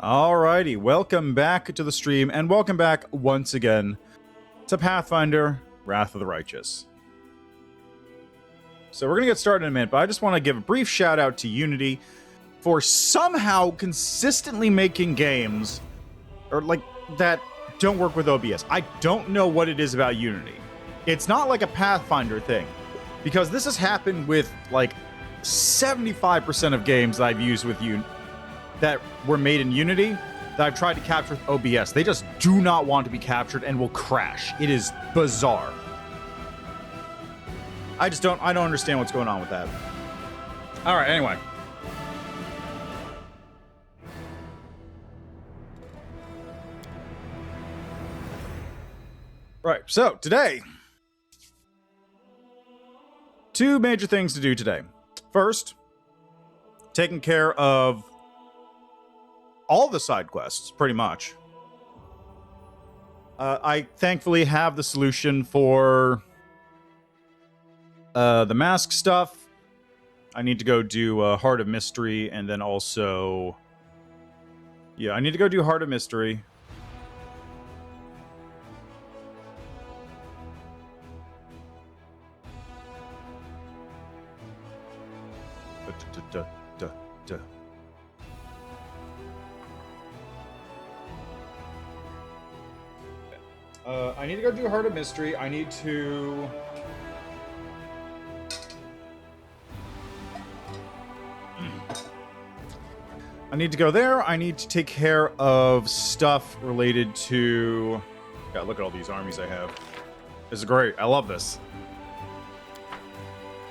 Alrighty, welcome back to the stream, and welcome back once again to Pathfinder, Wrath of the Righteous. So we're going to get started in a minute, but I just want to give a brief shout out to Unity for somehow consistently making games or like that don't work with OBS. I don't know what it is about Unity. It's not like a Pathfinder thing, because this has happened with like 75% of games that I've used with that were made in Unity that I've tried to capture with OBS. They just do not want to be captured and will crash. It is bizarre. I don't understand what's going on with that. All right, anyway. Right, so today, two major things to do today. First, taking care of all the side quests, pretty much. I thankfully have the solution for the mask stuff. I need to go do Heart of Mystery, and then also... Yeah, I need to go do Heart of Mystery. I need to go do Heart of Mystery. I need to... I need to go there. I need to take care of stuff related to... God, look at all these armies I have. This is great. I love this.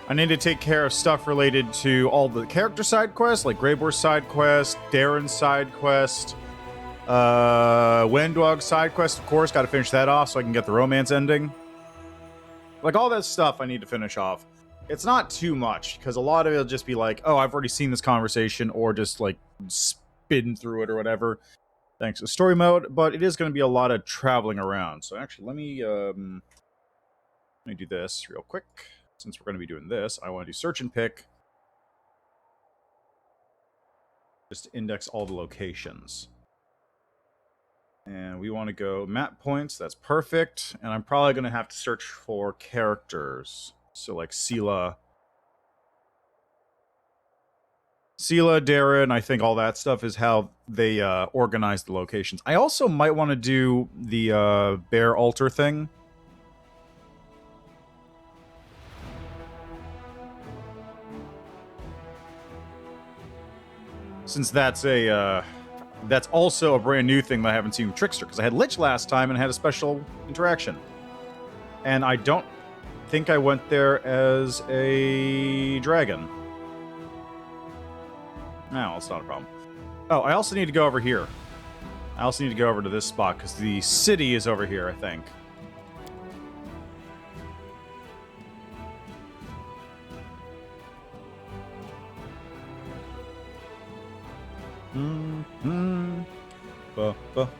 I need to take care of stuff related to all the character side quests, like Greyboar's side quest, Darren's side quest, Wendwog's side quest, of course. Got to finish that off so I can get the romance ending. Like, all that stuff I need to finish off. It's not too much, because a lot of it will just be like, oh, I've already seen this conversation, or just, like, spin through it or whatever, thanks to story mode, but it is going to be a lot of traveling around. So, actually, let me do this real quick. Since we're going to be doing this, I want to do search and pick. Just to index all the locations. And we want to go map points. That's perfect. And I'm probably going to have to search for characters. So like Sela, Darren, I think all that stuff is how they organize the locations. I also might want to do the bear altar thing. Since that's also a brand new thing that I haven't seen with Trickster, because I had Lich last time and had a special interaction. And I don't think I went there as a dragon. No, it's not a problem. Oh, I also need to go over here. I also need to go over to this spot, because the city is over here, I think. Ba-ba-bum.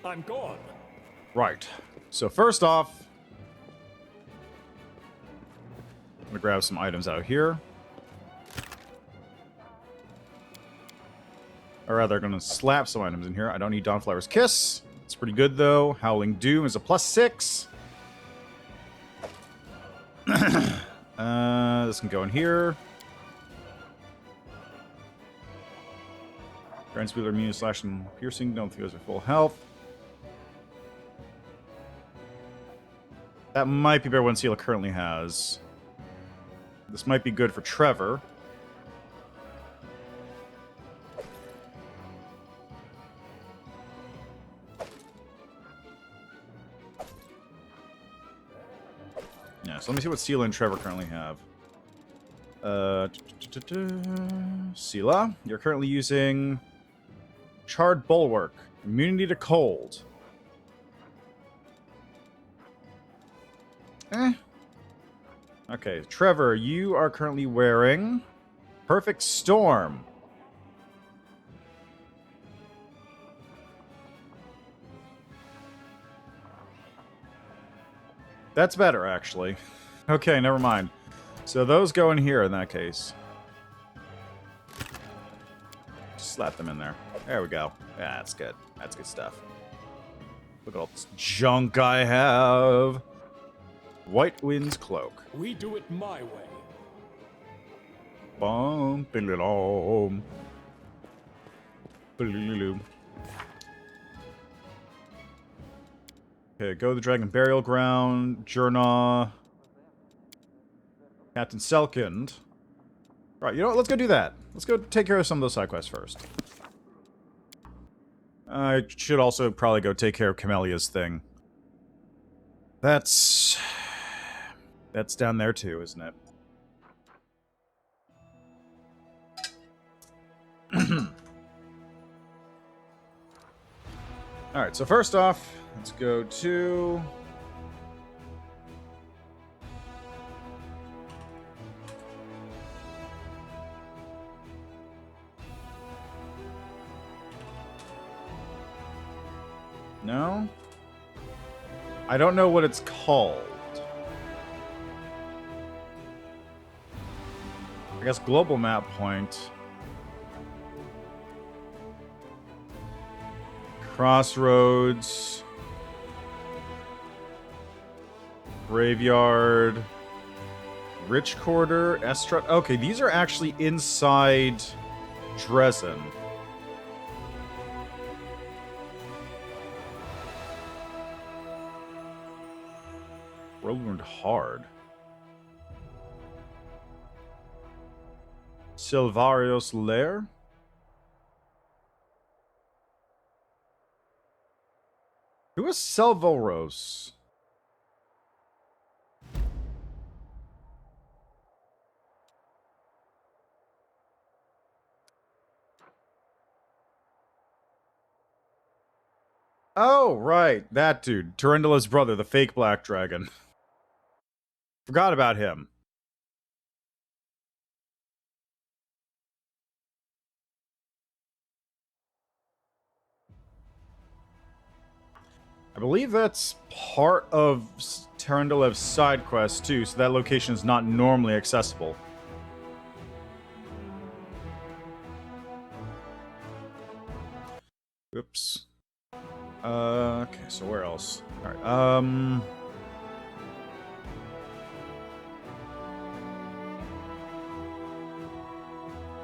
I'm gone. Right. So first off, I'm gonna grab some items out here. Or rather, I'm gonna slap some items in here. I don't need Dawnflower's Kiss. It's pretty good though. Howling Doom is a +6. This can go in here. Grants Wheeler immune slash and piercing. Don't think those are full health. That might be better than Sela currently has. This might be good for Trevor. Yeah, so let me see what Sela and Trevor currently have. Sela, you're currently using Charred Bulwark, immunity to cold. Okay, Trevor, you are currently wearing Perfect Storm. That's better, actually. Okay, never mind. So those go in here in that case. Just slap them in there. There we go. Yeah, that's good. That's good stuff. Look at all this junk I have. White Wind's Cloak. We do it my way. Bumping it all. Okay, go to the Dragon Burial Ground. Jurna. Captain Selkind. Right, you know what? Let's go do that. Let's go take care of some of those side quests first. I should also probably go take care of Camelia's thing. That's down there too, isn't it? Alright, so first off, let's go to... No? I don't know what it's called. I guess global map point. Crossroads. Graveyard. Rich Quarter. Estrad. Okay, these are actually inside Dresden. Learned hard. Silvario's Lair? Who is Selvoros? Oh, right. That dude. Turindala's brother, the fake black dragon. Forgot about him. I believe that's part of Turindala's side quest, too, so that location is not normally accessible. Oops. Okay, so where else? Alright,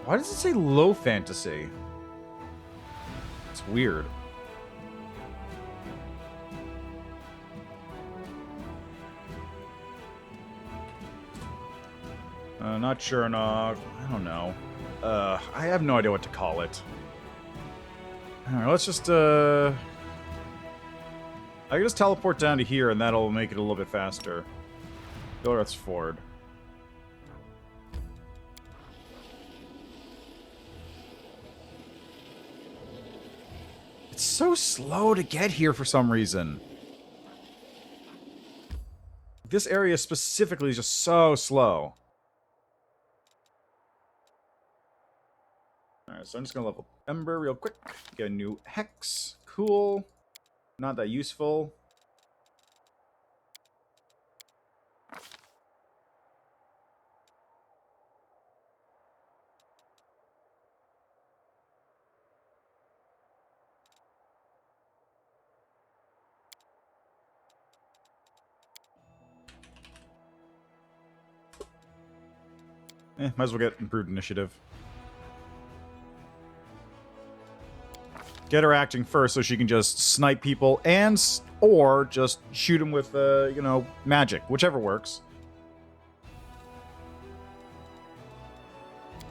why does it say low fantasy? It's weird. Not sure enough. I don't know. I have no idea what to call it. Alright, let's just, I can just teleport down to here and that'll make it a little bit faster. Gilrath's Ford. It's so slow to get here for some reason. This area specifically is just so slow. Alright, so I'm just gonna level Ember real quick. Get a new Hex. Cool. Not that useful. Might as well get improved initiative. Get her acting first so she can just snipe people and or just shoot them with, you know, magic. Whichever works.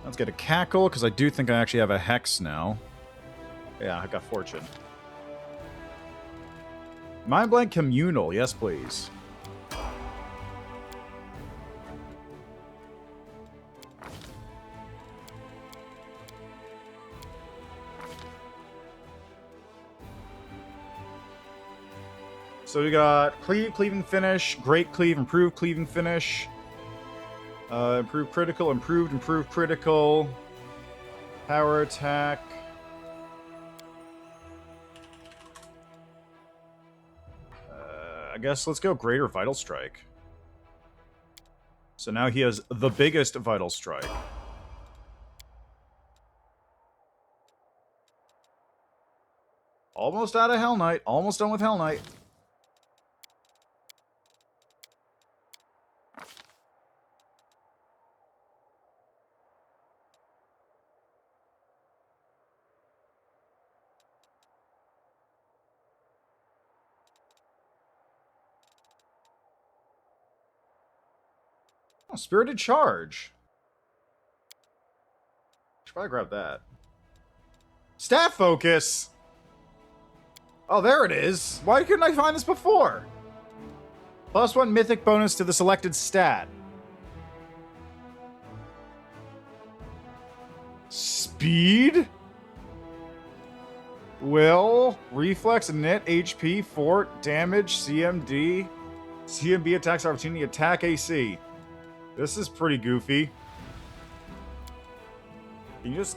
Let's get a Cackle, because I do think I actually have a Hex now. Yeah, I got Fortune. Mind Blank Communal, yes please. So we got Cleave, Cleaving Finish, Great Cleave, Improved Cleaving Finish. Improved critical, improved critical. Power attack. I guess let's go Greater Vital Strike. So now he has the biggest Vital Strike. Almost out of Hell Knight. Almost done with Hell Knight. Oh, Spirited Charge. Should probably grab that. Stat Focus! Oh, there it is. Why couldn't I find this before? +1 mythic bonus to the selected stat. Speed? Will, reflex, net HP, fort, damage, CMD, CMB attacks opportunity, attack AC. This is pretty goofy. Can you just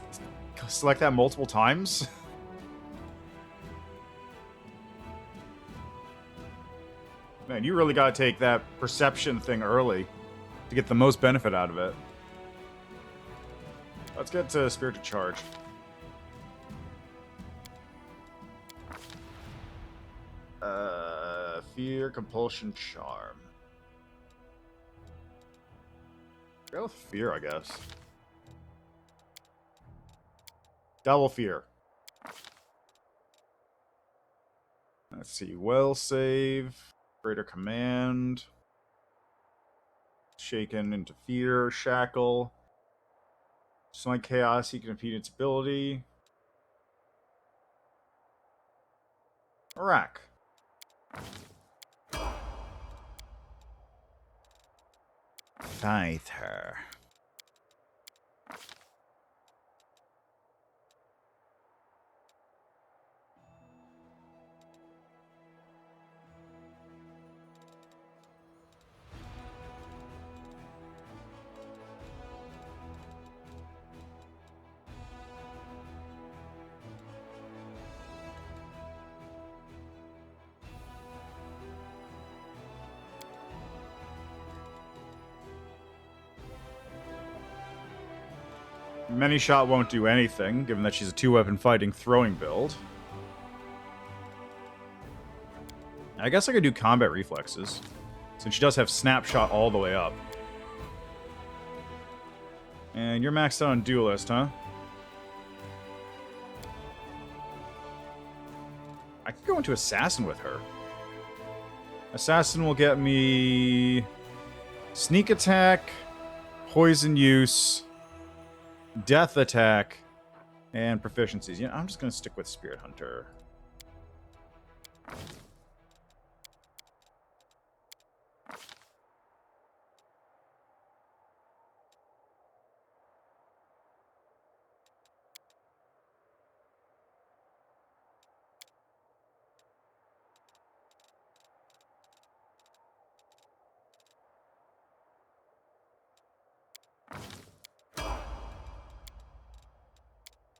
select that multiple times? Man, you really gotta take that perception thing early to get the most benefit out of it. Let's get to Spirited Charge. Fear, Compulsion, Charm. Go with Fear, I guess. Double Fear. Let's see. Will save. Greater Command. Shaken into Fear. Shackle. Smite Chaos. He can impede its ability. Rack. Fight her. Many Shot won't do anything, given that she's a 2-weapon fighting throwing build. I guess I could do Combat Reflexes, since she does have Snapshot all the way up. And you're maxed out on Duelist, huh? I could go into Assassin with her. Assassin will get me Sneak Attack, Poison Use, Death Attack, and Proficiencies. I'm just going to stick with Spirit Hunter.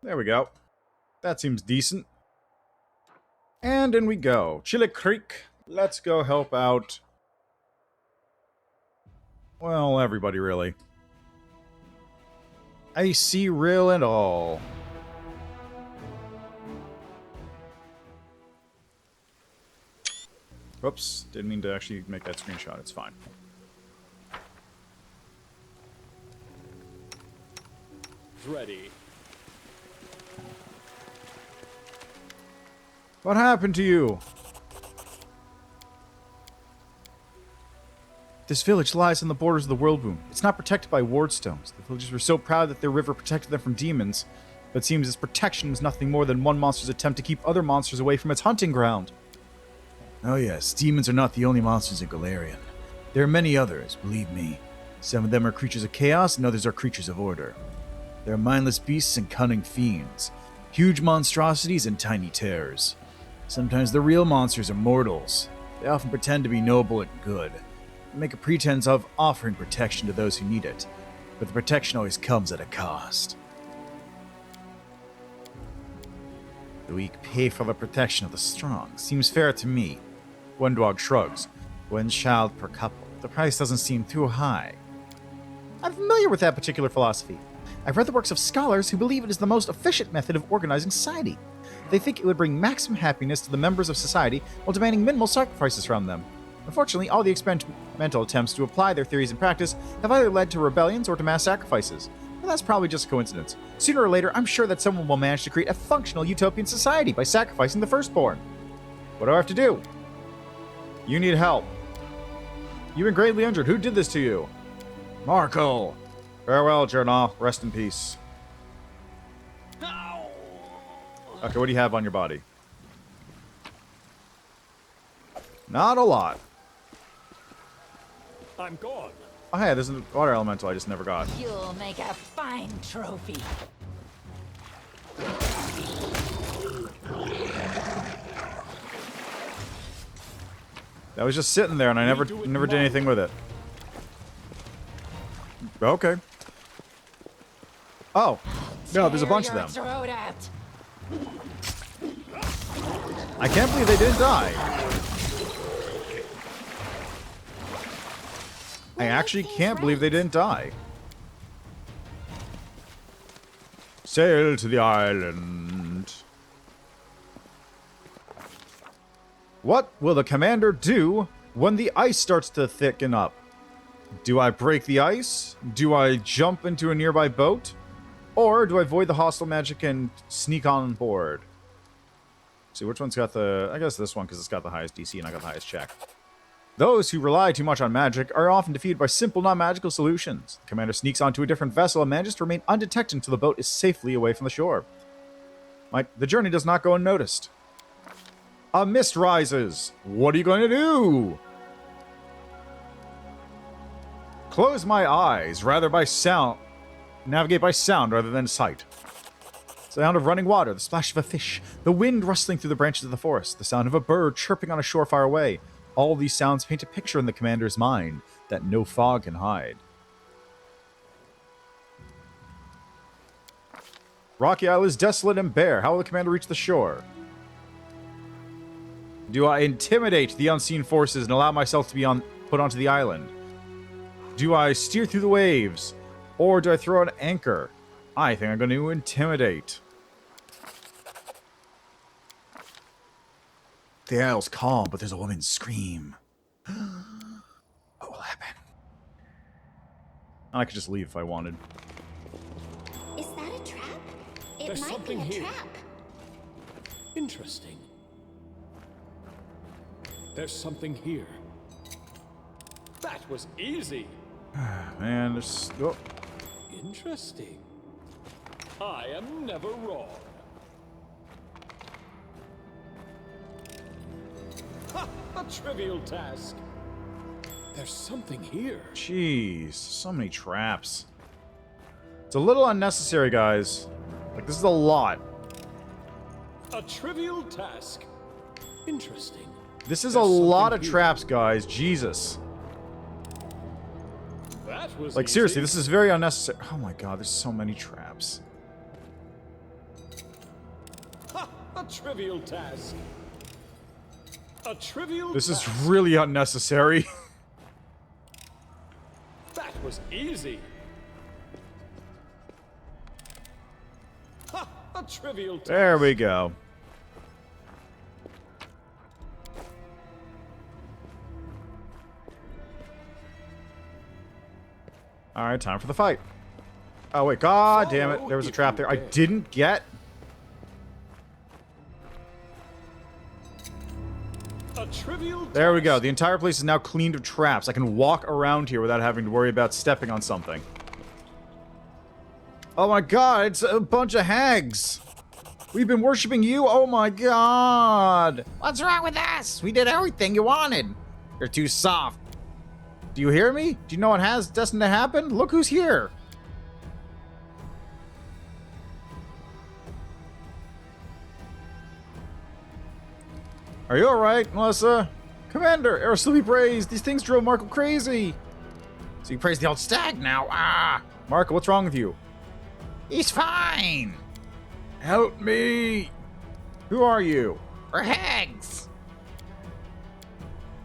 There we go. That seems decent. And in we go. Chili Creek. Let's go help out. Well, everybody, really. AC real and all. Whoops. Didn't mean to actually make that screenshot. It's fine. Ready. What happened to you? This village lies on the borders of the World Boom. It's not protected by wardstones. The villagers were so proud that their river protected them from demons, but it seems its protection was nothing more than one monster's attempt to keep other monsters away from its hunting ground. Oh yes, demons are not the only monsters in Galarian. There are many others, believe me. Some of them are creatures of chaos, and others are creatures of order. There are mindless beasts and cunning fiends, huge monstrosities and tiny terrors. Sometimes the real monsters are mortals. They often pretend to be noble and good. make a pretense of offering protection to those who need it, but the protection always comes at a cost. The weak pay for the protection of the strong. Seems fair to me. One dog shrugs. One child per couple. The price doesn't seem too high. I'm familiar with that particular philosophy. I've read the works of scholars who believe it is the most efficient method of organizing society. They think it would bring maximum happiness to the members of society while demanding minimal sacrifices from them. Unfortunately, all the experimental attempts to apply their theories in practice have either led to rebellions or to mass sacrifices. But that's probably just a coincidence. Sooner or later, I'm sure that someone will manage to create a functional utopian society by sacrificing the firstborn. What do I have to do? You need help. You've been greatly injured. Who did this to you? Marco. Farewell, Journal. Rest in peace. Okay, what do you have on your body? Not a lot. I'm gone. Oh, hey, there's a water elemental I just never got. You'll make a fine trophy. That was just sitting there, and I never did anything with it. Okay. Oh. No, there's a bunch of them. Throat out. I can't believe they didn't die. I actually can't believe they didn't die. Sail to the island. What will the commander do when the ice starts to thicken up? Do I break the ice? Do I jump into a nearby boat? Or do I avoid the hostile magic and sneak on board? See, which one's got the... I guess this one, because it's got the highest DC and I got the highest check. Those who rely too much on magic are often defeated by simple non-magical solutions. The commander sneaks onto a different vessel and manages to remain undetected until the boat is safely away from the shore. The journey does not go unnoticed. A mist rises. What are you going to do? Close my eyes, rather by sound. Navigate by sound rather than sight. Sound of running water, the splash of a fish, the wind rustling through the branches of the forest, the sound of a bird chirping on a shore far away. All these sounds paint a picture in the commander's mind that no fog can hide. Rocky Isle is desolate and bare. How will the commander reach the shore? Do I intimidate the unseen forces and allow myself to be put onto the island? Do I steer through the waves? Or do I throw an anchor? I think I'm going to intimidate. The isle's calm, but there's a woman's scream. What will happen? I could just leave if I wanted. Is that a trap? It There's might be something a here. trap. Interesting. There's something here. That was easy. Man, there's... Oh. Interesting. I am never wrong. Ha! A trivial task. There's something here. Jeez, so many traps. It's a little unnecessary, guys. Like, this is a lot. A trivial task. Interesting. This is a lot of traps, guys. Jesus. That was Like, easy. seriously, this is very unnecessary. Oh my god, there's so many traps. Ha! A trivial task. A trivial This is task. really unnecessary. That was easy. Ha! A trivial task. There we go. Alright, time for the fight. Oh wait, god damn it. There was a trap there. I didn't get. A trivial There we task. go. The entire place is now cleaned of traps. I can walk around here without having to worry about stepping on something. Oh my god, it's a bunch of hags. We've been worshipping you? Oh my god. What's wrong with us? We did everything you wanted. You're too soft. Do you hear me? Do you know what has destined to happen? Look who's here. Are you alright, Melissa? Commander, Areelu be praised. These things drove Marco crazy. So you praise the old stag now. Ah! Marco, what's wrong with you? He's fine. Help me. Who are you? We're hags.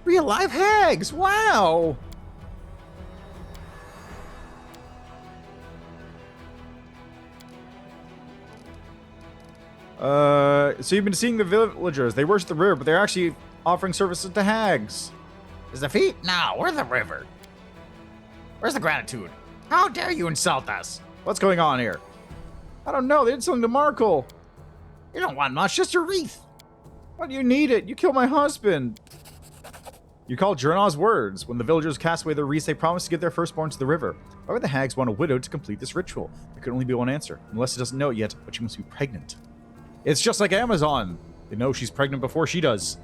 Real live hags. Wow. So you've been seeing the villagers. They worship the river, but they're actually offering services to hags. Is the feet? No, we're the river. Where's the gratitude? How dare you insult us? What's going on here? I don't know. They did something to Markle. You don't want much, just your wreath. Why do you need it? You killed my husband. You called Jernaw's words. When the villagers cast away their wreaths, they promised to give their firstborn to the river. However, the hags want a widow to complete this ritual. There could only be one answer, unless it doesn't know it yet, but she must be pregnant. It's just like Amazon. They know she's pregnant before she does.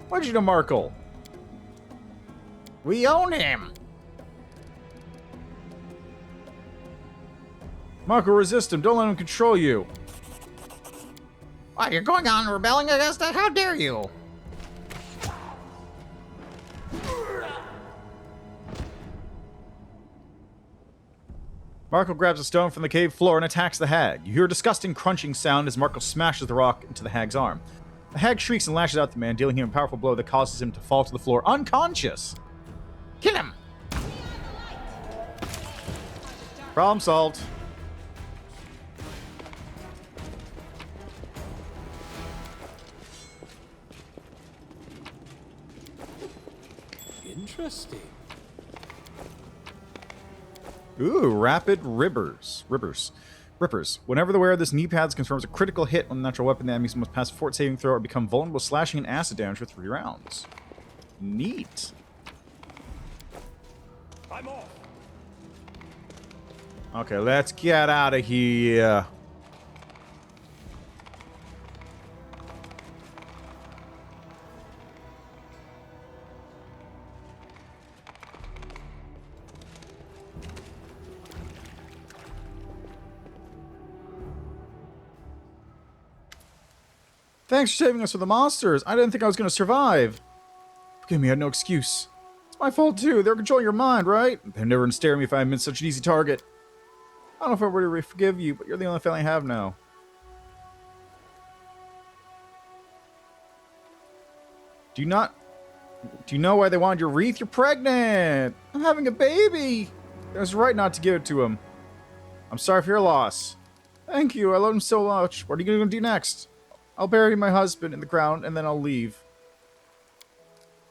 Why did you know Markle? We own him. Markle, resist him. Don't let him control you. What, you're going on rebelling against that? How dare you? Markle grabs a stone from the cave floor and attacks the hag. You hear a disgusting crunching sound as Markle smashes the rock into the hag's arm. The hag shrieks and lashes out at the man, dealing him a powerful blow that causes him to fall to the floor unconscious. Kill him! Problem solved. Interesting. Ooh, rapid rippers. Whenever the wearer of this knee pads confirms a critical hit on a natural weapon, the enemy must pass a fort saving throw or become vulnerable to slashing and acid damage for 3 rounds. Neat. I'm off. Okay, let's get out of here. Thanks for saving us from the monsters. I didn't think I was going to survive. Forgive me, I had no excuse. It's my fault too. They're controlling your mind, right? They're never going to stare at me if I've been such an easy target. I don't know if I would really forgive you, but you're the only family I have now. Do you know why they wanted your wreath? You're pregnant. I'm having a baby. It was right not to give it to him. I'm sorry for your loss. Thank you. I love him so much. What are you going to do next? I'll bury my husband in the ground, and then I'll leave.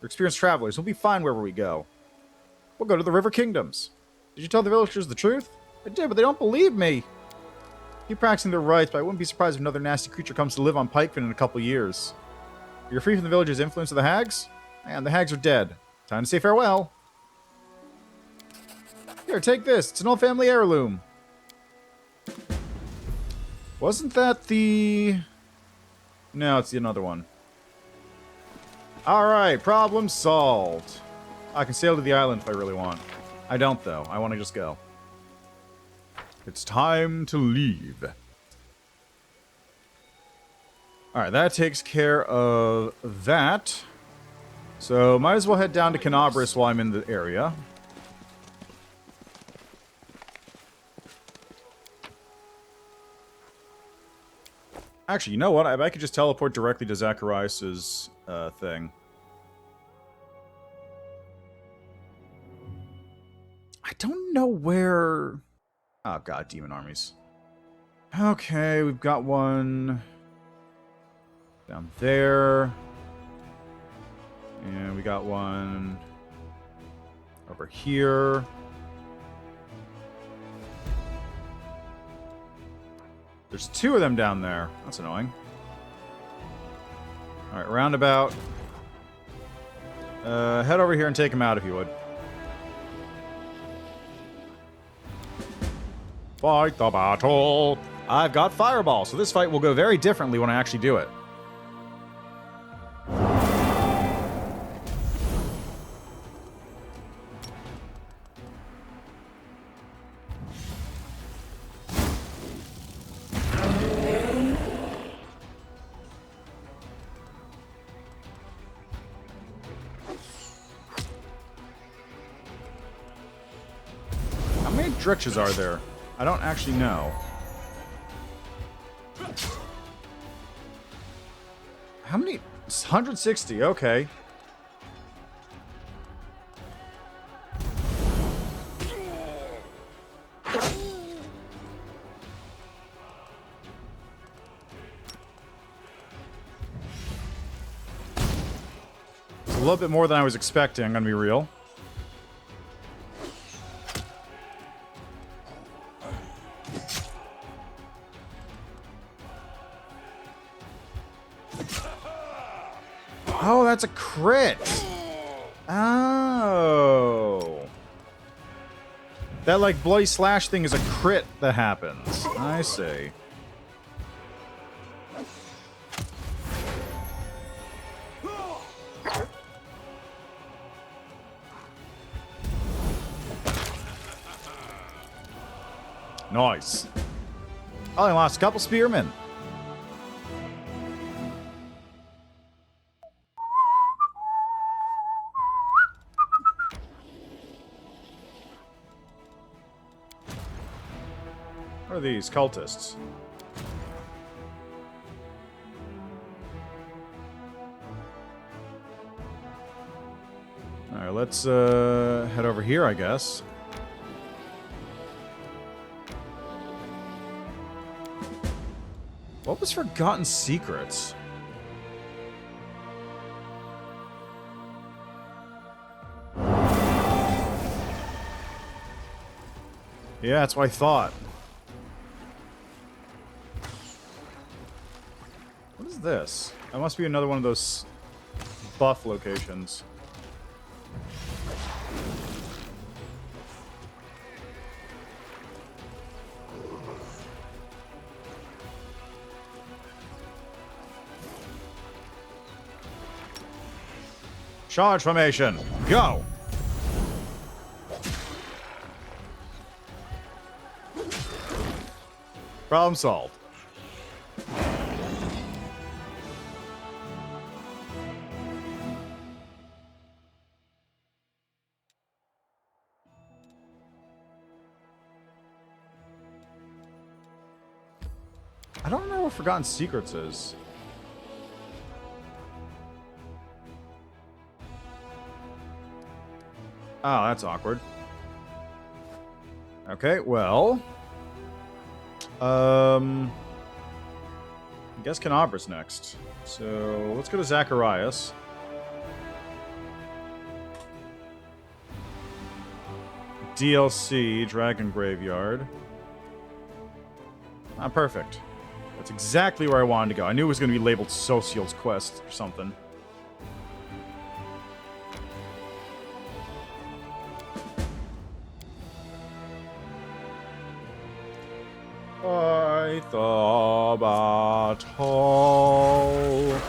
We're experienced travelers. We'll be fine wherever we go. We'll go to the River Kingdoms. Did you tell the villagers the truth? I did, but they don't believe me. Keep practicing their rights, but I wouldn't be surprised if another nasty creature comes to live on Pikefin in a couple years. You're free from the villagers' influence of the hags? And the hags are dead. Time to say farewell. Here, take this. It's an old family heirloom. Wasn't that the... No, it's another one. Alright, problem solved. I can sail to the island if I really want. I don't, though. I want to just go. It's time to leave. Alright, that takes care of that. So, might as well head down to Canabris while I'm in the area. Actually, you know what? I could just teleport directly to Zacharias' thing. I don't know where... Oh, God, demon armies. Okay, we've got one... down there. And we got one... over here. There's 2 of them down there. That's annoying. Alright, roundabout. Head over here and take him out if you would. Fight the battle! I've got Fireball, so this fight will go very differently when I actually do it. Eldritches are there? I don't actually know. How many? 160, okay. It's a little bit more than I was expecting, I'm gonna be real. Oh, that's a crit. Oh. That, like, bloody slash thing is a crit that happens. I see. Nice. Oh, I lost a couple spearmen. What are these cultists? Alright, let's head over here, I guess. What was Forgotten Secrets? Yeah, that's what I thought. What is this? That must be another one of those buff locations. Charge formation, go! Problem solved. I don't know what Forgotten Secrets is. Oh, that's awkward. Okay, well... I guess Canabra's next. So, let's go to Zacharias. DLC, Dragon Graveyard. Ah, perfect. That's exactly where I wanted to go. I knew it was going to be labeled Social's Quest or something. I thought about all.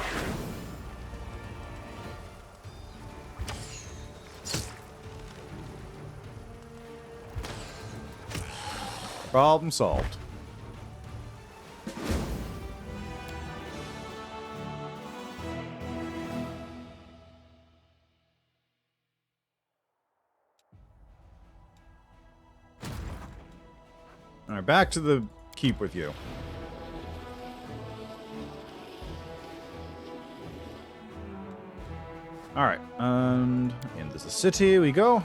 Problem solved. All right, back to the keep with you. All right, and into the city we go.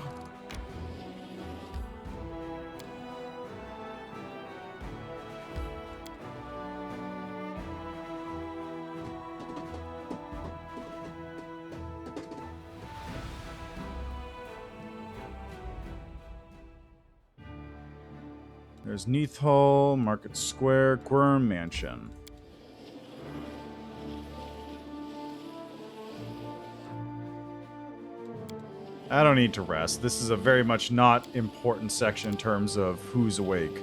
There's Neath Hall, Market Square, Gwyrm Mansion. I don't need to rest. This is a very much not important section in terms of who's awake.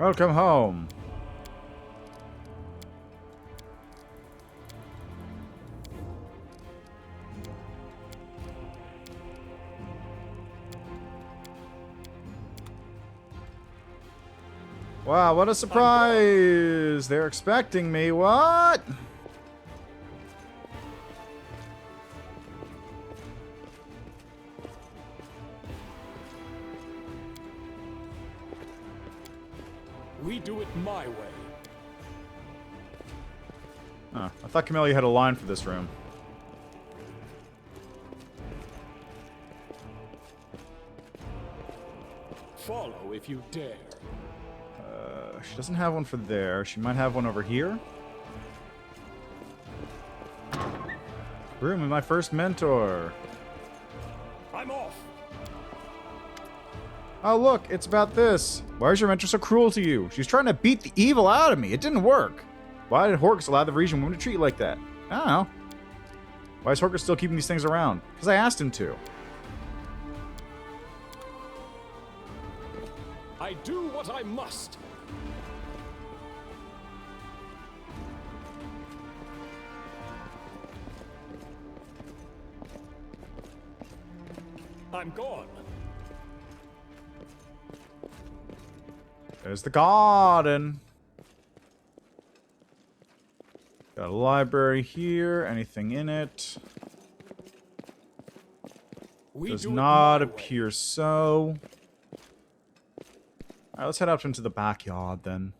Welcome home. Wow, what a surprise! They're expecting me. What? We do it my way. Huh, I thought Camellia had a line for this room. Follow if you dare. She doesn't have one for there. She might have one over here. Room with my first mentor. I'm off. Oh, look, it's about this. Why is your mentor so cruel to you? She's trying to beat the evil out of me. It didn't work. Why did Horkus allow the Varisian woman to treat you like that? I don't know. Why is Horkus still keeping these things around? Because I asked him to. I do what I must. I'm gone. There's the garden. Got a library here. Anything in it? Does not appear so. Alright, let's head out into the backyard then.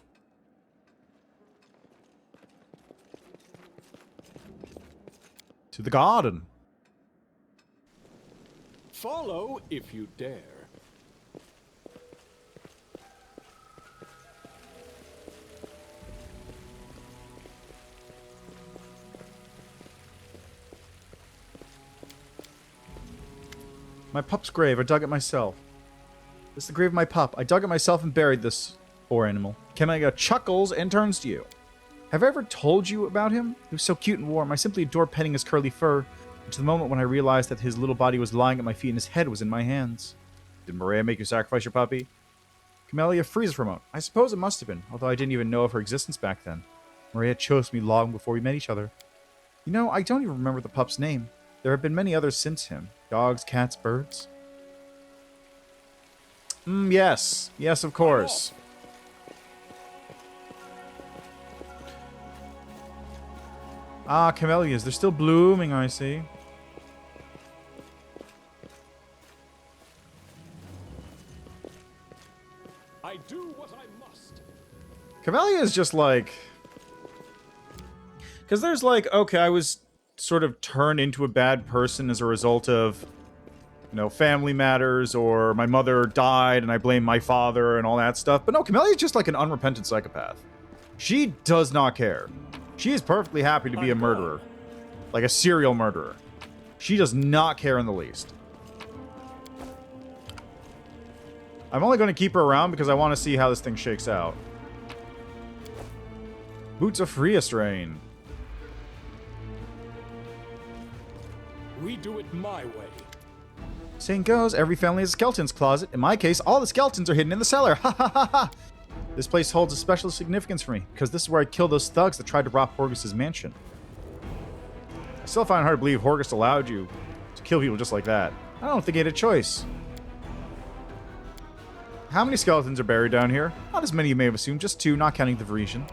To the garden. Follow if you dare. My pup's grave. I dug it myself. This is the grave of my pup. I dug it myself and buried this poor animal. Camellia chuckles and turns to you. Have I ever told you about him? He was so cute and warm. I simply adore petting his curly fur. To the moment when I realized that his little body was lying at my feet and his head was in my hands. Did Maria make you sacrifice your puppy? Camellia freezes for a moment. I suppose it must have been, although I didn't even know of her existence back then. Maria chose me long before we met each other. You know, I don't even remember the pup's name. There have been many others since him. Dogs, cats, birds. Yes. Yes, of course. Ah, camellias. They're still blooming, I see. I do what I must. Camellia is just like... Because there's like, okay, I was sort of turned into a bad person as a result of, you know, family matters, or my mother died and I blame my father and all that stuff. But no, Camellia is just like an unrepentant psychopath. She does not care. She is perfectly happy to be a murderer. Like a serial murderer. She does not care in the least. I'm only going to keep her around because I want to see how this thing shakes out. Boots of Freest Rain. We do it my way. Saying goes, every family has a skeleton's closet. In my case, all the skeletons are hidden in the cellar. Ha ha ha ha! This place holds a special significance for me, because this is where I killed those thugs that tried to rob Horgus' mansion. I still find it hard to believe Horgus allowed you to kill people just like that. I don't think he had a choice. How many skeletons are buried down here? Not as many you may have assumed, just 2, not counting the Varisian.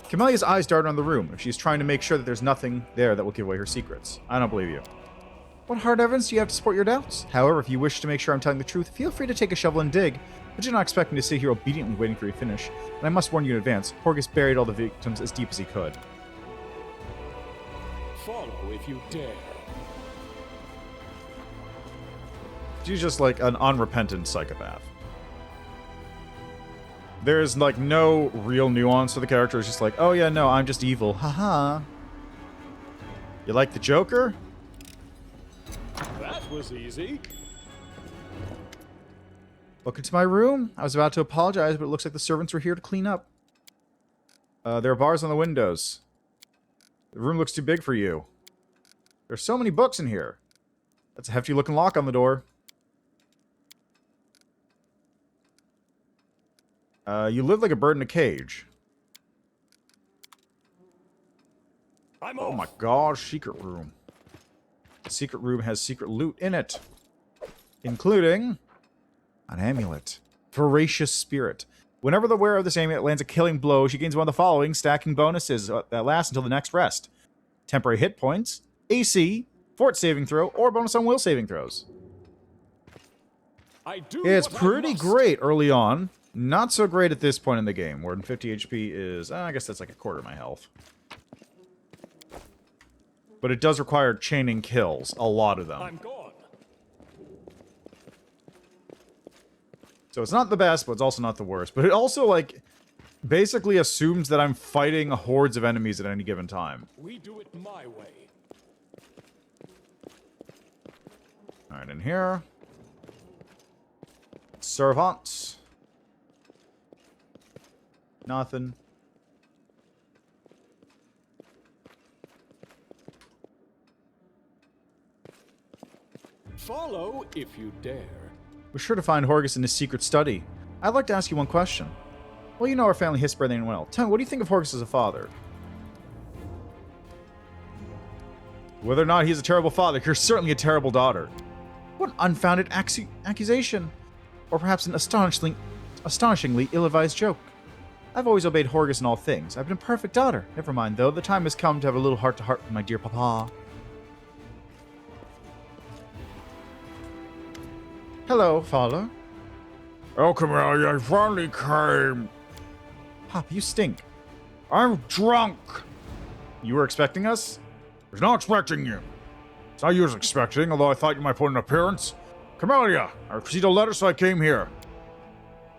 Camellia's eyes dart around the room, if she's trying to make sure that there's nothing there that will give away her secrets. I don't believe you. What hard evidence do you have to support your doubts? However, if you wish to make sure I'm telling the truth, feel free to take a shovel and dig, but do not expect me to sit here obediently waiting for you to finish. And I must warn you in advance, Horgus buried all the victims as deep as he could. Follow if you dare. She's just like an unrepentant psychopath. There's like no real nuance to the character. It's just like, oh yeah, no, I'm just evil. Haha. You like the Joker? That was easy. Look into my room. I was about to apologize, but it looks like the servants were here to clean up. There are bars on the windows. The room looks too big for you. There's so many books in here. That's a hefty looking lock on the door. You live like a bird in a cage. I'm Oh off. my gosh, secret room. The secret room has secret loot in it, including an amulet. Voracious Spirit. Whenever the wearer of this amulet lands a killing blow, she gains one of the following stacking bonuses that last until the next rest. Temporary hit points, AC, fort saving throw, or bonus on will saving throws. I do It's what I pretty must. great early on. Not so great at this point in the game. More than 50 HP is, I guess that's like a quarter of my health. But it does require chaining kills, a lot of them. I'm gone. So it's not the best, but it's also not the worst. But it also, like, basically assumes that I'm fighting hordes of enemies at any given time. We do it my way. Alright, in here. Servants. Nothing. Follow if you dare. We're sure to find Horgus in his secret study. I'd like to ask you one question. Well, you know our family history better than anyone else. Tell me, what do you think of Horgus as a father? Whether or not he's a terrible father, you're certainly a terrible daughter. What an unfounded accusation. Or perhaps an astonishingly ill-advised joke. I've always obeyed Horgus in all things. I've been a perfect daughter. Never mind, though. The time has come to have a little heart-to-heart with my dear papa. Hello, father. Oh, Camellia, I finally came. Pop, you stink. I'm drunk. You were expecting us? I was not expecting you. It's not you was expecting, although I thought you might put in an appearance. Camellia, I received a letter, so I came here.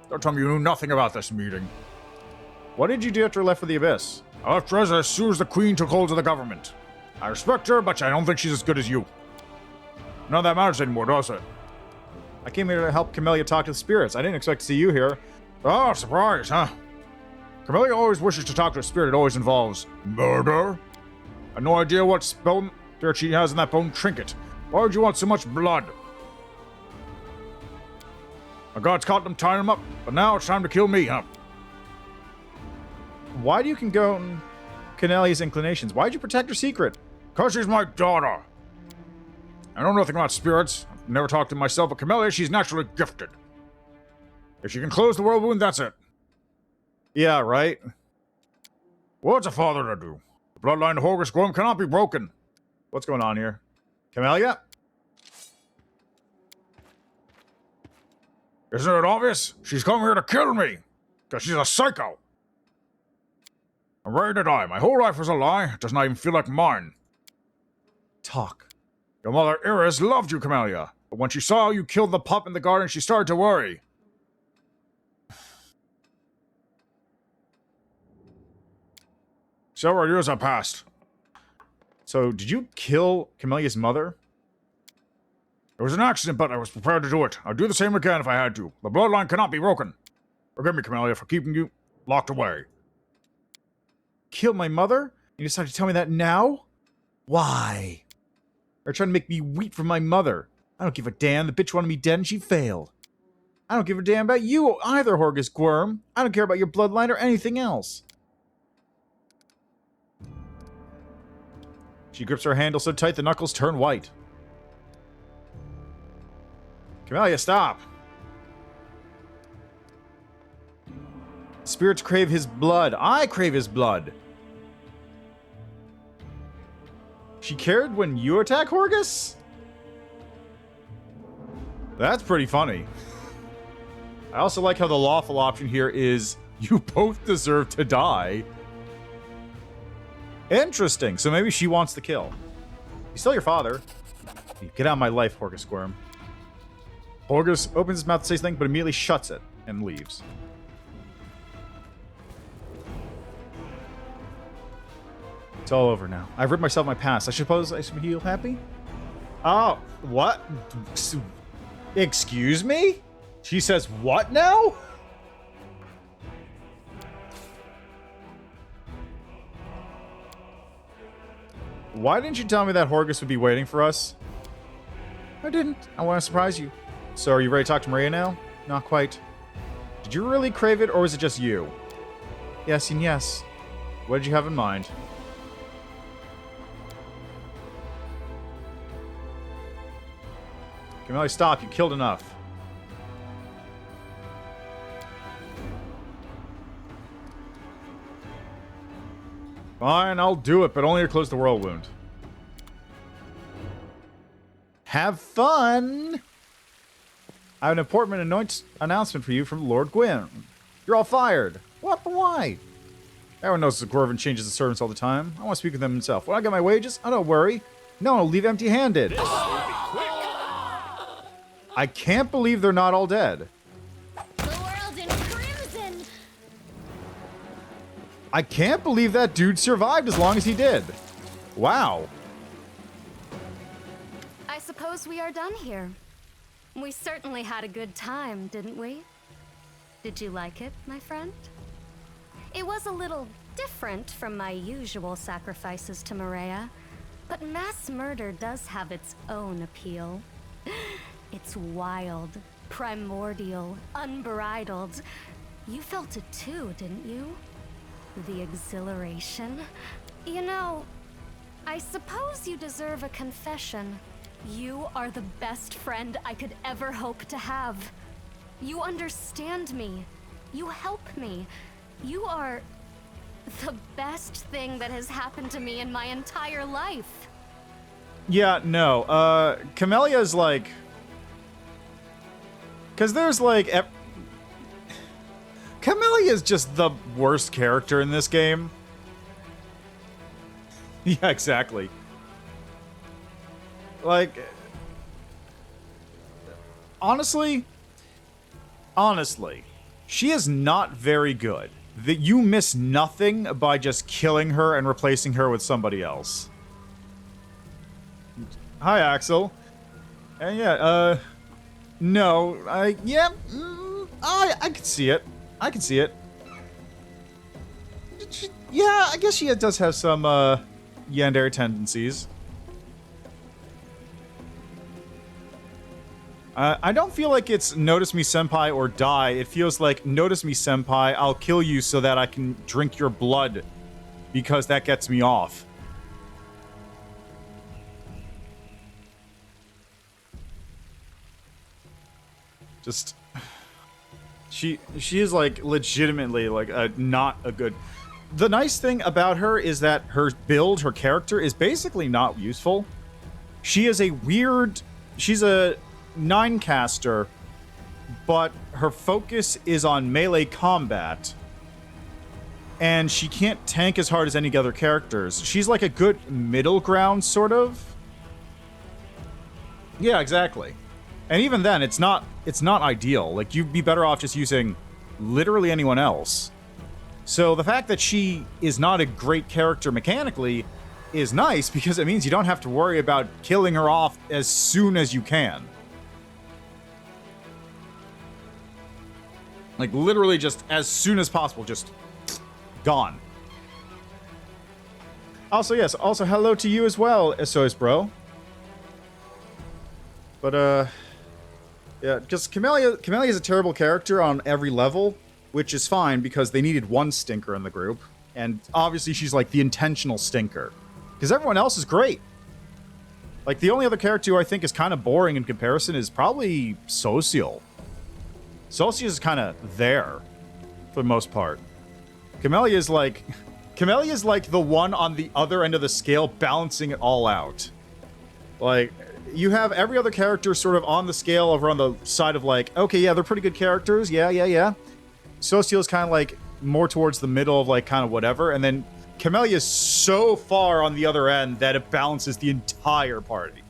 Don't tell me you knew nothing about this meeting. What did you do after you left for the Abyss? I left Reza as soon as the Queen took hold of the government. I respect her, but I don't think she's as good as you. None of that matters anymore, does it? I came here to help Camellia talk to the spirits. I didn't expect to see you here. Oh, surprise, huh? Camellia always wishes to talk to a spirit. It always involves murder. I have no idea what bone dirt she has in that bone trinket. Why would you want so much blood? My gods caught them, tying them up, but now it's time to kill me, huh? Why do you condone Camellia's inclinations? Why'd you protect her secret? Because she's my daughter. I know nothing about spirits. I've never talked to myself, but Camellia, she's naturally gifted. If she can close the world wound, that's it. Yeah, right? What's a father to do? The bloodline of Horgus Gorm cannot be broken. What's going on here? Camellia? Isn't it obvious? She's come here to kill me. Because she's a psycho. I'm ready to die. My whole life was a lie. It does not even feel like mine. Talk. Your mother, Iris, loved you, Camellia. But when she saw you killed the pup in the garden, she started to worry. Several years have passed. So, did you kill Camellia's mother? It was an accident, but I was prepared to do it. I'd do the same again if I had to. The bloodline cannot be broken. Forgive me, Camellia, for keeping you locked away. Killed my mother? You decided to tell me that now? Why? Are trying to make me weep for my mother. I don't give a damn. The bitch wanted me dead and she failed. I don't give a damn about you either, Horgus Gorm. I don't care about your bloodline or anything else. She grips her handle so tight the knuckles turn white. Camellia, stop. Spirits crave his blood. I crave his blood. She cared when you attack Horgus? That's pretty funny. I also like how the lawful option here is you both deserve to die. Interesting. So maybe she wants the kill. He's still your father. Get out of my life, Horgus Squirm. Horgus opens his mouth to say something, but immediately shuts it and leaves. It's all over now. I've ripped myself my past. I suppose I should feel happy? Oh, what? Excuse me? She says what now? Why didn't you tell me that Horgus would be waiting for us? I didn't. I want to surprise you. So are you ready to talk to Maria now? Not quite. Did you really crave it, or was it just you? Yes and yes. What did you have in mind? Camellia, stop. You killed enough. Fine, I'll do it, but only to close the Royal Wound. Have fun! I have an important announcement for you from Lord Gwyn. You're all fired. What? But why? Everyone knows that Gorvin changes the servants all the time. I want to speak with him himself. When I get my wages, I don't worry. No, I'll leave empty-handed. I can't believe they're not all dead. The world in crimson. I can't believe that dude survived as long as he did. Wow. I suppose we are done here. We certainly had a good time, didn't we? Did you like it, my friend? It was a little different from my usual sacrifices to Maria, but mass murder does have its own appeal. It's wild, primordial, unbridled. You felt it too, didn't you? The exhilaration. You know, I suppose you deserve a confession. You are the best friend I could ever hope to have. You understand me. You help me. You are the best thing that has happened to me in my entire life. Yeah, no. Camellia's like... Because there's like... Camellia is just the worst character in this game. Yeah, exactly. Like... Honestly, she is not very good. That you miss nothing by just killing her and replacing her with somebody else. Hi, Axel. And yeah, no, I can see it. I can see it. Yeah, I guess she does have some, yandere tendencies. I don't feel like it's notice me senpai or die. It feels like notice me senpai, I'll kill you so that I can drink your blood because that gets me off. Just she is like legitimately like not a good. The nice thing about her is that her build, her character is basically not useful. She is a weird, she's a 9-caster, but her focus is on melee combat, and she can't tank as hard as any other characters. She's like a good middle ground, sort of. Yeah, exactly. And even then, it's not ideal. Like, you'd be better off just using literally anyone else. So the fact that she is not a great character mechanically is nice, because it means you don't have to worry about killing her off as soon as you can. Like, literally just as soon as possible, just gone. Also, yes, also hello to you as well, Esois bro. But, yeah, because Camellia is a terrible character on every level, which is fine because they needed one stinker in the group. And obviously she's like the intentional stinker. Because everyone else is great. Like, the only other character who I think is kind of boring in comparison is probably Social. Social is kind of there, for the most part. Camellia is like the one on the other end of the scale balancing it all out. Like, you have every other character sort of on the scale over on the side of like, okay, yeah, they're pretty good characters, yeah. Social is kind of like more towards the middle of like kind of whatever, and then Camellia is so far on the other end that it balances the entire party.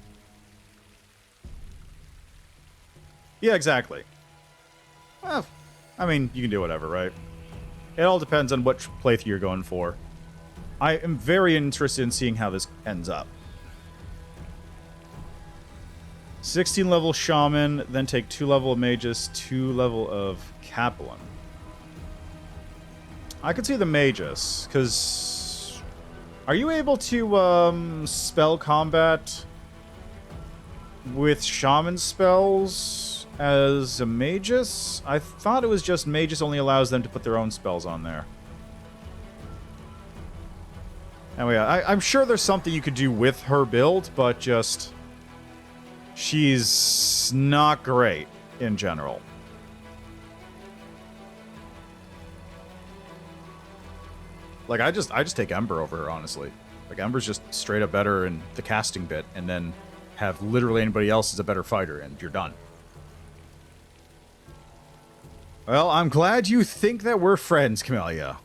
Yeah, exactly. Well, I mean, you can do whatever, right? It all depends on which playthrough you're going for. I am very interested in seeing how this ends up. 16 level Shaman, then take 2 level of Magus, 2 level of Kaplan. I could see the Magus, because... Are you able to, spell combat with Shaman spells? as a Magus? I thought it was just Magus only allows them to put their own spells on there. Anyway, I'm sure there's something you could do with her build, but just... she's not great in general. Like, I just take Ember over her, honestly. Like, Ember's just straight up better in the casting bit, and then have literally anybody else as a better fighter, and you're done. Well, I'm glad you think that we're friends, Camellia.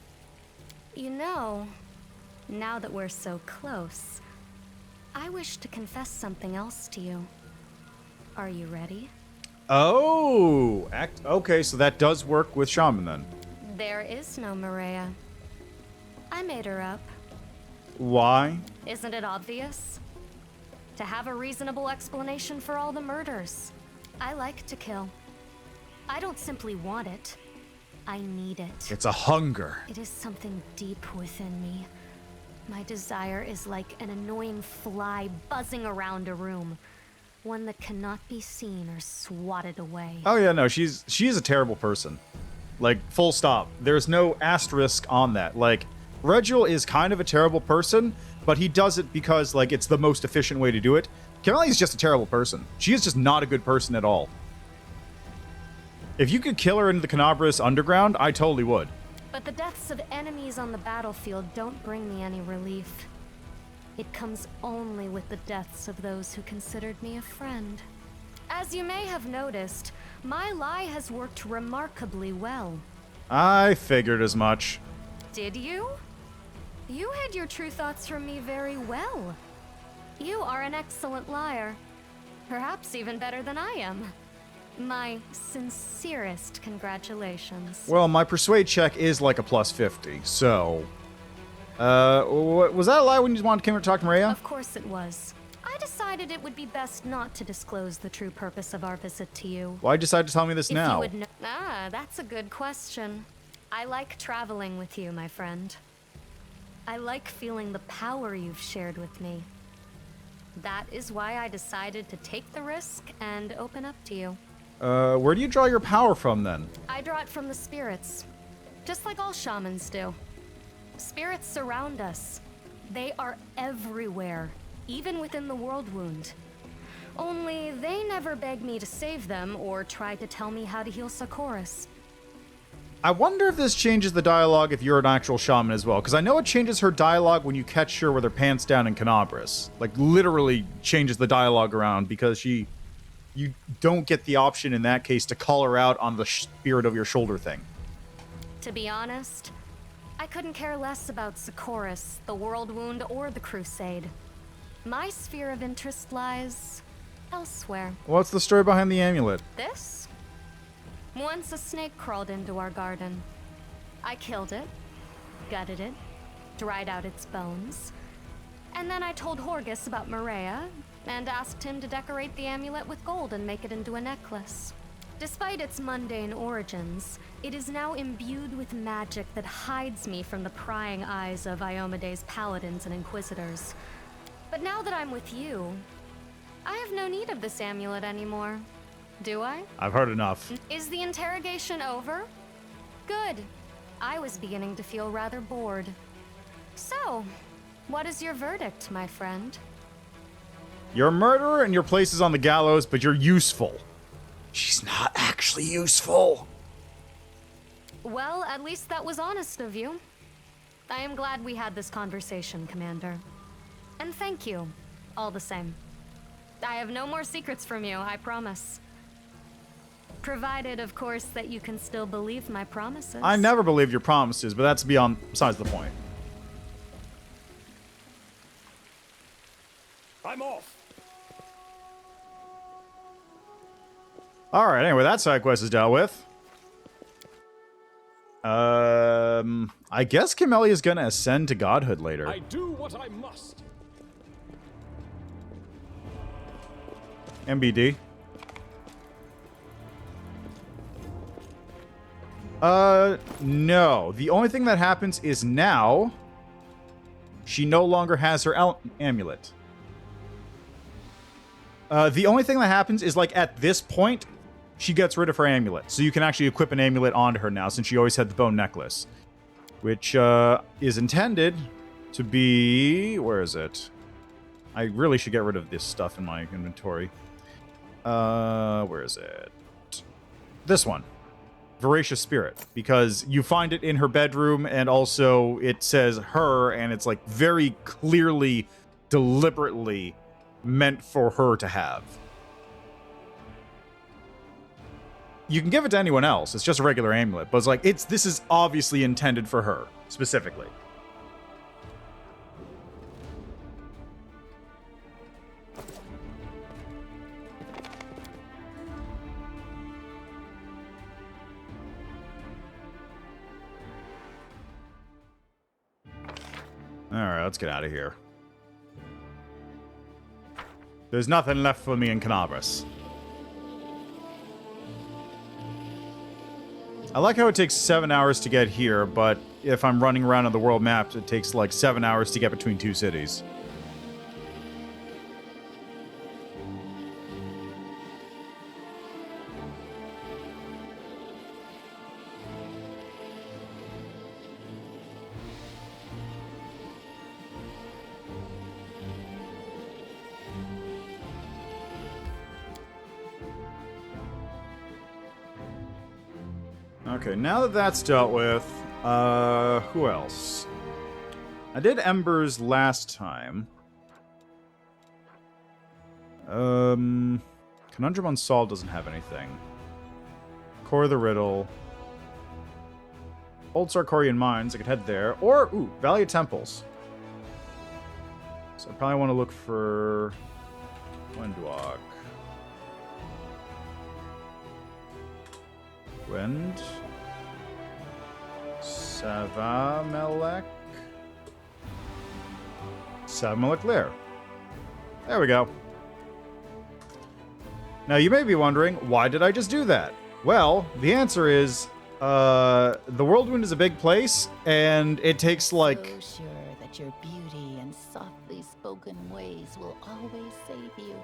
You know, now that we're so close, I wish to confess something else to you. Are you ready? Oh! Okay, so that does work with Shaman, then. There is no Maria. I made her up. Why? Isn't it obvious? To have a reasonable explanation for all the murders. I like to kill. I don't simply want it. I need it. It's a hunger. It is something deep within me. My desire is like an annoying fly buzzing around a room. One that cannot be seen or swatted away. Oh yeah, no, she is a terrible person. Like, full stop. There's no asterisk on that. Like, Regil is kind of a terrible person, but he does it because, like, it's the most efficient way to do it. Camellia is just a terrible person. She is just not a good person at all. If you could kill her into the Canabras underground, I totally would. But the deaths of enemies on the battlefield don't bring me any relief. It comes only with the deaths of those who considered me a friend. As you may have noticed, my lie has worked remarkably well. I figured as much. Did you? You hid your true thoughts from me very well. You are an excellent liar. Perhaps even better than I am. My sincerest congratulations. Well, my persuade check is like a plus 50, so... was that a lie when you wanted to come here to talk to Maria? Of course it was. I decided it would be best not to disclose the true purpose of our visit to you. Why decide to tell me this If now? you would that's a good question. I like traveling with you, my friend. I like feeling the power you've shared with me. That is why I decided to take the risk and open up to you. Where do you draw your power from, then? I draw it from the spirits, just like all shamans do. Spirits surround us. They are everywhere, even within the world wound. Only they never beg me to save them or try to tell me how to heal Sarkorius. I wonder if this changes the dialogue if you're an actual shaman as well, because I know it changes her dialogue when you catch her with her pants down in Canabras. Like, literally changes the dialogue around, because you don't get the option in that case to call her out on the spirit of your shoulder thing. To be honest, I couldn't care less about Sarkorius, the world wound, or the crusade. My sphere of interest lies elsewhere. What's the story behind the amulet? This? Once a snake crawled into our garden. I killed it, gutted it, dried out its bones, and then I told Horgus about Maria and asked him to decorate the amulet with gold and make it into a necklace. Despite its mundane origins, it is now imbued with magic that hides me from the prying eyes of Iomede's paladins and inquisitors. But now that I'm with you, I have no need of this amulet anymore. Do I? I've heard enough. Is the interrogation over? Good. I was beginning to feel rather bored. So, what is your verdict, my friend? You're a murderer and your place is on the gallows, but you're useful. She's not actually useful. Well, at least that was honest of you. I am glad we had this conversation, Commander. And thank you, all the same. I have no more secrets from you, I promise. Provided, of course, that you can still believe my promises. I never believe your promises, but that's besides the point. I'm off. Alright, anyway, that side quest is dealt with. I guess Camellia's gonna ascend to godhood later. I do what I must. MBD. No. The only thing that happens is now she no longer has her amulet. The only thing that happens is, like, at this point, she gets rid of her amulet. So you can actually equip an amulet onto her now, since she always had the bone necklace. Which is intended to be... Where is it? I really should get rid of this stuff in my inventory. Where is it? This one. Voracious Spirit. Because you find it in her bedroom, and also it says her, and it's like very clearly, deliberately meant for her to have. You can give it to anyone else. It's just a regular amulet. But it's like, this is obviously intended for her, specifically. Alright, let's get out of here. There's nothing left for me in Canabras. I like how it takes 7 hours to get here, but if I'm running around on the world map, it takes like 7 hours to get between two cities. Okay, now that that's dealt with, who else? I did Embers last time. Conundrum Unsolved doesn't have anything. Core of the Riddle. Old Sarkorian Mines, I could head there. Or, ooh, Valley of Temples. So I probably want to look for... Wendwalk. Wend. Savamelech. Savamelech Lair. There we go. Now you may be wondering, why did I just do that? Well, the answer is, the Whirlwind is a big place, and it takes like... So sure that your beauty and softly spoken ways will always save you.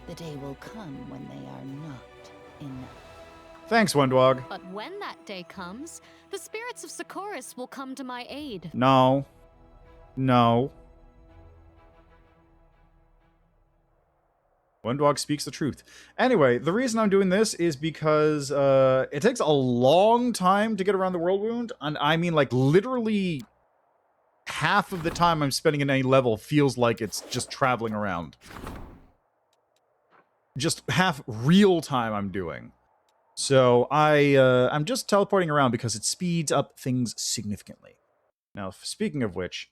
The day will come when they are not enough. Thanks, Wendwog. But when that day comes, the spirits of Socorus will come to my aid. No. No. Wendwog speaks the truth. Anyway, the reason I'm doing this is because it takes a long time to get around the Whirlwind, and I mean, like, literally half of the time I'm spending in any level feels like it's just traveling around. Just half real time I'm doing. So I'm just teleporting around because it speeds up things significantly. Now, speaking of which,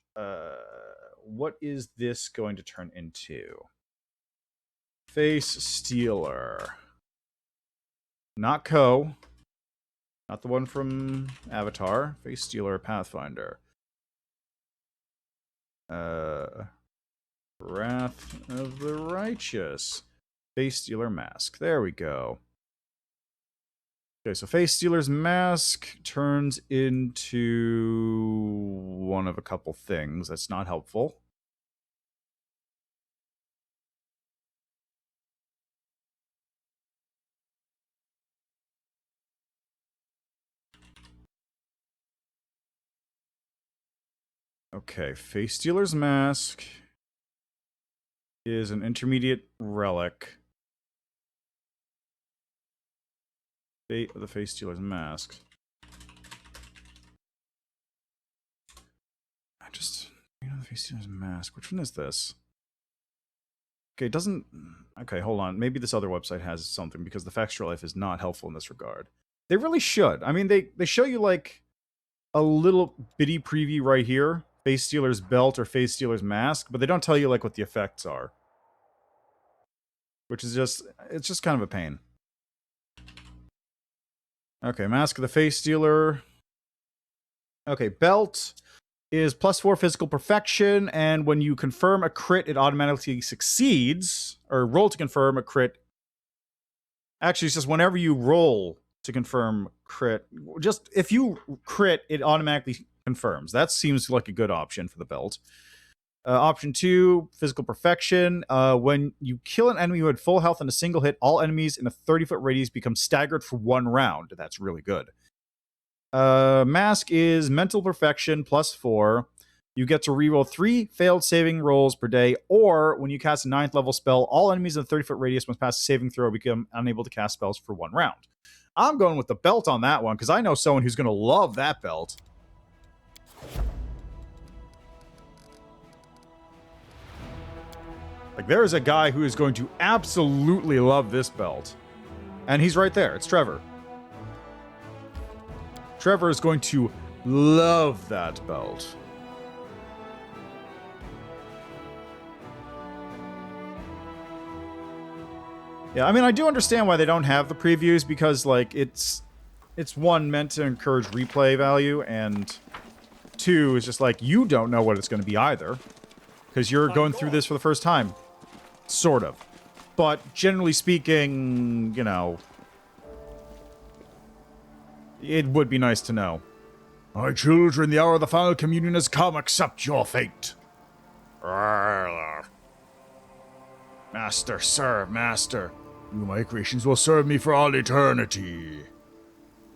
what is this going to turn into? Face Stealer. Not Ko. Not the one from Avatar. Face Stealer, Pathfinder. Wrath of the Righteous. Face Stealer Mask. There we go. Okay, so Face Stealer's Mask turns into one of a couple things. That's not helpful. Okay, Face Stealer's Mask is an intermediate relic. Fate of the Face Stealer's Mask. The Face Stealer's Mask. Which one is this? Okay, it doesn't... Okay, hold on. Maybe this other website has something, because the Factual Life is not helpful in this regard. They really should. I mean, they show you, like, a little bitty preview right here. Face Stealer's Belt or Face Stealer's Mask, but they don't tell you, like, what the effects are. Which is just... It's just kind of a pain. Okay, Mask of the Face Stealer. Okay, Belt is +4 physical perfection, and when you confirm a crit, it automatically succeeds. Or roll to confirm a crit. Actually, it's just whenever you roll to confirm crit. Just, if you crit, it automatically confirms. That seems like a good option for the Belt. Option 2, physical perfection. When you kill an enemy who had full health in a single hit, all enemies in a 30-foot radius become staggered for 1 round. That's really good. Mask is mental perfection plus 4. You get to reroll 3 failed saving rolls per day, or when you cast a 9th level spell, all enemies in a 30-foot radius must pass a saving throw, become unable to cast spells for 1 round. I'm going with the belt on that one, because I know someone who's going to love that belt. Like, there is a guy who is going to absolutely love this belt. And he's right there. It's Trevor. Trevor is going to love that belt. Yeah, I mean, I do understand why they don't have the previews, because, like, it's one, meant to encourage replay value, and 2, is just like, you don't know what it's going to be either, because you're going through this for the first time. Sort of. But generally speaking, you know, it would be nice to know. My children, the hour of the final communion has come. Accept your fate. Master, sir, master. You, my creations, will serve me for all eternity.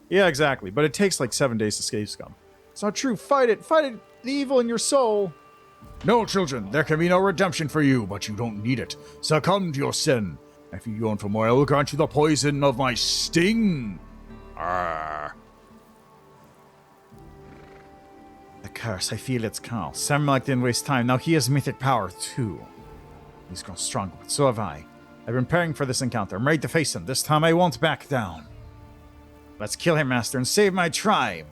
Yeah, exactly. But it takes like 7 days to save scum. It's not true. Fight it. Fight it. The evil in your soul. No, children, there can be no redemption for you, but you don't need it. Succumb to your sin. If you yearn for more, I will grant you the poison of my sting. Arr. The curse, I feel its call. Sammelak didn't waste time. Now he has mythic power, too. He's grown stronger, but so have I. I've been preparing for this encounter. I'm ready to face him. This time I won't back down. Let's kill him, Master, and save my tribe.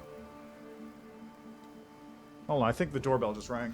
Hold on, I think the doorbell just rang.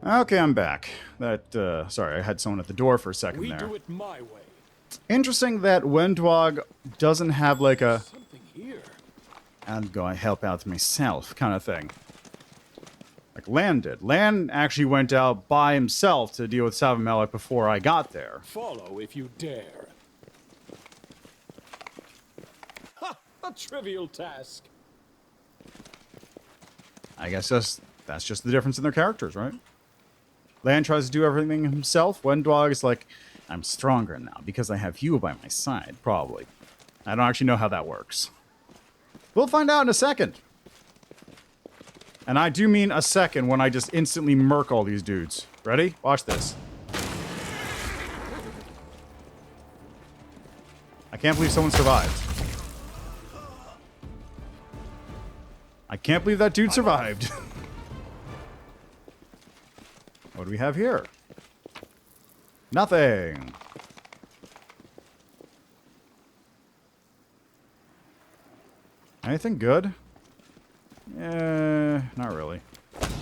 Okay, I'm back. Sorry, I had someone at the door for a second We there. do it my way. Interesting that Wendwog doesn't have like a Something here. "I'll go and help out myself" kind of thing. Like Lan did. Lan actually went out by himself to deal with Savimelech before I got there. Follow if you dare. Ha! A trivial task. I guess that's just the difference in their characters, right? Lan tries to do everything himself. Wendwog is like, "I'm stronger now because I have you by my side," probably. I don't actually know how that works. We'll find out in a second. And I do mean a second when I just instantly murk all these dudes. Ready? Watch this. I can't believe someone survived. I can't believe that dude survived. What do we have here? Nothing. Anything good? Not really.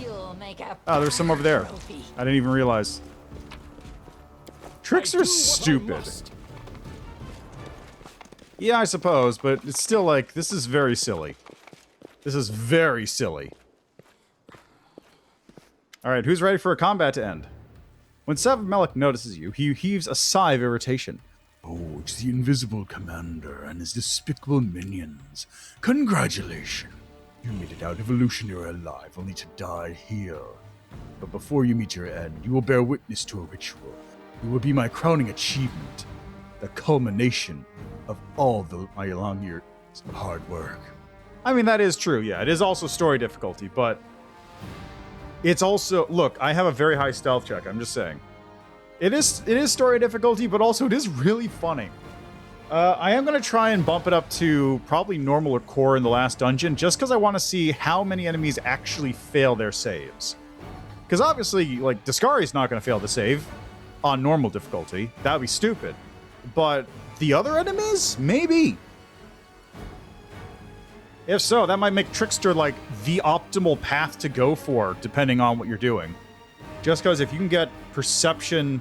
You'll make a Oh, there's some over there. trophy. I didn't even realize. I do Trickster's what I stupid. must. Yeah, I suppose, but it's still like, this is very silly. This is very silly. Alright, who's ready for a combat to end? When Savimelech notices you, he heaves a sigh of irritation. "Oh, it's the Invisible Commander and his despicable minions. Congratulations. You made it out evolutionary alive, only to die here. But before you meet your end, you will bear witness to a ritual. It will be my crowning achievement. The culmination of all my long years of hard work." I mean, that is true, yeah. It is also story difficulty, but it's also... Look, I have a very high stealth check, I'm just saying. It is story difficulty, but also it is really funny. I am going to try and bump it up to probably normal or core in the last dungeon, just because I want to see how many enemies actually fail their saves. Because obviously, like, Discari's not going to fail the save on normal difficulty. That would be stupid. But the other enemies? Maybe. If so, that might make Trickster, like, the optimal path to go for, depending on what you're doing. Just because if you can get perception...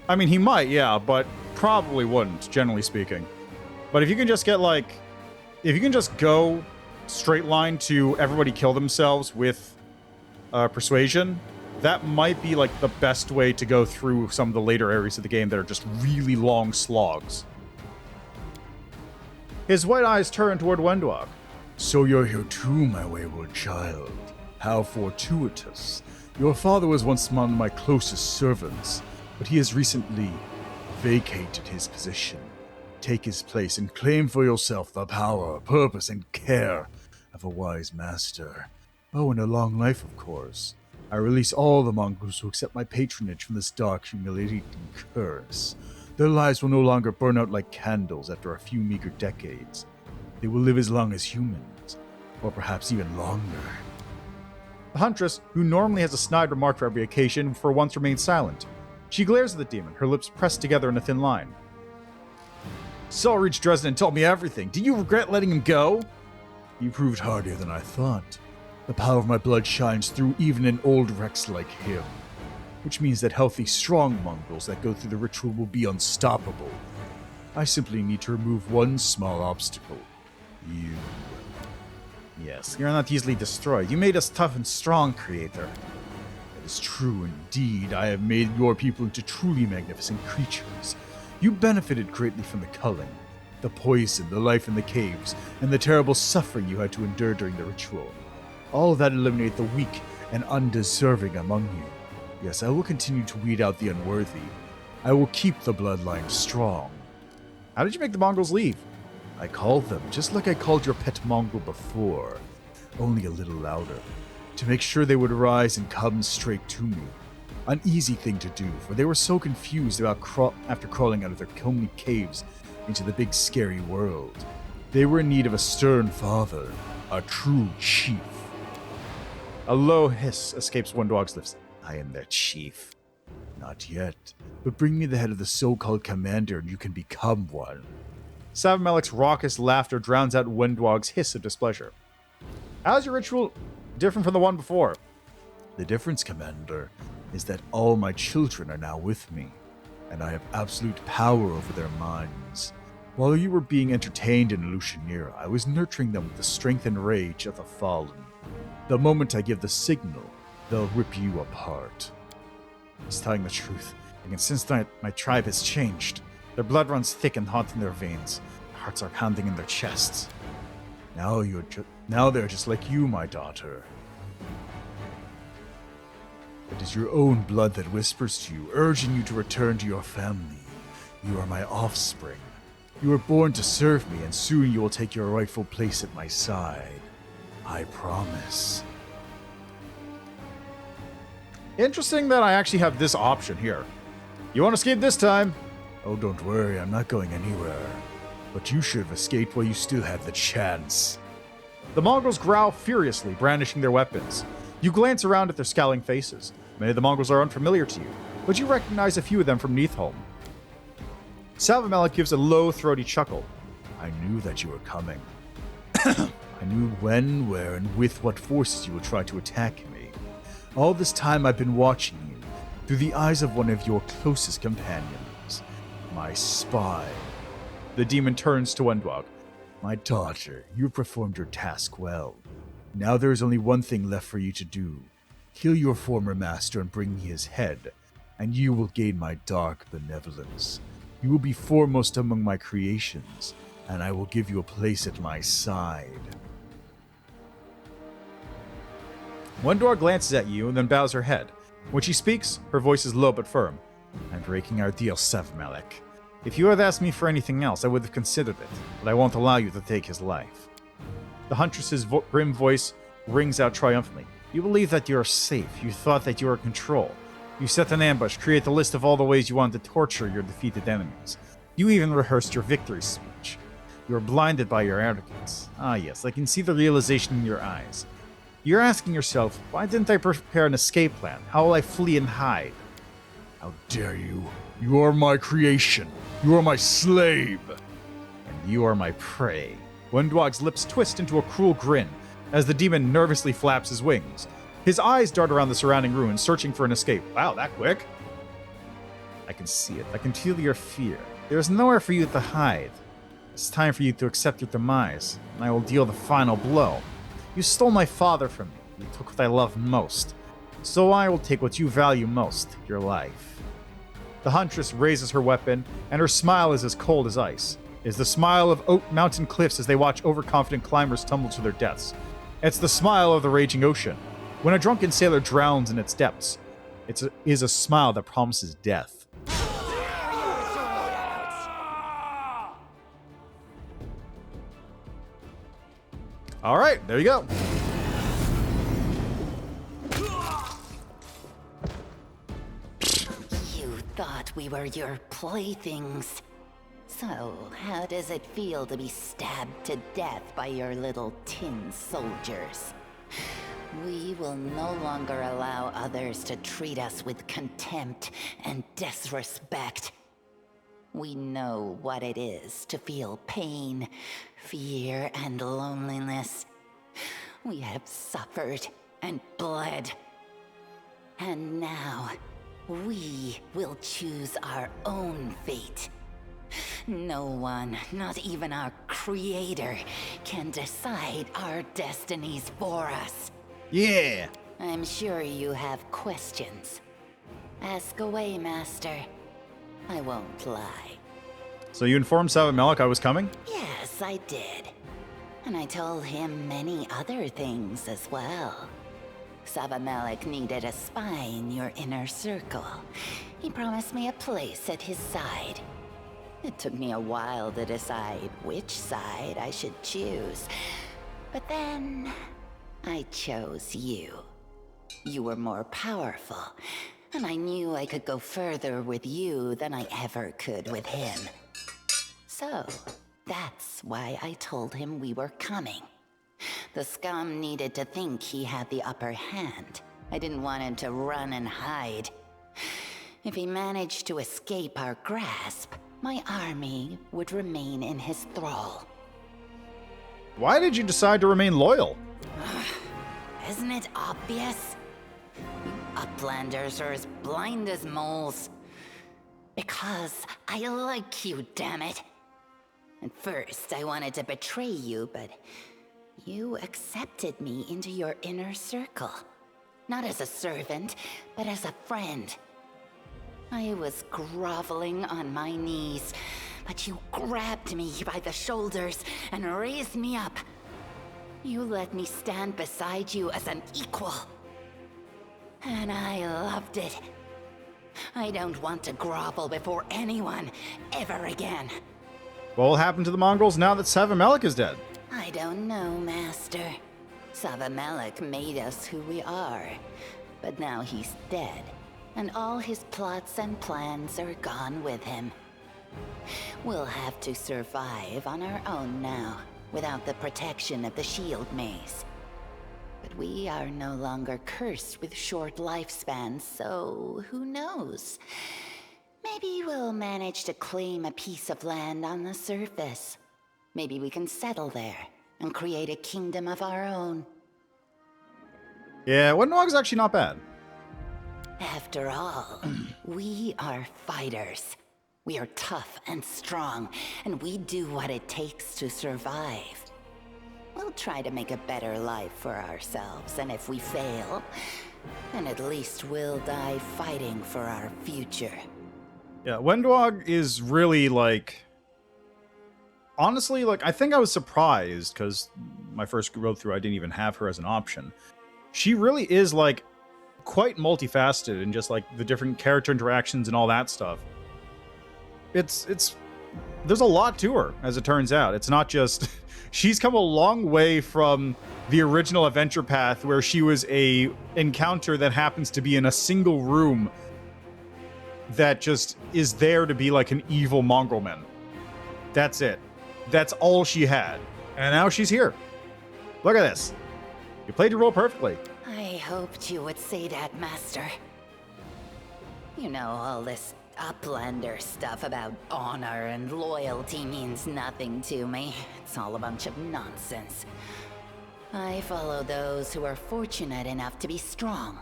I mean, he might, yeah, but probably wouldn't, generally speaking. But if you can just get, like... If you can just go straight line to everybody kill themselves with persuasion, that might be, like, the best way to go through some of the later areas of the game that are just really long slogs. His white eyes turn toward Wendwog. "So you're here too, my wayward child. How fortuitous. Your father was once one of my closest servants, but he has recently vacated his position. Take his place and claim for yourself the power, purpose, and care of a wise master. Oh, and a long life, of course. I release all the mongrels who accept my patronage from this dark, humiliating curse. Their lives will no longer burn out like candles after a few meager decades. They will live as long as humans, or perhaps even longer." The Huntress, who normally has a snide remark for every occasion, for once remains silent. She glares at the demon, her lips pressed together in a thin line. "Saul reached Dresden and told me everything. Do you regret letting him go?" "You proved hardier than I thought. The power of my blood shines through even an old Rex like him. Which means that healthy, strong mongrels that go through the ritual will be unstoppable. I simply need to remove one small obstacle. You. Yes, you're not easily destroyed. You made us tough and strong, Creator. It is true indeed. I have made your people into truly magnificent creatures. You benefited greatly from the culling, the poison, the life in the caves, and the terrible suffering you had to endure during the ritual. All of that eliminate the weak and undeserving among you. Yes, I will continue to weed out the unworthy. I will keep the bloodline strong." How did you make the mongrels leave? "I called them, just like I called your pet mongrel before, only a little louder, to make sure they would rise and come straight to me. An easy thing to do, for they were so confused about after crawling out of their homely caves into the big scary world. They were in need of a stern father, a true chief." A low hiss escapes Wendwog's lips. "I am their chief." "Not yet, but bring me the head of the so-called commander and you can become one." Savimelech's raucous laughter drowns out Wendwog's hiss of displeasure. "How's your ritual different from the one before?" The difference, Commander, is that all my children are now with me, and I have absolute power over their minds. While you were being entertained in Lucianira, I was nurturing them with the strength and rage of the fallen. The moment I give the signal, they'll rip you apart. He's telling the truth, and since my tribe has changed, their blood runs thick and hot in their veins. Their hearts are pounding in their chests. Now they're just like you, my daughter. It is your own blood that whispers to you, urging you to return to your family. You are my offspring. You were born to serve me, and soon you will take your rightful place at my side. I promise. Interesting that I actually have this option here. You won't escape this time. Oh, don't worry, I'm not going anywhere. But you should have escaped while you still had the chance. The Mongols growl furiously, brandishing their weapons. You glance around at their scowling faces. Many of the Mongols are unfamiliar to you, but you recognize a few of them from Neathholm. Salvamelek gives a low, throaty chuckle. I knew that you were coming. I knew when, where, and with what forces you would try to attack me. All this time I've been watching you, through the eyes of one of your closest companions. My spy. The demon turns to Wendwag. My daughter, you have performed your task well. Now there is only one thing left for you to do. Kill your former master and bring me his head, and you will gain my dark benevolence. You will be foremost among my creations, and I will give you a place at my side. Wendwag glances at you and then bows her head. When she speaks, her voice is low but firm. I'm breaking our deal, Savmelek. If you had asked me for anything else, I would have considered it, but I won't allow you to take his life. The Huntress's grim voice rings out triumphantly. You believe that you are safe. You thought that you were in control. You set an ambush, create a list of all the ways you wanted to torture your defeated enemies. You even rehearsed your victory speech. You are blinded by your arrogance. Ah yes, I can see the realization in your eyes. You're asking yourself, why didn't I prepare an escape plan? How will I flee and hide? How dare you? You are my creation. You are my slave. And you are my prey. Wendwag's lips twist into a cruel grin as the demon nervously flaps his wings. His eyes dart around the surrounding ruins, searching for an escape. Wow, that quick? I can see it. I can feel your fear. There is nowhere for you to hide. It's time for you to accept your demise, and I will deal the final blow. You stole my father from me. You took what I love most. So I will take what you value most, your life. The Huntress raises her weapon, and her smile is as cold as ice. It is the smile of oak mountain cliffs as they watch overconfident climbers tumble to their deaths. It's the smile of the raging ocean. When a drunken sailor drowns in its depths, it is a smile that promises death. All right, there you go. You thought we were your playthings. So, how does it feel to be stabbed to death by your little tin soldiers? We will no longer allow others to treat us with contempt and disrespect. We know what it is to feel pain, fear, and loneliness. We have suffered and bled. And now, we will choose our own fate. No one, not even our creator, can decide our destinies for us. Yeah. I'm sure you have questions. Ask away, Master. I won't lie. So you informed Savmelek I was coming? Yes, I did. And I told him many other things as well. Savmelek needed a spy in your inner circle. He promised me a place at his side. It took me a while to decide which side I should choose. But then, I chose you. You were more powerful, and I knew I could go further with you than I ever could with him. So, that's why I told him we were coming. The scum needed to think he had the upper hand. I didn't want him to run and hide. If he managed to escape our grasp, my army would remain in his thrall. Why did you decide to remain loyal? Isn't it obvious? You Uplanders are as blind as moles. Because I like you, damn it. At first, I wanted to betray you, but you accepted me into your inner circle. Not as a servant, but as a friend. I was groveling on my knees, but you grabbed me by the shoulders and raised me up. You let me stand beside you as an equal. And I loved it. I don't want to grovel before anyone, ever again. What will happen to the Mongols now that Savimelech is dead? I don't know, Master. Savimelech made us who we are, but now he's dead, and all his plots and plans are gone with him. We'll have to survive on our own now, without the protection of the shield maze. But we are no longer cursed with short lifespans, so who knows? Maybe we'll manage to claim a piece of land on the surface. Maybe we can settle there and create a kingdom of our own. Yeah, Wendwog's actually not bad. After all, we are fighters. We are tough and strong, and we do what it takes to survive. We'll try to make a better life for ourselves, and if we fail, then at least we'll die fighting for our future. Yeah, Wendwog is really, like... Honestly, like, I think I was surprised, because my first road through, I didn't even have her as an option. She really is, like, quite multifaceted in just, like, the different character interactions and all that stuff. It's... There's a lot to her, as it turns out. It's not just... She's come a long way from the original adventure path, where she was a encounter that happens to be in a single room that just is there to be like an evil mongrelman. That's it. That's all she had. And now she's here. Look at this. You played your role perfectly. I hoped you would say that, Master. You know, all this Uplander stuff about honor and loyalty means nothing to me. It's all a bunch of nonsense. I follow those who are fortunate enough to be strong,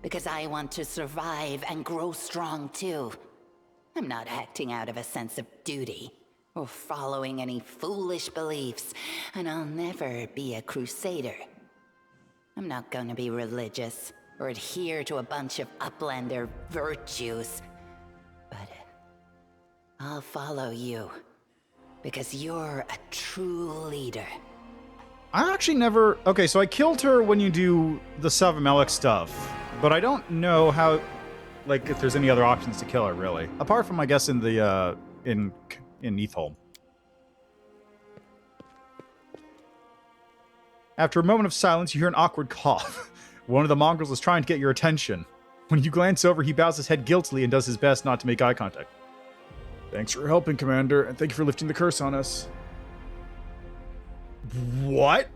because I want to survive and grow strong too. I'm not acting out of a sense of duty, or following any foolish beliefs, and I'll never be a crusader. I'm not gonna be religious, or adhere to a bunch of Uplander virtues. But I'll follow you, because you're a true leader. I actually never... Okay, so I killed her when you do the Savimelech stuff, but I don't know how... Like, if there's any other options to kill her, really. Apart from, I guess, in the, in Neathholm. After a moment of silence, you hear an awkward cough. One of the mongrels is trying to get your attention. When you glance over, he bows his head guiltily and does his best not to make eye contact. Thanks for helping, Commander, and thank you for lifting the curse on us. What?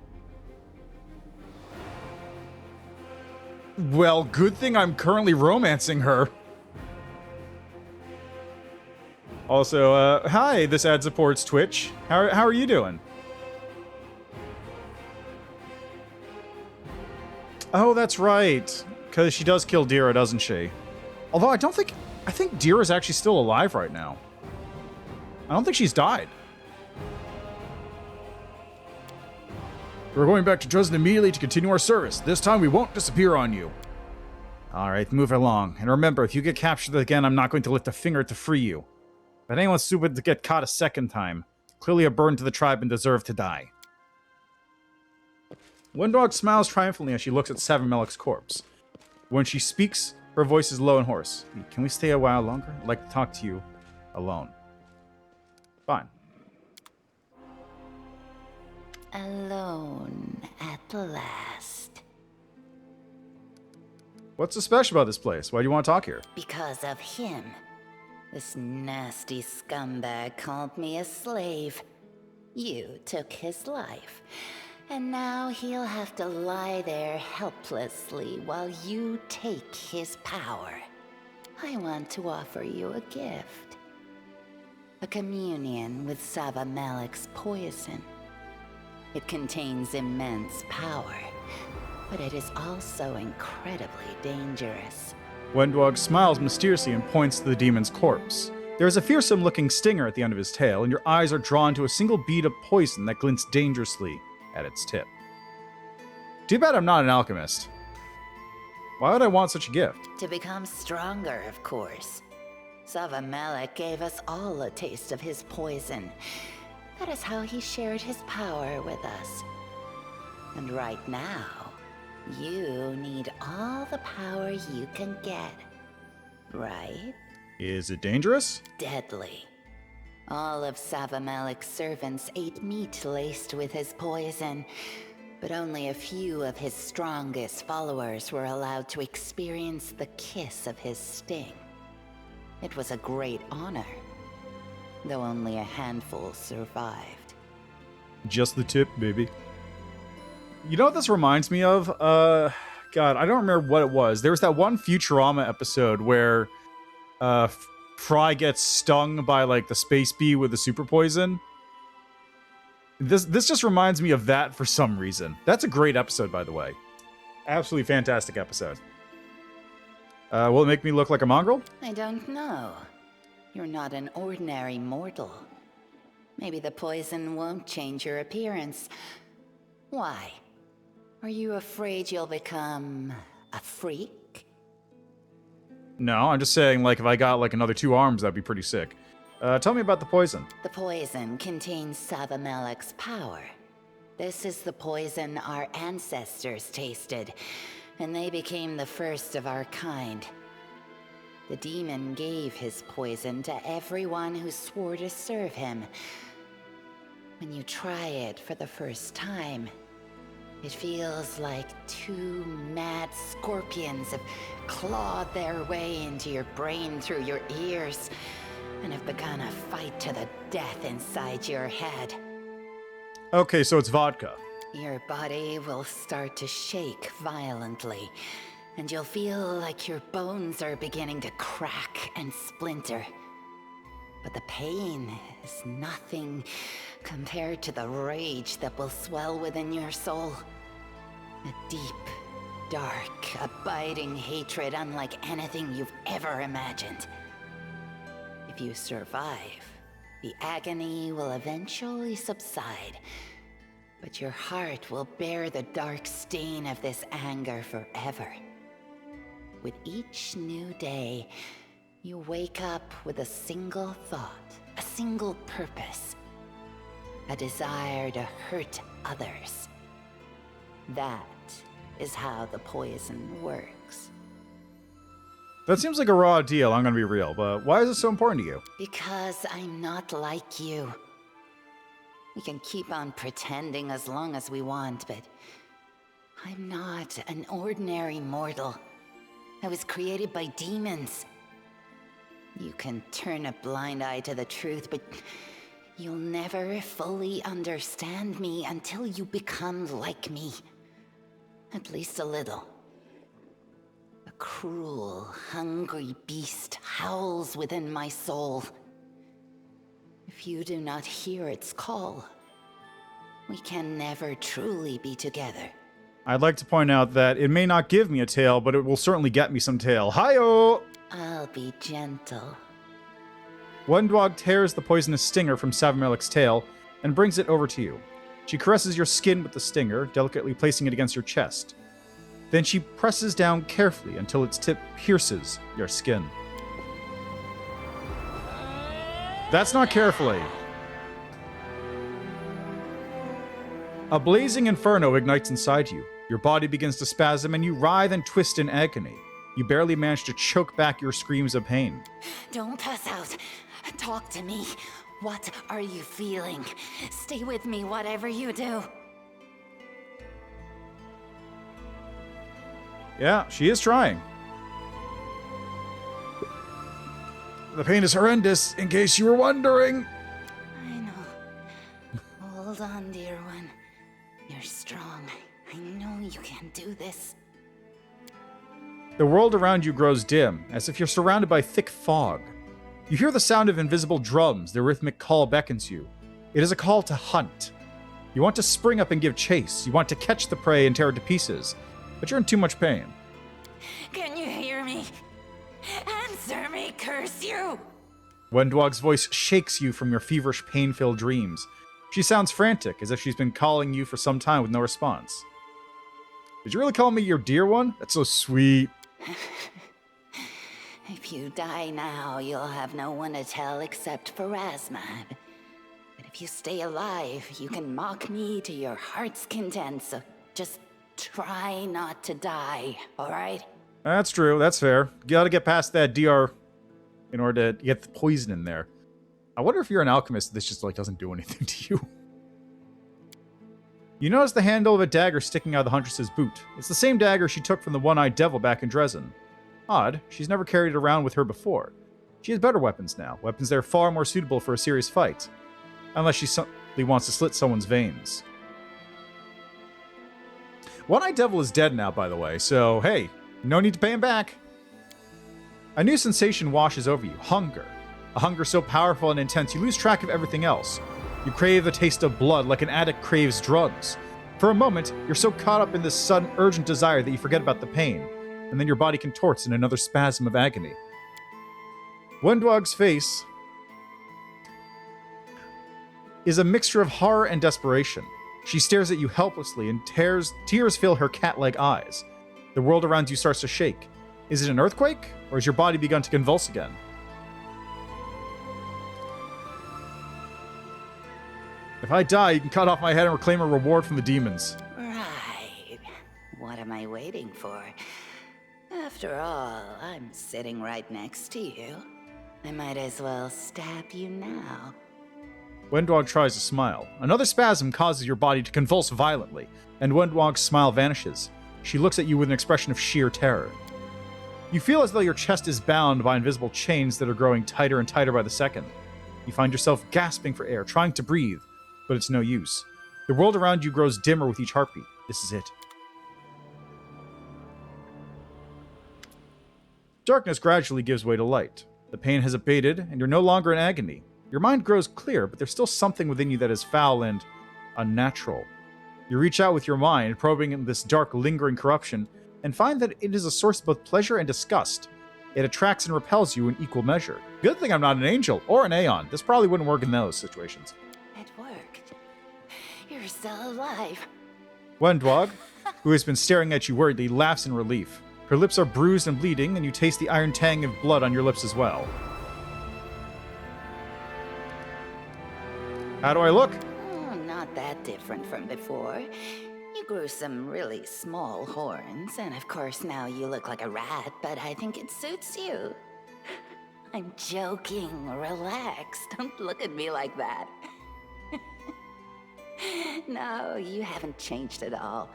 Well, good thing I'm currently romancing her. Also, hi, this ad supports Twitch. How are you doing? Oh, that's right. Because she does kill Dira, doesn't she? Although I think Dira's actually still alive right now. I don't think she's died. We're going back to Dresden immediately to continue our service. This time we won't disappear on you. Alright, move along. And remember, if you get captured again, I'm not going to lift a finger to free you. But anyone's stupid to get caught a second time. Clearly a burden to the tribe and deserve to die. Wendwog smiles triumphantly as she looks at Savimelech's corpse. When she speaks, her voice is low and hoarse. Can we stay a while longer? I'd like to talk to you alone. Fine. Alone at last. What's so special about this place? Why do you want to talk here? Because of him. This nasty scumbag called me a slave. You took his life. And now he'll have to lie there helplessly while you take his power. I want to offer you a gift. A communion with Savimelech's poison. It contains immense power. but it is also incredibly dangerous. Wendwog smiles mysteriously and points to the demon's corpse. There is a fearsome-looking stinger at the end of his tail, and your eyes are drawn to a single bead of poison that glints dangerously at its tip. Too bad I'm not an alchemist. Why would I want such a gift? To become stronger, of course. Socothbenoth gave us all a taste of his poison. That is how he shared his power with us. And right now, you need all the power you can get. Right? Is it dangerous? Deadly. All of Socothbenoth's servants ate meat laced with his poison, but only a few of his strongest followers were allowed to experience the kiss of his sting. It was a great honor, though only a handful survived. Just the tip, baby. You know what this reminds me of? God, I don't remember what it was. There was that one Futurama episode where Fry gets stung by like the space bee with the super poison. This just reminds me of that for some reason. That's a great episode, by the way. Absolutely fantastic episode. Will it make me look like a mongrel? I don't know. You're not an ordinary mortal. Maybe the poison won't change your appearance. Why? Are you afraid you'll become a freak? No, I'm just saying, like, if I got like another 2 arms, that'd be pretty sick. Tell me about the poison. The poison contains Socothbenoth's power. This is the poison our ancestors tasted, and they became the first of our kind. The demon gave his poison to everyone who swore to serve him. When you try it for the first time, it feels like 2 mad scorpions have clawed their way into your brain through your ears and have begun a fight to the death inside your head. Okay, so it's vodka. Your body will start to shake violently, and you'll feel like your bones are beginning to crack and splinter. But the pain is nothing compared to the rage that will swell within your soul. A deep, dark, abiding hatred unlike anything you've ever imagined. If you survive, the agony will eventually subside, but your heart will bear the dark stain of this anger forever. With each new day, you wake up with a single thought, a single purpose, a desire to hurt others. That is how the poison works. That seems like a raw deal, I'm gonna be real, but why is it so important to you? Because I'm not like you. We can keep on pretending as long as we want, but I'm not an ordinary mortal. I was created by demons. You can turn a blind eye to the truth, but you'll never fully understand me until you become like me. At least a little. A cruel, hungry beast howls within my soul. If you do not hear its call, we can never truly be together. I'd like to point out that it may not give me a tail, but it will certainly get me some tail. Hi-oh! I'll be gentle. Wendwog tears the poisonous stinger from Socothbenoth's tail and brings it over to you. She caresses your skin with the stinger, delicately placing it against your chest. Then she presses down carefully until its tip pierces your skin. That's not carefully. A blazing inferno ignites inside you. Your body begins to spasm and you writhe and twist in agony. You barely manage to choke back your screams of pain. Don't pass out. Talk to me. What are you feeling? Stay with me, whatever you do. Yeah, she is trying. The pain is horrendous, in case you were wondering. I know. Hold on, dear one. You're strong. I know you can do this. The world around you grows dim, as if you're surrounded by thick fog. You hear the sound of invisible drums. The rhythmic call beckons you. It is a call to hunt. You want to spring up and give chase. You want to catch the prey and tear it to pieces. but you're in too much pain. Can you hear me? Answer me, curse you! Wendwog's voice shakes you from your feverish, pain-filled dreams. She sounds frantic, as if she's been calling you for some time with no response. Did you really call me your dear one? That's so sweet. If you die now, you'll have no one to tell except for Razmab. But if you stay alive, you can mock me to your heart's content, so just try not to die, alright? That's true, that's fair. You gotta get past that DR in order to get the poison in there. I wonder if you're an alchemist, this just, like, doesn't do anything to you. You notice the handle of a dagger sticking out of the Huntress's boot. It's the same dagger she took from the one-eyed devil back in Dresden. Odd, she's never carried it around with her before. She has better weapons now, weapons that are far more suitable for a serious fight. Unless she simply wants to slit someone's veins. One-eyed devil is dead now, by the way, so hey, no need to pay him back. A new sensation washes over you, hunger. A hunger so powerful and intense you lose track of everything else. You crave the taste of blood like an addict craves drugs. For a moment, you're so caught up in this sudden, urgent desire that you forget about the pain, and then your body contorts in another spasm of agony. Wendwog's face is a mixture of horror and desperation. She stares at you helplessly, and tears fill her cat-like eyes. The world around you starts to shake. Is it an earthquake, or has your body begun to convulse again? If I die, you can cut off my head and reclaim a reward from the demons. Right. What am I waiting for? After all, I'm sitting right next to you. I might as well stab you now. Wendwog tries to smile. Another spasm causes your body to convulse violently, and Wendwog's smile vanishes. She looks at you with an expression of sheer terror. You feel as though your chest is bound by invisible chains that are growing tighter and tighter by the second. You find yourself gasping for air, trying to breathe, but it's no use. The world around you grows dimmer with each heartbeat. This is it. Darkness gradually gives way to light. The pain has abated, and you're no longer in agony. Your mind grows clear, but there's still something within you that is foul and unnatural. You reach out with your mind, probing in this dark, lingering corruption, and find that it is a source of both pleasure and disgust. It attracts and repels you in equal measure. Good thing I'm not an angel or an Aeon. This probably wouldn't work in those situations. It worked. You're still alive. Wendwog, who has been staring at you worriedly, laughs in relief. Her lips are bruised and bleeding, and you taste the iron tang of blood on your lips as well. How do I look? Oh, not that different from before. You grew some really small horns, and of course now you look like a rat, but I think it suits you. I'm joking. Relax. Don't look at me like that. No, you haven't changed at all.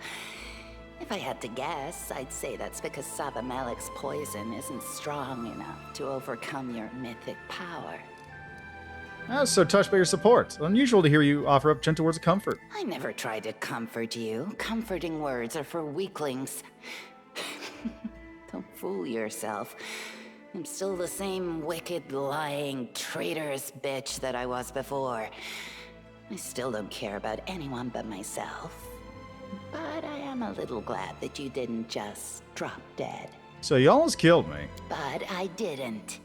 If I had to guess, I'd say that's because Savamelik's poison isn't strong enough to overcome your mythic power. I was so touched by your support. Unusual to hear you offer up gentle words of comfort. I never tried to comfort you. Comforting words are for weaklings. Don't fool yourself. I'm still the same wicked, lying, traitorous bitch that I was before. I still don't care about anyone but myself. But I am a little glad that you didn't just drop dead. So you almost killed me. But I didn't.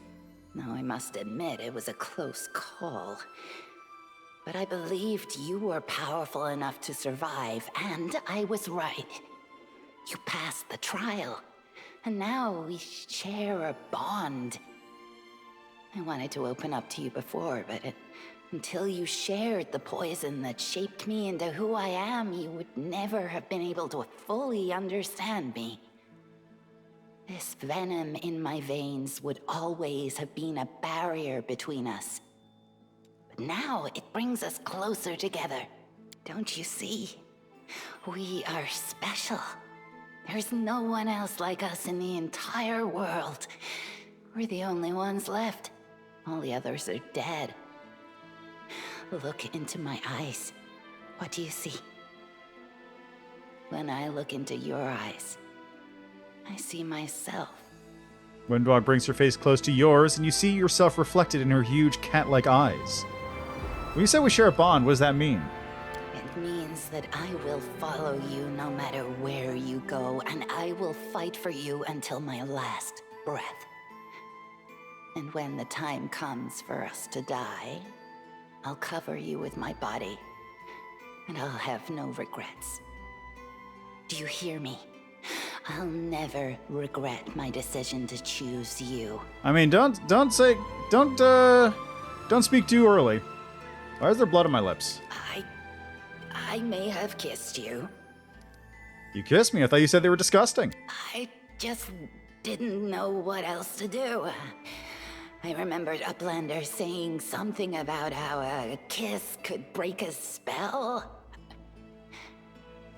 Now, I must admit, it was a close call. But I believed you were powerful enough to survive, and I was right. You passed the trial, and now we share a bond. I wanted to open up to you before, but until you shared the poison that shaped me into who I am, you would never have been able to fully understand me. This venom in my veins would always have been a barrier between us. But now it brings us closer together. Don't you see? We are special. There's no one else like us in the entire world. We're the only ones left. All the others are dead. Look into my eyes. What do you see? When I look into your eyes, I see myself. Wendwog brings her face close to yours, and you see yourself reflected in her huge cat-like eyes. When you say we share a bond, what does that mean? It It means that I will follow you no matter where you go, and I will fight for you until my last breath. And when the time comes for us to die, I'll cover you with my body, and I'll have no regrets. Do you hear me? I'll never regret my decision to choose you. I mean, don't speak too early. Why is there blood on my lips? I may have kissed you. You kissed me. I thought you said they were disgusting. I just didn't know what else to do. I remembered Uplander saying something about how a kiss could break a spell.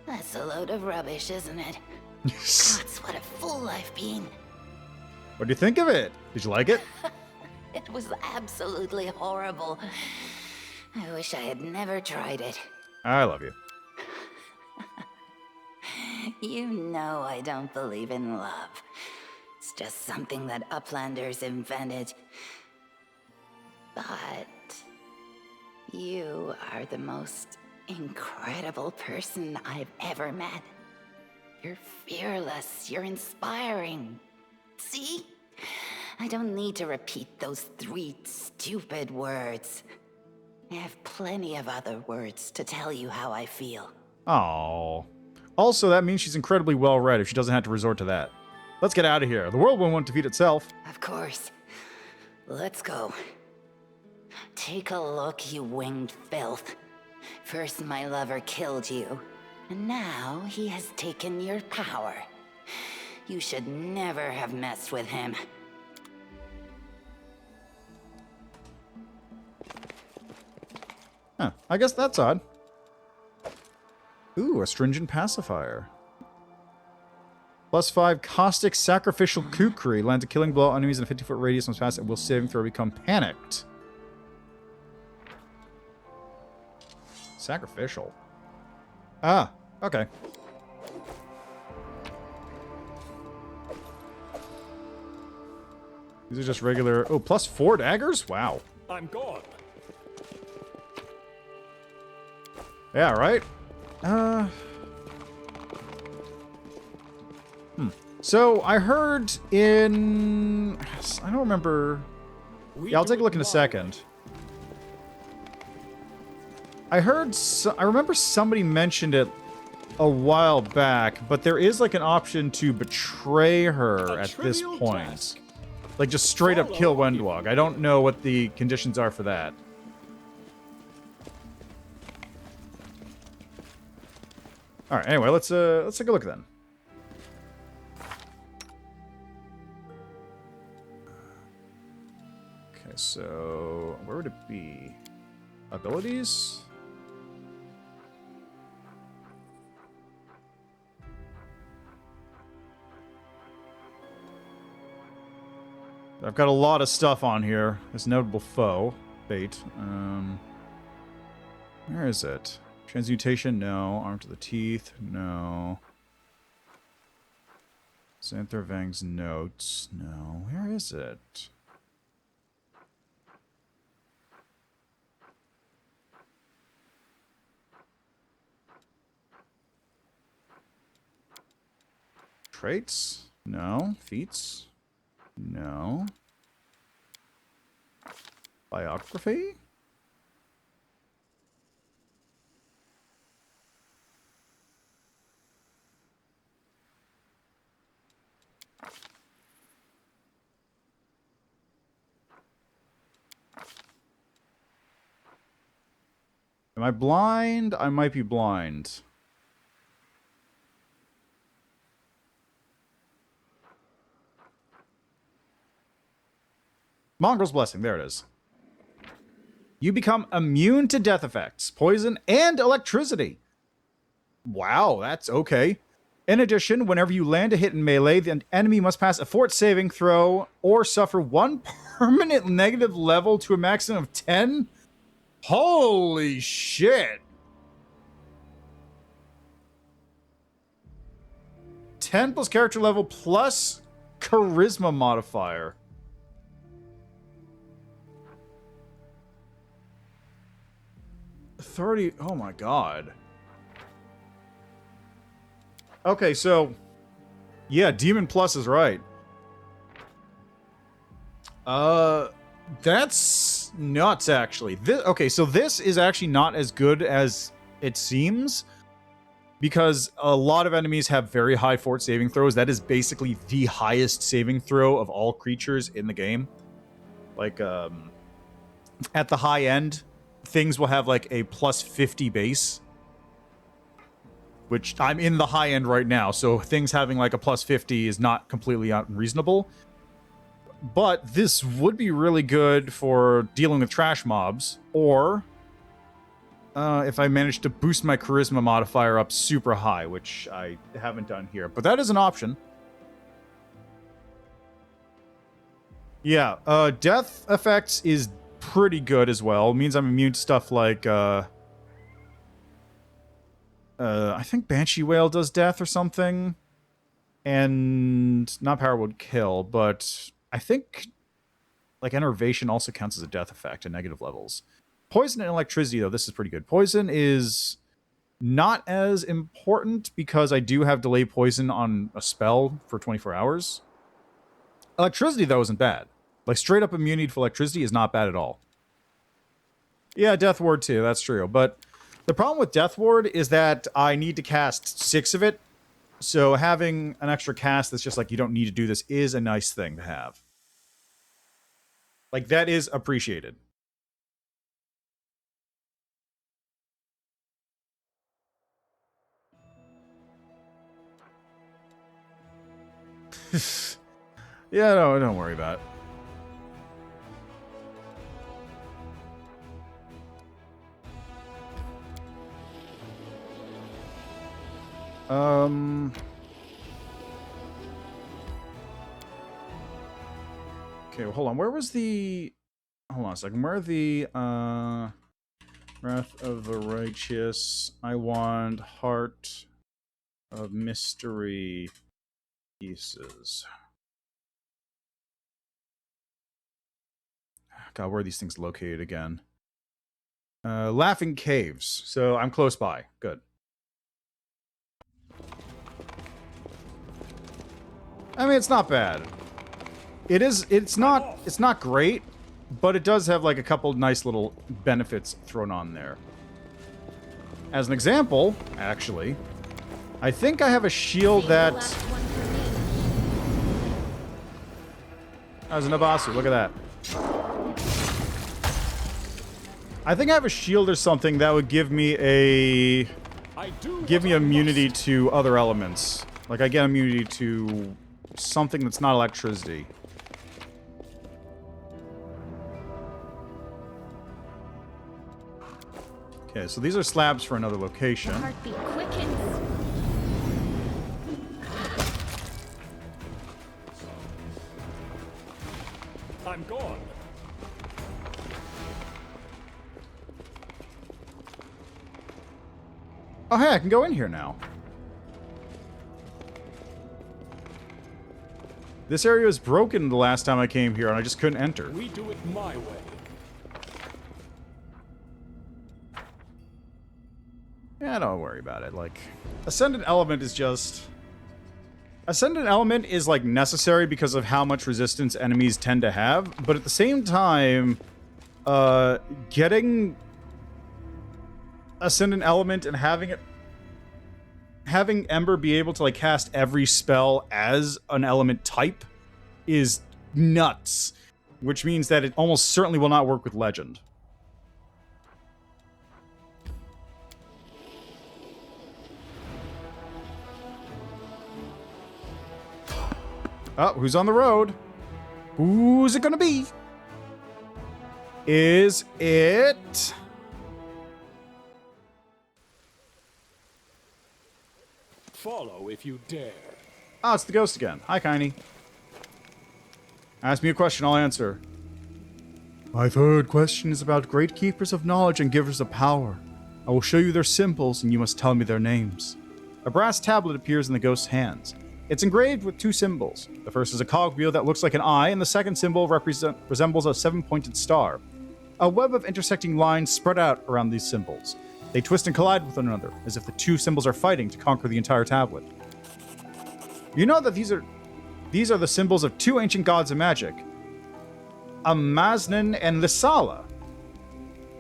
That's a load of rubbish, isn't it? Gods, what a fool I've been. What do you think of it? Did you like it? It was absolutely horrible. I wish I had never tried it. I love you. You know I don't believe in love. It's just something that Uplanders invented. But you are the most incredible person I've ever met. You're fearless, you're inspiring. See? I don't need to repeat those 3 stupid words. I have plenty of other words to tell you how I feel. Oh. Also, that means she's incredibly well read if she doesn't have to resort to that. Let's get out of here. The world won't defeat itself. Of course. Let's go. Take a look, you winged filth. First my lover killed you, and now he has taken your power. You should never have messed with him. Huh, I guess that's odd. Ooh, astringent pacifier. +5 caustic sacrificial kukri. Lands a killing blow on enemies in a 50-foot radius once past, and will saving throw become panicked. Sacrificial. Ah, okay. These are just regular... Oh, +4 daggers? Wow. I'm gone. Yeah, right? So, I heard in... I don't remember... Yeah, I'll take a look in a second. I heard... I remember somebody mentioned it a while back, but there is like an option to betray her at this point. Task. Like, just straight up kill Wendwog. I don't know what the conditions are for that. Alright, anyway, let's take a look then. Okay, so where would it be? Abilities? I've got a lot of stuff on here. This notable foe. Fate. Where is it? Transmutation? No. Arm to the teeth? No. Xanthar Vang's notes? No. Where is it? Traits? No. Feats? No. Biography? Am I blind? I might be blind. Mongrel's Blessing, there it is. You become immune to death effects, poison, and electricity. Wow, that's okay. In addition, whenever you land a hit in melee, the enemy must pass a fort saving throw or suffer 1 permanent negative level to a maximum of 10. Holy shit. 10 plus character level plus charisma modifier. Authority. Oh my god. Okay, so yeah, Demon Plus is right. That's nuts, actually. Okay, so this is actually not as good as it seems, because a lot of enemies have very high fort saving throws. That is basically the highest saving throw of all creatures in the game. Like, at the high end, things will have like a plus 50 base, which I'm in the high end right now, so things having like a plus 50 is not completely unreasonable. But this would be really good for dealing with trash mobs, or if I manage to boost my charisma modifier up super high, which I haven't done here. But that is an option. Yeah, death effects is pretty good as well. It means I'm immune to stuff like, I think Banshee Whale does death or something. And not Power Would Kill, but I think like Enervation also counts as a death effect at negative levels. Poison and electricity, though, this is pretty good. Poison is not as important because I do have delay poison on a spell for 24 hours. Electricity, though, isn't bad. Like, straight up immunity for electricity is not bad at all. Yeah, Death Ward, too. That's true. But the problem with Death Ward is that I need to cast 6 of it. So having an extra cast that's just like, you don't need to do this is a nice thing to have. Like, that is appreciated. Yeah, no, don't worry about it. Okay, well, hold on. Where was the... Hold on a second. Where are the, Wrath of the Righteous? I want Heart of Mystery pieces. God, where are these things located again? Laughing Caves. So I'm close by. Good. I mean, it's not bad. It's not great, but it does have like a couple nice little benefits thrown on there. As an example, actually, I think I have a shield that... As an Abasu, look at that. I think I have a shield or something that would give me immunity to other elements. Like, I get immunity to something that's not electricity. Okay, so these are slabs for another location. Heartbeat quickens. I'm gone. Oh, hey, I can go in here now. This area was broken the last time I came here, and I just couldn't enter. We do it my way. Yeah, don't worry about it. Like, Ascendant Element is just... Ascendant Element is, like, necessary because of how much resistance enemies tend to have, but at the same time, getting Ascendant Element and having Ember be able to, like, cast every spell as an element type is nuts, which means that it almost certainly will not work with Legend. Oh, who's on the road? Who's it gonna be? Is it... Follow if you dare. Oh, it's the ghost again. Hi, Kiney. Ask me a question, I'll answer. My third question is about great keepers of knowledge and givers of power. I will show you their symbols, and you must tell me their names. A brass tablet appears in the ghost's hands. It's engraved with 2 symbols. The first is a cogwheel that looks like an eye, and the second symbol resembles a 7-pointed star. A web of intersecting lines spread out around these symbols. They twist and collide with one another, as if the 2 symbols are fighting to conquer the entire tablet. You know that these are the symbols of two ancient gods of magic, Amaznan and Lissala.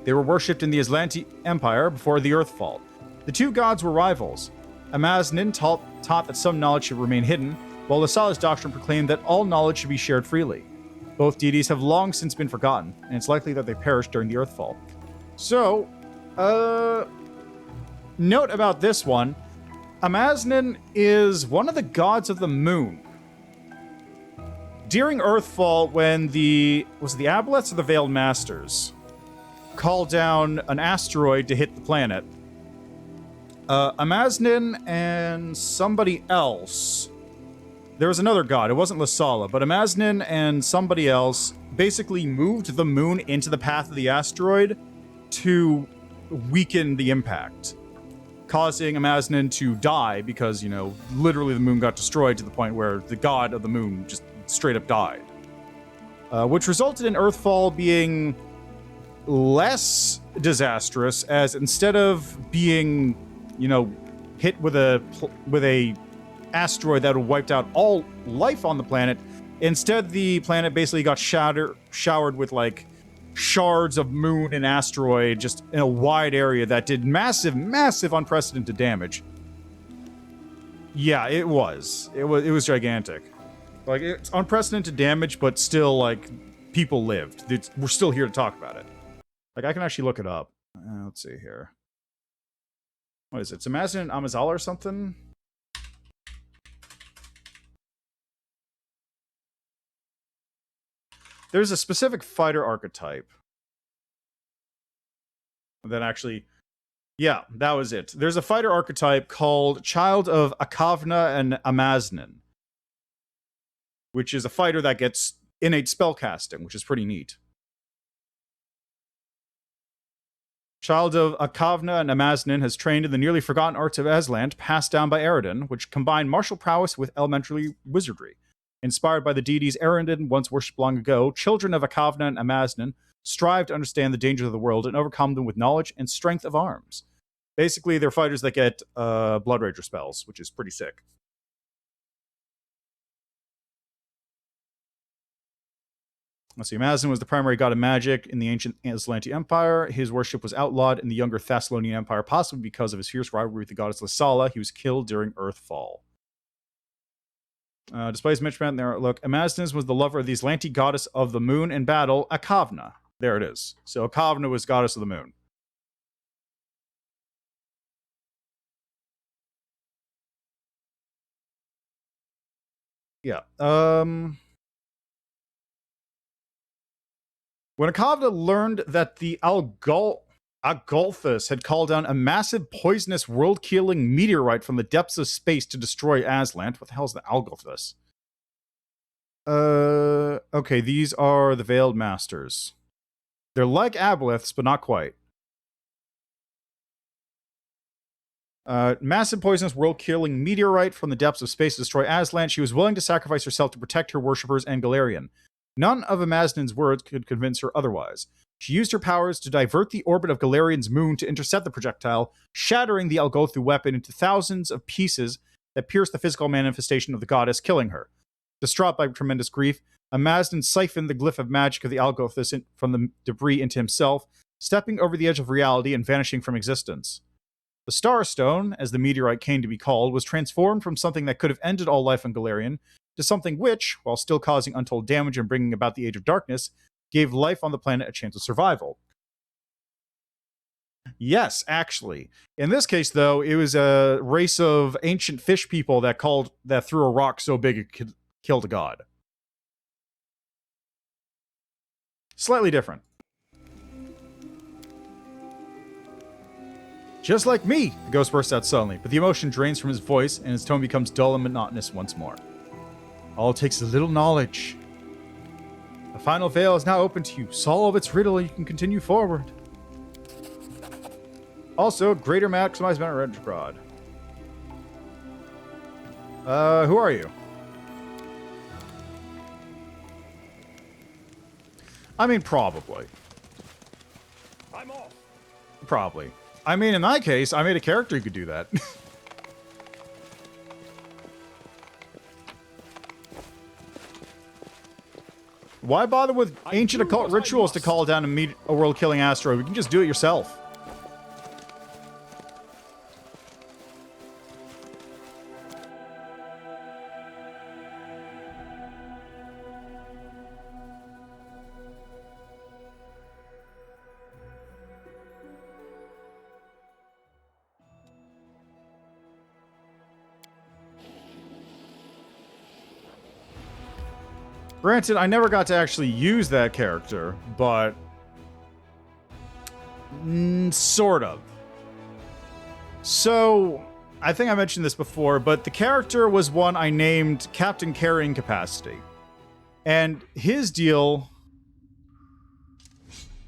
They were worshipped in the Aslanti Empire before the Earthfall. The two gods were rivals. Amaznan taught that some knowledge should remain hidden, while Lissala's doctrine proclaimed that all knowledge should be shared freely. Both deities have long since been forgotten, and it's likely that they perished during the Earthfall. So, note about this one. Amaznan is one of the gods of the moon. During Earthfall, when was it the Aboleths or the Veiled Masters called down an asteroid to hit the planet, Amaznan and somebody else, there was another god, it wasn't Lissala, but Amaznan and somebody else basically moved the moon into the path of the asteroid to weaken the impact, causing Amaznan to die because, you know, literally the moon got destroyed to the point where the god of the moon just straight up died. Which resulted in Earthfall being less disastrous, as instead of being, you know, hit with a asteroid that would wiped out all life on the planet, instead the planet basically got showered with, like, shards of moon and asteroid just in a wide area that did massive, unprecedented damage. Yeah, it was gigantic. Like, it's unprecedented damage, but still, like, people lived. We're still here to talk about it. Like, I can actually look it up. Let's see here. What is it? It's Amaznan and Amazala or something? There's a specific fighter archetype that actually... Yeah, that was it. There's a fighter archetype called Child of Akavna and Amaznan, which is a fighter that gets innate spellcasting, which is pretty neat. Child of Akavna and Amaznan has trained in the nearly forgotten arts of Aslant, passed down by Eredin, which combine martial prowess with elementary wizardry. Inspired by the deities Eredin once worshipped long ago, children of Akavna and Amaznan strive to understand the dangers of the world and overcome them with knowledge and strength of arms. Basically, they're fighters that get Blood Rager spells, which is pretty sick. Let's see, Amaznan was the primary god of magic in the ancient Aslanti Empire. His worship was outlawed in the younger Thessalonian Empire, possibly because of his fierce rivalry with the goddess Lissala. He was killed during Earthfall. Displays mentioned in their outlook. Amaznan was the lover of the Aslanti goddess of the moon in battle, Akavna. There it is. So Akavna was goddess of the moon. Yeah. When Akavna learned that the Agolthus had called down a massive, poisonous, world-killing meteorite from the depths of space to destroy Aslant. What the hell is the Agolthus? Okay, these are the Veiled Masters. They're like Aboleths, but not quite. Massive, poisonous, world-killing meteorite from the depths of space to destroy Aslant. She was willing to sacrifice herself to protect her worshippers and Galarian. None of Amaznan's words could convince her otherwise. She used her powers to divert the orbit of Galarian's moon to intercept the projectile, shattering the Algothu weapon into thousands of pieces that pierced the physical manifestation of the goddess, killing her. Distraught by tremendous grief, Amaznan siphoned the glyph of magic of the Algothus from the debris into himself, stepping over the edge of reality and vanishing from existence. The Starstone, as the meteorite came to be called, was transformed from something that could have ended all life on Galarian to something which, while still causing untold damage and bringing about the Age of Darkness, gave life on the planet a chance of survival. Yes, actually. In this case, though, it was a race of ancient fish people that threw a rock so big it could kill a god. Slightly different. Just like me, the ghost bursts out suddenly, but the emotion drains from his voice and his tone becomes dull and monotonous once more. All it takes is a little knowledge. The final veil is now open to you. Solve its riddle and you can continue forward. Also, greater maximize amount of retrograde. Who are you? I mean, probably. I'm off. Probably. I mean, in my case, I made a character who could do that. Why bother with ancient occult rituals to call down a world-killing asteroid? We can just do it yourself. Granted, I never got to actually use that character, but sort of. So, I think I mentioned this before, but the character was one I named Captain Carrying Capacity. And his deal...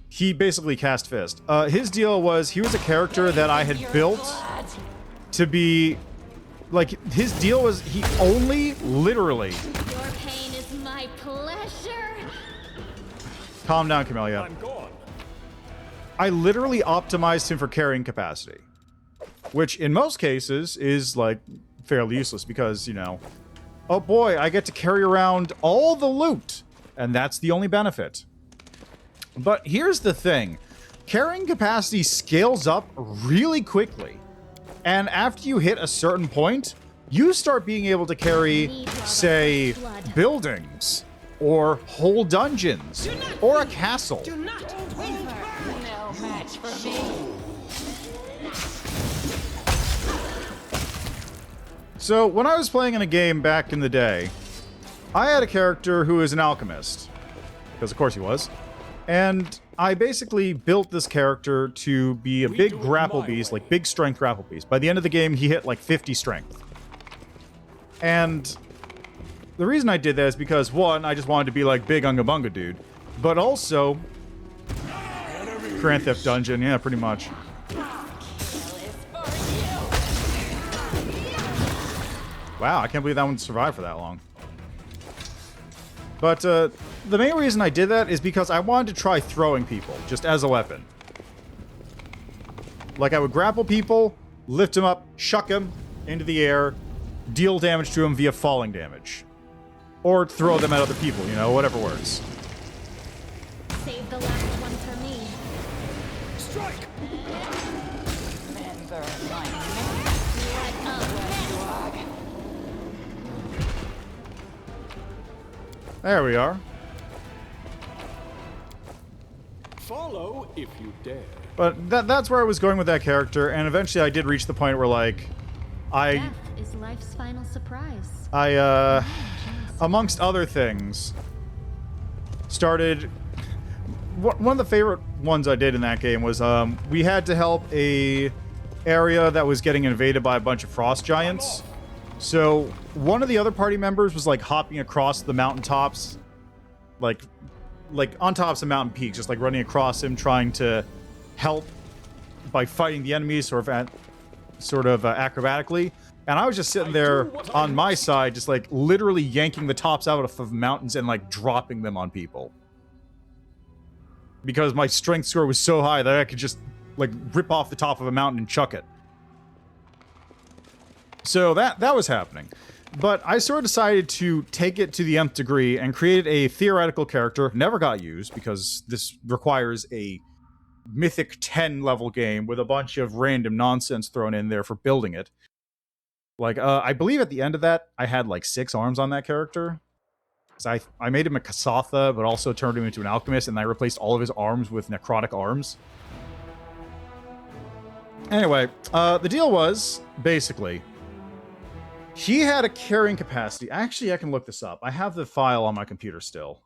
He basically cast Fist. His deal was, he was a character that I had built to be... Like, his deal was, he only, literally... Your pain is my pleasure. Calm down, Camellia. I'm gone. I literally optimized him for carrying capacity. Which, in most cases, is, like, fairly useless because, you know... Oh boy, I get to carry around all the loot! And that's the only benefit. But here's the thing. Carrying capacity scales up really quickly. And after you hit a certain point, you start being able to carry, say, buildings, or whole dungeons, or a castle. No match for me. So, when I was playing in a game back in the day, I had a character who was an alchemist. Because of course he was. And I basically built this character to be a big grapple beast, like big strength grapple beast. By the end of the game, he hit like 50 strength. And the reason I did that is because, one, I just wanted to be like big Unga Bunga dude. But also, Grand Theft Dungeon, yeah, pretty much. Wow, I can't believe that one survived for that long. But the main reason I did that is because I wanted to try throwing people, just as a weapon. Like, I would grapple people, lift them up, shuck them into the air, deal damage to them via falling damage. Or throw them at other people, you know, whatever works. Save the last one for me. Strike! Remember my There we are. Follow if you dare. But that's where I was going with that character, and eventually I did reach the point where, like, Death is life's final surprise. amongst other things, started... One of the favorite ones I did in that game was, we had to help a area that was getting invaded by a bunch of frost giants. So, one of the other party members was, like, hopping across the mountaintops, like on tops of mountain peaks, just, like, running across him, trying to help by fighting the enemies, sort of acrobatically. And I was just sitting there on my side, just, like, literally yanking the tops out of mountains and, like, dropping them on people. Because my strength score was so high that I could just, like, rip off the top of a mountain and chuck it. So that was happening. But I sort of decided to take it to the nth degree and created a theoretical character. Never got used because this requires a Mythic 10 level game with a bunch of random nonsense thrown in there for building it. Like, I believe at the end of that, I had like 6 arms on that character. Because I made him a Kasatha, but also turned him into an alchemist, and I replaced all of his arms with necrotic arms. Anyway, the deal was, basically... He had a carrying capacity. Actually, I can look this up. I have the file on my computer still.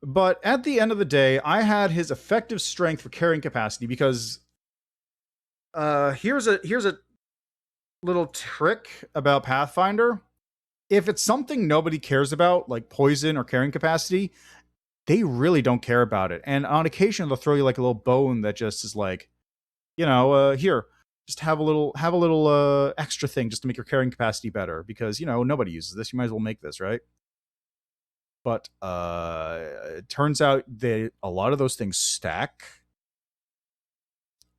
But at the end of the day, I had his effective strength for carrying capacity because here's a little trick about Pathfinder. If it's something nobody cares about, like poison or carrying capacity, they really don't care about it. And on occasion, they'll throw you like a little bone that just is like, you know, here. Just have a little extra thing just to make your carrying capacity better because, you know, nobody uses this. You might as well make this, right? But it turns out that a lot of those things stack.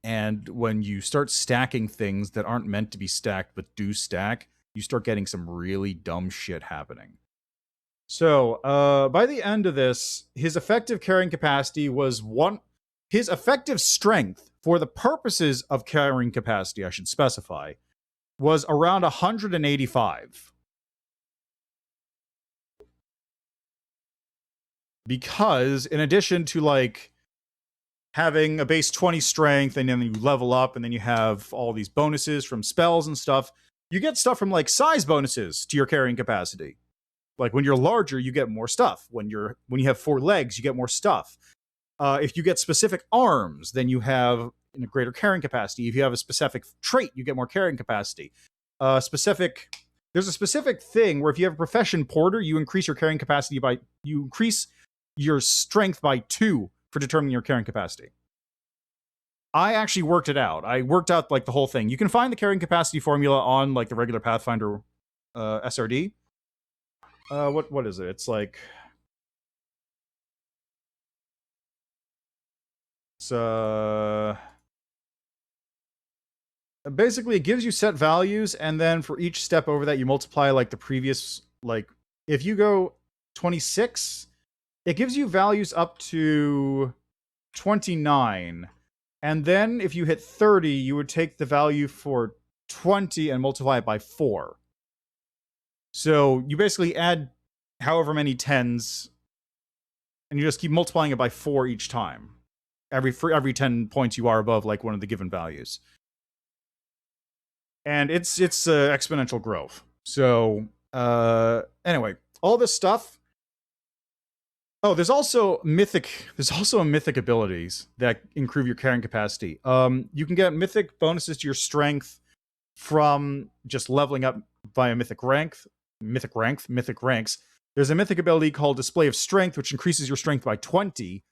And when you start stacking things that aren't meant to be stacked but do stack, you start getting some really dumb shit happening. So, by the end of this, his effective carrying capacity was his effective strength for the purposes of carrying capacity, I should specify, was around 185. Because in addition to like having a base 20 strength and then you level up and then you have all these bonuses from spells and stuff, you get stuff from like size bonuses to your carrying capacity. Like when you're larger, you get more stuff. When you have 4 legs, you get more stuff. If you get specific arms, then you have a greater carrying capacity. If you have a specific trait, you get more carrying capacity. There's a specific thing where if you have a profession porter, you increase your carrying capacity you increase your strength by 2 for determining your carrying capacity. I actually worked it out. I worked out like the whole thing. You can find the carrying capacity formula on like the regular Pathfinder SRD. What is it? It's like basically it gives you set values, and then for each step over that you multiply like the previous, like if you go 26, it gives you values up to 29, and then if you hit 30, you would take the value for 20 and multiply it by 4. So you basically add however many 10s, and you just keep multiplying it by 4 each time. For every 10 points you are above like one of the given values. And it's exponential growth. So anyway, all this stuff. Oh, there's also mythic abilities that improve your carrying capacity. You can get mythic bonuses to your strength from just leveling up via mythic ranks. There's a mythic ability called Display of Strength, which increases your strength by 20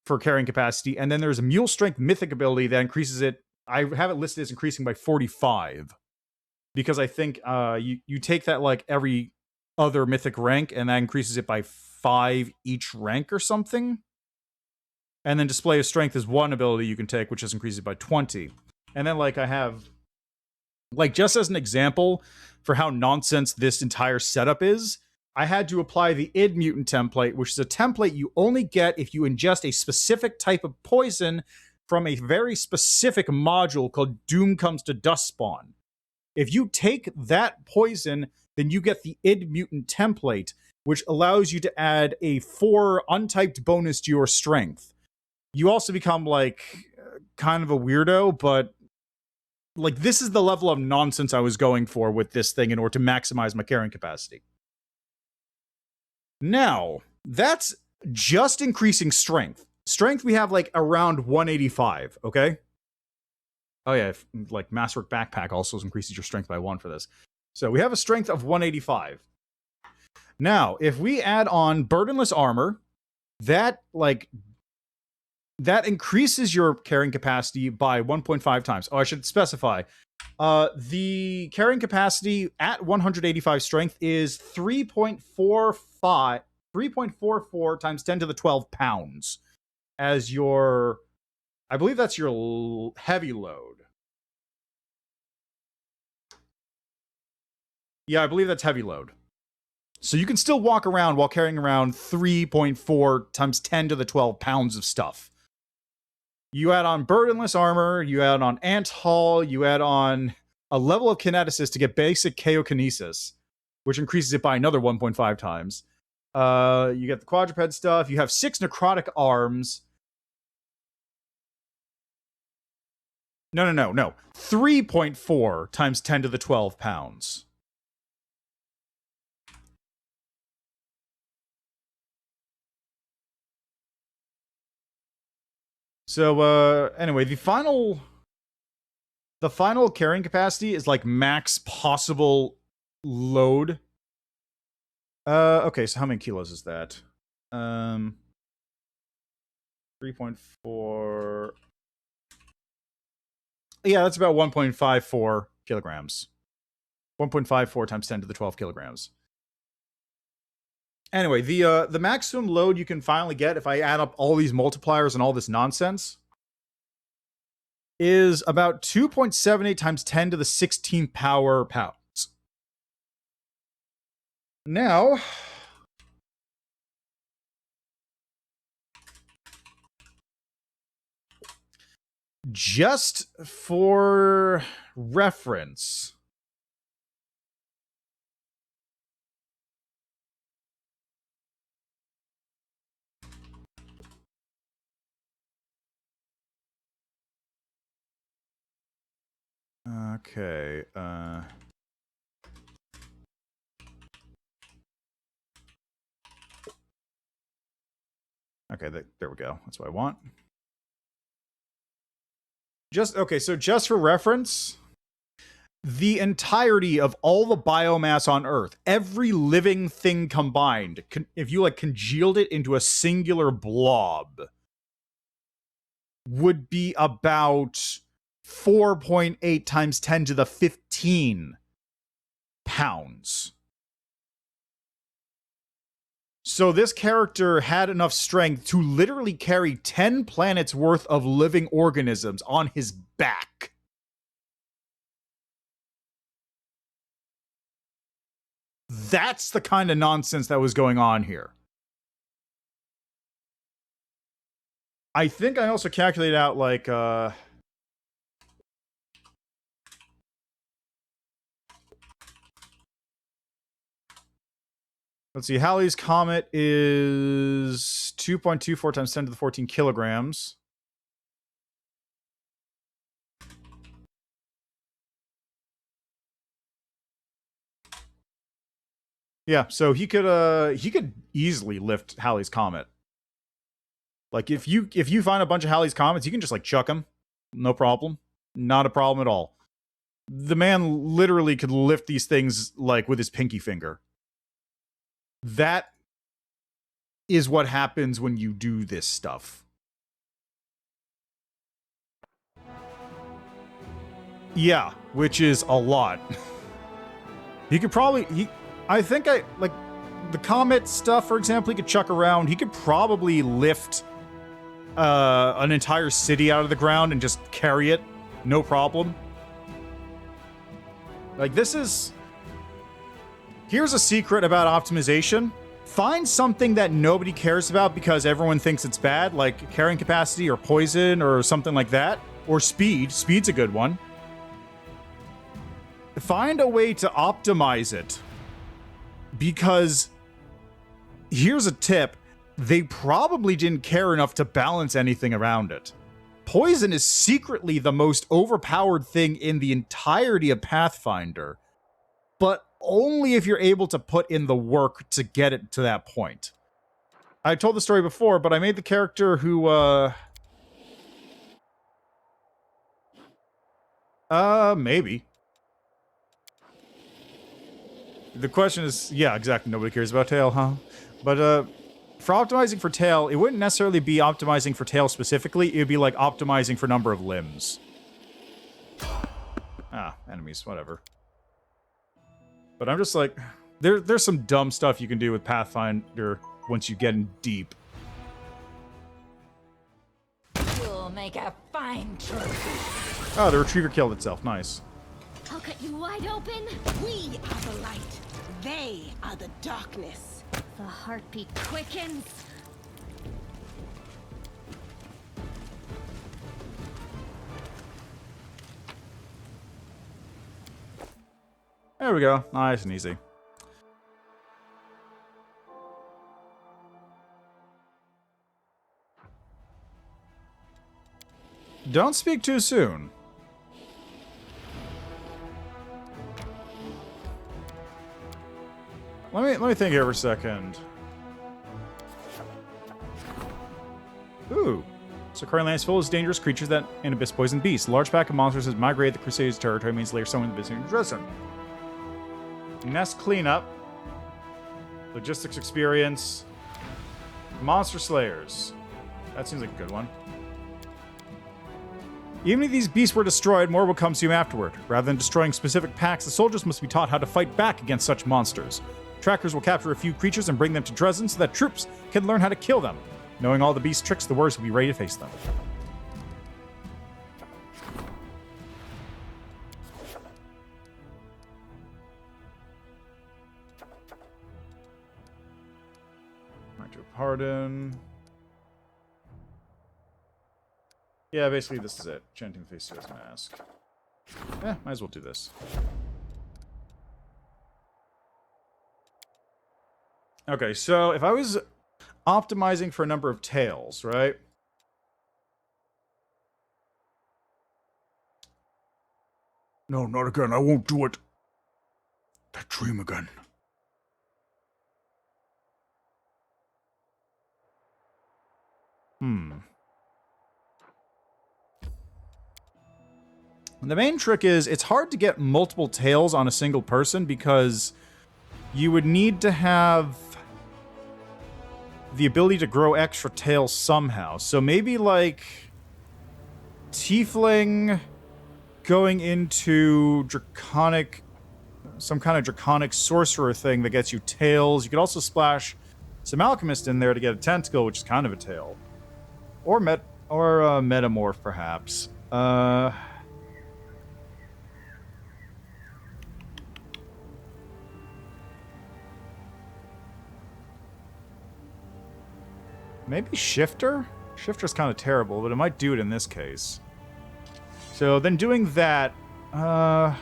for carrying capacity. And then there's a Mule Strength mythic ability that increases it. I have it listed as increasing by 45. Because I think you take that like every other mythic rank, and that increases it by 5 each rank or something. And then Display of Strength is one ability you can take, which just increases it by 20. And then like I have, like just as an example for how nonsense this entire setup is, I had to apply the id mutant template, which is a template you only get if you ingest a specific type of poison from a very specific module called Doom Comes to Dustspawn. If you take that poison, then you get the id mutant template, which allows you to add a 4 untyped bonus to your strength. You also become like kind of a weirdo, but like this is the level of nonsense I was going for with this thing in order to maximize my carrying capacity. Now, that's just increasing strength. Strength we have like around 185, okay? Oh yeah, like Masterwork Backpack also increases your strength by 1 for this. So we have a strength of 185. Now, if we add on Burdenless Armor, that increases your carrying capacity by 1.5 times. Oh, I should specify. The carrying capacity at 185 strength is 3.44 times 10 to the 12 pounds as your, I believe that's your heavy load. Yeah, I believe that's heavy load. So you can still walk around while carrying around 3.4 times 10 to the 12 pounds of stuff. You add on Burdenless Armor, you add on Ant Hull, you add on a level of Kineticist to get basic Chaokinesis, which increases it by another 1.5 times. You get the quadruped stuff, you have 6 Necrotic Arms. No. 3.4 times 10 to the 12 pounds. So, anyway, the final carrying capacity is like max possible load. Okay, so how many kilos is that? 3.4. Yeah, that's about 1.54 kilograms. 1.54 times 10 to the 12 kilograms. Anyway, the maximum load you can finally get, if I add up all these multipliers and all this nonsense, is about 2.78 times 10 to the 16th power pounds. Now, just for reference, okay, okay, there we go. That's what I want. Okay, so just for reference, the entirety of all the biomass on Earth, every living thing combined, if you like congealed it into a singular blob, would be about 4.8 times 10 to the 15 pounds. So this character had enough strength to literally carry 10 planets worth of living organisms on his back. That's the kind of nonsense that was going on here. I think I also calculated out, like, let's see, Halley's Comet is 2.24 times 10 to the 14 kilograms. Yeah, so he could easily lift Halley's Comet. Like, if you find a bunch of Halley's Comets, you can just, like, chuck them. No problem. Not a problem at all. The man literally could lift these things, like, with his pinky finger. That is what happens when you do this stuff. Yeah, which is a lot. He could probably... I think like, the Comet stuff, for example, he could chuck around. He could probably lift an entire city out of the ground and just carry it. No problem. Like, this is... Here's a secret about optimization. Find something that nobody cares about because everyone thinks it's bad, like carrying capacity or poison or something like that. Or speed. Speed's a good one. Find a way to optimize it. Because here's a tip. They probably didn't care enough to balance anything around it. Poison is secretly the most overpowered thing in the entirety of Pathfinder, but only if you're able to put in the work to get it to that point. I told the story before, but I made the character who, maybe. The question is, yeah, exactly, nobody cares about Tail, huh? But, for optimizing for Tail, it wouldn't necessarily be optimizing for Tail specifically, it would be like optimizing for number of limbs. Ah, enemies, whatever. But I'm just like, there's some dumb stuff you can do with Pathfinder once you get in deep. You'll make a fine trophy. Oh, the Retriever killed itself, nice. I'll cut you wide open. We are the light. They are the darkness. The heartbeat quickens. There we go, nice and easy. Don't speak too soon. Let me think here for a second. Ooh. Sarkorian Mines full of dangerous creatures that and abyss poison beasts. A large pack of monsters has migrated the Crusaders' territory, means later someone in the business Dresden. Nest cleanup. Logistics experience. Monster Slayers. That seems like a good one. Even if these beasts were destroyed, more will come soon afterward. Rather than destroying specific packs, the soldiers must be taught how to fight back against such monsters. Trackers will capture a few creatures and bring them to Dresden so that troops can learn how to kill them. Knowing all the beast's tricks, the warriors will be ready to face them. Do a pardon. Yeah, basically this is it. Chanting the face to his mask. Might as well do this. Okay, so if I was optimizing for a number of tails, right? No, not again. I won't do it. That dream again. The main trick is it's hard to get multiple tails on a single person because you would need to have the ability to grow extra tails somehow. So maybe like Tiefling going into Draconic, some kind of Draconic sorcerer thing that gets you tails. You could also splash some Alchemist in there to get a tentacle, which is kind of a tail. Or Metamorph, perhaps. Maybe Shifter? Shifter's kind of terrible, but it might do it in this case. So then doing that, I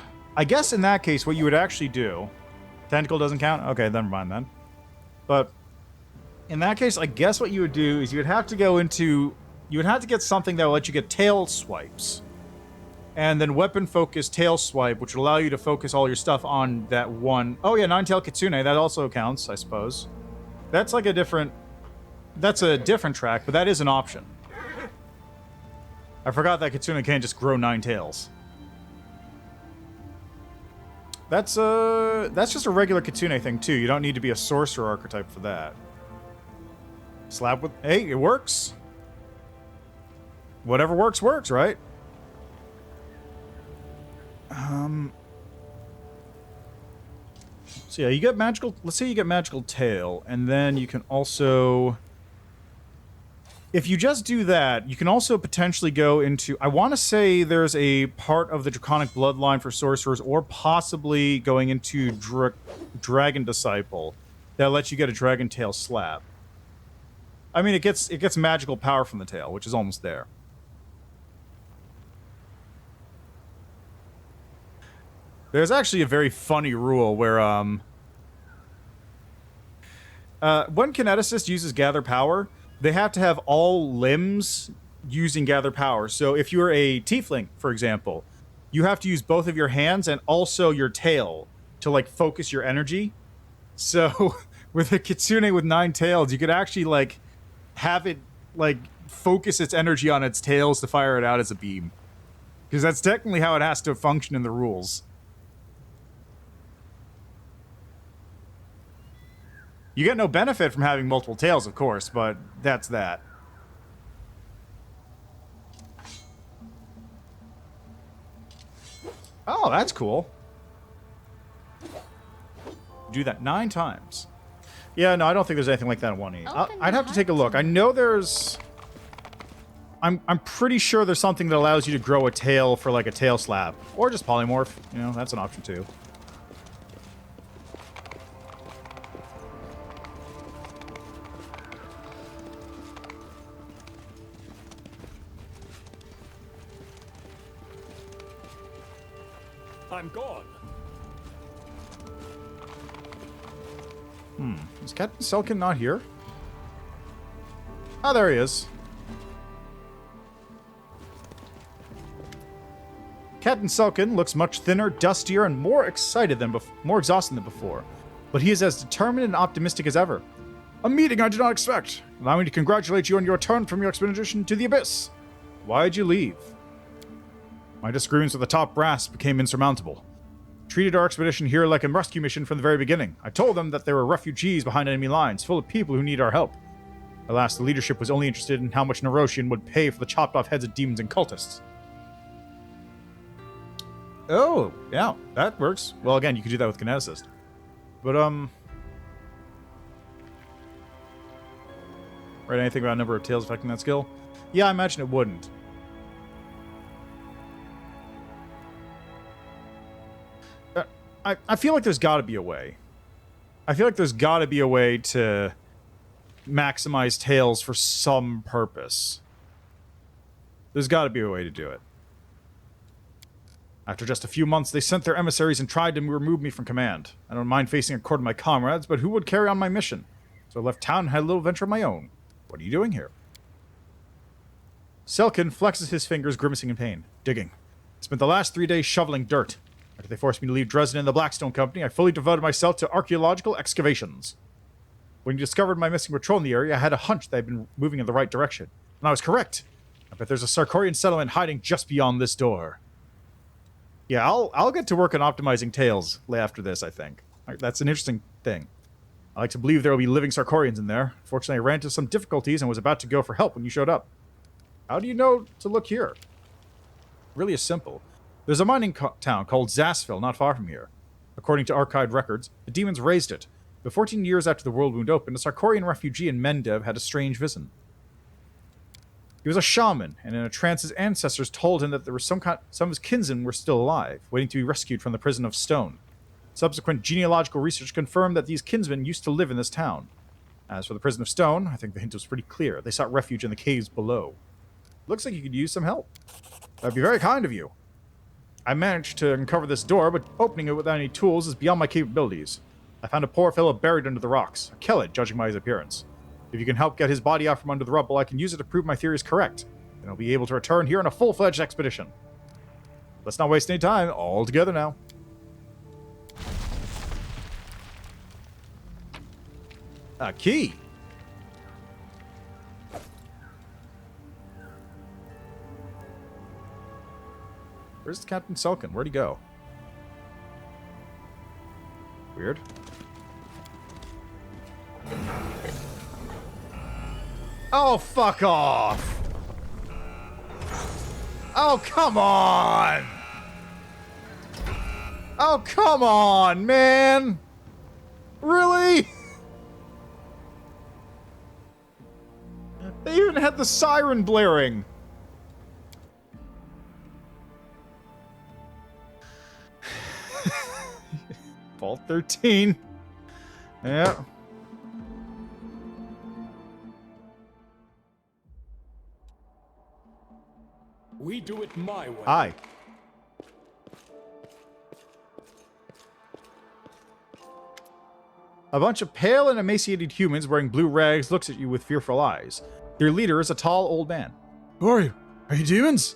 guess in that case what you would actually do... Tentacle doesn't count? Okay, never mind then. But in that case, I guess what you would do is you would have to go into... You would have to get something that will let you get tail swipes. And then weapon focus tail swipe, which will allow you to focus all your stuff on that one... Oh yeah, Nine-Tail Kitsune, that also counts, I suppose. That's like a different... That's a different track, but that is an option. I forgot that Kitsune can't just grow 9 tails. That's just a regular Kitsune thing, too. You don't need to be a sorcerer archetype for that. Slap with... Hey, it works. Whatever works, works, right? So yeah, you get magical... Let's say you get magical tail, and then you can also... If you just do that, you can also potentially go into... I want to say there's a part of the Draconic Bloodline for sorcerers, or possibly going into Dragon Disciple that lets you get a Dragon Tail slap. I mean, it gets magical power from the tail, which is almost there. There's actually a very funny rule where when Kineticist uses Gather Power... They have to have all limbs using Gather Power. So if you're a Tiefling, for example, you have to use both of your hands and also your tail to, like, focus your energy. So with a Kitsune with 9 tails, you could actually, like, have it, like, focus its energy on its tails to fire it out as a beam. Because that's technically how it has to function in the rules. You get no benefit from having multiple tails, of course, but that's that. Oh, that's cool. Do that 9 times. Yeah, no, I don't think there's anything like that in 1E. I'd have to take a look. I know there's... I'm pretty sure there's something that allows you to grow a tail for, like, a tail slap. Or just polymorph. You know, that's an option, too. I'm gone. Is Captain Selkin not here? Oh, there he is. Captain Selkin looks much thinner, dustier, and more excited than more exhausted than before. But he is as determined and optimistic as ever. A meeting I did not expect. Allow me to congratulate you on your return from your expedition to the Abyss. Why'd you leave? My disagreements with the top brass became insurmountable. Treated our expedition here like a rescue mission from the very beginning. I told them that there were refugees behind enemy lines, full of people who need our help. Alas, the leadership was only interested in how much Neroshian would pay for the chopped off heads of demons and cultists. Oh, yeah, that works. Well, again, you could do that with Kineticist. But, Right, anything about number of tails affecting that skill? Yeah, I imagine it wouldn't. I feel like there's got to be a way. I feel like there's got to be a way to maximize tails for some purpose. There's got to be a way to do it. After just a few months, they sent their emissaries and tried to remove me from command. I don't mind facing a court of my comrades, but who would carry on my mission? So I left town and had a little venture of my own. What are you doing here? Selkin flexes his fingers, grimacing in pain. Digging. Spent the last 3 days shoveling dirt. After they forced me to leave Dresden and the Blackstone Company, I fully devoted myself to archaeological excavations. When you discovered my missing patrol in the area, I had a hunch that I'd been moving in the right direction. And I was correct. I bet there's a Sarkorian settlement hiding just beyond this door. Yeah, I'll get to work on optimizing tails after this, I think. That's an interesting thing. I like to believe there will be living Sarkorians in there. Fortunately, I ran into some difficulties and was about to go for help when you showed up. How do you know to look here? Really is simple. There's a mining town called Zasville not far from here. According to archived records, the demons raised it. But 14 years after the world wound opened, a Sarkorian refugee in Mendev had a strange vision. He was a shaman, and in a trance his ancestors told him that there was some of his kinsmen were still alive, waiting to be rescued from the prison of stone. Subsequent genealogical research confirmed that these kinsmen used to live in this town. As for the prison of stone, I think the hint was pretty clear. They sought refuge in the caves below. Looks like you could use some help. That'd be very kind of you. I managed to uncover this door, but opening it without any tools is beyond my capabilities. I found a poor fellow buried under the rocks, a Kellet, judging by his appearance. If you can help get his body out from under the rubble, I can use it to prove my theory is correct, and I'll be able to return here on a full-fledged expedition. Let's not waste any time. All together now. A key. Where's Captain Selkin? Where'd he go? Weird. Oh, fuck off! Oh, come on! Oh, come on, man! Really? They even had the siren blaring. Vault 13. Yeah. We do it my way. Aye. A bunch of pale and emaciated humans wearing blue rags looks at you with fearful eyes. Their leader is a tall old man. Who are you? Are you demons?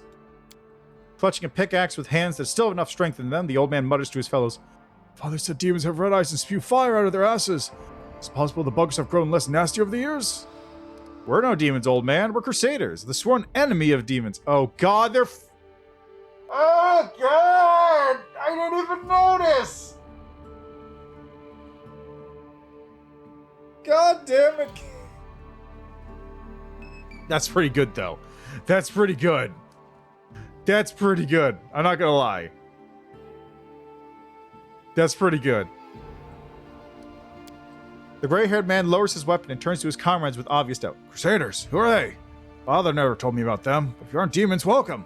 Clutching a pickaxe with hands that still have enough strength in them, the old man mutters to his fellows. Father said demons have red eyes and spew fire out of their asses. It's possible the bugs have grown less nasty over the years. We're no demons, old man. We're crusaders, the sworn enemy of demons. Oh, God, they're... Oh, God! I didn't even notice! God damn it. That's pretty good, though. That's pretty good. That's pretty good. I'm not gonna lie. That's pretty good. The gray-haired man lowers his weapon and turns to his comrades with obvious doubt. Crusaders, who are they? Father never told me about them. If you aren't demons, welcome.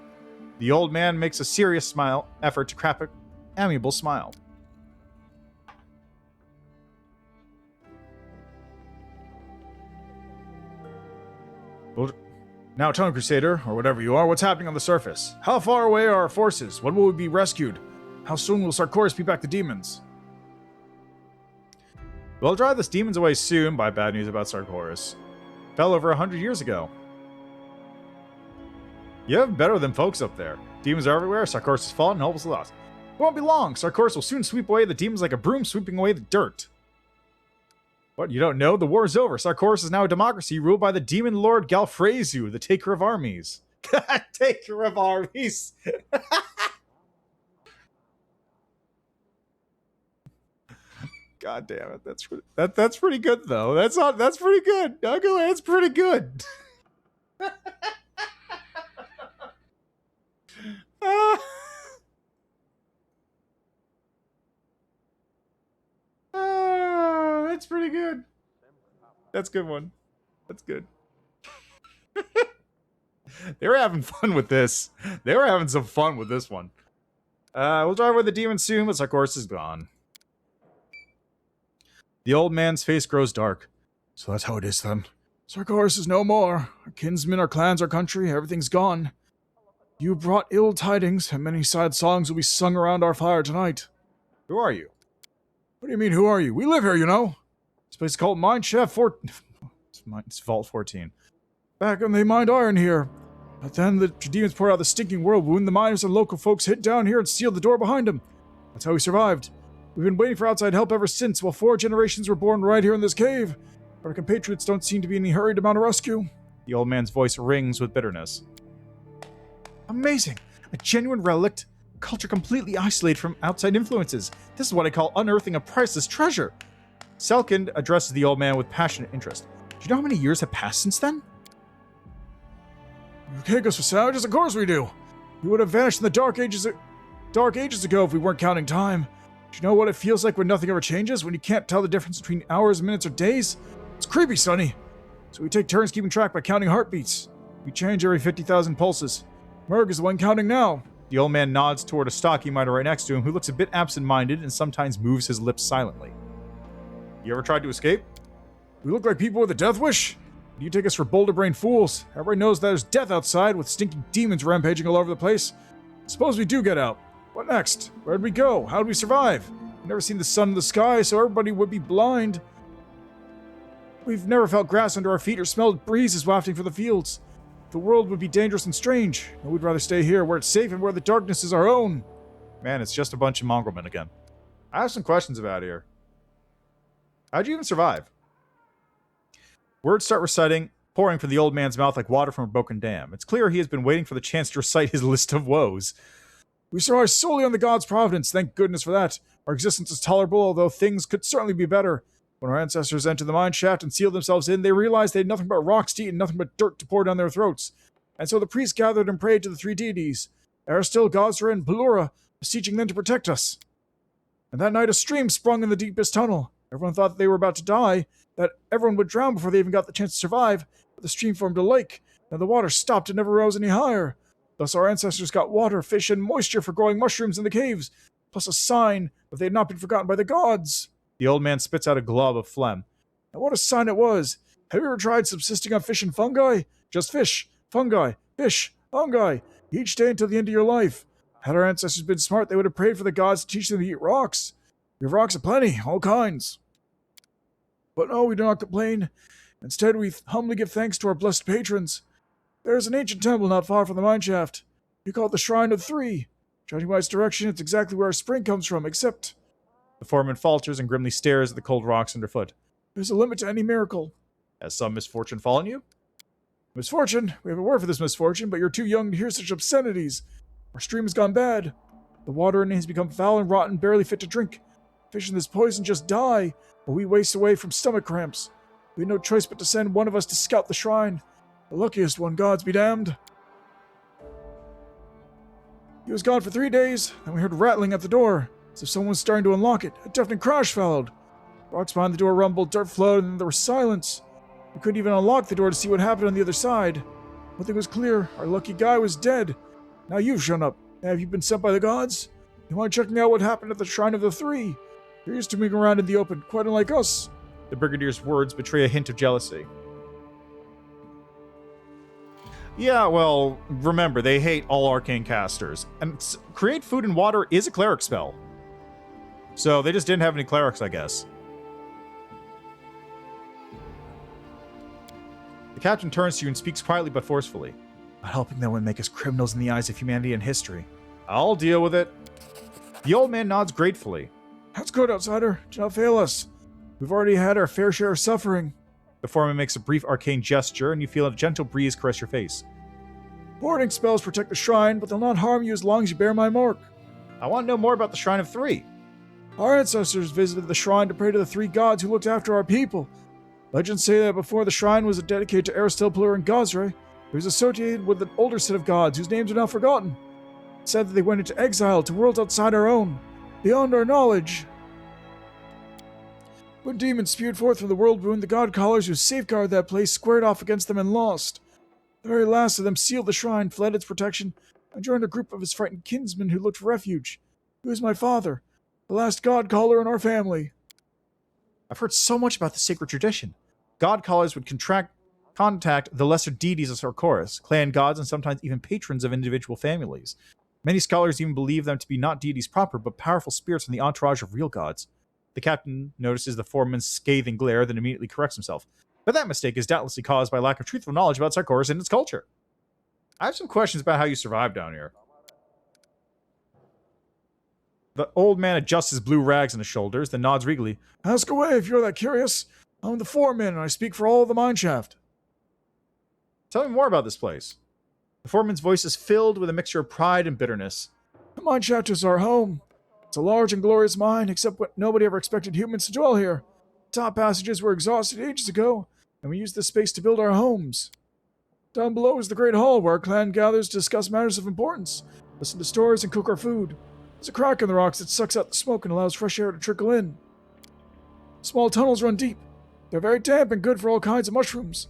The old man makes a serious effort to crack an amiable smile. Well, now tell me, Crusader, or whatever you are, what's happening on the surface? How far away are our forces? When will we be rescued? How soon will Sarkorius be back to demons? We'll drive the demons away soon by bad news about Sarkorius. Fell over 100 years ago. You have better than folks up there. Demons are everywhere, Sarkorius has fallen, and hope is lost. It won't be long. Sarkorius will soon sweep away the demons like a broom sweeping away the dirt. What, you don't know? The war is over. Sarkorius is now a democracy ruled by the demon lord Galfrezu, the taker of armies. Taker of armies. God damn it. That's pretty good though. That's pretty good. I'll go ahead, it's pretty good. That's pretty good. That's a good one. That's good. They were having fun with this. They were having some fun with this one. We'll drive away the demon soon, but Sarkorius is gone. The old man's face grows dark. So that's how it is then. Sarkorius is no more. Our kinsmen, our clans, our country, everything's gone. You brought ill tidings, and many sad songs will be sung around our fire tonight. Who are you? What do you mean, who are you? We live here, you know. This place is called Mine Shaft it's Vault 14. Back when they mined iron here. But then the demons poured out the stinking whirlwind. The miners and local folks hid down here and sealed the door behind them. That's how we survived. We've been waiting for outside help ever since, while 4 generations were born right here in this cave. Our compatriots don't seem to be in any hurry to mount a rescue. The old man's voice rings with bitterness. Amazing! A genuine relict, a culture completely isolated from outside influences. This is what I call unearthing a priceless treasure. Selkind addresses the old man with passionate interest. Do you know how many years have passed since then? You take us for savages? Of course we do. We would have vanished in the dark ages ago if we weren't counting time. Do you know what it feels like when nothing ever changes? When you can't tell the difference between hours, minutes, or days? It's creepy, Sonny. So we take turns keeping track by counting heartbeats. We change every 50,000 pulses. Merg is the one counting now. The old man nods toward a stocky miner right next to him who looks a bit absent-minded and sometimes moves his lips silently. You ever tried to escape? We look like people with a death wish? You take us for boulder-brained fools. Everybody knows there's death outside with stinking demons rampaging all over the place. Suppose we do get out. What next? Where'd we go? How'd we survive? We've never seen the sun in the sky, so everybody would be blind. We've never felt grass under our feet or smelled breezes wafting from the fields. The world would be dangerous and strange, and we'd rather stay here where it's safe and where the darkness is our own. Man, it's just a bunch of mongrelmen again. I have some questions about here. How'd you even survive? Words start reciting, pouring from the old man's mouth like water from a broken dam. It's clear he has been waiting for the chance to recite his list of woes. We survive solely on the god's providence, thank goodness for that. Our existence is tolerable, although things could certainly be better. When our ancestors entered the mine shaft and sealed themselves in, they realized they had nothing but rocks to eat and nothing but dirt to pour down their throats. And so the priests gathered and prayed to the 3 deities, Areelu, Gosra, and Pelura, beseeching them to protect us. And that night a stream sprung in the deepest tunnel. Everyone thought that they were about to die, that everyone would drown before they even got the chance to survive, but the stream formed a lake, and the water stopped and never rose any higher. Thus our ancestors got water, fish, and moisture for growing mushrooms in the caves, plus a sign that they had not been forgotten by the gods. The old man spits out a glob of phlegm. And what a sign it was! Have you ever tried subsisting on fish and fungi? Just fish, fungi, each day until the end of your life. Had our ancestors been smart, they would have prayed for the gods to teach them to eat rocks. We have rocks aplenty, all kinds. But no, we do not complain. Instead, we humbly give thanks to our blessed patrons. There is an ancient temple not far from the mine shaft. We call it the Shrine of Three. Judging by its direction, it's exactly where our spring comes from, except... The foreman falters and grimly stares at the cold rocks underfoot. There's a limit to any miracle. Has some misfortune fallen you? Misfortune? We have a word for this misfortune, but you're too young to hear such obscenities. Our stream has gone bad. The water in it has become foul and rotten, barely fit to drink. Fish in this poison just die, or we waste away from stomach cramps. We had no choice but to send one of us to scout the shrine. The luckiest one, gods be damned. He was gone for 3 days, and we heard rattling at the door, as if someone was starting to unlock it. A deafening crash followed. Rocks behind the door rumbled, dirt flowed, and then there was silence. We couldn't even unlock the door to see what happened on the other side. One thing was clear, our lucky guy was dead. Now you've shown up. Have you been sent by the gods? You mind checking out what happened at the Shrine of the Three? You're used to moving around in the open, quite unlike us. The brigadier's words betray a hint of jealousy. Yeah, well, remember, they hate all arcane casters. And create food and water is a cleric spell. So they just didn't have any clerics, I guess. The captain turns to you and speaks quietly but forcefully. Not helping them would make us criminals in the eyes of humanity and history. I'll deal with it. The old man nods gratefully. That's good, outsider. Do not fail us. We've already had our fair share of suffering. The foreman makes a brief arcane gesture, and you feel a gentle breeze caress your face. Warding spells protect the shrine, but they'll not harm you as long as you bear my mark. I want to know more about the Shrine of Three. Our ancestors visited the shrine to pray to the 3 gods who looked after our people. Legends say that before the shrine was dedicated to Areelu, Pelura, and Gosra, it was associated with an older set of gods whose names are now forgotten. It said that they went into exile to worlds outside our own, beyond our knowledge. When demons spewed forth from the world wound, the god callers who safeguarded that place squared off against them and lost. The very last of them sealed the shrine, fled its protection, and joined a group of his frightened kinsmen who looked for refuge. He was my father, the last god caller in our family. I've heard so much about the sacred tradition. God callers would contact the lesser deities of Sarkoris, clan gods, and sometimes even patrons of individual families. Many scholars even believe them to be not deities proper, but powerful spirits in the entourage of real gods. The captain notices the foreman's scathing glare, then immediately corrects himself. But that mistake is doubtlessly caused by lack of truthful knowledge about Sarkoris and its culture. I have some questions about how you survive down here. The old man adjusts his blue rags on his shoulders, then nods regally. Ask away if you're that curious. I'm the foreman, and I speak for all of the mineshaft. Tell me more about this place. The foreman's voice is filled with a mixture of pride and bitterness. The mineshaft is our home. It's a large and glorious mine, except what nobody ever expected humans to dwell here. Top passages were exhausted ages ago, and we used this space to build our homes. Down below is the Great Hall, where our clan gathers to discuss matters of importance, listen to stories, and cook our food. There's a crack in the rocks that sucks out the smoke and allows fresh air to trickle in. Small tunnels run deep. They're very damp and good for all kinds of mushrooms.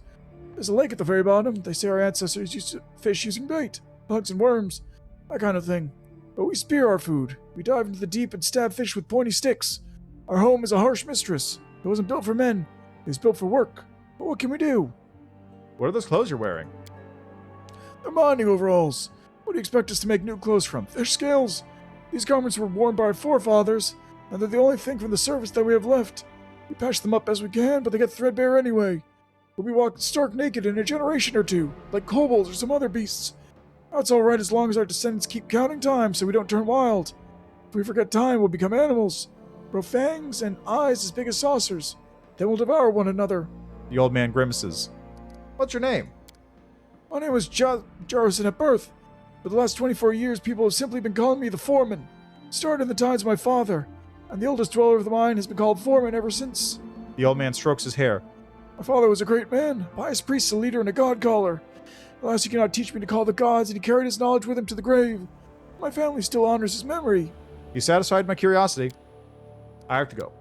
There's a lake at the very bottom. They say our ancestors used to fish using bait, bugs and worms, that kind of thing. But we spear our food. We dive into the deep and stab fish with pointy sticks. Our home is a harsh mistress. It wasn't built for men. It was built for work. But what can we do? What are those clothes you're wearing? They're mining overalls. What do you expect us to make new clothes from? Fish scales? These garments were worn by our forefathers, and they're the only thing from the service that we have left. We patch them up as we can, but they get threadbare anyway. We'll be walking stark naked in a generation or two, like kobolds or some other beasts. That's alright as long as our descendants keep counting time so we don't turn wild. If we forget time, we'll become animals. Grow fangs and eyes as big as saucers. Then we'll devour one another. The old man grimaces. What's your name? My name was Jarrison at birth. For the last 24 years, people have simply been calling me the Foreman. It started in the times of my father, and the oldest dweller of the mine has been called Foreman ever since. The old man strokes his hair. My father was a great man, pious priest, a leader, and a god caller. Alas, he cannot teach me to call the gods, and he carried his knowledge with him to the grave. My family still honors his memory. You satisfied my curiosity. I have to go.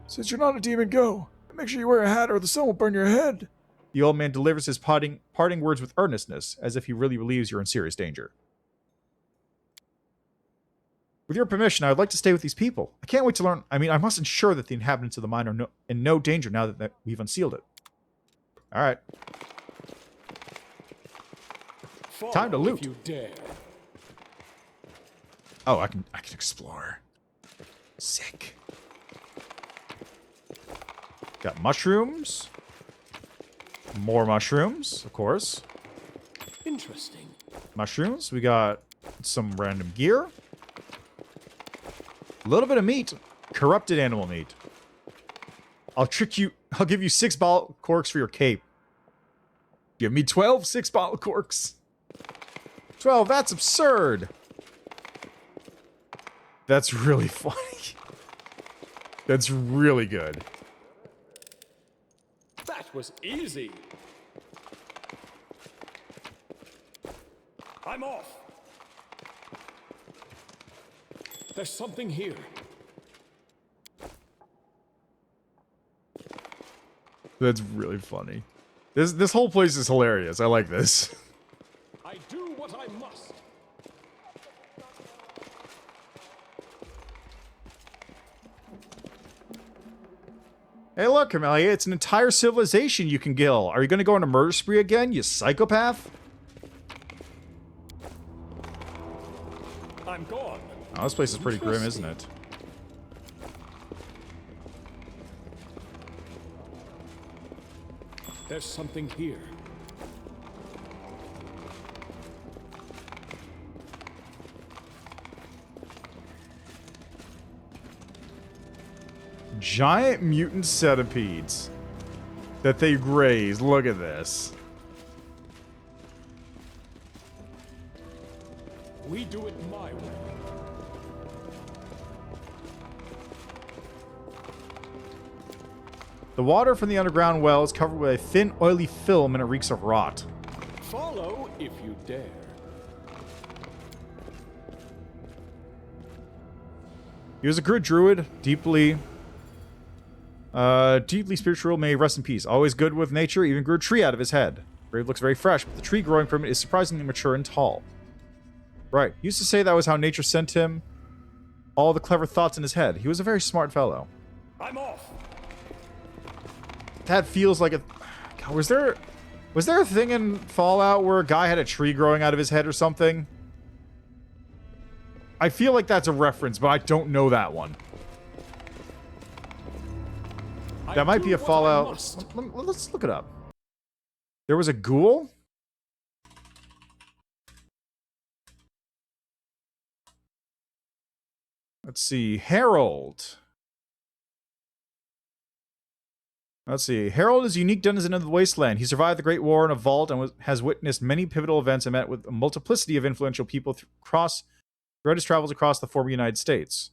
Since you're not a demon, go. And make sure you wear a hat or the sun will burn your head. The old man delivers his parting words with earnestness, as if he really believes you're in serious danger. With your permission, I would like to stay with these people. I can't wait to learn. I must ensure that the inhabitants of the mine are in no danger now that we've unsealed it. All right. Time to loot. If you dare. Oh, I can explore. Sick. Got mushrooms. More mushrooms, of course. Interesting. Mushrooms. We got some random gear. A little bit of meat. Corrupted animal meat. I'll trick you. I'll give you 6 bottle corks for your cape. Give me 12 6-bottle corks. 12, that's absurd. That's really funny. That's really good. That was easy. I'm off. There's something here. That's really funny. This whole place is hilarious. I like this. I do what I must. Hey, look, Camellia, it's an entire civilization you can kill. Are you going to go on a murder spree again, you psychopath? I'm gone. Oh, this place is pretty grim, isn't it? There's something here. Giant mutant centipedes that they graze. Look at this. We do it my way. The water from the underground well is covered with a thin, oily film and it reeks of rot. Follow if you dare. He was a good druid, deeply spiritual, may he rest in peace. Always good with nature, even grew a tree out of his head. Grave looks very fresh, but the tree growing from it is surprisingly mature and tall. Right, he used to say that was how nature sent him all the clever thoughts in his head. He was a very smart fellow. I'm off. that feels like a... God, was there a thing in Fallout where a guy had a tree growing out of his head or something? I feel like that's a reference, but I don't know that one. That might be a Fallout... Let's look it up. There was a ghoul? Let's see. Harold. Let's see. Harold is a unique denizen of the Wasteland. He survived the Great War in a vault and has witnessed many pivotal events and met with a multiplicity of influential people throughout his travels across the former United States.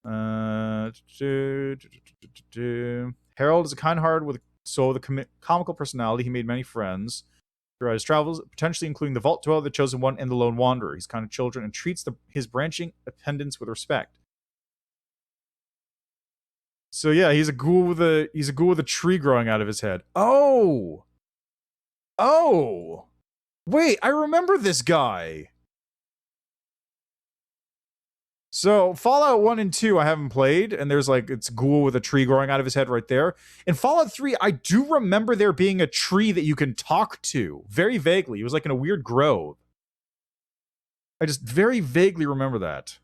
Harold is a kind-hearted with a comical personality. He made many friends throughout his travels, potentially including the Vault Dweller, the Chosen One, and the Lone Wanderer. He's kind of children and treats his branching attendants with respect. So yeah, he's a ghoul with a tree growing out of his head. Oh, wait, I remember this guy. So Fallout 1 and 2 I haven't played, and there's like, it's ghoul with a tree growing out of his head right there. In Fallout 3, I do remember there being a tree that you can talk to, very vaguely. It was like in a weird grove. I just very vaguely remember that.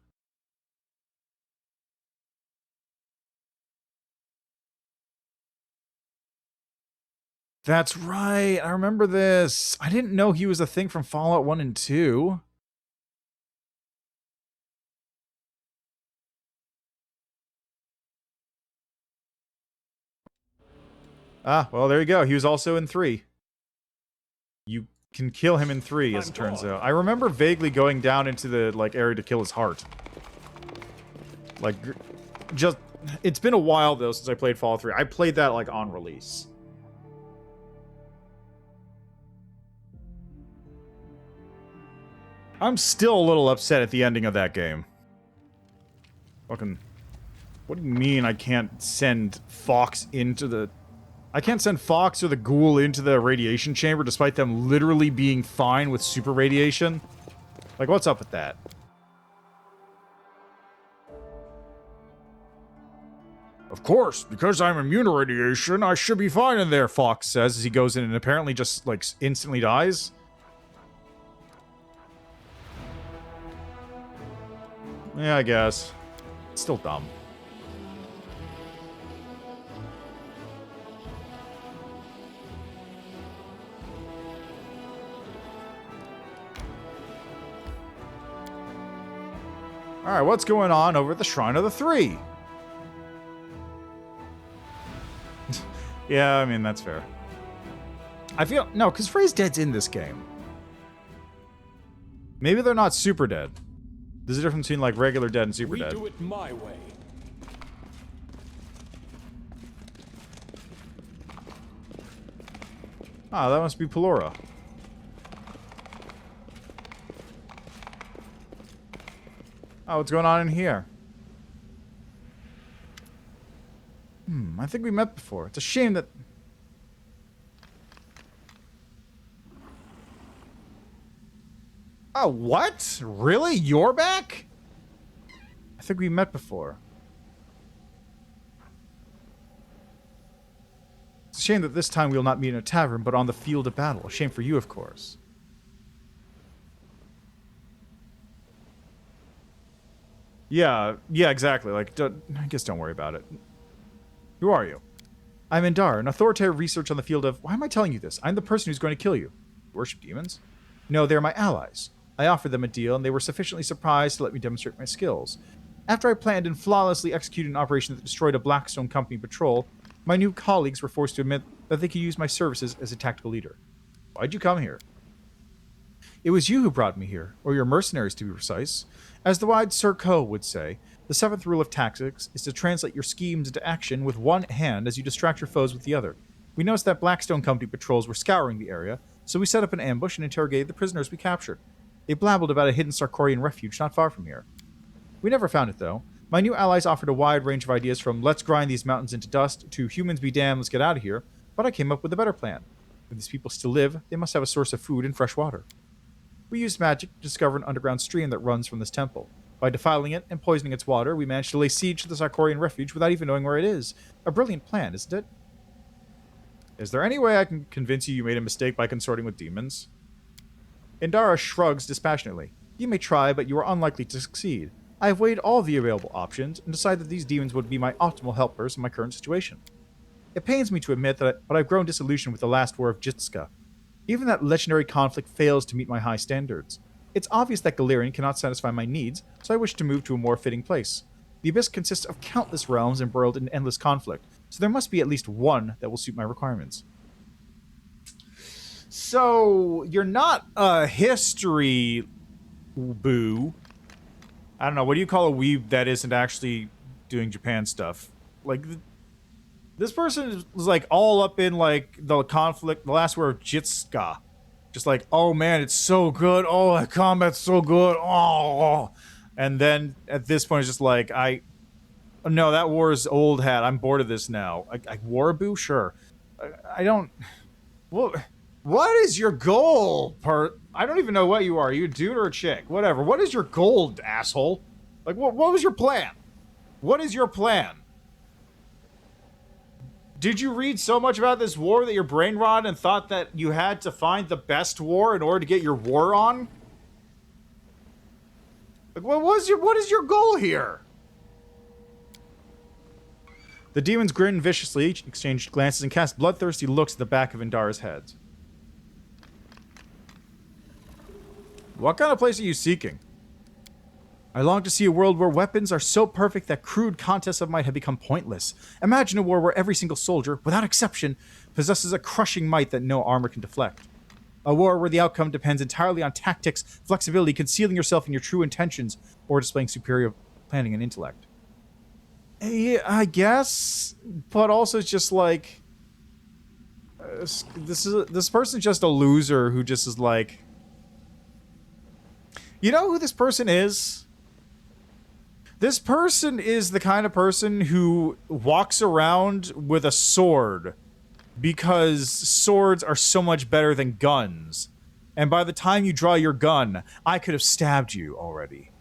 That's right, I remember this. I didn't know he was a thing from Fallout 1 and 2. Ah, well, there you go. He was also in 3. You can kill him in 3, as it turns out. I remember vaguely going down into the, like, area to kill his heart. Like, just... It's been a while, though, since I played Fallout 3. I played that, like, on release. I'm still a little upset at the ending of that game. Fucking... What do you mean I can't send Fox into the... I can't send Fox or the ghoul into the radiation chamber despite them literally being fine with super radiation? Like, what's up with that? Of course, because I'm immune to radiation, I should be fine in there, Fox says as he goes in and apparently just, like, instantly dies. Yeah, I guess. It's still dumb. Alright, what's going on over at the Shrine of the Three? Yeah, I mean, that's fair. I feel... No, because Frey's dead's in this game. Maybe they're not super dead. There's a difference between, like, regular dead and super dead. We do it my way. Ah, that must be Pelora. Oh, what's going on in here? I think we met before. It's a shame that... Oh, what? Really? You're back? I think we met before. It's a shame that this time we'll not meet in a tavern, but on the field of battle. A shame for you, of course. Yeah, exactly. Like, I guess don't worry about it. Who are you? I'm Indar, an authoritative researcher on the field of... Why am I telling you this? I'm the person who's going to kill you. Worship demons? No, they're my allies. I offered them a deal, and they were sufficiently surprised to let me demonstrate my skills. After I planned and flawlessly executed an operation that destroyed a Blackstone Company patrol, my new colleagues were forced to admit that they could use my services as a tactical leader. Why'd you come here? It was you who brought me here, or your mercenaries to be precise. As the wise Sir Co would say, the seventh rule of tactics is to translate your schemes into action with one hand as you distract your foes with the other. We noticed that Blackstone Company patrols were scouring the area, so we set up an ambush and interrogated the prisoners we captured. They blabbled about a hidden Sarkorian refuge not far from here. We never found it, though. My new allies offered a wide range of ideas from let's grind these mountains into dust to humans be damned, let's get out of here, but I came up with a better plan. If these people still live, they must have a source of food and fresh water. We used magic to discover an underground stream that runs from this temple. By defiling it and poisoning its water, we managed to lay siege to the Sarkorian refuge without even knowing where it is. A brilliant plan, isn't it? Is there any way I can convince you made a mistake by consorting with demons? Indara shrugs dispassionately. You may try, but you are unlikely to succeed. I have weighed all the available options and decided that these demons would be my optimal helpers in my current situation. It pains me to admit but I've grown disillusioned with the last war of Jitska. Even that legendary conflict fails to meet my high standards. It's obvious that Galarian cannot satisfy my needs, so I wish to move to a more fitting place. The Abyss consists of countless realms embroiled in endless conflict, so there must be at least one that will suit my requirements. So, you're not a history boo. I don't know, what do you call a weeb that isn't actually doing Japan stuff? Like, this person was, like, all up in, like, the conflict, the last war of Jitska. Just like, oh man, it's so good. Oh, the combat's so good. Oh. And then, at this point, it's just like, no, that war is old hat. I'm bored of this now. War boo? Sure. I don't... What is your goal, I don't even know what you are. Are you a dude or a chick? Whatever. What is your goal, asshole? Like, what was your plan? What is your plan? Did you read so much about this war that your brain rot and thought that you had to find the best war in order to get your war on? Like, what is your goal here? The demons grinned viciously, exchanged glances, and cast bloodthirsty looks at the back of Indara's head. What kind of place are you seeking? I long to see a world where weapons are so perfect that crude contests of might have become pointless. Imagine a war where every single soldier, without exception, possesses a crushing might that no armor can deflect. A war where the outcome depends entirely on tactics, flexibility, concealing yourself in your true intentions, or displaying superior planning and intellect. Yeah, I guess, but also it's just like... this person's just a loser who just is like... You know who this person is? This person is the kind of person who walks around with a sword because swords are so much better than guns. And by the time you draw your gun, I could have stabbed you already.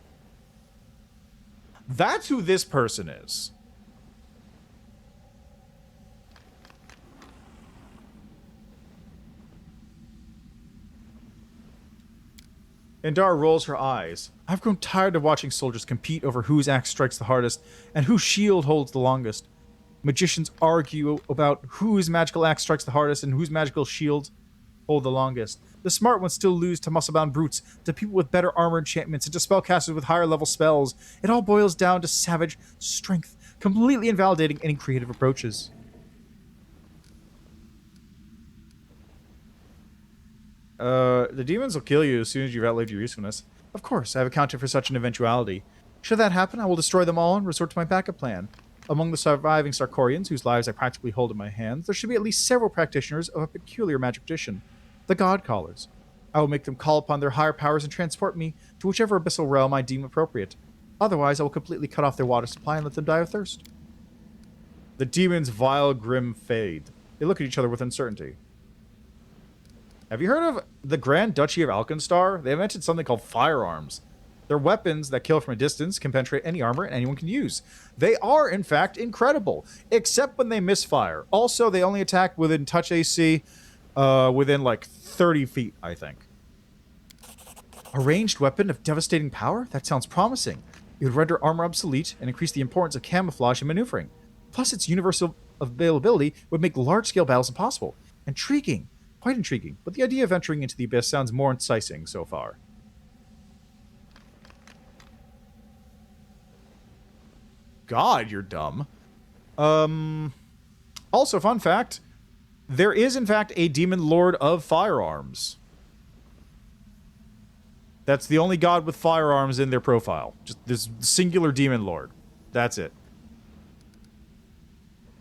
That's who this person is. Indara rolls her eyes. I've grown tired of watching soldiers compete over whose axe strikes the hardest and whose shield holds the longest. Magicians argue about whose magical axe strikes the hardest and whose magical shield hold the longest. The smart ones still lose to muscle-bound brutes, to people with better armor enchantments, and to spellcasters with higher-level spells. It all boils down to savage strength, completely invalidating any creative approaches. The demons will kill you as soon as you've outlived your usefulness. Of course, I have accounted for such an eventuality. Should that happen, I will destroy them all and resort to my backup plan. Among the surviving Sarkorians, whose lives I practically hold in my hands, there should be at least several practitioners of a peculiar magic tradition, the God Callers. I will make them call upon their higher powers and transport me to whichever abyssal realm I deem appropriate. Otherwise, I will completely cut off their water supply and let them die of thirst. The demons' vile grim fade. They look at each other with uncertainty. Have you heard of the Grand Duchy of Alkenstar? They invented something called firearms. They're weapons that kill from a distance, can penetrate any armor, and anyone can use. They are, in fact, incredible, except when they misfire. Also, they only attack within touch AC, within like 30 feet, I think. A ranged weapon of devastating power? That sounds promising. It would render armor obsolete and increase the importance of camouflage and maneuvering. Plus, its universal availability would make large-scale battles impossible. Intriguing. Quite intriguing, but the idea of entering into the abyss sounds more enticing so far. God, you're dumb. Also, fun fact, there is, in fact, a demon lord of firearms. That's the only god with firearms in their profile. Just this singular demon lord. That's it.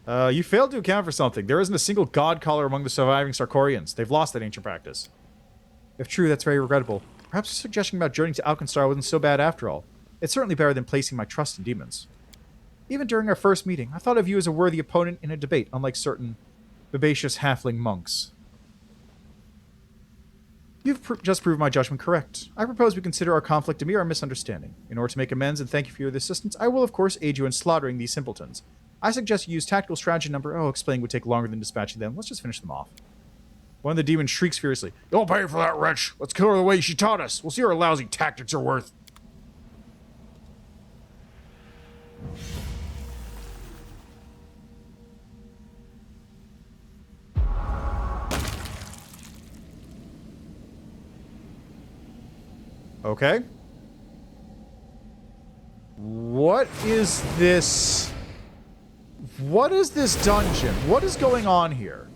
You failed to account for something. There isn't a single god caller among the surviving Sarkorians. They've lost that ancient practice. If true, that's very regrettable. Perhaps a suggestion about journeying to Alkenstar wasn't so bad after all. It's certainly better than placing my trust in demons. Even during our first meeting, I thought of you as a worthy opponent in a debate, unlike certain vivacious halfling monks. You've just proved my judgment correct. I propose we consider our conflict a mere misunderstanding. In order to make amends and thank you for your assistance, I will, of course, aid you in slaughtering these simpletons. I suggest you use tactical strategy number... Oh, explaining would take longer than dispatching them. Let's just finish them off. One of the demons shrieks furiously. You'll pay for that, wretch. Let's kill her the way she taught us. We'll see what her lousy tactics are worth. Okay. What is this? What is this dungeon? What is going on here?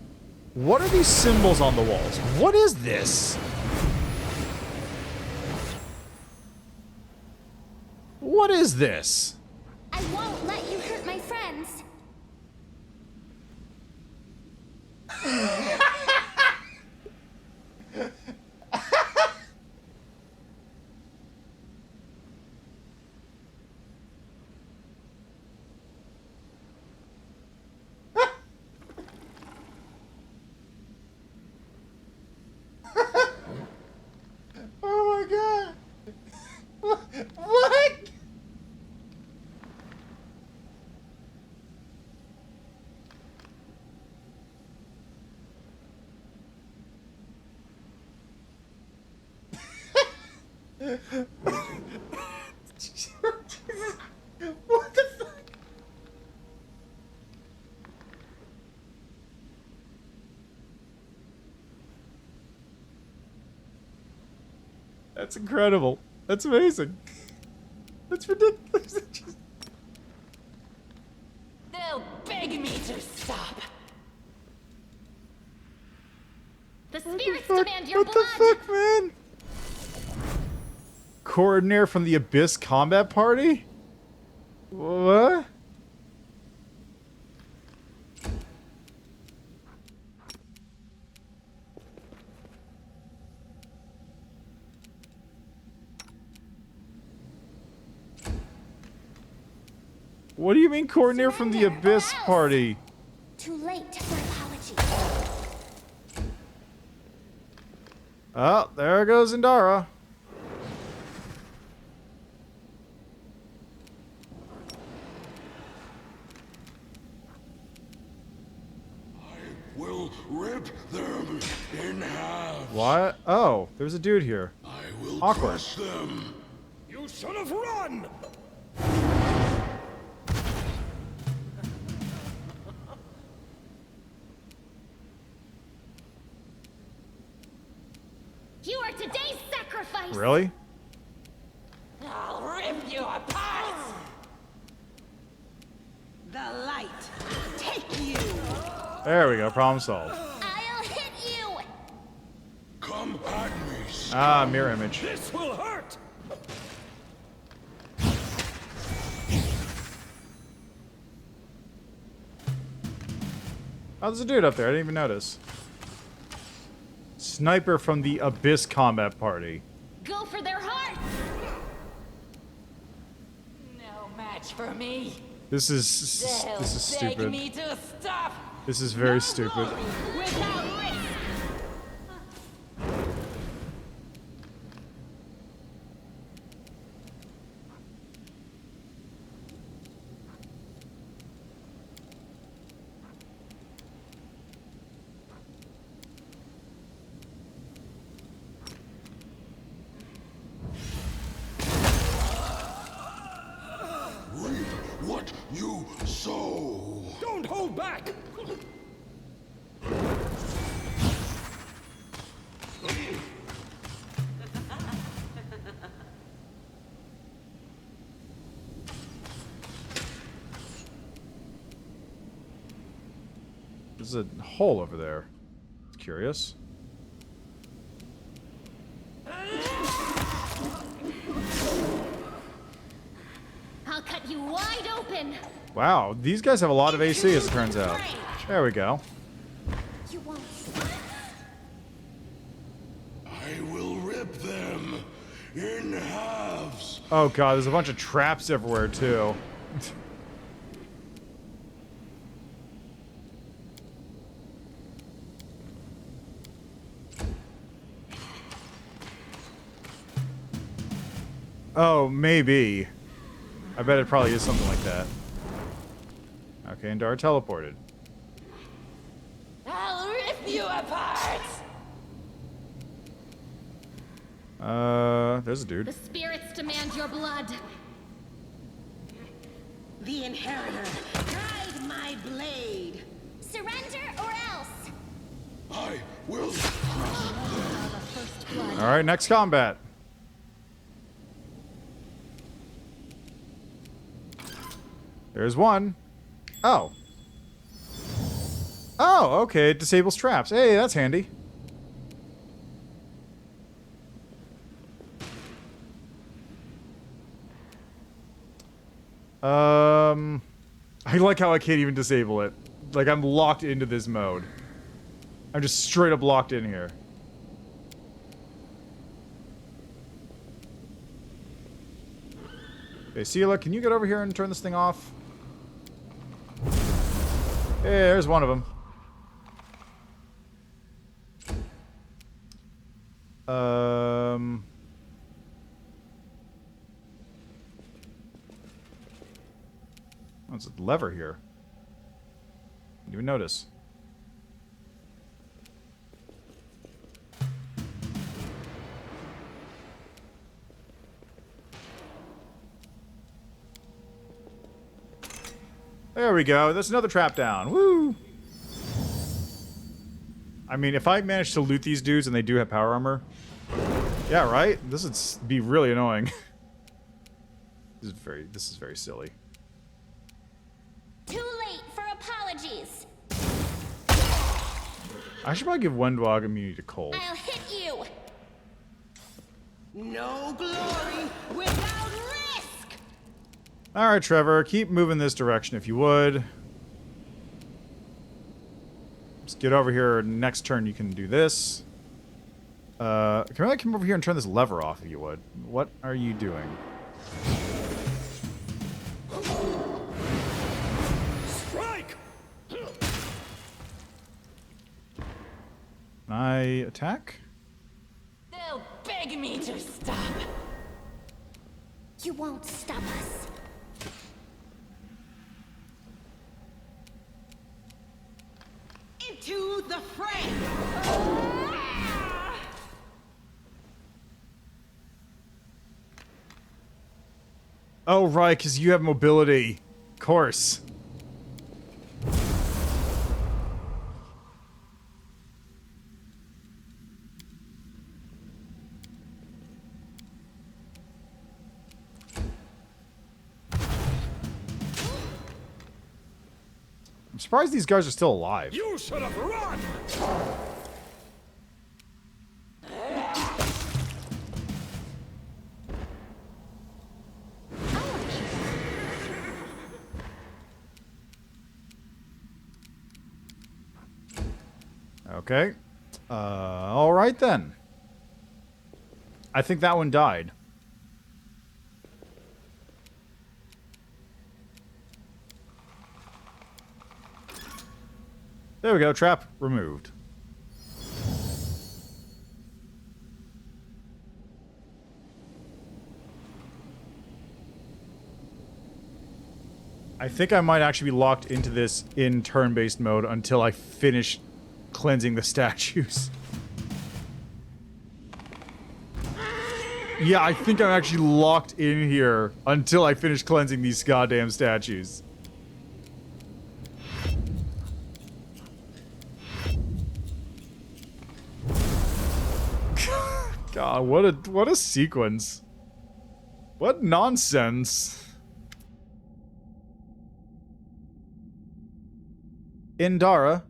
What are these symbols on the walls? What is this? What is this? I won't let you hurt my friends. Oh my god. What? What the fuck? That's incredible. That's amazing. That's ridiculous. They'll beg me to stop. The spirits demand your What blood. the fuck, man? Coordinator from the Abyss Combat Party? What? What do you mean, coordinator from the Abyss Party? Too late for apology. Oh, there goes Indara. Will rip them in half. What? Oh, there's a dude here. I will Awkward. crush them. You should have run! You are today's sacrifice. Really? I'll rip you apart! The light. Take you. There we go. Problem solved. I'll hit you. Come at me. Ah, mirror image. This will hurt! Oh, there's a dude up there. I didn't even notice. Sniper from the Abyss Combat Party. Go for their hearts. No match for me. This is They'll beg stupid. me to stop. This is very stupid. Without risk. Reap what you sow. Don't hold back! There's a hole over there. Curious. I'll cut you wide open. Wow, these guys have a lot of AC as it turns out. There we go. You won't. I will rip them in halves. Oh god, there's a bunch of traps everywhere too. Oh, maybe. I bet it probably is something like that. Okay, Indara teleported. I'll rip you apart! There's a dude. The spirits demand your blood. The Inheritor, guide my blade. Surrender or else. I will. Alright, next combat. There's one. Oh. Oh, okay. It disables traps. Hey, that's handy. I like how I can't even disable it. Like, I'm locked into this mode. I'm just straight up locked in here. Okay, Sela, can you get over here and turn this thing off? Hey, there's one of them. What's a lever here? Didn't even notice. There we go. That's another trap down. Woo! I mean, if I manage to loot these dudes and they do have power armor... Yeah, right? This would be really annoying. This is very silly. Too late for apologies. I should probably give Wendwog immunity to cold. I'll hit you. No glory without risk. Alright, Trevor. Keep moving this direction if you would. Just get over here. Next turn you can do this. Can I come over here and turn this lever off if you would? What are you doing? Strike! Can I attack? They'll beg me to stop. You won't stop us. Into the fray. Oh, right, because you have mobility. Of course. I'm surprised these guys are still alive. You should have run! Okay. Alright then. I think that one died. There we go, trap removed. I think I might actually be locked into this in turn-based mode until I finish cleansing the statues. Yeah, I think I'm actually locked in here until I finish cleansing these goddamn statues. God, what a sequence. What nonsense. Indara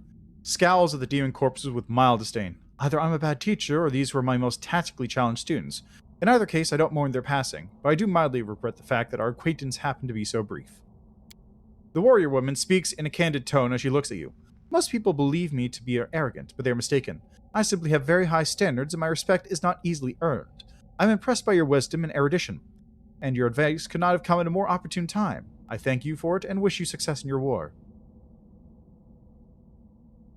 scowls at the demon corpses with mild disdain. Either I'm a bad teacher, or these were my most tactically challenged students. In either case, I don't mourn their passing, but I do mildly regret the fact that our acquaintance happened to be so brief. The warrior woman speaks in a candid tone as she looks at you. Most people believe me to be arrogant, but they are mistaken. I simply have very high standards, and my respect is not easily earned. I'm impressed by your wisdom and erudition, and your advice could not have come at a more opportune time. I thank you for it, and wish you success in your war.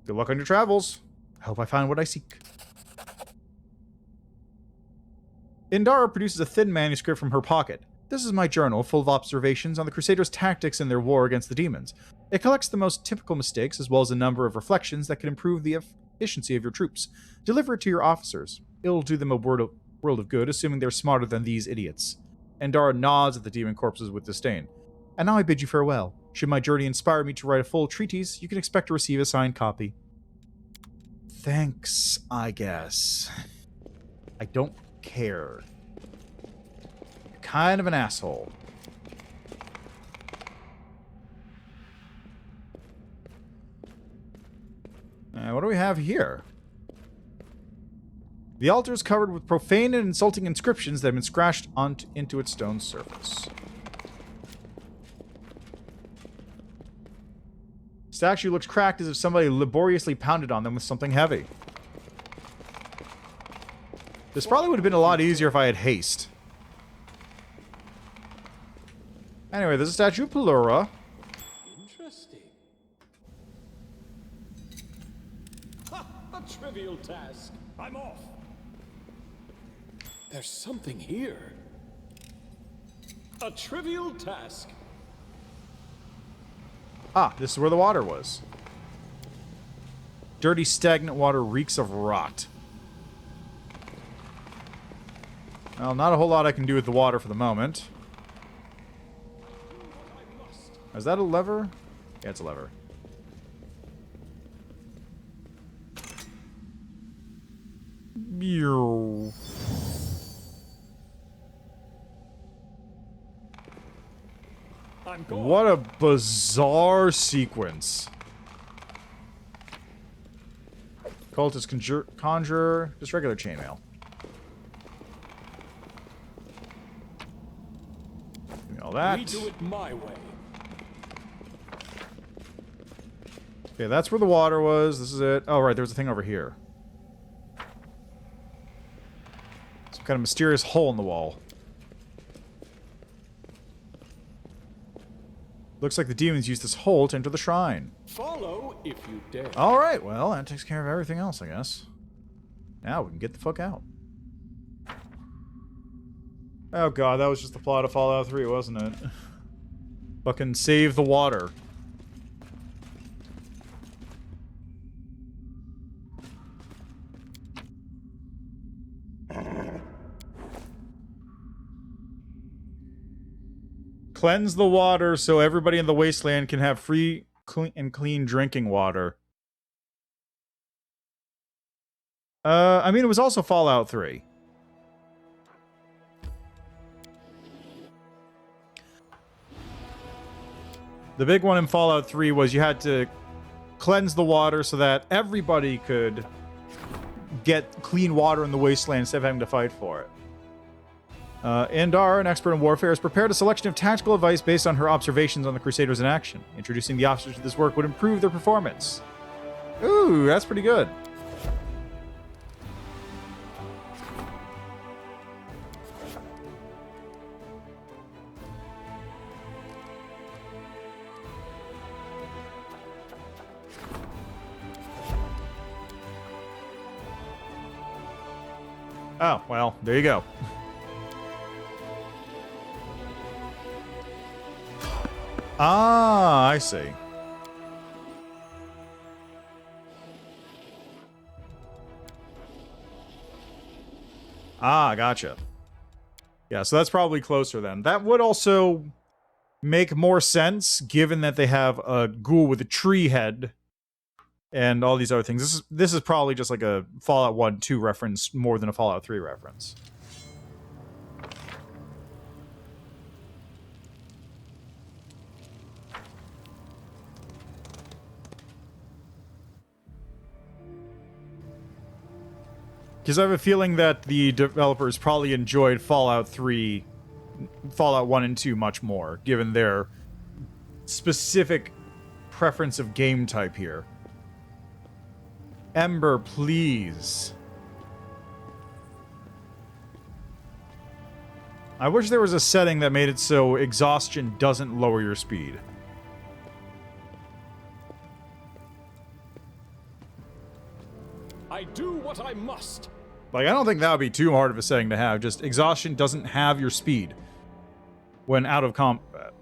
Good luck on your travels. I hope I find what I seek. Indara produces a thin manuscript from her pocket. This is my journal, full of observations on the Crusaders' tactics in their war against the demons. It collects the most typical mistakes as well as a number of reflections that can improve the efficiency of your troops. Deliver it to your officers. It'll do them a world of good, assuming they're smarter than these idiots. Endara nods at the demon corpses with disdain. And now I bid you farewell. Should my journey inspire me to write a full treatise, you can expect to receive a signed copy. Thanks, I guess. I don't care. You're kind of an asshole. What do we have here? The altar is covered with profane and insulting inscriptions that have been scratched into its stone surface. Statue looks cracked as if somebody laboriously pounded on them with something heavy. This probably would have been a lot easier if I had haste. Anyway, there's a statue of Pelura. Interesting. Ha! A trivial task. I'm off. There's something here. A trivial task. Ah, this is where the water was. Dirty, stagnant water reeks of rot. Well, not a whole lot I can do with the water for the moment. Is that a lever? Yeah, it's a lever. What a bizarre sequence. Cultist conjurer, just regular chainmail. Give me all that. We do it my way. Okay, that's where the water was. This is it. Oh, right, there was a thing over here. Some kind of mysterious hole in the wall. Looks like the demons used this hole to enter the shrine. Follow if you dare. Alright, well, that takes care of everything else, I guess. Now we can get the fuck out. Oh god, that was just the plot of Fallout 3, wasn't it? Fucking save the water. Cleanse the water so everybody in the wasteland can have free and clean drinking water. I mean, it was also Fallout 3. The big one in Fallout 3 was you had to cleanse the water so that everybody could get clean water in the wasteland instead of having to fight for it. Endar, an expert in warfare, has prepared a selection of tactical advice based on her observations on the Crusaders in action. Introducing the officers to this work would improve their performance. Ooh, that's pretty good. Oh, well, there you go. Ah, I see. Ah, gotcha. Yeah, so that's probably closer then. That would also make more sense, given that they have a ghoul with a tree head and all these other things. This is probably just like a Fallout 1-2 reference more than a Fallout 3 reference. Because I have a feeling that the developers probably enjoyed Fallout 1 and 2 much more, given their specific preference of game type here. Ember, please. I wish there was a setting that made it so exhaustion doesn't lower your speed. I do what I must. Like, I don't think that would be too hard of a setting to have. Just exhaustion doesn't have your speed when out of combat.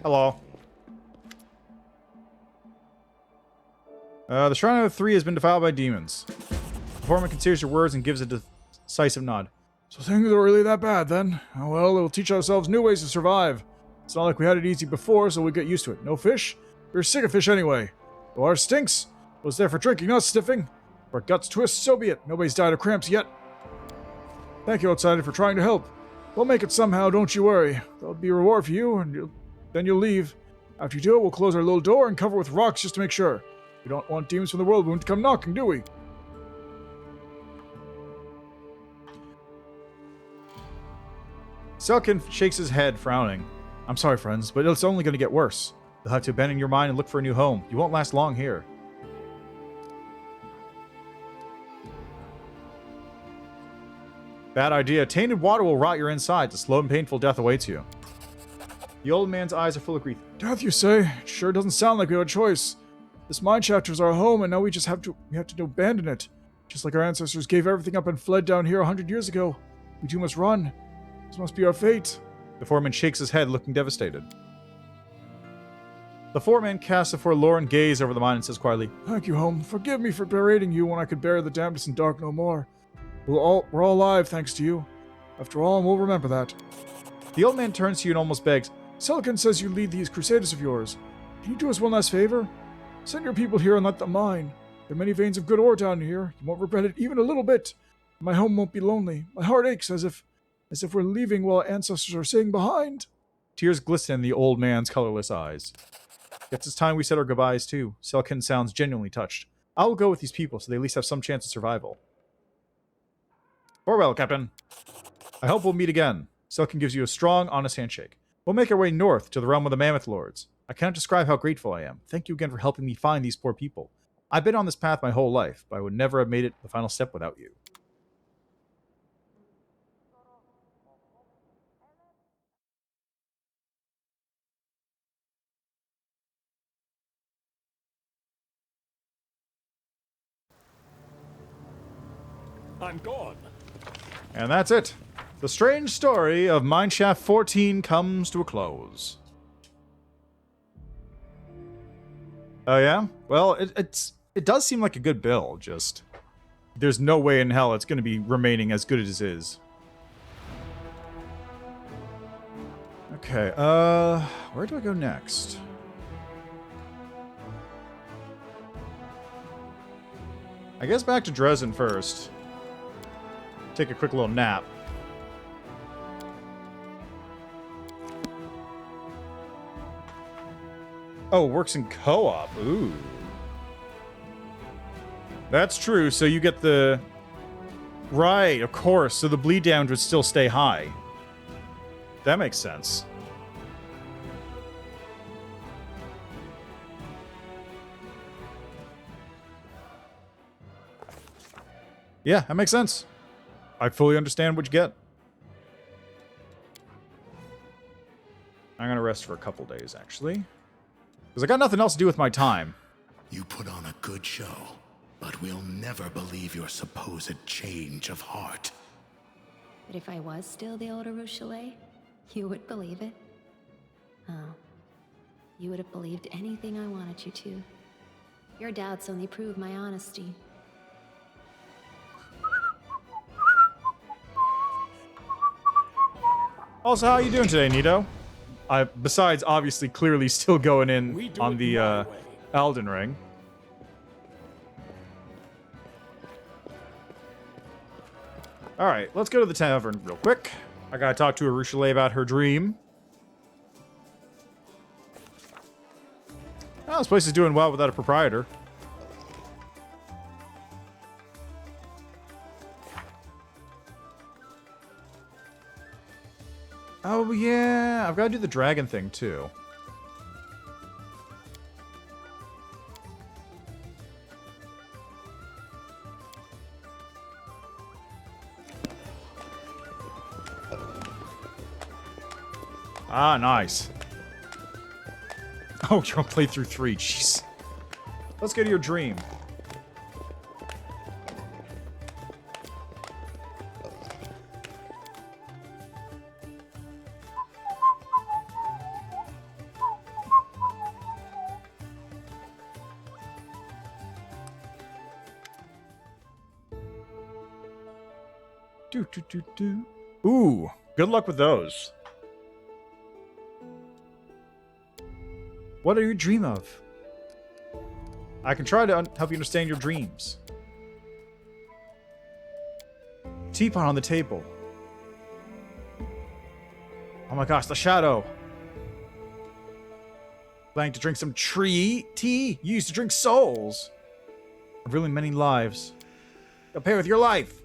Hello. The Shrine of the Three has been defiled by demons. The foreman considers your words and gives a decisive nod. So things are really that bad, then? Oh well, we'll teach ourselves new ways to survive. It's not like we had it easy before, so we'll get used to it. No fish? We're sick of fish anyway. The water stinks. It was there for drinking, not sniffing. If our guts twist, so be it. Nobody's died of cramps yet. Thank you, Outsider, for trying to help. We'll make it somehow, don't you worry. There'll be a reward for you, and then you'll leave. After you do it, we'll close our little door and cover it with rocks just to make sure. We don't want demons from the world wound to come knocking, do we? Selkin shakes his head, frowning. I'm sorry, friends, but it's only going to get worse. You'll have to abandon your mind and look for a new home. You won't last long here. Bad idea. Tainted water will rot your insides. A slow and painful death awaits you. The old man's eyes are full of grief. Death, you say? It sure doesn't sound like we have a choice. This mine shaft is our home, and now we have to abandon it. Just like our ancestors gave everything up and fled down here 100 years ago. We too must run. This must be our fate. The foreman shakes his head, looking devastated. The foreman casts a forlorn gaze over the mine and says quietly, Thank you, home. Forgive me for berating you when I could bear the dampness and dark no more. We're all alive thanks to you. After all, we'll remember that. The old man turns to you and almost begs, Silicon says you lead these crusaders of yours. Can you do us one last favor? Send your people here and let them mine. There are many veins of good ore down here. You won't regret it even a little bit. My home won't be lonely. My heart aches as if we're leaving while ancestors are staying behind. Tears glisten in the old man's colorless eyes. It's time we said our goodbyes too. Selkin sounds genuinely touched. I will go with these people so they at least have some chance of survival. Farewell, Captain. I hope we'll meet again. Selkin gives you a strong, honest handshake. We'll make our way north to the realm of the Mammoth Lords. I cannot describe how grateful I am. Thank you again for helping me find these poor people. I've been on this path my whole life, but I would never have made it the final step without you. I'm gone. And that's it. The strange story of Mineshaft 14 comes to a close. Oh yeah? Well, it does seem like a good build, just... There's no way in hell it's going to be remaining as good as it is. Okay, where do I go next? I guess back to Dresden first. Take a quick little nap. Oh, it works in co-op. Ooh. That's true, so you get the... Right, of course, so the bleed damage would still stay high. That makes sense. Yeah, that makes sense. I fully understand what you get. I'm gonna rest for a couple days, actually. Because I got nothing else to do with my time. You put on a good show, but we'll never believe your supposed change of heart. But if I was still the old Areelu, you would believe it? Oh. You would have believed anything I wanted you to. Your doubts only prove my honesty. Also, how are you doing today, Nito? Besides, obviously, clearly still going in on the Elden Ring. Alright, let's go to the tavern real quick. I gotta talk to Areelu about her dream. Oh, this place is doing well without a proprietor. Oh, yeah. I've got to do the dragon thing, too. Ah, nice. Oh, you're on playthrough 3. Jeez. Let's go to your dream. Ooh, good luck with those. What do you dream of? I can try to help you understand your dreams. Teapot on the table. Oh my gosh, the shadow. Planning to drink some tree tea used to drink souls. Really many lives. Compare with your life.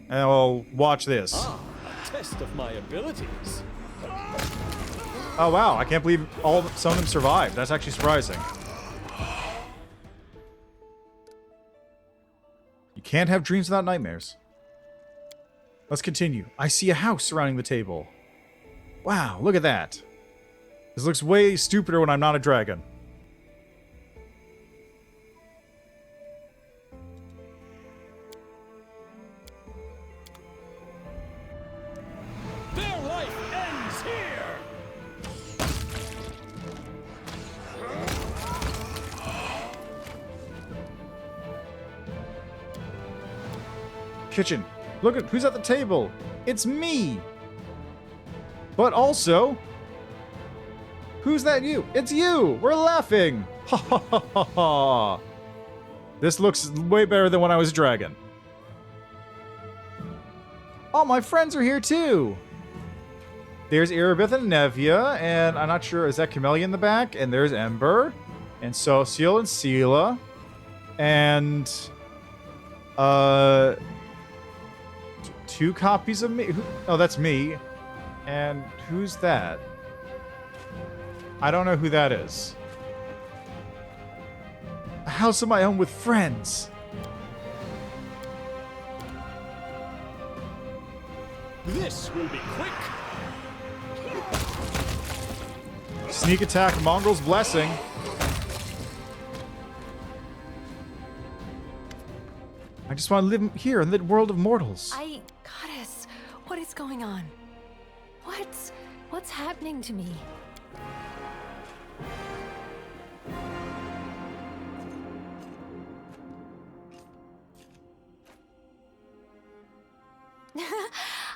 And I'll watch this. Ah, a test of my abilities. Oh wow, I can't believe some of them survived. That's actually surprising. You can't have dreams without nightmares. Let's continue. I see a house surrounding the table. Wow, look at that. This looks way stupider when I'm not a dragon. Their life ends here. Kitchen. Look at who's at the table. It's me. But also, who's that you? It's you. We're laughing. Ha ha ha ha ha. This looks way better than when I was a dragon. Oh, my friends are here too. There's Erebith and Nevia, and I'm not sure, is that Camellia in the back? And there's Ember, and Sociel and Sela, and two copies of me. Oh, that's me. And who's that? I don't know who that is. A house of my own with friends. This will be quick. Sneak attack, Mongrel's Blessing. I just want to live here in the world of mortals. Goddess, what is going on? What's happening to me?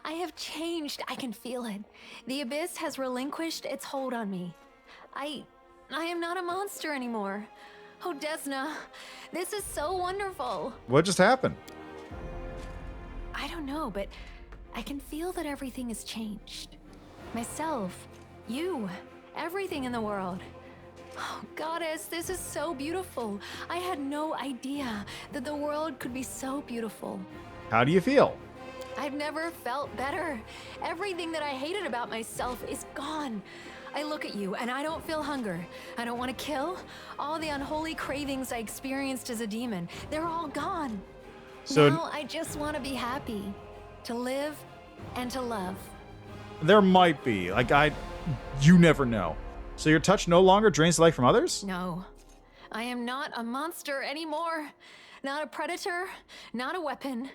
I have changed. I can feel it. The abyss has relinquished its hold on me. I am not a monster anymore. Oh, Desna, this is so wonderful. What just happened? I don't know, but I can feel that everything has changed. Myself, you, everything in the world. Oh, Goddess, this is so beautiful. I had no idea that the world could be so beautiful. How do you feel? I've never felt better. Everything that I hated about myself is gone. I look at you and I don't feel hunger. I don't want to kill. All the unholy cravings I experienced as a demon, they're all gone. So now I just want to be happy, to live and to love. there might be. You never know. So your touch no longer drains life from others? No, I am not a monster anymore. Not a predator, not a weapon.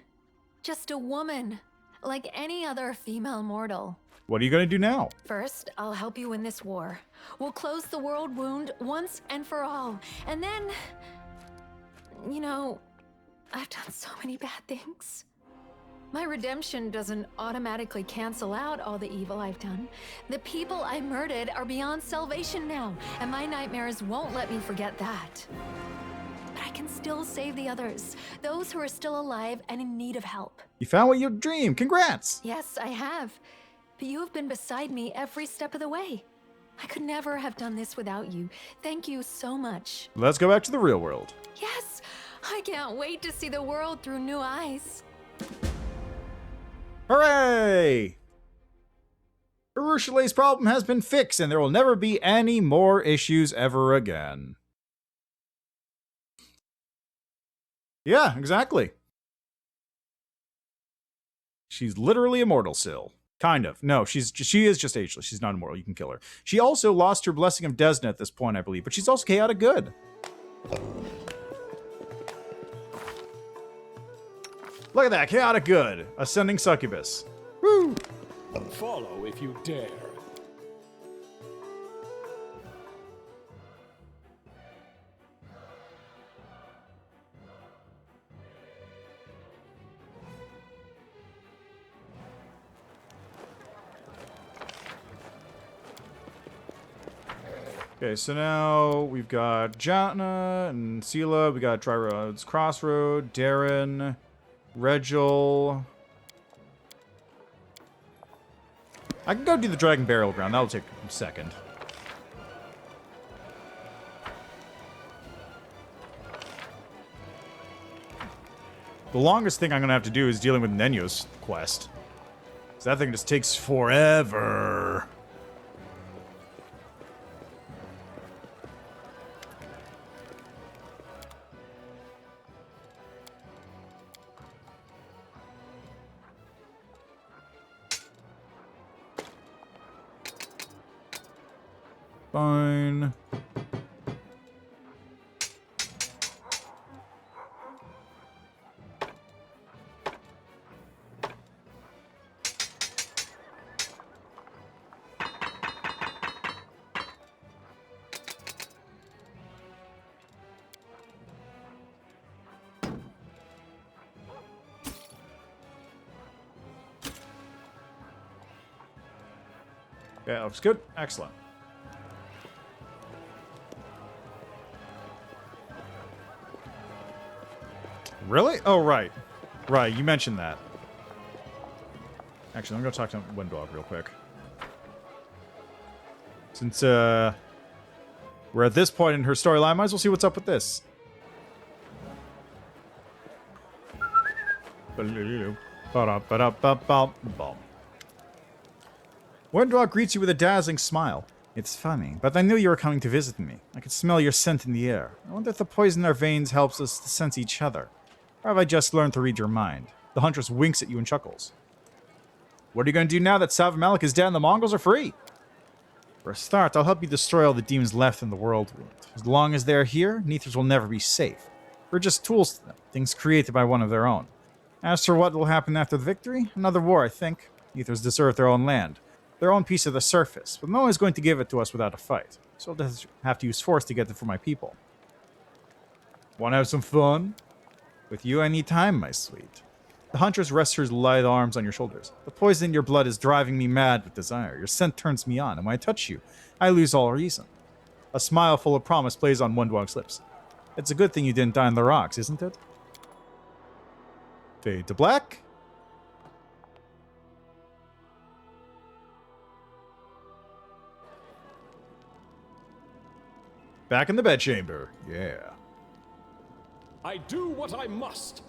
Just a woman, like any other female mortal. What are you going to do now? First, I'll help you win this war. We'll close the world wound once and for all. And then, you know, I've done so many bad things. My redemption doesn't automatically cancel out all the evil I've done. The people I murdered are beyond salvation now, and my nightmares won't let me forget that. But I can still save the others, those who are still alive and in need of help. You found what you dreamed. Congrats! Yes, I have. But you have been beside me every step of the way. I could never have done this without you. Thank you so much. Let's go back to the real world. Yes! I can't wait to see the world through new eyes. Hooray! Urushile's problem has been fixed, and there will never be any more issues ever again. Yeah, exactly. She's literally immortal still. Kind of. No, she is just ageless. She's not immortal. You can kill her. She also lost her blessing of Desna at this point, I believe, but she's also chaotic good. Look at that, chaotic good. Ascending succubus. Woo! Follow if you dare. Okay, so now we've got Jatna and Sela. We got Triroads, Crossroad, Darren, Regil. I can go do the Dragon Burial Ground. That'll take a second. The longest thing I'm going to have to do is dealing with Nenyo's quest. So that thing just takes forever. Fine. Yeah, looks good. Excellent. Really? Oh, right. Right, you mentioned that. Actually, I'm going to talk to Windog real quick. Since, we're at this point in her storyline, might as well see what's up with this. Windog greets you with a dazzling smile. It's funny, but I knew you were coming to visit me. I could smell your scent in the air. I wonder if the poison in our veins helps us to sense each other. Or have I just learned to read your mind? The Huntress winks at you and chuckles. What are you going to do now that Savamalik is dead and the Mongols are free? For a start, I'll help you destroy all the demons left in the world. As long as they're here, Nethers will never be safe. We're just tools to them, things created by one of their own. As for what will happen after the victory, another war, I think. Nethers deserve their own land, their own piece of the surface, but no one is going to give it to us without a fight. So I'll just have to use force to get it for my people. Want to have some fun? With you, I need time, my sweet. The Huntress rests her light arms on your shoulders. The poison in your blood is driving me mad with desire. Your scent turns me on, and when I touch you, I lose all reason. A smile full of promise plays on Windwog's lips. It's a good thing you didn't die on the rocks, isn't it? Fade to black. Back in the bedchamber. Yeah. I do what I must.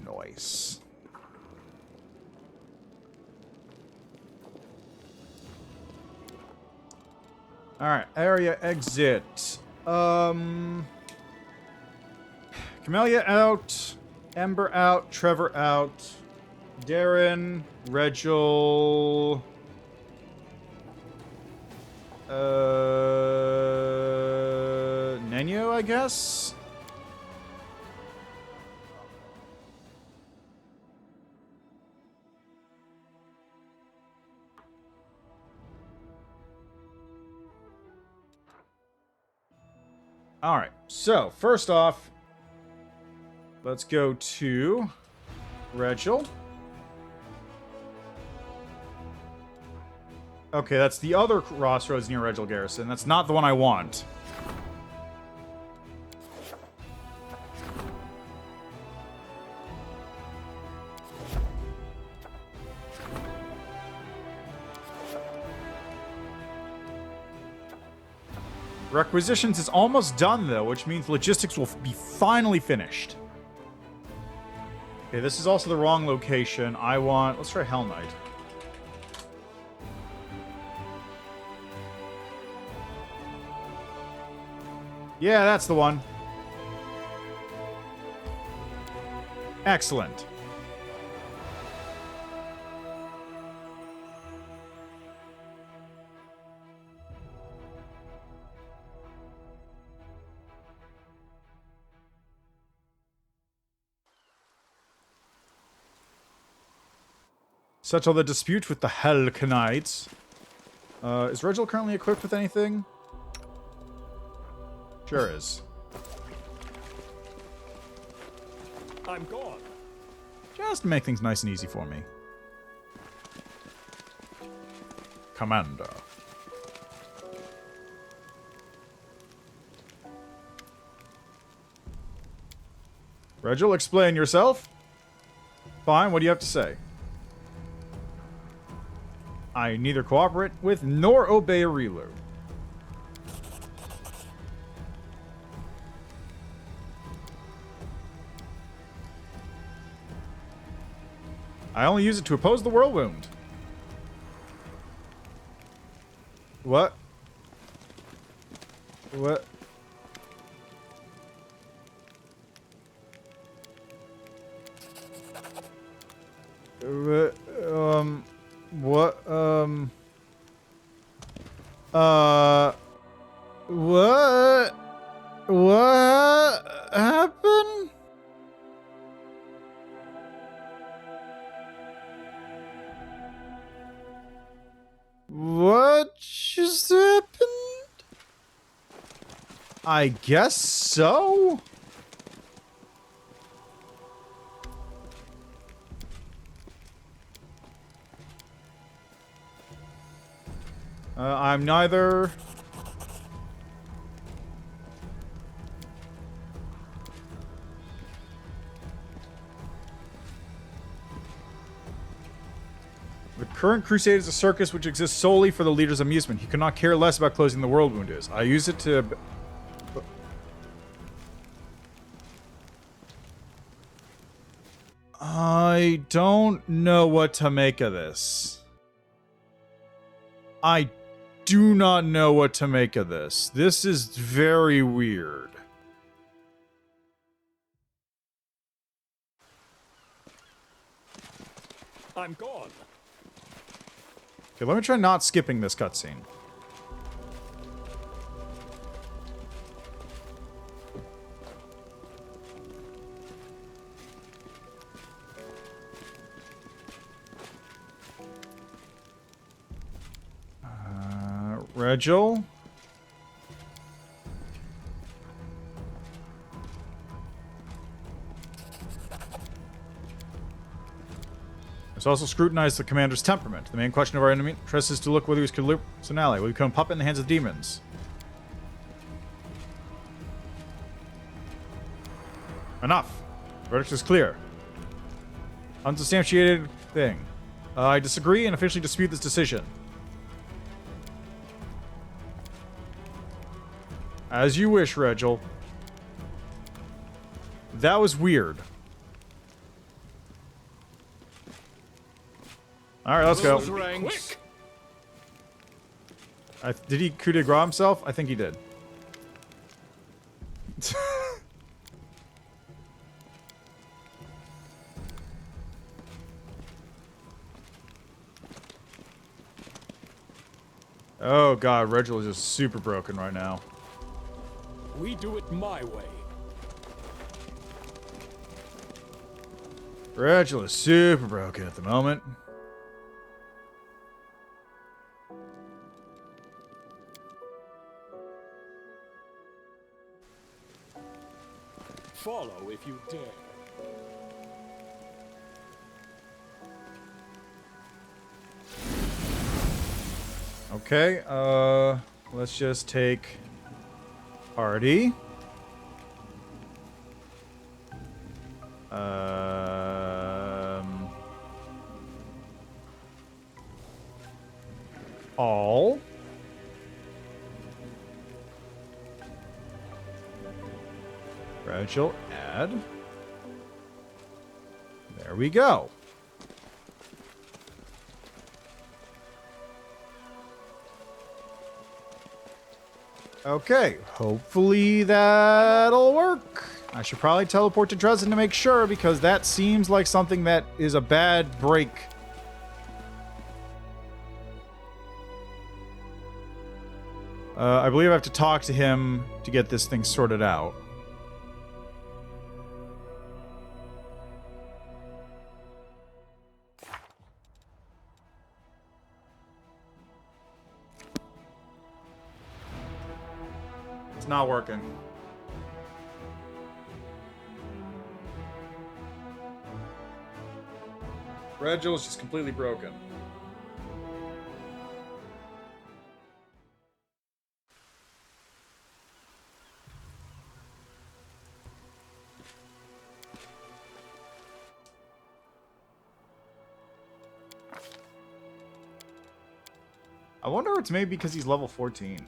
Nice. Alright, area exit. Camellia out. Ember out. Trevor out. Darren. Regil. Nenyo, I guess? Alright, so, first off, let's go to Regil. Okay, that's the other Crossroads near Regil Garrison. That's not the one I want. Requisitions is almost done, though, which means logistics will be finally finished. Okay, this is also the wrong location. I want... Let's try Hell Knight. Yeah, that's the one. Excellent. Settle the dispute with the Hellknights. Is Regil currently equipped with anything? Sure is. I'm gone. Just make things nice and easy for me. Commander. Regil, explain yourself. Fine, what do you have to say? I neither cooperate with nor obey Areelu. I only use it to oppose the whirlwind. What? What? What? What? What happened? What just happened? I guess so? I'm neither... The current crusade is a circus which exists solely for the leader's amusement. He could not care less about closing the world wound is. I use it to... I don't know what to make of this. I do not know what to make of this. This is very weird. I'm gone. Okay, let me try not skipping this cutscene. Regil. Let's also scrutinize the commander's temperament. The main question of our interest is to look whether he could as an ally. Will he become a puppet in the hands of demons? Enough. Verdict is clear. Unsubstantiated thing. I disagree and officially dispute this decision. As you wish, Regil. That was weird. Alright, let's go. Quick. Did he coup de grace himself? I think he did. Oh god, Regil is just super broken right now. We do it my way. Regil is super broken at the moment. Follow if you dare. Okay, let's just take party. All. Regil, add. There we go. Okay, hopefully that'll work. I should probably teleport to Dresden to make sure, because that seems like something that is a bad break. I believe I have to talk to him to get this thing sorted out. It's not working. Regil is just completely broken. I wonder if it's maybe because he's level 14.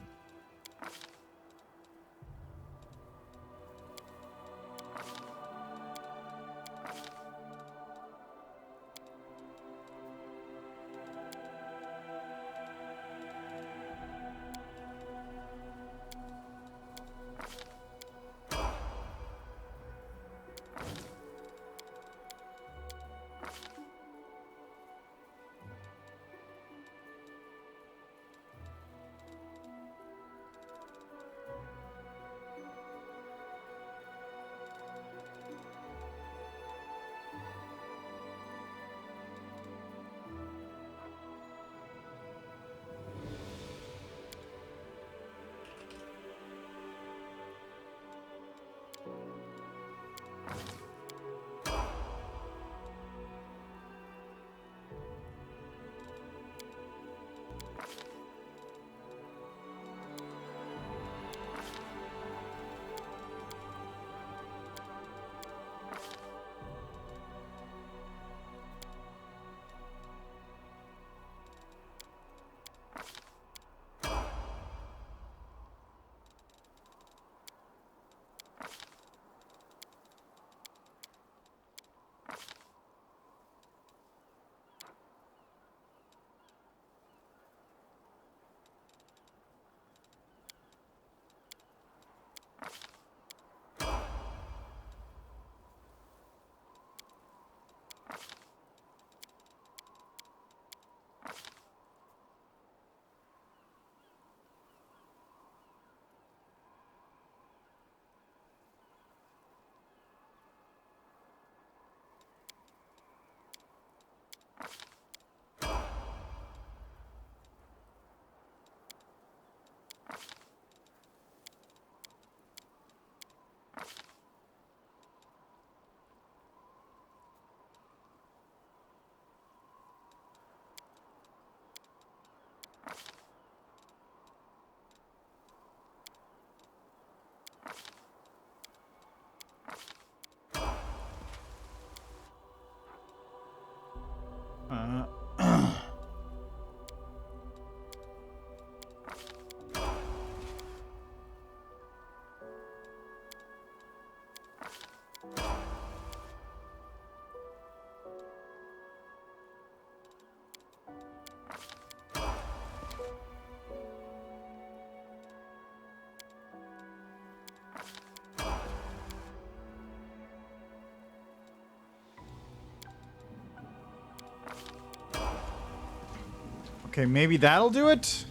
Okay, maybe that'll do it?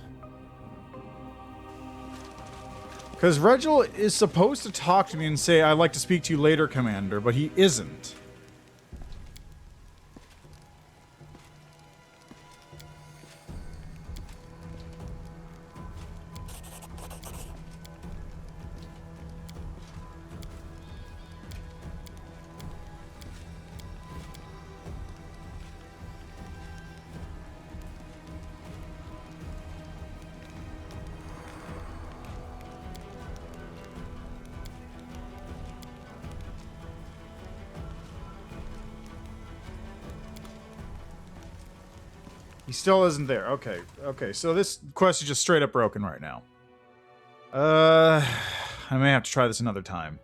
Because Regil is supposed to talk to me and say, I'd like to speak to you later, Commander, but he isn't. He still isn't there. Okay, okay. So this quest is just straight up broken right now. I may have to try this another time.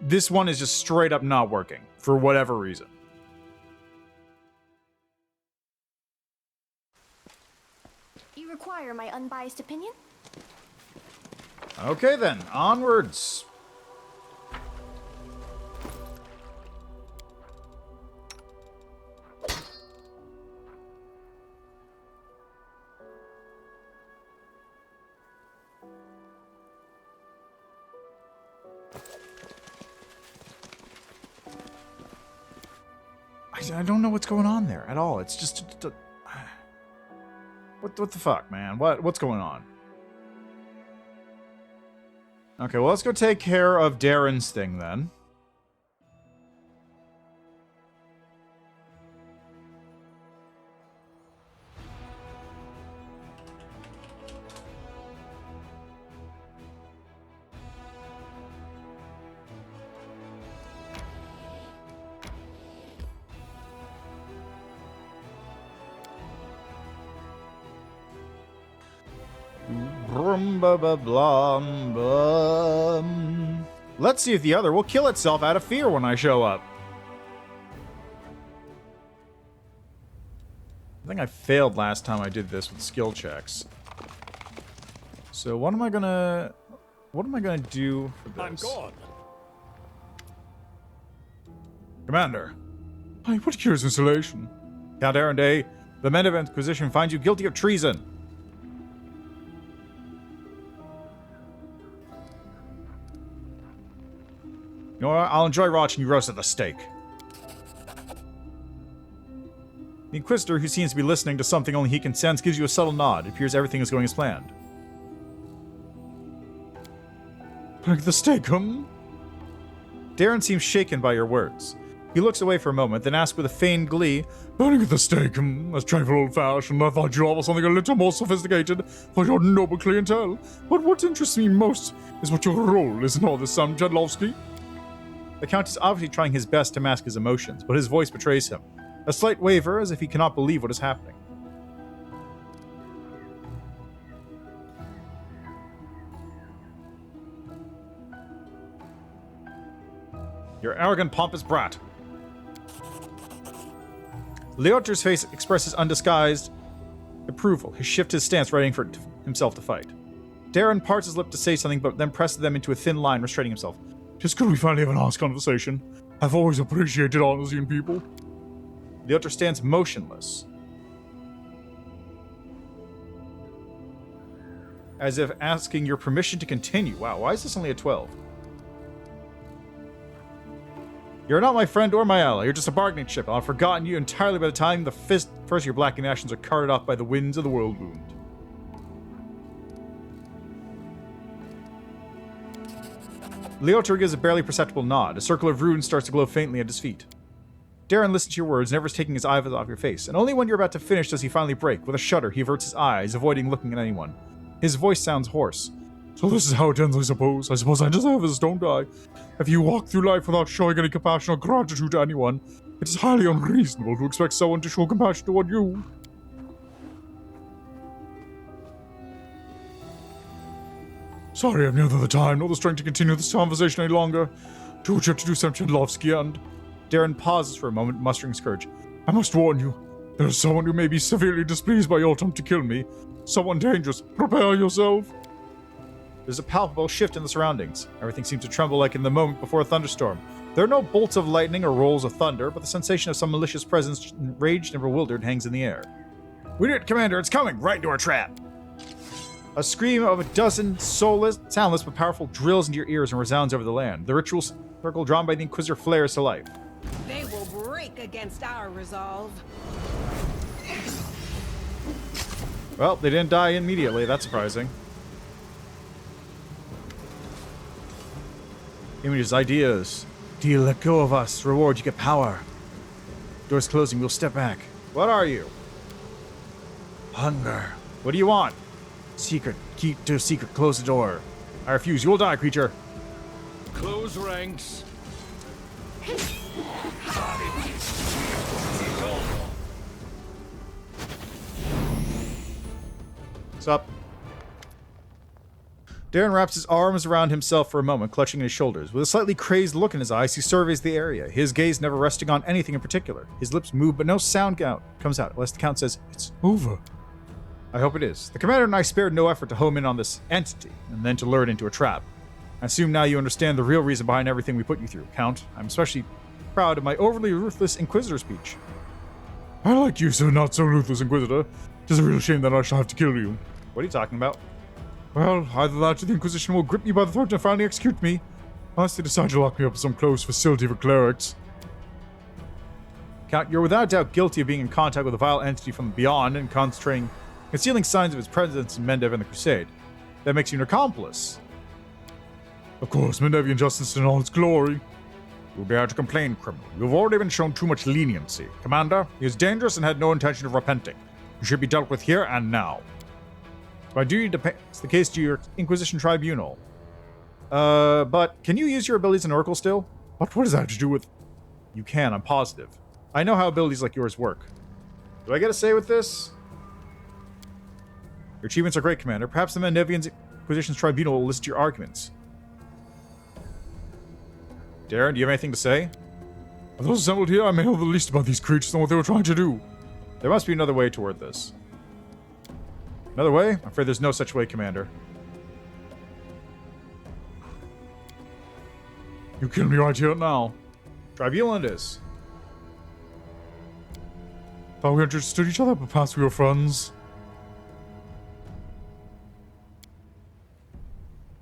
This one is just straight up not working for whatever reason. You require my unbiased opinion? Okay then, onwards. I don't know what's going on there at all. It's just... What the fuck, man? What's going on? Okay, well, let's go take care of Darren's thing, then. Brum, ba, ba, blum, blum. Let's see if the other will kill itself out of fear when I show up. I think I failed last time I did this with skill checks. So what am I gonna do for this? I'm gone. Commander. Hi, what curious installation? Count Arenday, the men of Inquisition find you guilty of treason. You know what? I'll enjoy watching you roast at the stake. The Inquisitor, who seems to be listening to something only he can sense, gives you a subtle nod. It appears everything is going as planned. Like the stake, Darren seems shaken by your words. He looks away for a moment, then asks with a feigned glee, "Burning at the stake, That's trifle old-fashioned. I thought you'd offer something a little more sophisticated for your noble clientele. But what interests me most is what your role is in all this, Jadlovsky." The Count is obviously trying his best to mask his emotions, but his voice betrays him. A slight waver, as if he cannot believe what is happening. You're arrogant, pompous brat. Leoter's face expresses undisguised approval. He shifts his stance, readying for himself to fight. Darren parts his lip to say something, but then presses them into a thin line, restraining himself. Just could we finally have an honest conversation? I've always appreciated honesty in people. Leoter stands motionless, as if asking your permission to continue. Wow, why is this only a 12? You're not my friend or my ally. You're just a bargaining chip. I'll have forgotten you entirely by the time the first of your blackening actions are carted off by the winds of the whirlwind. Leoter gives a barely perceptible nod. A circle of runes starts to glow faintly at his feet. Darren listens to your words, never taking his eyes off your face, and only when you're about to finish does he finally break. With a shudder, he averts his eyes, avoiding looking at anyone. His voice sounds hoarse. So this is how it ends, I suppose. I suppose I deserve this, don't I? If you walk through life without showing any compassion or gratitude to anyone, it is highly unreasonable to expect someone to show compassion toward you. Sorry, I've neither the time nor the strength to continue this conversation any longer. Too much to do something Lovsky and... Darren pauses for a moment, mustering his courage. I must warn you, there is someone who may be severely displeased by your attempt to kill me. Someone dangerous. Prepare yourself. There's a palpable shift in the surroundings. Everything seems to tremble like in the moment before a thunderstorm. There are no bolts of lightning or rolls of thunder, but the sensation of some malicious presence, enraged and bewildered, hangs in the air. We did it, Commander. It's coming right into our trap. A scream of a dozen soulless, soundless but powerful drills into your ears and resounds over the land. The ritual circle drawn by the Inquisitor flares to life. They will break against our resolve. Well, they didn't die immediately. That's surprising. Images, ideas. Deal, let go of us. Reward, you get power. Doors closing, we'll step back. What are you? Hunger. What do you want? Secret. Keep to secret. Close the door. I refuse. You will die, creature. Close ranks. What's up? Darren wraps his arms around himself for a moment, clutching at his shoulders. With a slightly crazed look in his eyes, he surveys the area, his gaze never resting on anything in particular. His lips move, but no sound comes out, unless the Count says, "It's over." I hope it is. The Commander and I spared no effort to home in on this entity, and then to lure it into a trap. I assume now you understand the real reason behind everything we put you through, Count. I'm especially proud of my overly ruthless Inquisitor speech. I like you, so not so ruthless, Inquisitor. It is a real shame that I shall have to kill you. What are you talking about? Well, either that or the Inquisition will grip me by the throat and finally execute me, unless they decide to lock me up in some closed facility for clerics. Count, you're without doubt guilty of being in contact with a vile entity from beyond and concealing signs of its presence in Mendev and the Crusade. That makes you an accomplice. Of course, Mendevian justice in all its glory. You'll dare to complain, criminal. You've already been shown too much leniency. Commander, he is dangerous and had no intention of repenting. You should be dealt with here and now. My duty depends the case to your Inquisition Tribunal. But can you use your abilities in Oracle still? What does that have to do with... You can, I'm positive. I know how abilities like yours work. Do I get a say with this? Your achievements are great, Commander. Perhaps the Mendevian's Inquisition's Tribunal will listen to your arguments. Darren, do you have anything to say? Are those assembled here? I may know the least about these creatures and what they were trying to do. There must be another way toward this. Another way? I'm afraid there's no such way, Commander. You kill me right here now. Tribunal it is. Thought we understood each other, but perhaps we were friends.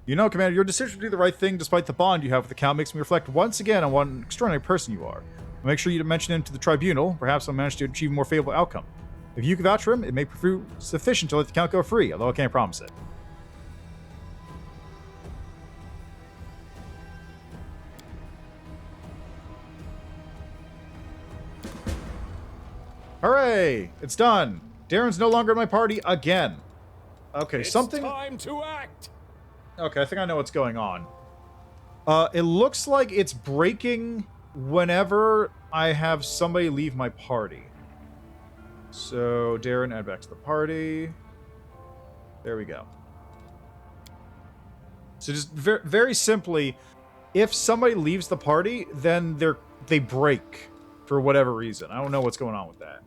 You know, Commander, your decision to do the right thing despite the bond you have with the Count makes me reflect once again on what an extraordinary person you are. I'll make sure you mention him to the Tribunal. Perhaps I'll manage to achieve a more favorable outcome. If you can vouch for him, it may prove sufficient to let the Count go free, although I can't promise it. Hooray! It's done! Darren's no longer in my party again. Okay, It's something... time to act! Okay, I think I know what's going on. It looks like it's breaking whenever I have somebody leave my party. So, Darren, add back to the party. There we go. So just very simply, if somebody leaves the party, then they break for whatever reason. I don't know what's going on with that.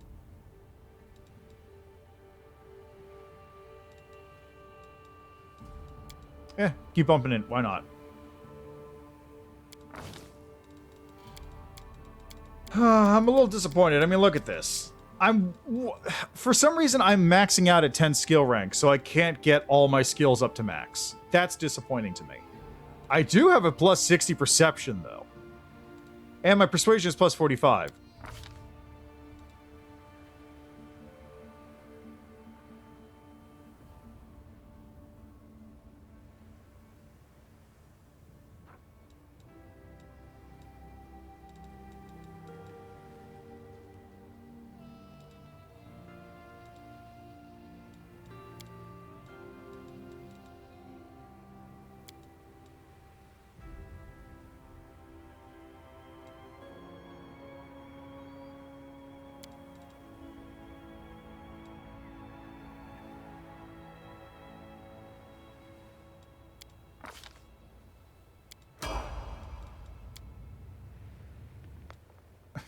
Keep bumping it. Why not? I'm a little disappointed. I mean, look at this. For some reason, I'm maxing out at 10 skill rank, so I can't get all my skills up to max. That's disappointing to me. I do have a plus 60 perception, though. And my persuasion is plus 45.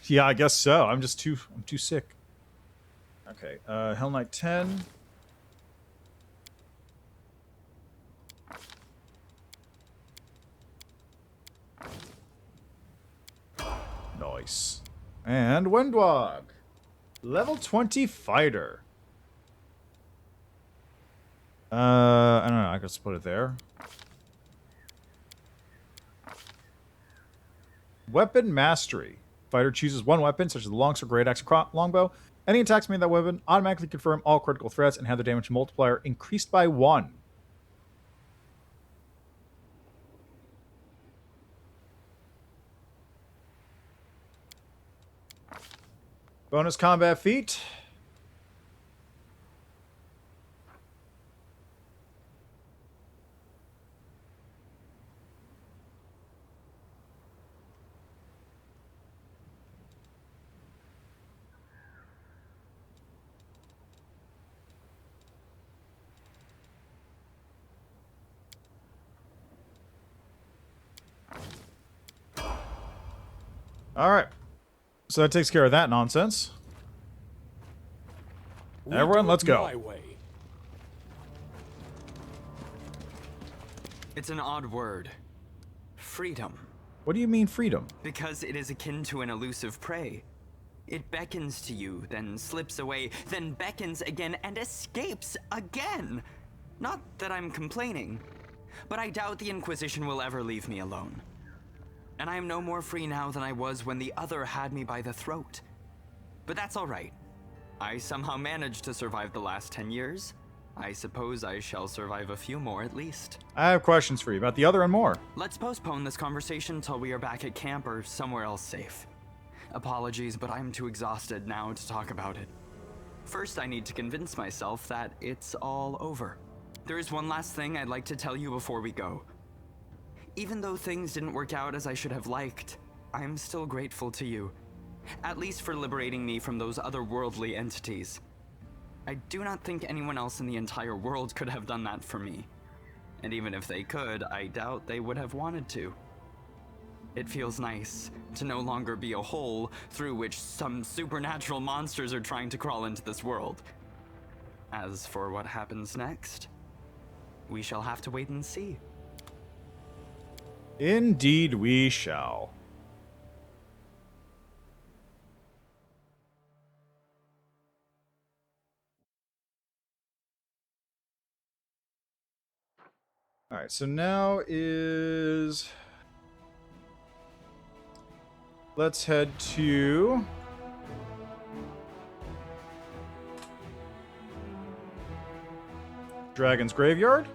Yeah, I guess so. I'm too sick. Okay, Hell Knight 10. Nice. And Windwog. Level 20 fighter. I don't know, I guess put it there. Weapon mastery. Fighter chooses one weapon, such as the longsword, great axe, or longbow. Any attacks made with that weapon automatically confirm all critical threats and have their damage multiplier increased by 1. Bonus combat feat. Alright. So that takes care of that nonsense. Everyone, let's go. It's an odd word. Freedom. What do you mean freedom? Because it is akin to an elusive prey. It beckons to you, then slips away, then beckons again and escapes again. Not that I'm complaining, but I doubt the Inquisition will ever leave me alone. And I am no more free now than I was when the other had me by the throat. But that's all right. I somehow managed to survive the last 10 years. I suppose I shall survive a few more at least. I have questions for you about the other and more. Let's postpone this conversation till we are back at camp or somewhere else safe. Apologies, but I'm too exhausted now to talk about it. First, I need to convince myself that it's all over. There is one last thing I'd like to tell you before we go. Even though things didn't work out as I should have liked, I'm still grateful to you. At least for liberating me from those otherworldly entities. I do not think anyone else in the entire world could have done that for me. And even if they could, I doubt they would have wanted to. It feels nice to no longer be a hole through which some supernatural monsters are trying to crawl into this world. As for what happens next, we shall have to wait and see. Indeed we shall. Alright, so now is... Let's head to... Dragon's Graveyard.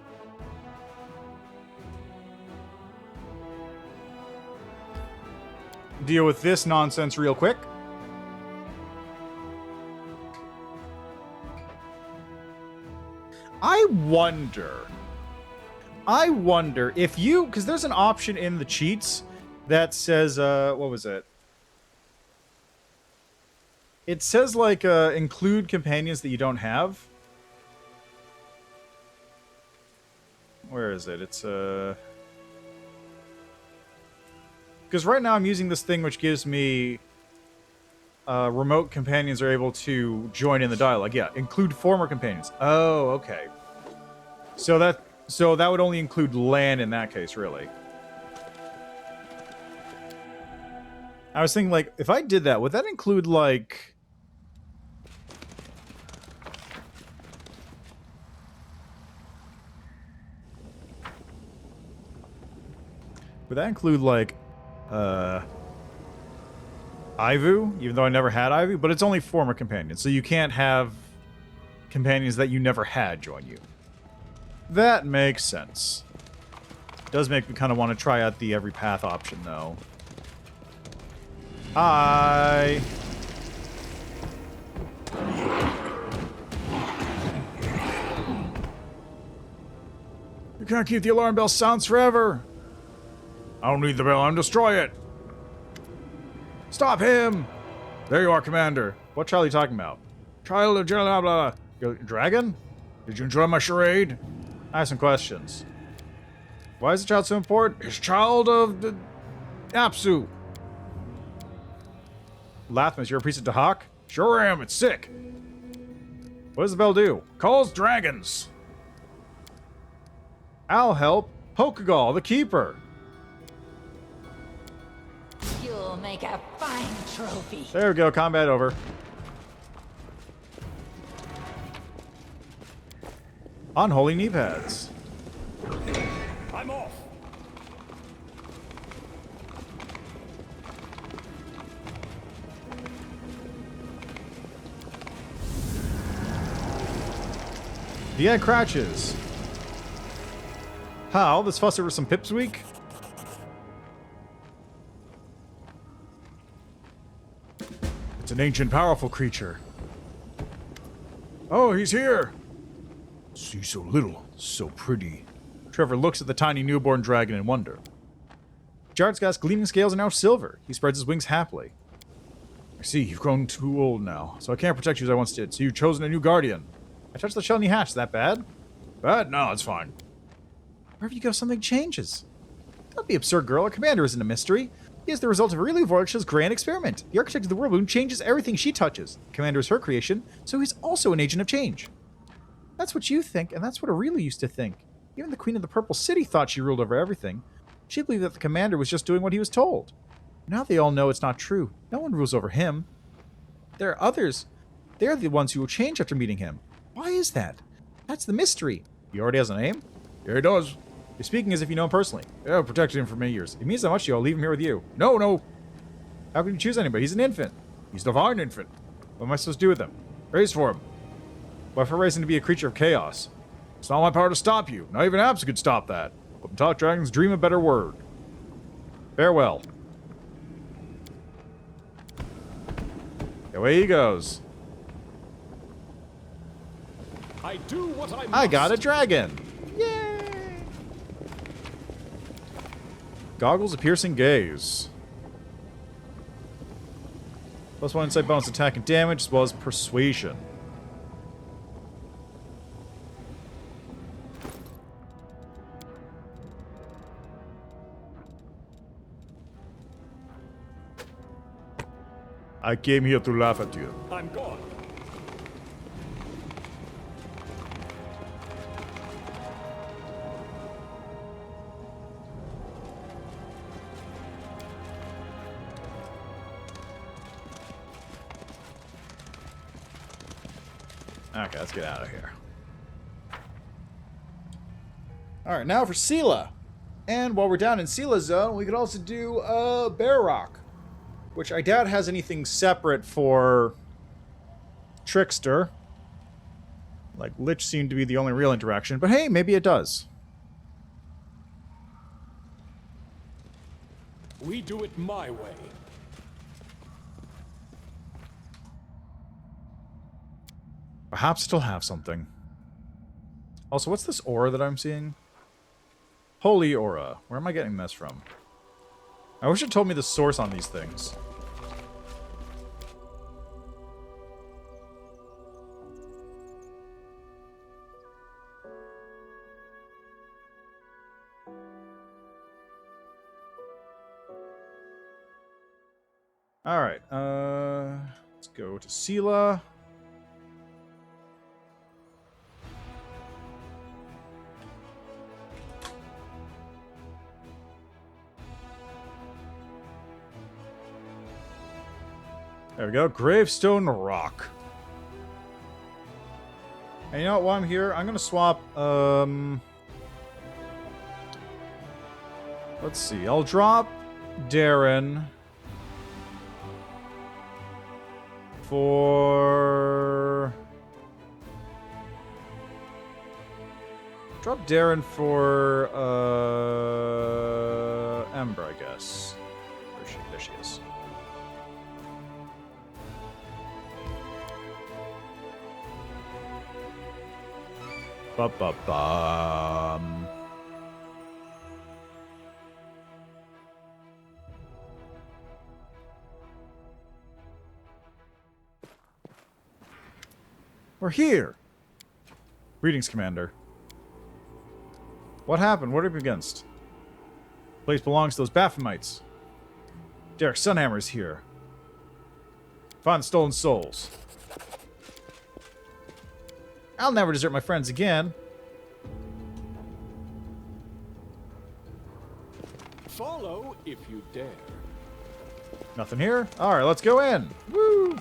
Deal with this nonsense real quick. I wonder if you... Because there's an option in the cheats that says... what was it? It says, like, include companions that you don't have. Where is it? It's, Because right now I'm using this thing which gives me... remote companions are able to join in the dialogue. Yeah, include former companions. Oh, okay. So that would only include LAN in that case, really. I was thinking, like, if I did that, would that include, like... Would that include, like, Ivu? Even though I never had Ivu? But it's only former companions, so you can't have companions that you never had join you. That makes sense. Does make me kind of want to try out the every path option, though. Hi! You can't keep the alarm bell sounds forever! I don't need the bell, I'm destroy it! Stop him! There you are, Commander. What child are you talking about? Child of blah blah blah. Dragon? Did you enjoy my charade? I have some questions. Why is the child so important? It's child of the... Apsu. Lathmas, you're a priest of Dahak? Sure am, it's sick. What does the bell do? Calls dragons. I'll help. Pokagal, the keeper. You'll make a fine trophy. There we go, combat over. Unholy knee pads. I'm off. The egg crouches. How? This fuss over some pips week? It's an ancient, powerful creature. Oh, he's here! See so little, so pretty. Trevor looks at the tiny newborn dragon in wonder. Jard's gleaming scales are now silver. He spreads his wings happily. I see, you've grown too old now, so I can't protect you as I once did, so you've chosen a new guardian. I touched the shell and you hatched. Is that bad? Bad? No, it's fine. Wherever you go, something changes. Don't be absurd, girl. Our commander isn't a mystery. He is the result of Areelu Vorlix's grand experiment. The architect of the world moon changes everything she touches. The commander is her creation, so he's also an agent of change. That's what you think, and that's what Areelu used to think. Even the Queen of the Purple City thought she ruled over everything. She believed that the commander was just doing what he was told. Now they all know it's not true. No one rules over him. There are others. They're the ones who will change after meeting him. Why is that? That's the mystery. He already has a name? Yeah, he does. You're speaking as if you know him personally. Yeah, I've protected him for many years. It means that much to you. I'll leave him here with you. No, no. How can you choose anybody? He's an infant. He's a divine infant. What am I supposed to do with him? Raise for him. What if I raise him to be a creature of chaos? It's not my power to stop you. Not even Apps could stop that. But talk dragons dream a better word. Farewell. Away he goes. I do what I must. I got a dragon. Yay! Goggles, a piercing gaze. +1 insight bonus attack and damage, as well as persuasion. I came here to laugh at you. I'm gone. Okay, let's get out of here. Alright, now for Sela. And while we're down in Sela Zone, we could also do Bear Rock, which I doubt has anything separate for Trickster. Like, Lich seemed to be the only real interaction, but hey, maybe it does. We do it my way. Perhaps it'll have something. Also, what's this aura that I'm seeing? Holy aura. Where am I getting this from? I wish it told me the source on these things. Alright, let's go to Sela. There we go, Gravestone Rock. And you know what, while I'm here, I'm gonna swap, let's see, I'll drop Darren for... Drop Darren for, Ember, I guess. There she is. Ba-ba-bum. We're here! Greetings, Commander. What happened? What are we against? The place belongs to those Baphamites. Derek Sunhammer is here. Find the stolen souls. I'll never desert my friends again. Follow if you dare. Nothing here? Alright, let's go in. Woo!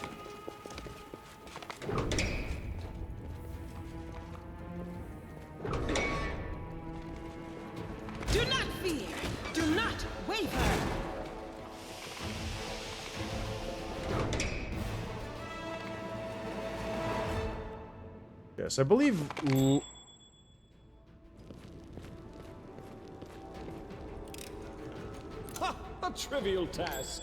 Do not fear. Do not waver. Yes, I believe... Ha! A trivial task.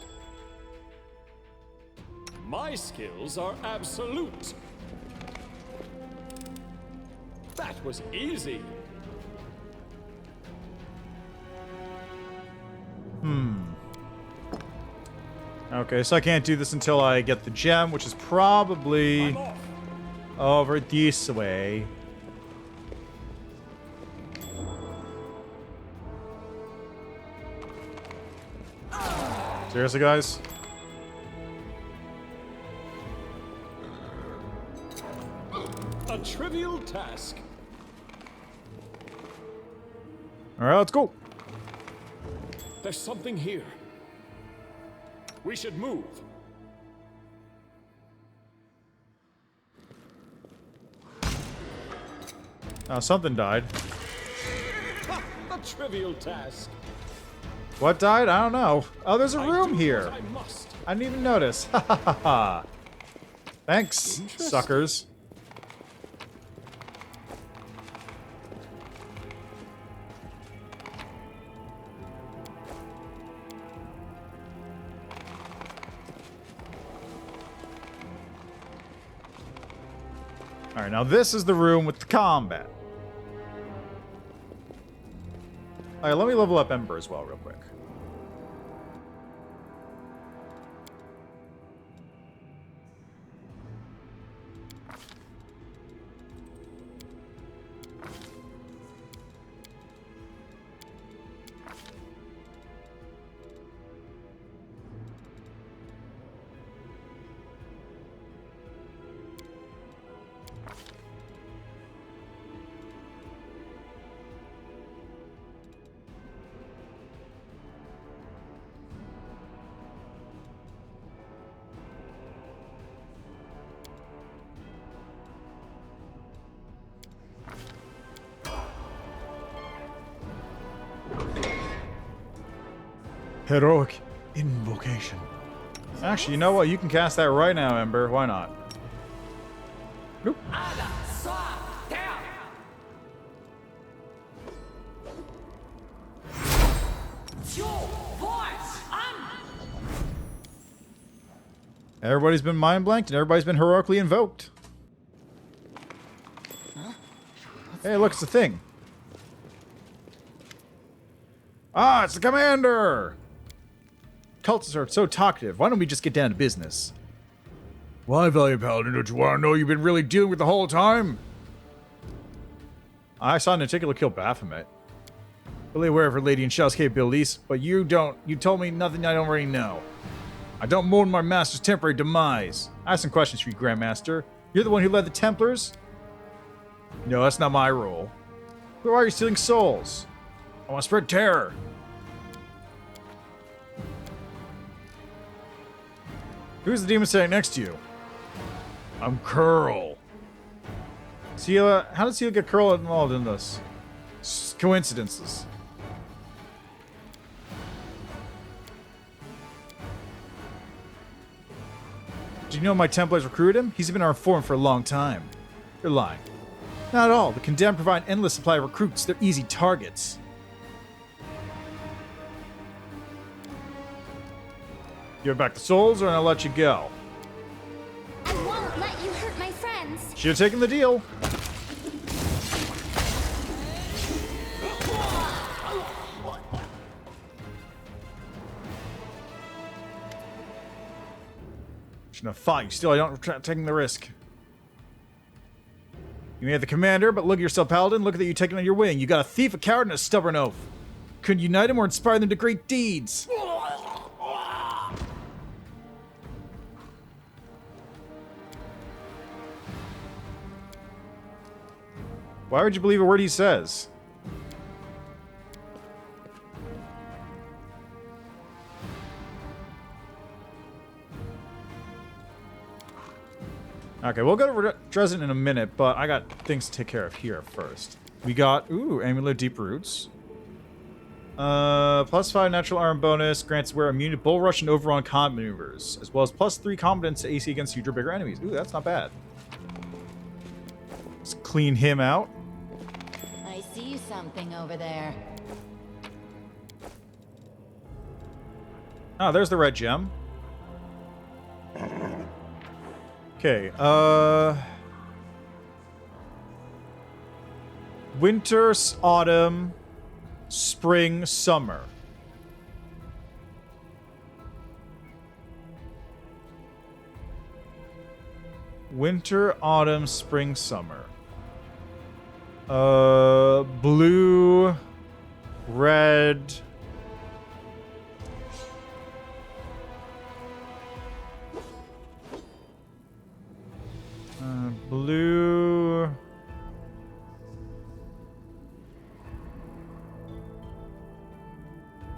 My skills are absolute. That was easy. Okay, so I can't do this until I get the gem, which is probably over this way. Seriously, guys? A trivial task. Alright, let's go. There's something here. We should move. Oh, something died. Ha! A trivial task. What died? I don't know. Oh, there's a room here. I must. I didn't even notice. Ha ha ha ha. Thanks, suckers. Alright, now this is the room with the combat. Alright, let me level up Ember as well real quick. Heroic invocation. Actually, you know what? You can cast that right now, Ember. Why not? Nope. Everybody's been mind blanked and everybody's been heroically invoked. Hey, look, it's a thing. Ah, it's the commander! Cultists are so talkative. Why don't we just get down to business? Why, Valiant Paladin, don't you want to know you've been really dealing with the whole time? I saw Naticular kill Baphomet. Fully aware of her Lady and Shell's capabilities, but you don't. You told me nothing I don't already know. I don't mourn my master's temporary demise. I have some questions for you, Grandmaster. You're the one who led the Templars? No, that's not my role. Who are you stealing souls? I want to spread terror. Who's the demon sitting next to you? I'm Curl. Sela, how did Sela get Curl involved in this? Coincidences. Do you know my Templars recruited him? He's been our informant for a long time. You're lying. Not at all. The Condemned provide an endless supply of recruits. They're easy targets. Give back the souls or I'll let you go. I won't let you hurt my friends. Should have taken the deal. Shouldn't have fought you. Still, I don't taking the risk. You may have the commander, but look at yourself, Paladin. Look at that you taking on your wing. You got a thief, a coward, and a stubborn oaf. Couldn't unite them or inspire them to great deeds. Why would you believe a word he says? Okay, we'll go to Dresden in a minute, but I got things to take care of here first. We got, Amulet of Deep Roots. +5 natural armor bonus, grants wear immune to bull rush and overrun combat maneuvers, as well as +3 competence to AC against huge or bigger enemies. Ooh, that's not bad. Let's clean him out. I see something over there. Oh, there's the red gem. Okay, winter, autumn, spring, summer. Winter, autumn, spring, summer. Blue, red. Blue.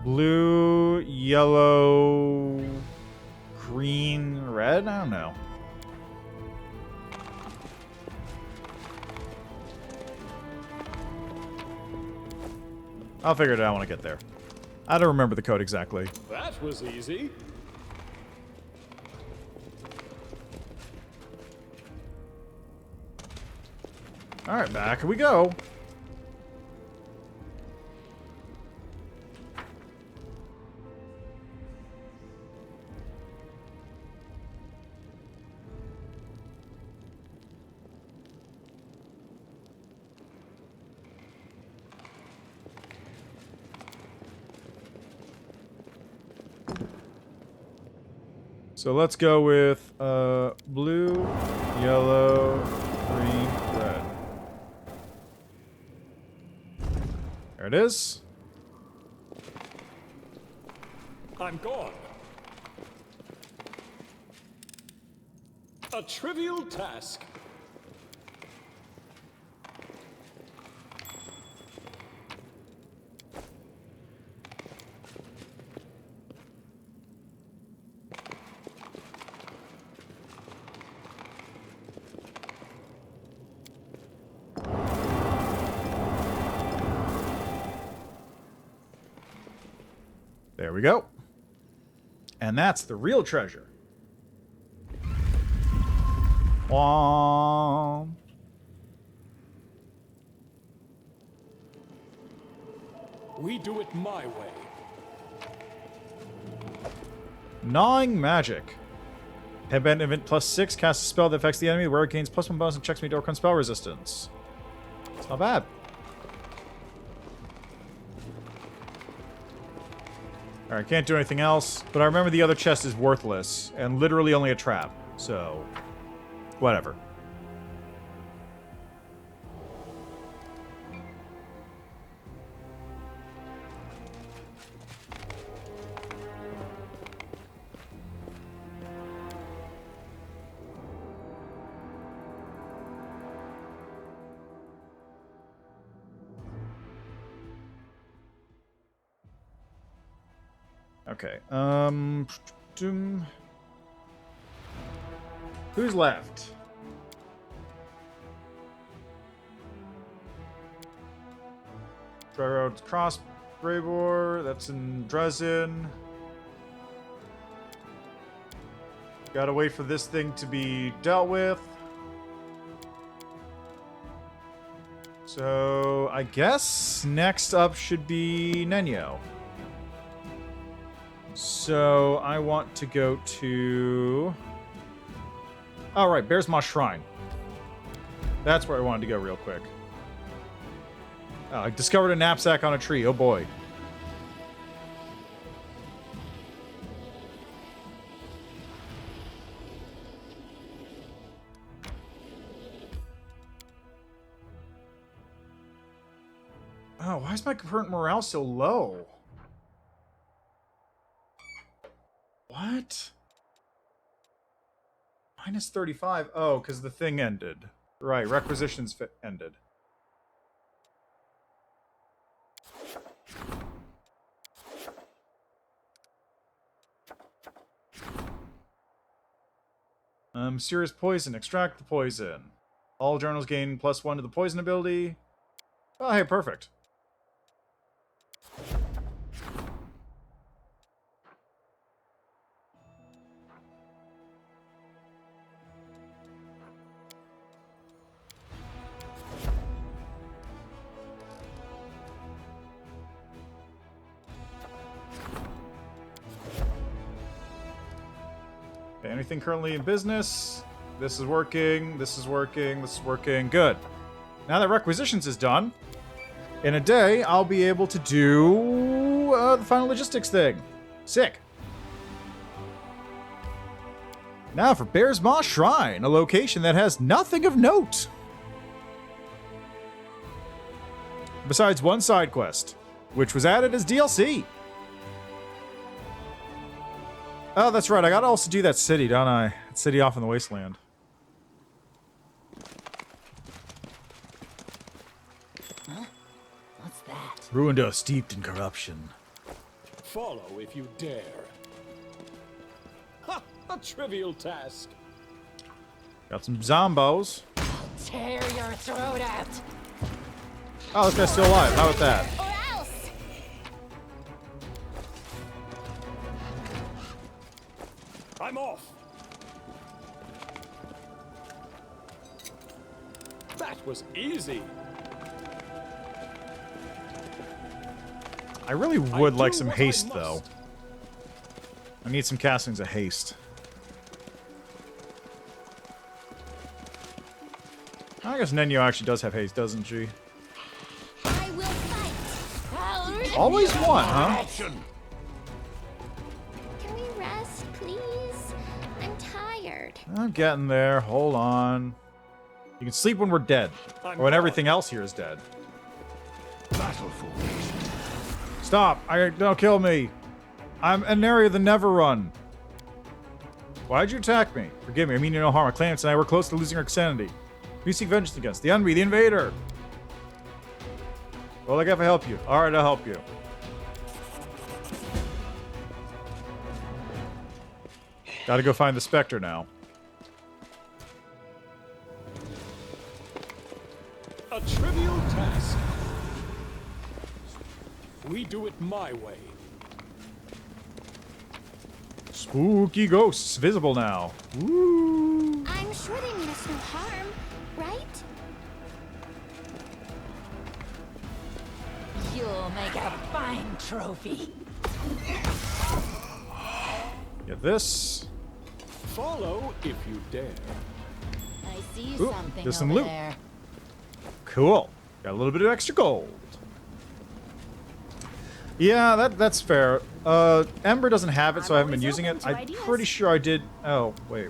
Blue, yellow, green, red? I don't know. I'll figure it out when I get there. I don't remember the code exactly. That was easy. Alright, back we go. So let's go with blue, yellow, green, red. There it is. I'm gone. A trivial task. There we go. And that's the real treasure. Wom. We do it my way. Gnawing Magic. Headband event +6. Cast a spell that affects the enemy. Where it gains +1 bonus and checks me to overcome spell resistance. It's not bad. Alright, can't do anything else. But I remember the other chest is worthless. And literally only a trap. So, whatever. Okay, who's left? Crossroads, Crossbreabor, that's in Dresden. Gotta wait for this thing to be dealt with. So, I guess next up should be Nenyo. So, I want to go to... Oh, right, Bear's Maw Shrine. That's where I wanted to go real quick. Oh, I discovered a knapsack on a tree. Oh, boy. Oh, why is my current morale so low? What? Minus 35. Oh, because the thing ended. Right, requisitions ended. Serious poison. Extract the poison. All journals gain +1 to the poison ability. Oh, hey, perfect. Okay, anything currently in business? This is working, this is working, this is working. Good. Now that requisitions is done, in a day, I'll be able to do the final logistics thing. Sick. Now for Bear's Maw Shrine, a location that has nothing of note. Besides one side quest, which was added as DLC. Oh, that's right. I gotta also do that city, don't I? That city off in the wasteland. Huh? What's that? Ruined are steeped in corruption. Follow if you dare. Ha! A trivial task. Got some zombos. Tear your throat out. Oh, this guy's still alive. How about that? Or else! I'm off. That was easy. I really would like some haste, though. I need some castings of haste. I guess Nenyo actually does have haste, doesn't she? I will fight! Always one, huh? Can we rest, please? I'm tired. I'm getting there. Hold on. You can sleep when we're dead. Or when everything else here is dead. Battle formation. Stop! Don't kill me! I'm an area of the Never Run. Why'd you attack me? Forgive me, I mean you no harm. Our claimants and I were close to losing our sanity. We seek vengeance against the enemy, the invader. Well, I gotta help you. Alright, I'll help you. Gotta go find the Spectre now. A trivial task. We do it my way. Spooky ghosts visible now. Woo. I'm sure they mean us no harm, right? You'll make a fine trophy. Get this. Follow if you dare. I see Ooh, something there's some over loot. there. Cool. Got a little bit of extra gold. Yeah, that's fair. Ember doesn't have it, so I haven't been using it. I'm pretty sure I did. Oh, wait.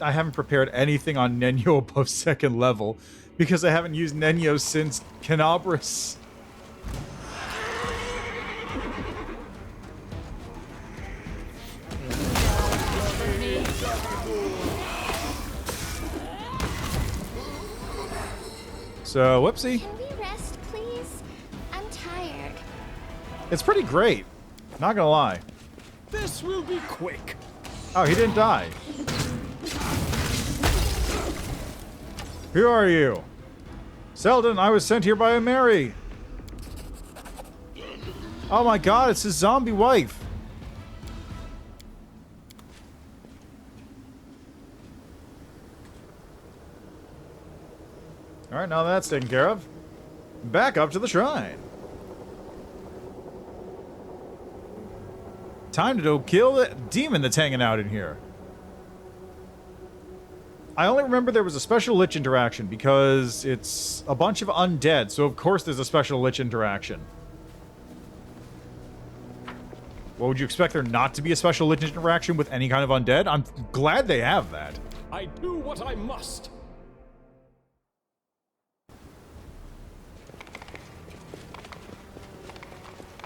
I haven't prepared anything on Nenyo above 2nd level because I haven't used Nenyo since Canabras. So, whoopsie. Can we rest, please? I'm tired. It's pretty great. Not gonna lie. This will be quick. Oh, he didn't die. Who are you? Selden, I was sent here by a Mary. Oh my god, it's his zombie wife. Alright, now that's taken care of. Back up to the shrine. Time to go kill the demon that's hanging out in here. I only remember there was a special Lich interaction because it's a bunch of undead, so of course there's a special Lich interaction. What would you expect there not to be a special Lich interaction with any kind of undead? I'm glad they have that. I do what I must.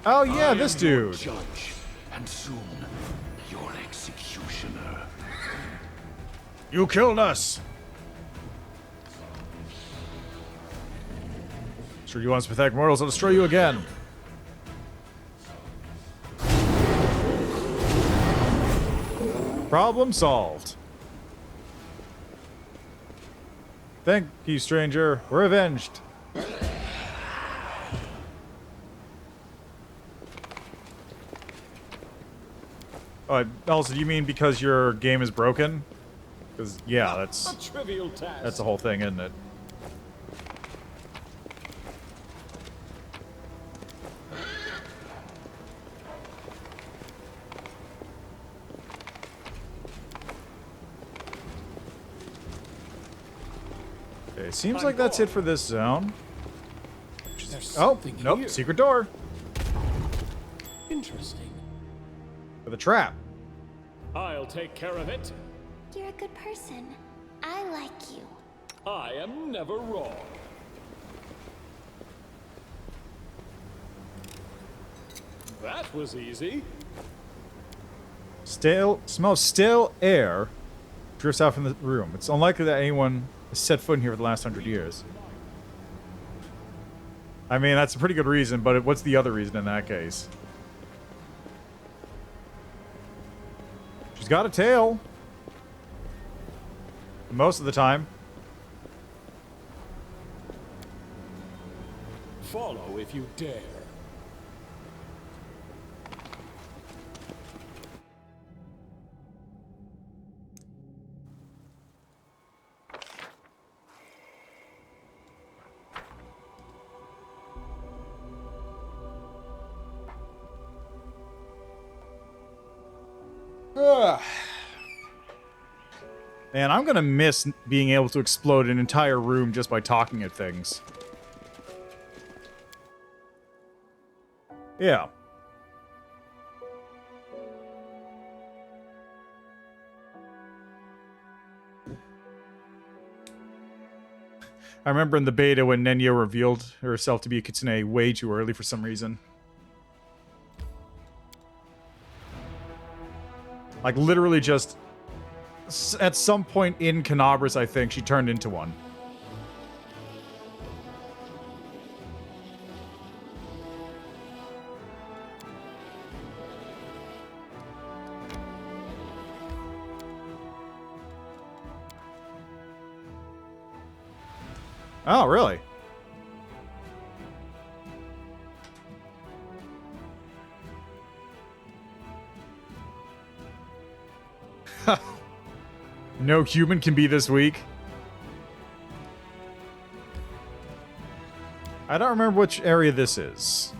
Oh yeah, this dude. Judge, and soon your executioner. You killed us. Sure you want us pathetic mortals, I'll destroy you again. Problem solved. Thank you, stranger. We're avenged. Also, do you mean because your game is broken? Because, yeah, that's... A trivial task. That's the whole thing, isn't it? Okay, seems like that's it for this zone. Oh, nope, here? secret door. Interesting. For the trap. I'll take care of it. You're a good person. I like you. I am never wrong. That was easy. Smells stale air drifts out from the room. It's unlikely that anyone has set foot in here for the last 100 years. I mean, that's a pretty good reason, but what's the other reason in that case? She's got a tail. Most of the time. Follow if you dare. Ugh. Man, I'm gonna miss being able to explode an entire room just by talking at things. Yeah. I remember in the beta when Nenyo revealed herself to be a kitsune way too early for some reason. Like, literally just... At some point in Canabras, I think, she turned into one. Oh, really? No human can be this weak. I don't remember which area this is.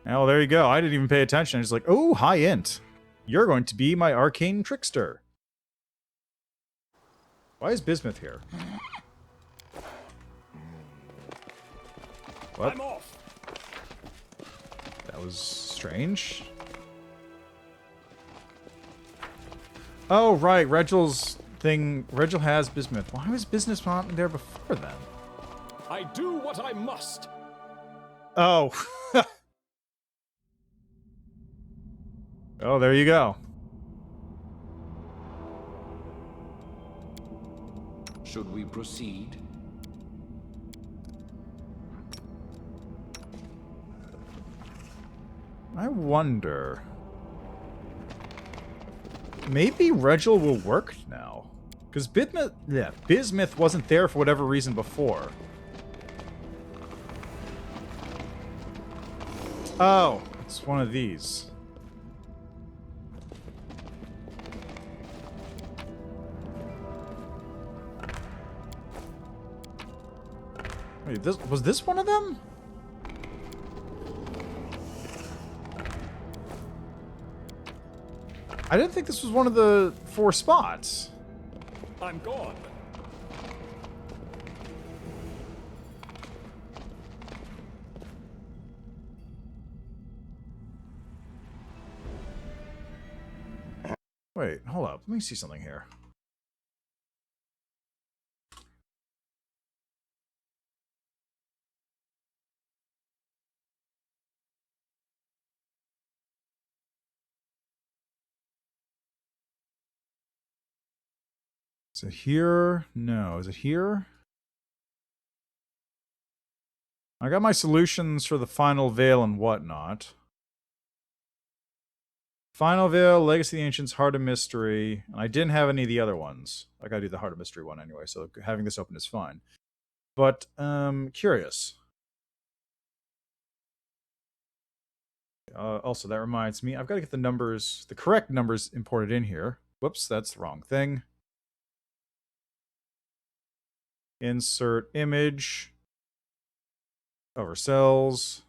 Oh, there you go. I didn't even pay attention. I was like, oh, high int. You're going to be my arcane trickster. Why is Bismuth here? What? I'm off. That was strange. Oh, right. Regel's thing. Regel has Bismuth. Why was Bismuth not there before then? I do what I must. Oh. Oh, there you go. Should we proceed? I wonder. Maybe Regel will work now. Because Bismuth wasn't there for whatever reason before. Oh, it's one of these. Wait, was this one of them? I didn't think this was one of the 4 spots. I'm gone. Wait, hold up. Let me see something here. Is it here? No. Is it here? I got my solutions for the Final Veil and whatnot. Final Veil, Legacy of the Ancients, Heart of Mystery. And I didn't have any of the other ones. I gotta do the Heart of Mystery one anyway, so having this open is fine. But, curious. Also, that reminds me, I've got to get the numbers, the correct numbers imported in here. Whoops, that's the wrong thing. Insert image. Oversells.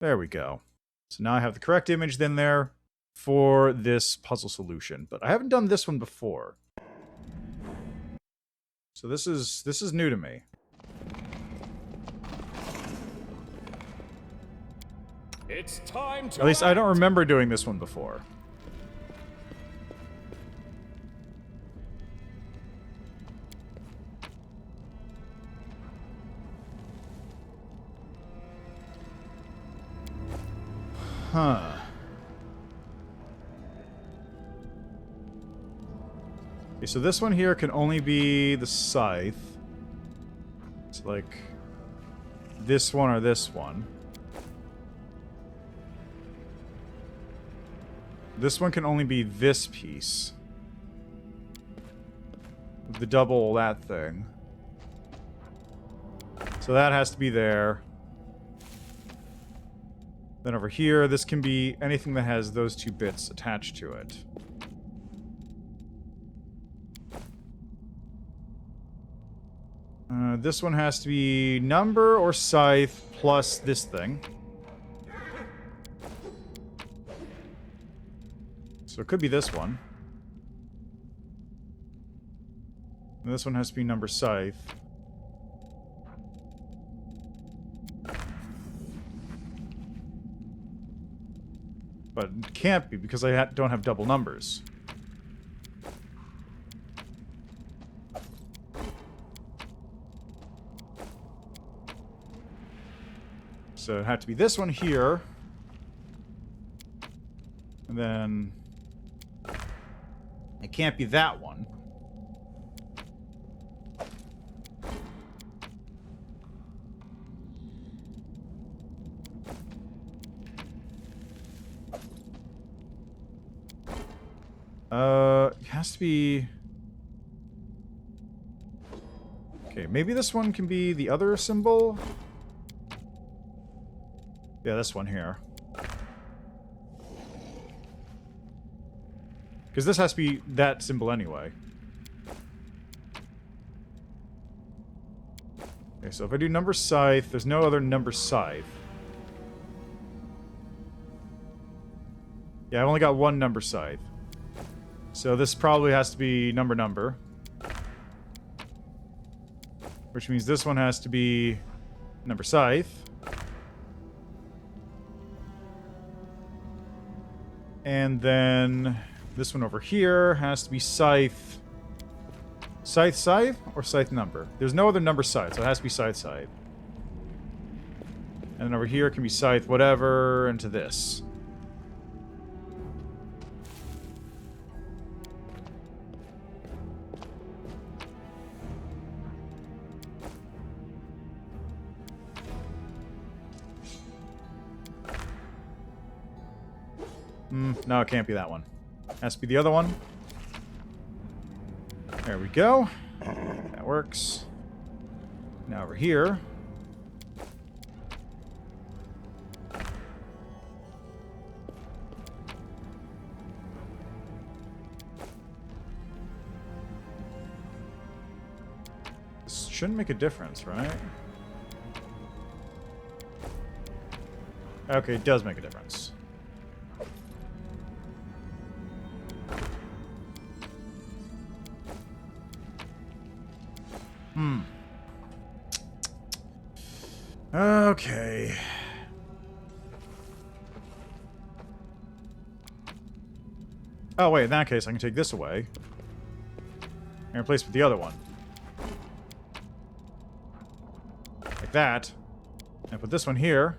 There we go. So now I have the correct image then there for this puzzle solution. But I haven't done this one before. So this is new to me. It's time to At least I don't remember doing this one before. Huh. Okay, so this one here can only be the scythe. It's like this one or this one. This one can only be this piece. The double that thing. So that has to be there. Then over here, this can be anything that has those 2 bits attached to it. This one has to be number or scythe plus this thing. So it could be this one. And this one has to be number scythe. But it can't be because I don't have double numbers. So it had to be this one here. And then it can't be that one. It has to be... Okay, maybe this one can be the other symbol? Yeah, this one here. Because this has to be that symbol anyway. Okay, so if I do number scythe, there's no other number scythe. Yeah, I've only got one number scythe. So this probably has to be number. Which means this one has to be number scythe. And then this one over here has to be scythe. Scythe or scythe number? There's no other number scythe, so it has to be scythe. And then over here can be scythe whatever into this. No, it can't be that one. Has to be the other one. There we go. That works. Now over here. This shouldn't make a difference, right? Okay, it does make a difference. Okay. Oh, wait, in that case, I can take this away. And replace it with the other one. Like that. And put this one here.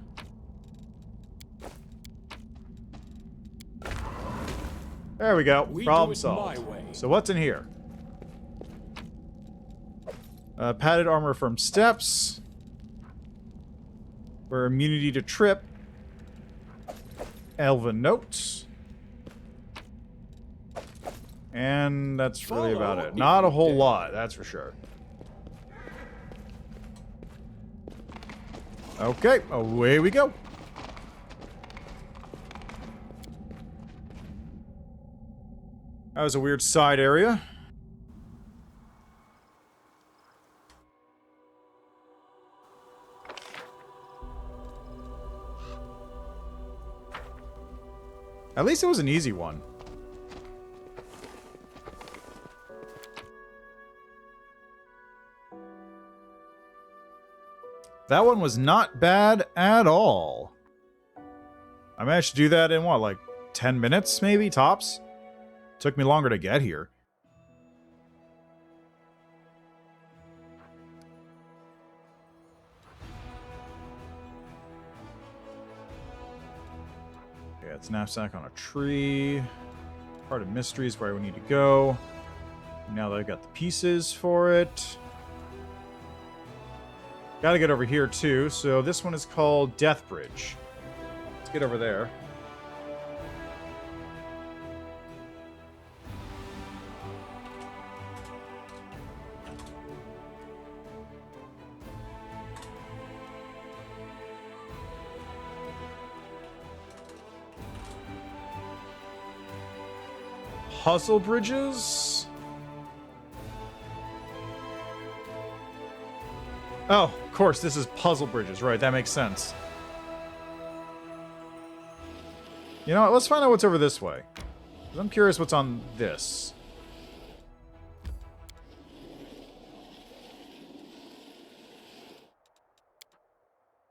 There we go. Problem solved. So what's in here? Padded armor from steps. For immunity to trip. Elven notes. And that's really about it. Not a whole lot, that's for sure. Okay, away we go. That was a weird side area. At least it was an easy one. That one was not bad at all. I managed to do that in what, like 10 minutes maybe, tops? Took me longer to get here. Okay, it's knapsack on a tree. Part of mystery is where we need to go. Now that I've got the pieces for it. Gotta get over here too, so this one is called Death Bridge. Let's get over there. Puzzle bridges? Oh, of course, this is puzzle bridges. Right, that makes sense. You know what? Let's find out what's over this way. 'Cause I'm curious what's on this.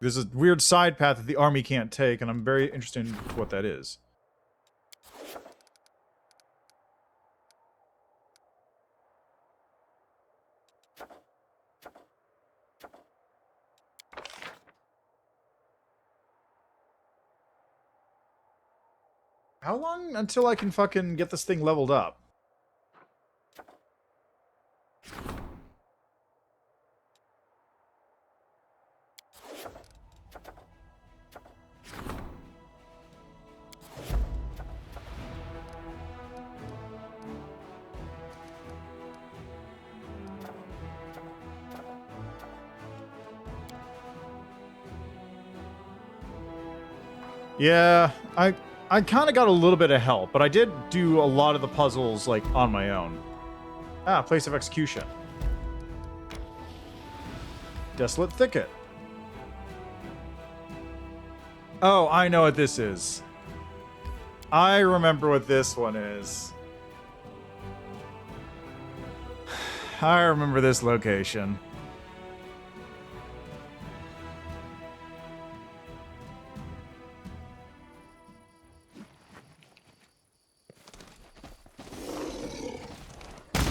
There's a weird side path that the army can't take, and I'm very interested in what that is. How long until I can fucking get this thing leveled up? Yeah, I kind of got a little bit of help, but I did do a lot of the puzzles, like, on my own. Ah, place of execution. Desolate Thicket. Oh, I know what this is. I remember what this one is. I remember this location.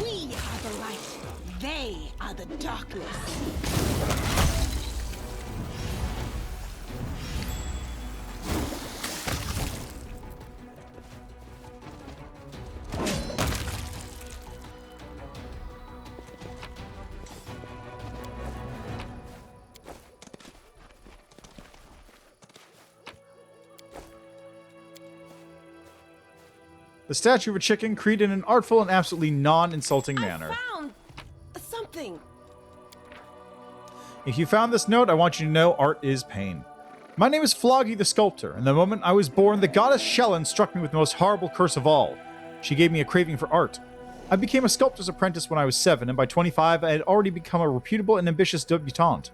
We are the light. They are the darkness. The statue of a chicken created in an artful and absolutely non-insulting manner. I found something. If you found this note, I want you to know art is pain. My name is Floggy the Sculptor, and the moment I was born, the goddess Shellen struck me with the most horrible curse of all. She gave me a craving for art. I became a sculptor's apprentice when I was 7, and by 25, I had already become a reputable and ambitious debutante.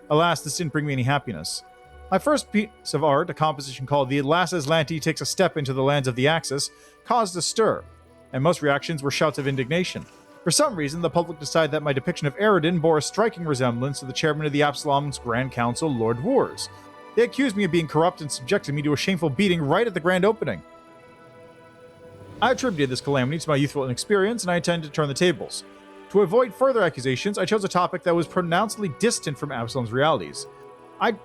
Alas, this didn't bring me any happiness. My first piece of art, a composition called The Lasses Lanty Takes a Step into the Lands of the Axis, caused a stir, and most reactions were shouts of indignation. For some reason, the public decided that my depiction of Eredin bore a striking resemblance to the chairman of the Absalom's Grand Council, Lord Wars. They accused me of being corrupt and subjected me to a shameful beating right at the grand opening. I attributed this calamity to my youthful inexperience, and I intended to turn the tables. To avoid further accusations, I chose a topic that was pronouncedly distant from Absalom's realities.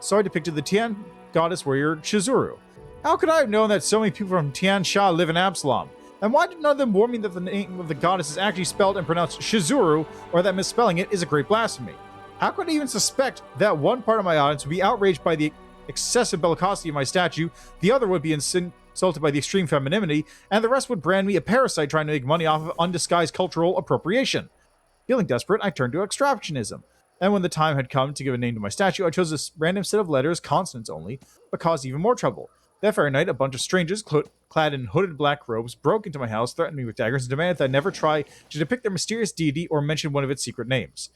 So I depicted the Tian goddess warrior Chizuru. How could I have known that so many people from Tian Sha live in Absalom? And why did none of them warn me that the name of the goddess is actually spelled and pronounced Chizuru, or that misspelling it is a great blasphemy? How could I even suspect that one part of my audience would be outraged by the excessive bellicosity of my statue, the other would be insulted by the extreme femininity, and the rest would brand me a parasite trying to make money off of undisguised cultural appropriation? Feeling desperate, I turned to extravagantism. And when the time had come to give a name to my statue, I chose a random set of letters, consonants only, but caused even more trouble. That very night, a bunch of strangers, clad in hooded black robes, broke into my house, threatened me with daggers, and demanded that I never try to depict their mysterious deity or mention one of its secret names.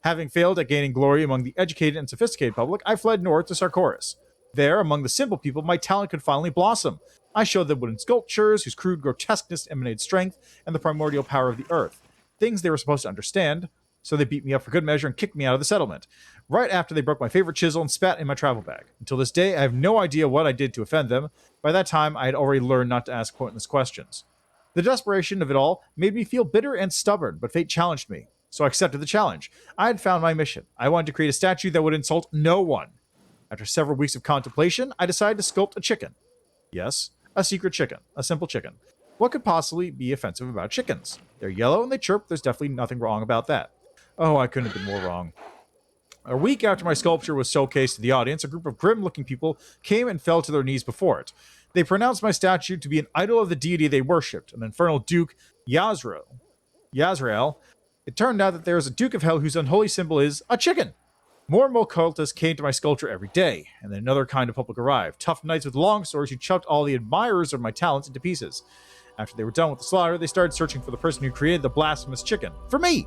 Having failed at gaining glory among the educated and sophisticated public, I fled north to Sarkoris. There, among the simple people, my talent could finally blossom. I showed them wooden sculptures, whose crude grotesqueness emanated strength and the primordial power of the earth. Things they were supposed to understand. So they beat me up for good measure and kicked me out of the settlement. Right after they broke my favorite chisel and spat in my travel bag. Until this day, I have no idea what I did to offend them. By that time, I had already learned not to ask pointless questions. The desperation of it all made me feel bitter and stubborn, but fate challenged me. So I accepted the challenge. I had found my mission. I wanted to create a statue that would insult no one. After several weeks of contemplation, I decided to sculpt a chicken. Yes, a secret chicken. A simple chicken. What could possibly be offensive about chickens? They're yellow and they chirp. There's definitely nothing wrong about that. Oh, I couldn't have been more wrong. A week after my sculpture was showcased to the audience, a group of grim-looking people came and fell to their knees before it. They pronounced my statue to be an idol of the deity they worshipped, an infernal duke, Yazrael. It turned out that there is a duke of hell whose unholy symbol is a chicken. More and more cultists came to my sculpture every day, and then another kind of public arrived. Tough knights with long swords who chopped all the admirers of my talents into pieces. After they were done with the slaughter, they started searching for the person who created the blasphemous chicken. For me!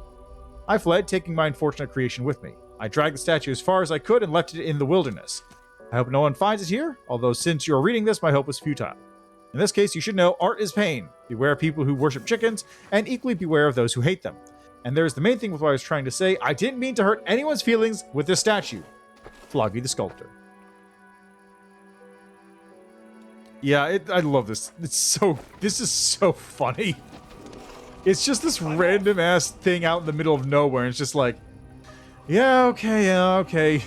I fled, taking my unfortunate creation with me. I dragged the statue as far as I could and left it in the wilderness. I hope no one finds it here, although since you are reading this, my hope was futile. In this case, you should know art is pain. Beware of people who worship chickens, and equally beware of those who hate them. And there's the main thing with what I was trying to say. I didn't mean to hurt anyone's feelings with this statue. Floggy the Sculptor. Yeah, I love this. This is so funny. It's just this random ass thing out in the middle of nowhere. And it's just like, yeah, okay.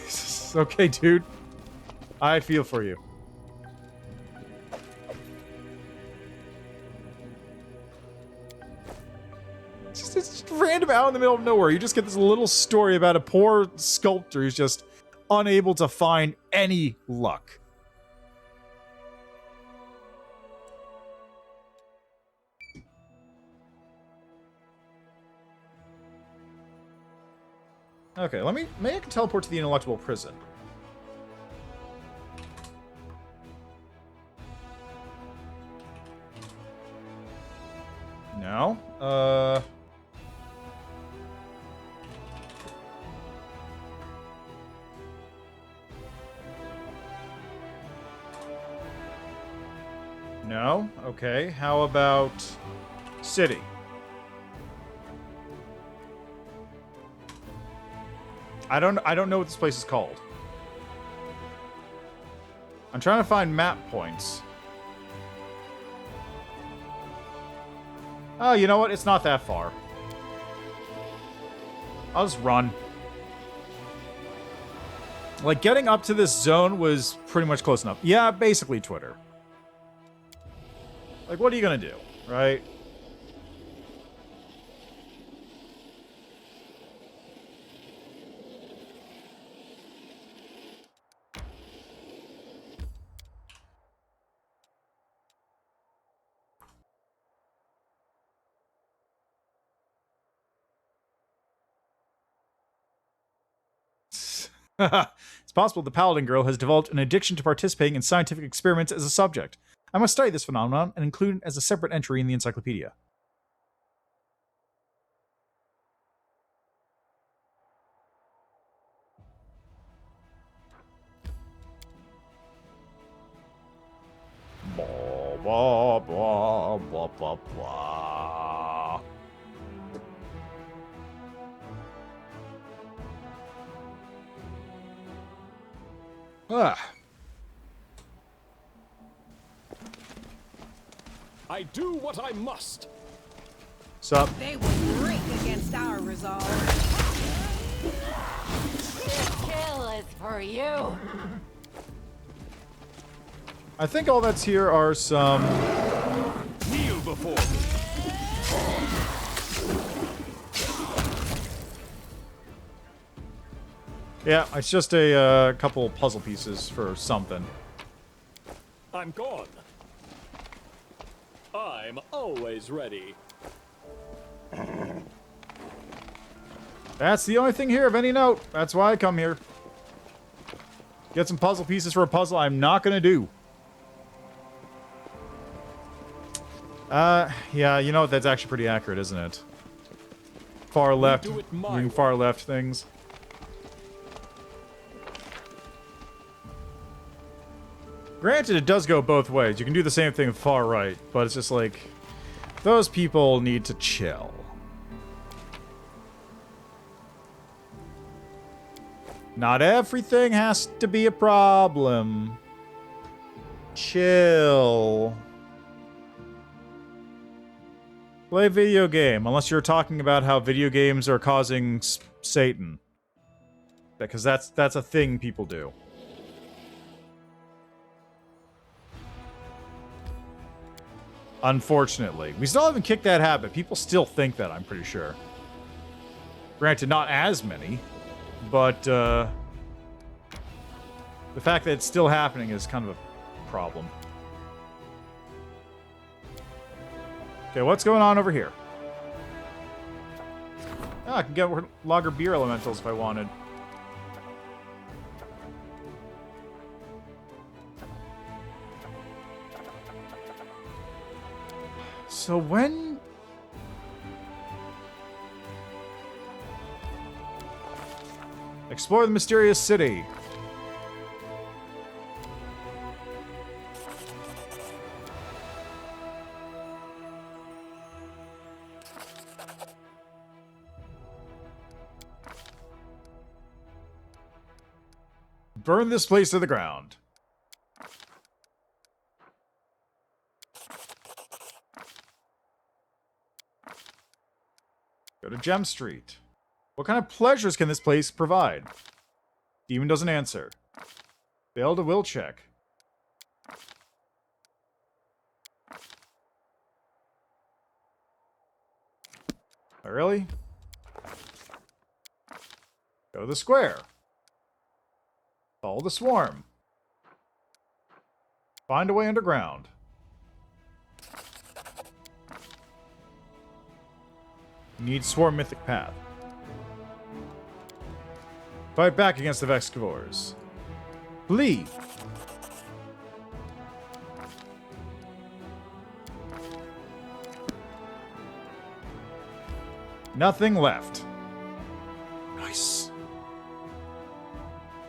Okay, dude. I feel for you. It's just random out in the middle of nowhere. You just get this little story about a poor sculptor who's just unable to find any luck. Okay, maybe I can teleport to the intellectual prison. No. No. Okay. How about city? I don't know what this place is called. I'm trying to find map points. Oh, you know what? It's not that far. I'll just run. Like, getting up to this zone was pretty much close enough. Yeah, basically Twitter. Like, what are you gonna do, right? It's possible the Paladin girl has developed an addiction to participating in scientific experiments as a subject. I must study this phenomenon and include it as a separate entry in the encyclopedia. Blah, blah, blah, blah, blah, blah. Ah. I do what I must. Sup? They will break against our resolve. This kill is for you. I think all that's here are some... Kneel before me. Yeah, it's just a couple puzzle pieces for something. I'm gone. I'm always ready. That's the only thing here of any note. That's why I come here. Get some puzzle pieces for a puzzle I'm not gonna do. Yeah, you know what? That's actually pretty accurate, isn't it? Far left, doing far left things. Granted, it does go both ways. You can do the same thing with far right, but it's just like, those people need to chill. Not everything has to be a problem. Chill. Play video game, unless you're talking about how video games are causing Satan. Because that's a thing people do. Unfortunately. We still haven't kicked that habit. People still think that, I'm pretty sure. Granted, not as many. But, the fact that it's still happening is kind of a problem. Okay, what's going on over here? Oh, I can get lager beer elementals if I wanted. So when... Explore the mysterious city. Burn this place to the ground. Go to Gem Street. What kind of pleasures can this place provide? Demon doesn't answer. Failed a will check. Oh, really? Go to the square. Follow the swarm. Find a way underground. Need swarm mythic path. Fight back against the Vexcavores. Flee! Nothing left. Nice.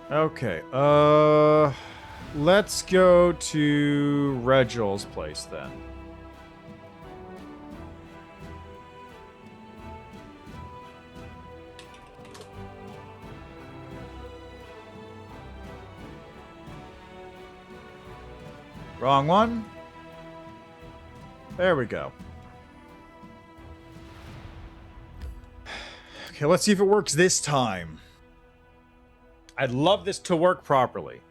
Okay, let's go to Regel's place then. Wrong one. There we go. Okay, let's see if it works this time. I'd love this to work properly.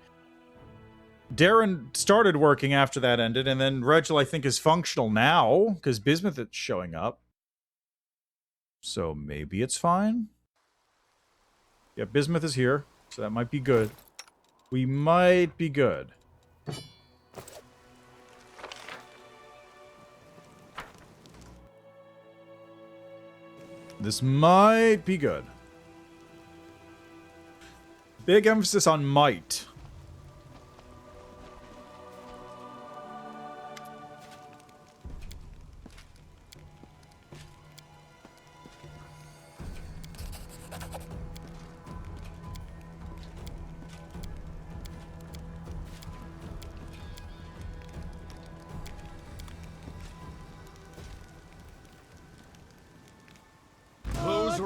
Darren started working after that ended, and then Regil, I think, is functional now, because Bismuth is showing up. So maybe it's fine? Yeah, Bismuth is here, so that might be good. We might be good. This might be good. Big emphasis on might.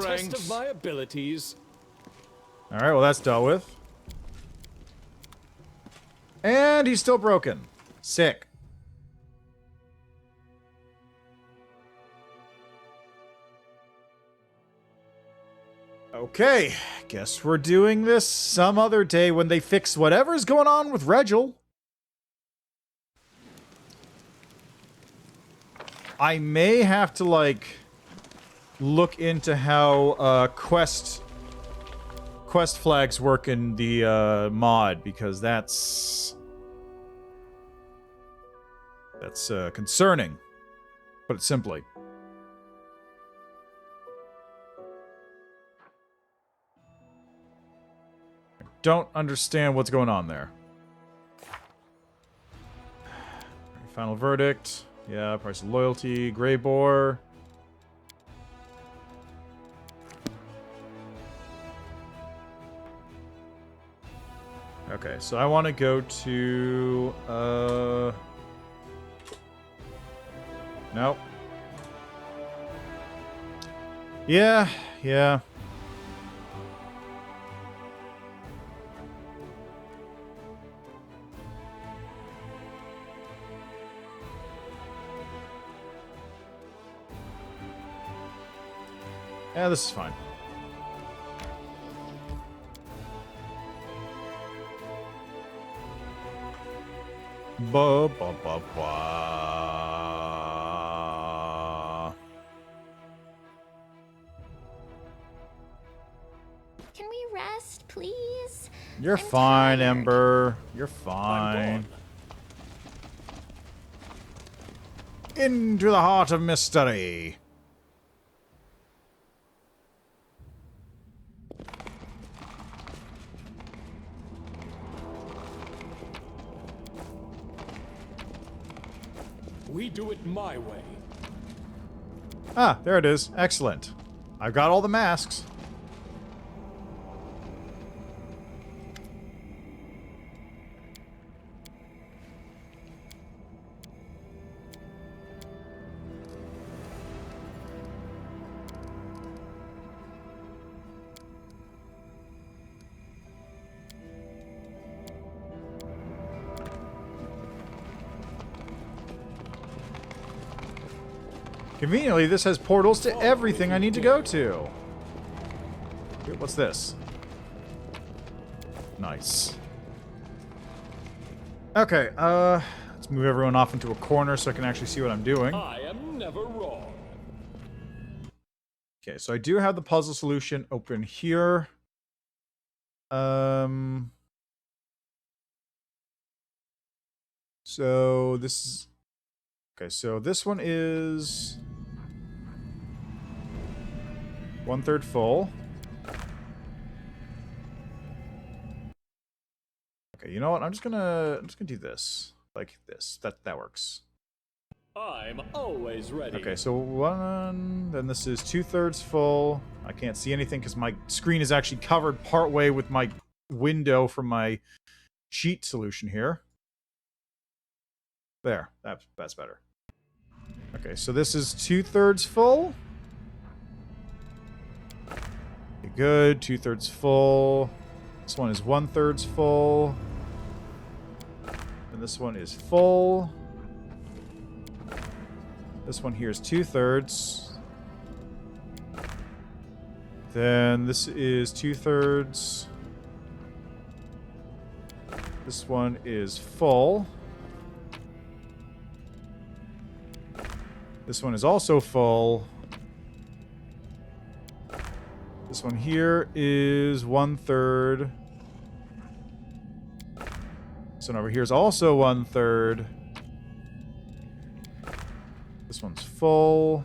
Test of my abilities. Alright, well that's dealt with. And he's still broken. Sick. Okay, guess we're doing this some other day when they fix whatever's going on with Regil. I may have to, like, look into how quest flags work in the mod, because that's concerning, put it simply. I don't understand what's going on there. Final verdict. Yeah, price of loyalty, Grey Boar. Okay, so I want to go to, nope. Yeah. Yeah, this is fine. Ba ba ba ba. Can we rest, please? You're I'm fine, tired. Ember. You're fine. Into the heart of mystery. We do it my way. Ah, there it is. Excellent. I've got all the masks. Conveniently, this has portals to everything I need to go to. Wait, what's this? Nice. Okay, let's move everyone off into a corner so I can actually see what I'm doing. I am never wrong. Okay, so I do have the puzzle solution open here. So this is... Okay, so this one is... 1/3 full. Okay, you know what? I'm just gonna do this. Like this. That works. I'm always ready. Okay, so 1, then this is 2/3 full. I can't see anything because my screen is actually covered partway with my window from my cheat solution here. There, that's better. Okay, so this is 2/3 full. Okay, good, 2/3 full. This one is 1/3 full. And this one is full. This one here is 2/3. Then this is 2/3. This one is full. This one is also full. This one here is 1/3. This one over here is also 1/3. This one's full.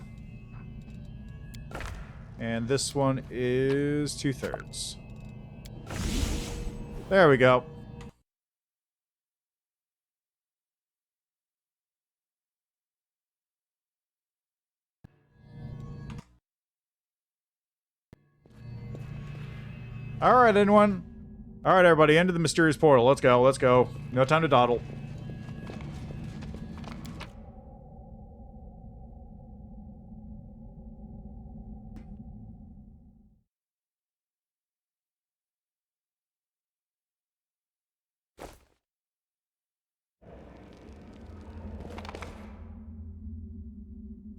And this one is 2/3. There we go. Alright, anyone? Alright, everybody, into the mysterious portal. Let's go, let's go. No time to dawdle.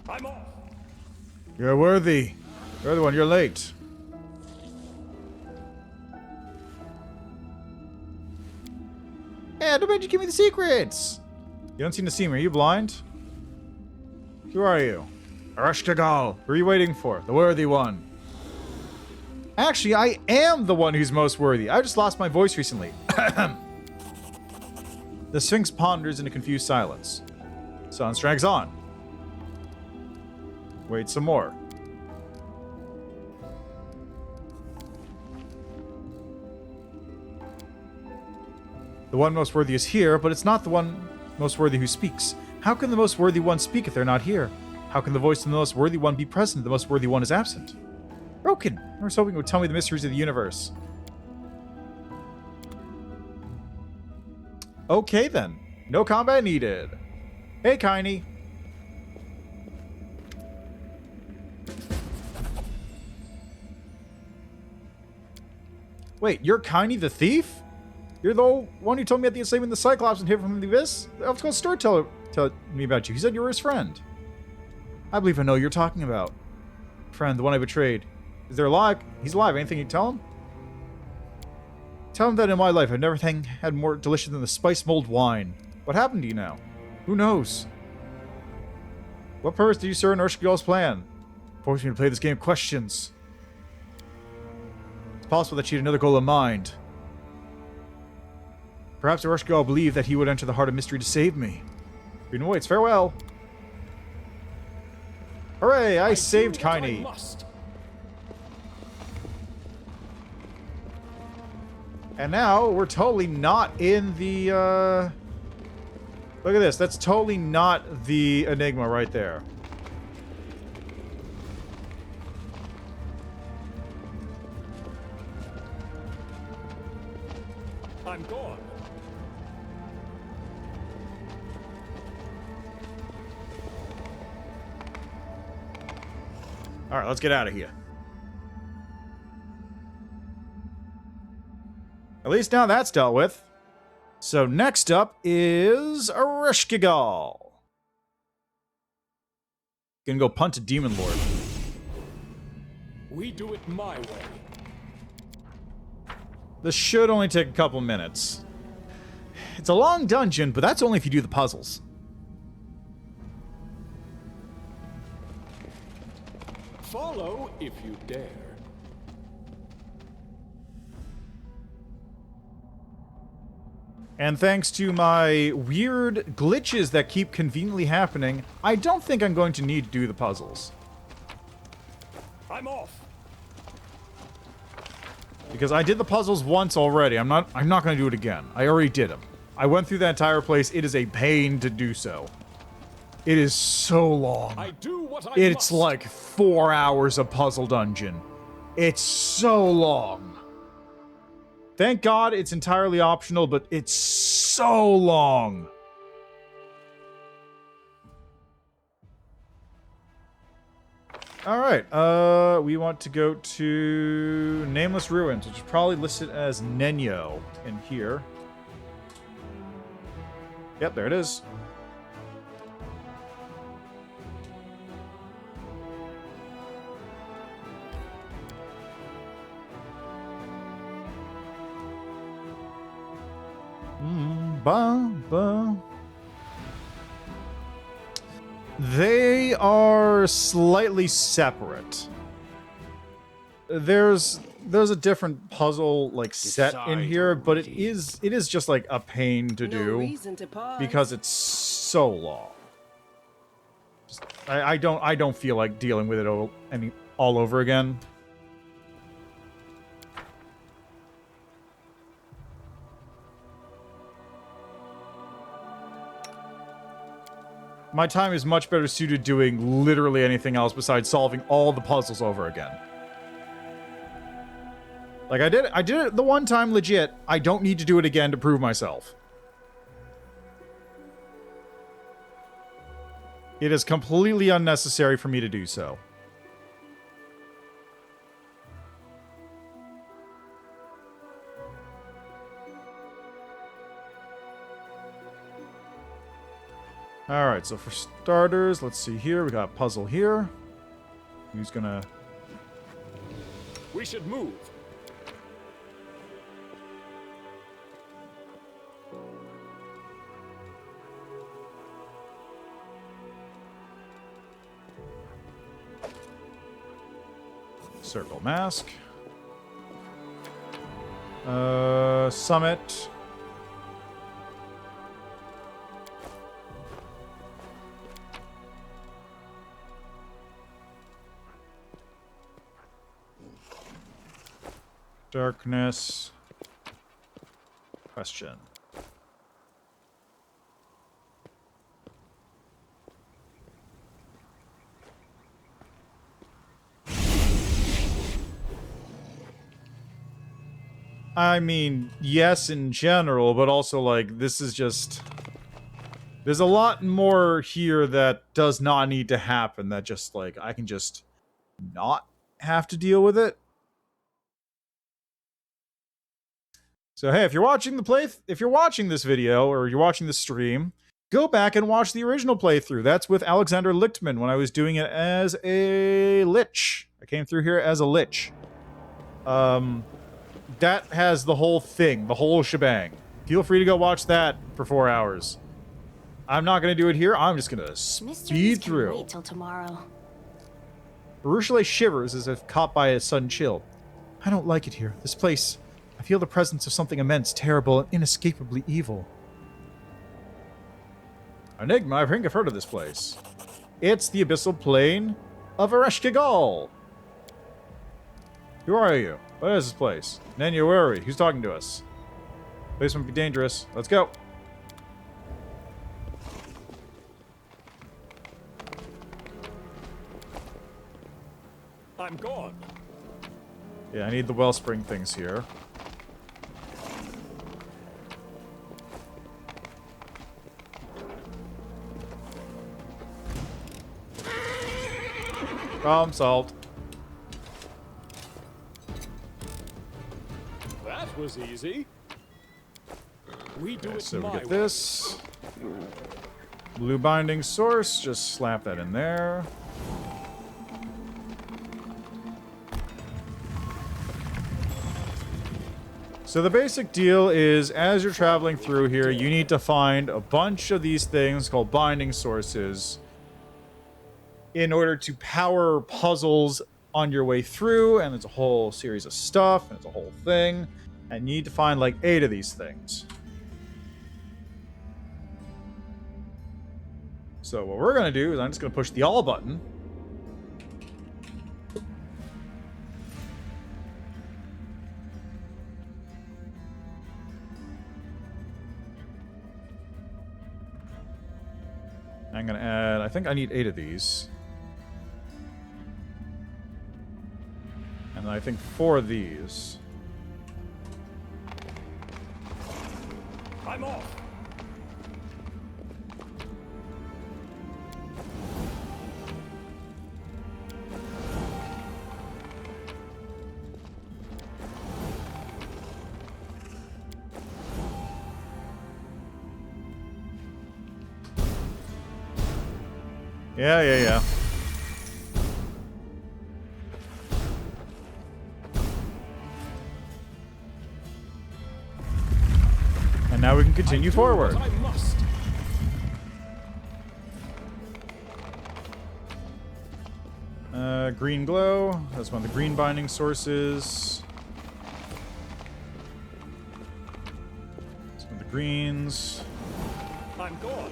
I'm off. You're worthy. You're the one, you're late. Hey, don't mind you give me the secrets! You don't seem to see me. Are you blind? Who are you? Arashkagal. Who are you waiting for? The worthy one. Actually, I am the one who's most worthy. I just lost my voice recently. The Sphinx ponders in a confused silence. Silence drags on. Wait some more. The one most worthy is here, but it's not the one most worthy who speaks. How can the most worthy one speak if they're not here? How can the voice of the most worthy one be present if the most worthy one is absent? Broken. I was hoping it would tell me the mysteries of the universe. Okay then. No combat needed. Hey, Kaini. Wait, you're Kaini the thief? You're the one who told me at the enslavement the Cyclops and hid from the abyss? I was going to storyteller tell me about you. He said you were his friend. I believe I know who you're talking about. Friend, the one I betrayed. Is there alive? He's alive. Anything you tell him? Tell him that in my life I've never had more delicious than the spice mold wine. What happened to you now? Who knows? What purpose did you serve in Urshkigal's plan? Forced me to play this game of questions. It's possible that she had another goal in mind. Perhaps Urshkigal believed that he would enter the heart of mystery to save me. Freedom waits. Farewell. Hooray! I saved Kaini. And now we're totally not in the. Look at this. That's totally not the Enigma right there. I'm gone. All right, let's get out of here. At least now that's dealt with. So next up is Urshkigal. Gonna go punt a Demon Lord. We do it my way. This should only take a couple minutes. It's a long dungeon, but that's only if you do the puzzles. Follow if you dare. And thanks to my weird glitches that keep conveniently happening, I don't think I'm going to need to do the puzzles. I'm off. Because I did the puzzles once already. I'm not going to do it again. I already did them. I went through that entire place. It is a pain to do so. It is so long. I do what I It's must. like 4 hours of puzzle dungeon. It's so long. Thank God it's entirely optional, but it's so long. All right, we want to go to Nameless Ruins, which is probably listed as Nenyo in here. Yep, there it is. They are slightly separate. There's a different puzzle like set in here, but it is just like a pain to do because it's so long. I don't feel like dealing with it all over again. My time is much better suited doing literally anything else besides solving all the puzzles over again. Like I did it the one time legit. I don't need to do it again to prove myself. It is completely unnecessary for me to do so. Alright, so for starters, let's see here. We got a puzzle here. Who's gonna... We should move. Circle mask. Summit. Darkness. Question. I mean, yes in general, but also, like, this is just... There's a lot more here that does not need to happen, that just, like, I can just not have to deal with it. So, hey, if you're watching this video, or you're watching the stream, go back and watch the original playthrough. That's with Alexander Lichtman when I was doing it as a Lich. I came through here as a Lich. That has the whole thing, the whole shebang. Feel free to go watch that for 4 hours. I'm not going to do it here. I'm just going to speed through. Wait till tomorrow. Rochelle shivers as if caught by a sudden chill. I don't like it here. This place... I feel the presence of something immense, terrible, and inescapably evil. Enigma, I think I've heard of this place. It's the abyssal plain of Ereshkigal. Who are you? What is this place? Nenya, where are we? Who's talking to us? Place might be dangerous. Let's go. I'm gone. Yeah, I need the wellspring things here. Problem solved. That was easy. We do Okay, it so we my get way. this. Blue binding source, just slap that in there. So the basic deal is, as you're traveling through here, you need to find a bunch of these things called binding sources in order to power puzzles on your way through, and there's a whole series of stuff, and it's a whole thing, and you need to find like 8 of these things. So what we're going to do is I'm just going to push the all button. I'm gonna add, I think I need 8 of these. And then I think 4 of these. I'm off. Yeah. And now we can continue forward. I must. Green glow. That's one of the green binding sources. Some of the greens. I'm gone.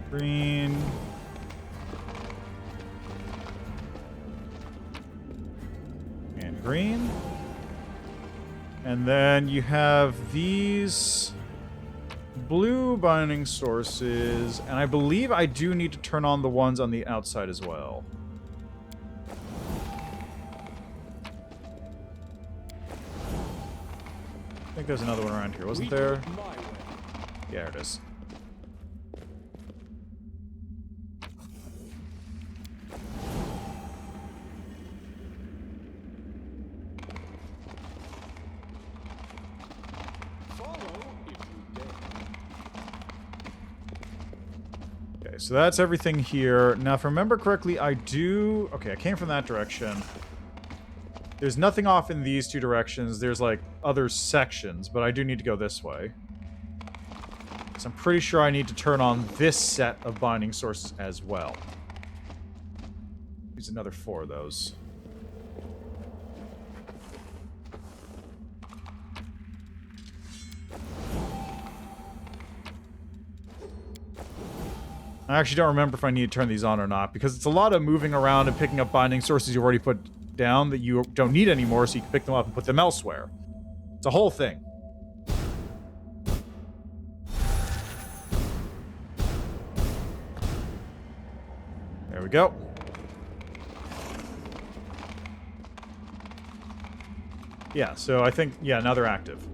Green. And green. And then you have these blue binding sources, and I believe I do need to turn on the ones on the outside as well. I think there's another one around here, wasn't there? Yeah, it is. So that's everything here. Now, if I remember correctly, I do... Okay, I came from that direction. There's nothing off in these 2 directions. There's, like, other sections, but I do need to go this way. So I'm pretty sure I need to turn on this set of binding sources as well. Use another 4 of those. I actually don't remember if I need to turn these on or not, because it's a lot of moving around and picking up binding sources you already put down that you don't need anymore, so you can pick them up and put them elsewhere. It's a whole thing. There we go. Yeah, so I think, yeah, now they're active.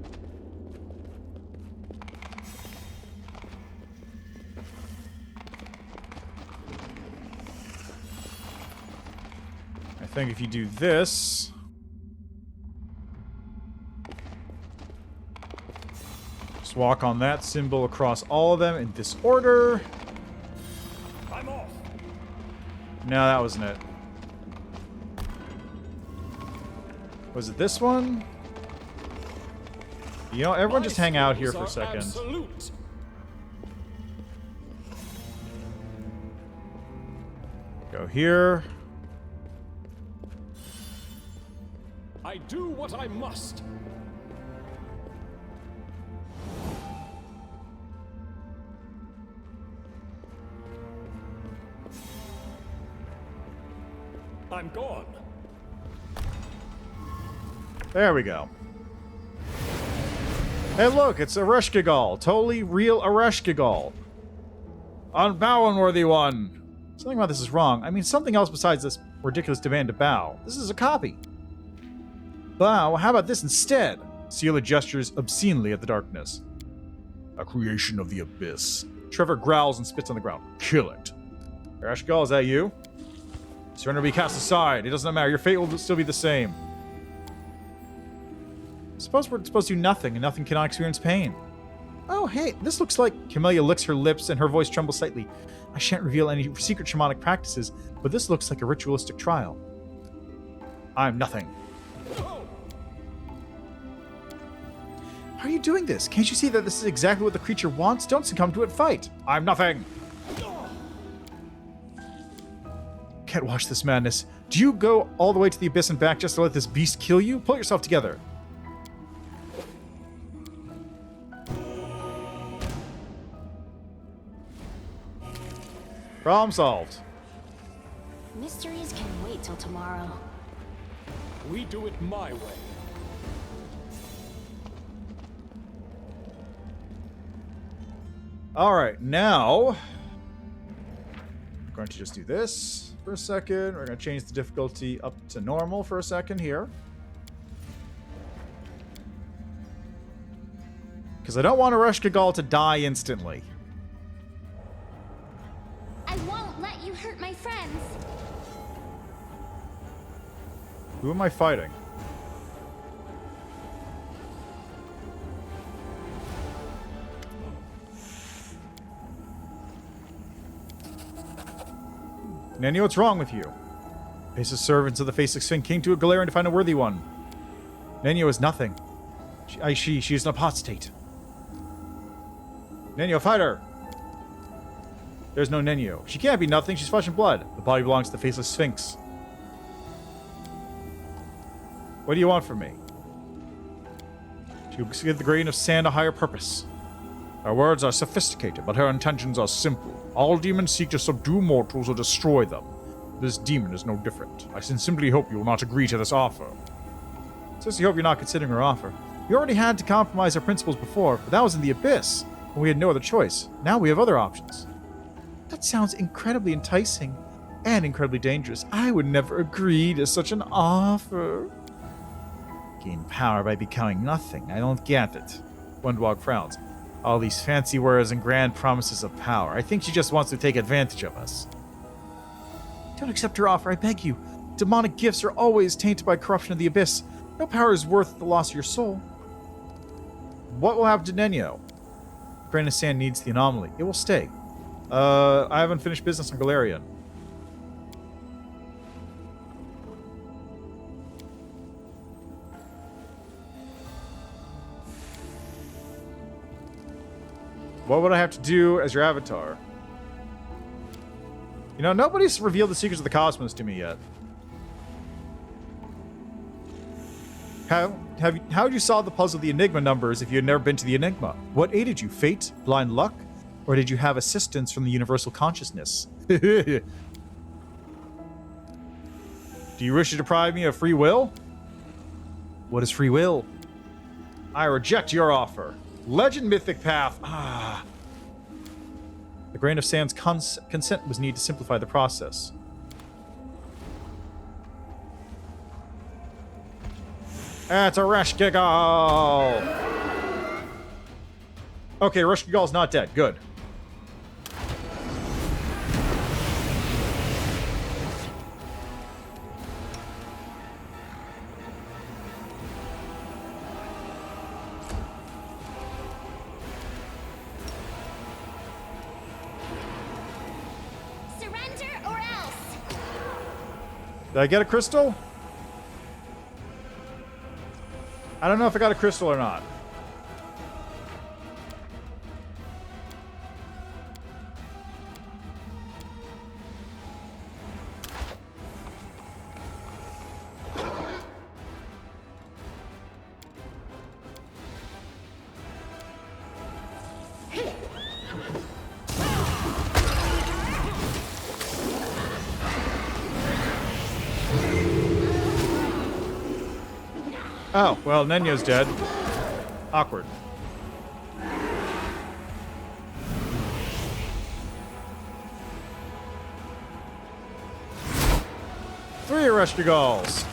I think if you do this... Just walk on that symbol across all of them in this order. I'm off. No, that wasn't it. Was it this one? You know, everyone just hang out here for a second. Absolute. Go here. I do what I must. I'm gone. There we go. Hey, look, it's Ereshkigal. Totally real Ereshkigal. Unbow-unworthy one. Something about this is wrong. I mean, something else besides this ridiculous demand to bow. This is a copy. Bow, how about this instead? Seela gestures obscenely at the darkness. A creation of the abyss. Trevor growls and spits on the ground. Kill it. Ereshkigal, is that you? Surrender will be cast aside. It doesn't matter. Your fate will still be the same. Suppose we're supposed to do nothing, and nothing cannot experience pain. Oh, hey, this looks like... Camellia licks her lips, and her voice trembles slightly. I shan't reveal any secret shamanic practices, but this looks like a ritualistic trial. I'm nothing. How are you doing this? Can't you see that this is exactly what the creature wants? Don't succumb to it, fight! I'm nothing! Can't watch this madness. Do you go all the way to the abyss and back just to let this beast kill you? Pull yourself together. Problem solved. Mysteries can wait till tomorrow. We do it my way. All right, now I'm going to just do this for a second. We're going to change the difficulty up to normal for a second here. Because I don't want Ereshkigal to die instantly. I won't let you hurt my friends. Who am I fighting? Nanny, what's wrong with you? Faceless servants of the Faceless Sphinx came to a Galarian to find a worthy one. Nenio is nothing. She is an apostate. Nenio, fight her! There's no Nenio. She can't be nothing, she's flesh and blood. The body belongs to the Faceless Sphinx. What do you want from me? To give the grain of sand a higher purpose. Her words are sophisticated, but her intentions are simple. All demons seek to subdue mortals or destroy them. This demon is no different. I sincerely hope you will not agree to this offer. Sincerely hope you're not considering her offer. We already had to compromise our principles before, but that was in the Abyss, and we had no other choice. Now we have other options. That sounds incredibly enticing and incredibly dangerous. I would never agree to such an offer. Gain power by becoming nothing. I don't get it. Wundwog frowns. All these fancy words and grand promises of power. I think she just wants to take advantage of us. Don't accept her offer, I beg you. Demonic gifts are always tainted by corruption of the Abyss. No power is worth the loss of your soul. What will happen to Nenio? Grain of Sand needs the anomaly. It will stay. I haven't finished business on Galarian. What would I have to do as your avatar? You know, nobody's revealed the secrets of the cosmos to me yet. How would you solve the puzzle of the Enigma numbers if you had never been to the Enigma? What aided you? Fate? Blind luck? Or did you have assistance from the universal consciousness? Do you wish to deprive me of free will? What is free will? I reject your offer. Legend Mythic Path. Ah. The grain of sand's consent was needed to simplify the process. That's a Ereshkigal! Okay, Ereshkigal's not dead. Good. Did I get a crystal? I don't know if I got a crystal or not. Oh, well, Nenyo's dead. Awkward. Three Ereshkigals.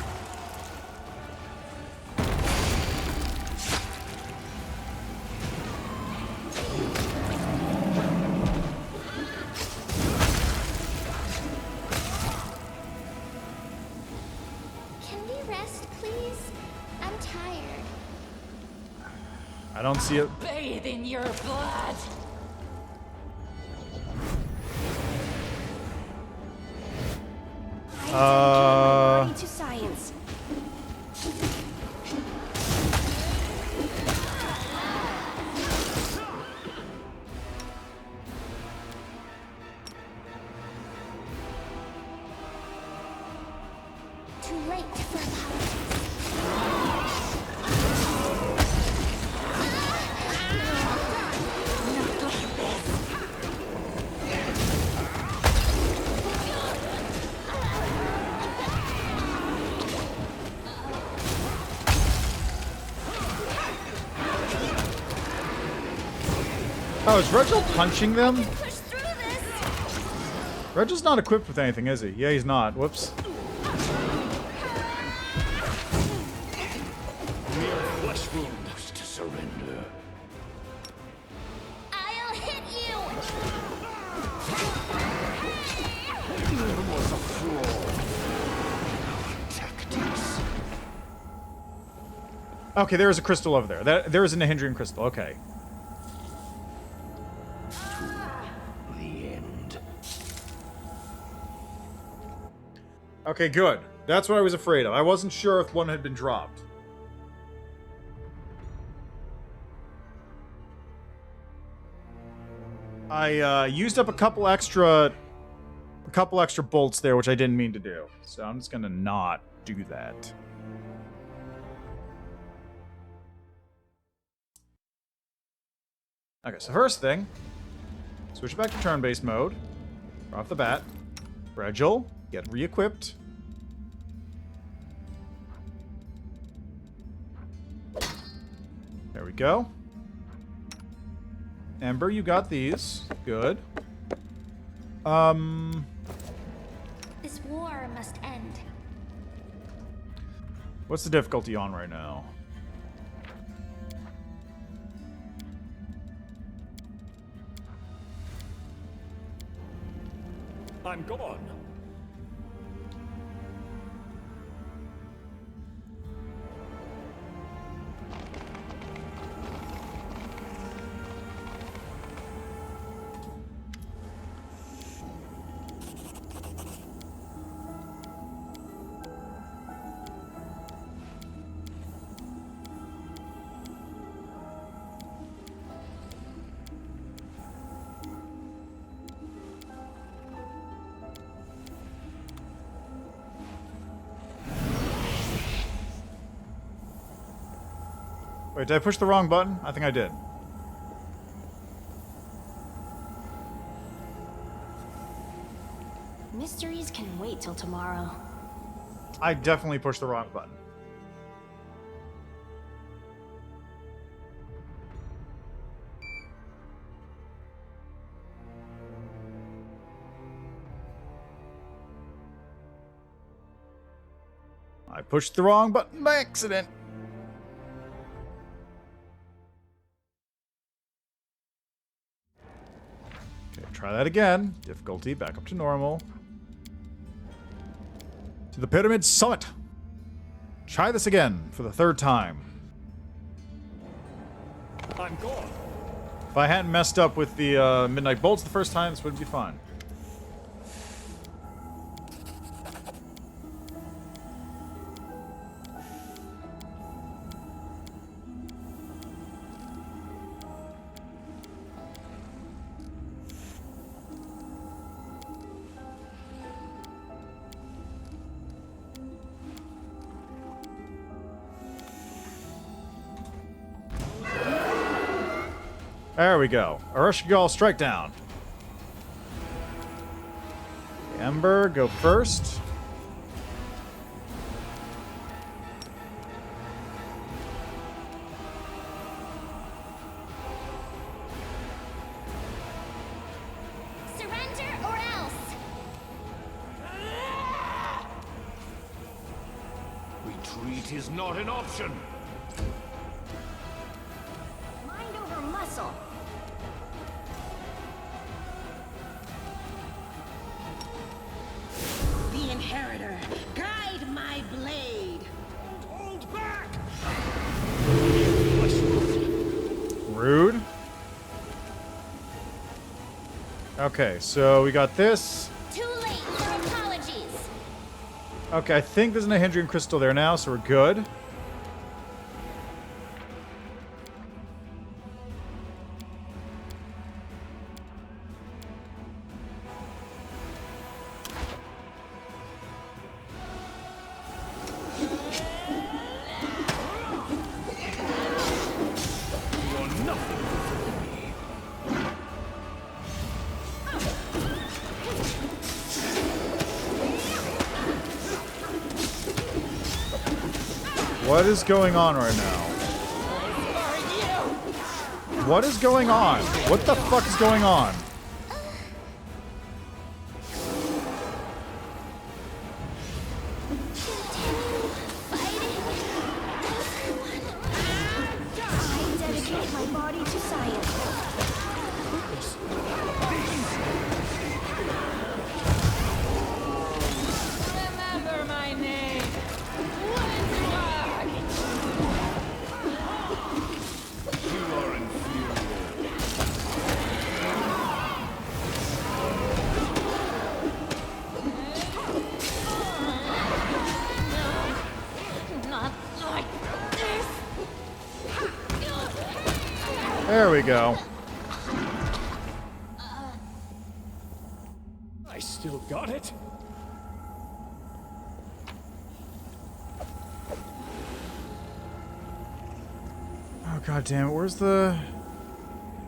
I don't see it. Bathe in your blood. To science. Too late for Paladins. Oh, is Regil punching them? Regil's not equipped with anything, is he? Yeah, he's not. Whoops. Mere flesh wounds to surrender. I'll hit you! There was a flaw in our tactics. Okay, there is a crystal over there. There is a Nahindrian crystal. Okay. Okay, good. That's what I was afraid of. I wasn't sure if one had been dropped. I used up a couple extra bolts there, which I didn't mean to do. So I'm just gonna not do that. Okay, so first thing, switch back to turn-based mode. Right off the bat. Regil, get re-equipped. There we go. Ember, you got these. Good. This war must end. What's the difficulty on right now? I'm gone. Wait, did I push the wrong button? I think I did. Mysteries can wait till tomorrow. I definitely pushed the wrong button. I pushed the wrong button by accident. Okay, try that again. Difficulty back up to normal. To the pyramid summit. Try this again for the third time. I'm gone. If I hadn't messed up with the midnight bolts the first time, this would be fine. There we go. Arushigal, strike down. Ember, go first. Surrender or else! Retreat is not an option. Mind over muscle. The Inheritor, guide my blade. Hold back! Rude. Okay, so we got this. Too late for apologies. Okay, I think there's an Nahindrian crystal there now, so we're good. What is going on right now? What is going on? What the fuck is going on? I dedicate my body to science. Remember my name. Not like this. There we go. I still got it. Oh god damn it, where's the...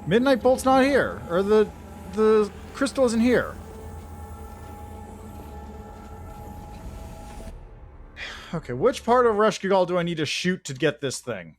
Midnight Bolt's not here. Or the crystal isn't here. Okay, which part of Reshkigal do I need to shoot to get this thing?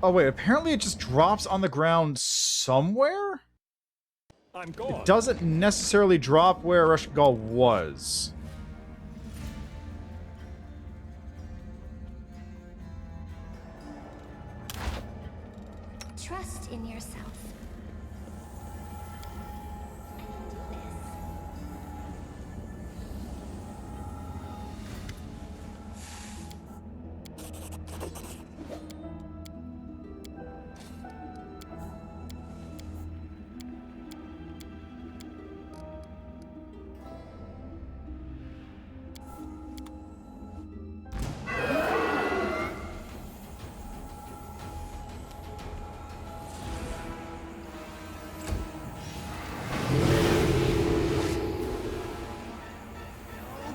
Oh wait, apparently it just drops on the ground somewhere? I'm gone. It doesn't necessarily drop where Reshkigal was. Trust in yourself. I can do this.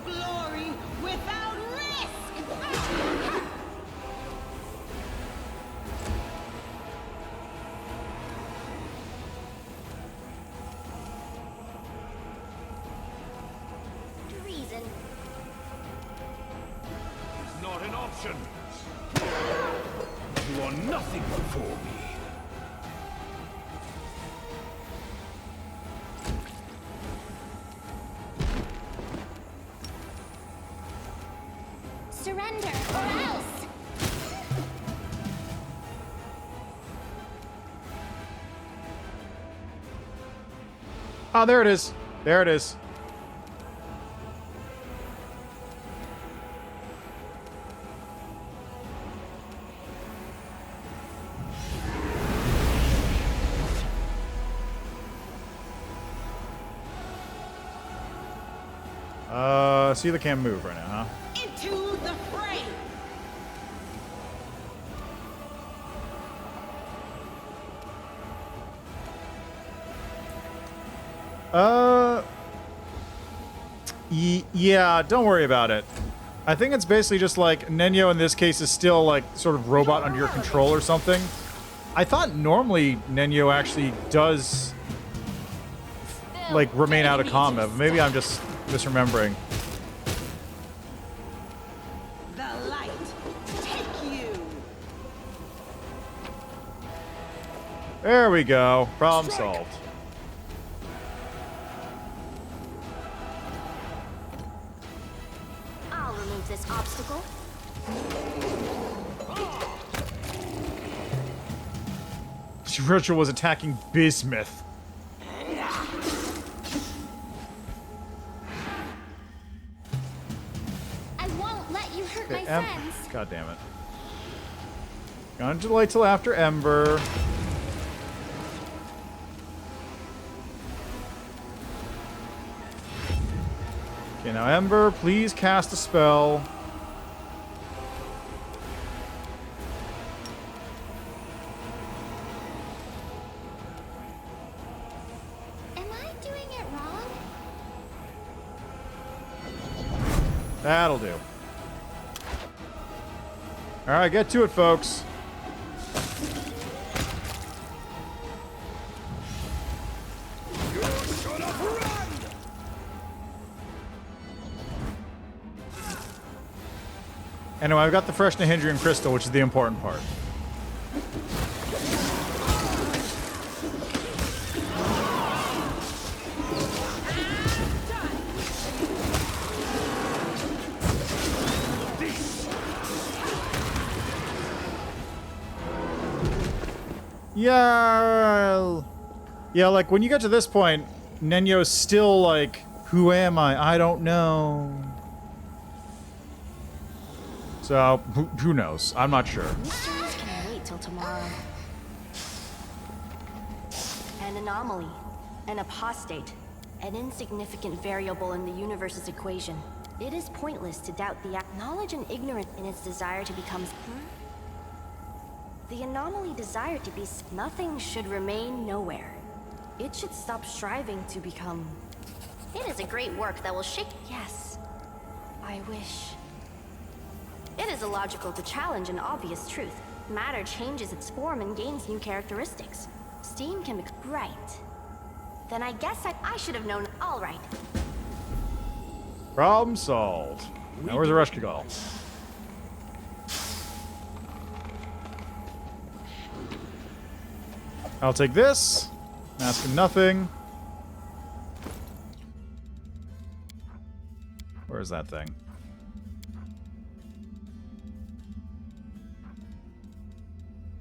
Glory without risk! Reason. It's not an option. You are nothing before me. Surrender or else. Oh, there it is. There it is. See, they can't move right now, huh? Into the fray! Yeah, don't worry about it. I think it's basically just like Nenyo in this case is still like sort of robot under your control or something. I thought normally Nenyo actually does like remain out of combat, but maybe I'm just misremembering. The light, take you! There we go. Problem solved. I'll remove this obstacle. Ritual was attacking Bismuth. I won't let you hurt my Okay, friends. God damn it. Gonna delay till after Ember. Okay, now Ember, please cast a spell. That'll do. All right, get to it, folks. Anyway, I've got the fresh Nahindrian crystal, which is the important part. Yeah. Yeah, like when you get to this point, Nenyo's still like, who am I? I don't know. So, who knows? I'm not sure. Mysteries can wait till tomorrow. An anomaly, an apostate, an insignificant variable in the universe's equation. It is pointless to doubt the knowledge and ignorance in its desire to become. The anomaly desired to be. Nothing should remain nowhere. It should stop striving to become. It is a great work that will shake. Yes. I wish. It is illogical to challenge an obvious truth. Matter changes its form and gains new characteristics. Steam can be. Right. Then I guess I should have known. All right. Problem solved. Now where's the Rushkigal? I'll take this. Mask of nothing. Where's that thing?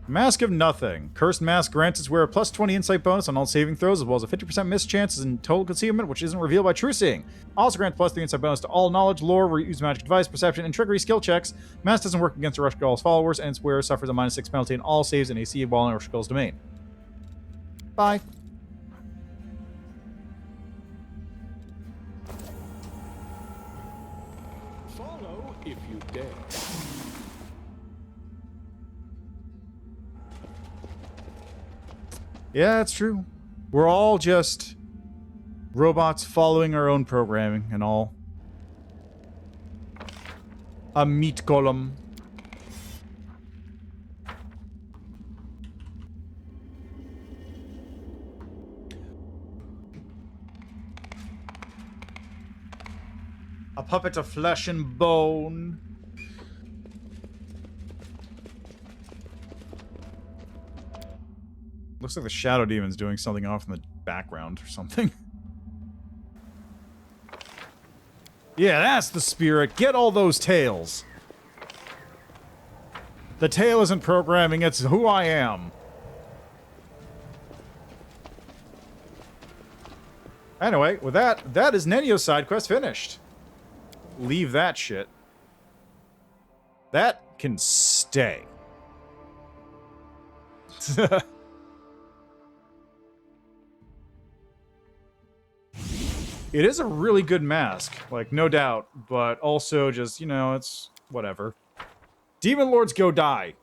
Mask of Nothing. Cursed Mask grants its wearer a plus 20 insight bonus on all saving throws, as well as a 50% miss chance in total concealment, which isn't revealed by true seeing. Also grants plus 3 insight bonus to all knowledge, lore, use magic device, perception, and trickery skill checks. Mask doesn't work against the Rushkigal's followers, and its wearer suffers a -6 penalty in all saves and AC while in Rushkigal's domain. Bye. Follow if you dare. Yeah, it's true. We're all just robots following our own programming and all. A meat golem. A puppet of flesh and bone. Looks like the Shadow Demon's doing something off in the background or something. Yeah, that's the spirit. Get all those tails. The tail isn't programming, it's who I am. Anyway, with that, that is Nenyo's side quest finished. Leave that shit. That can stay. It is a really good mask, like, no doubt, but also just, you know, it's whatever. Demon Lords go die.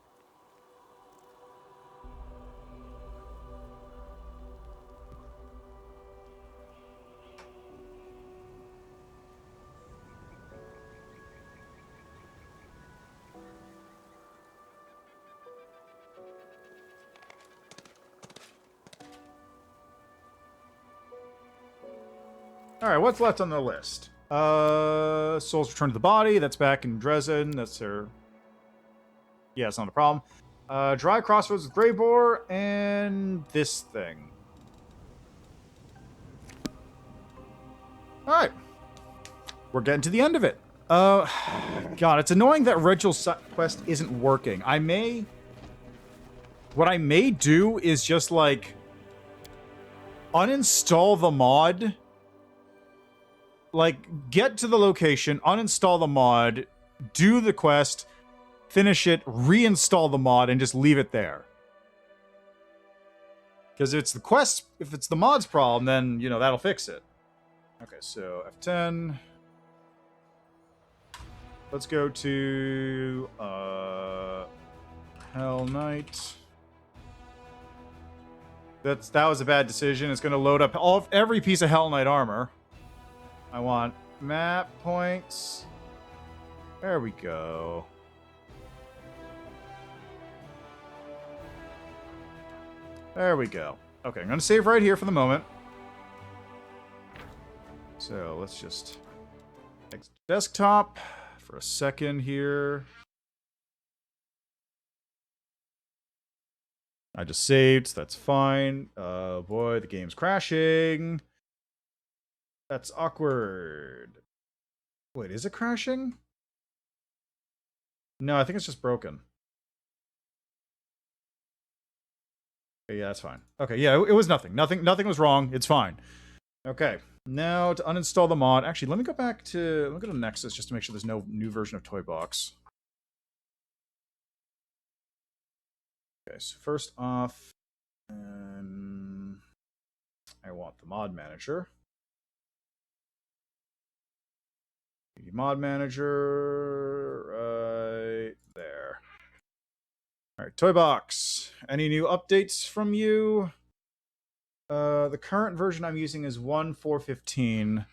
Alright, what's left on the list? Souls Return to the Body, that's back in Dresden, that's their... Yeah, it's not a problem. Dry Crossroads with Greyboar, and this thing. Alright. We're getting to the end of it. God, it's annoying that Reginald's quest isn't working. What I may do is just, like, uninstall the mod. Like, get to the location, uninstall the mod, do the quest, finish it, reinstall the mod, and just leave it there. Because if it's the quest, if it's the mod's problem, then, you know, that'll fix it. Okay, so F10. Let's go to Hell Knight. That was a bad decision. It's going to load up every piece of Hell Knight armor. I want map points. There we go. There we go. Okay, I'm going to save right here for the moment. So let's just exit desktop for a second here. I just saved, so that's fine. Oh boy, the game's crashing. That's awkward. Wait, is it crashing? No, I think it's just broken. Okay, yeah, that's fine. Okay, yeah, it was nothing. Nothing was wrong. It's fine. Okay, now to uninstall the mod. Actually, let me go back to, let me go to Nexus just to make sure there's no new version of Toy Box. Okay, so first off, I want the mod manager. Mod manager right there. All right, Toy Box. Any new updates from you? The current version I'm using is 1.4.15.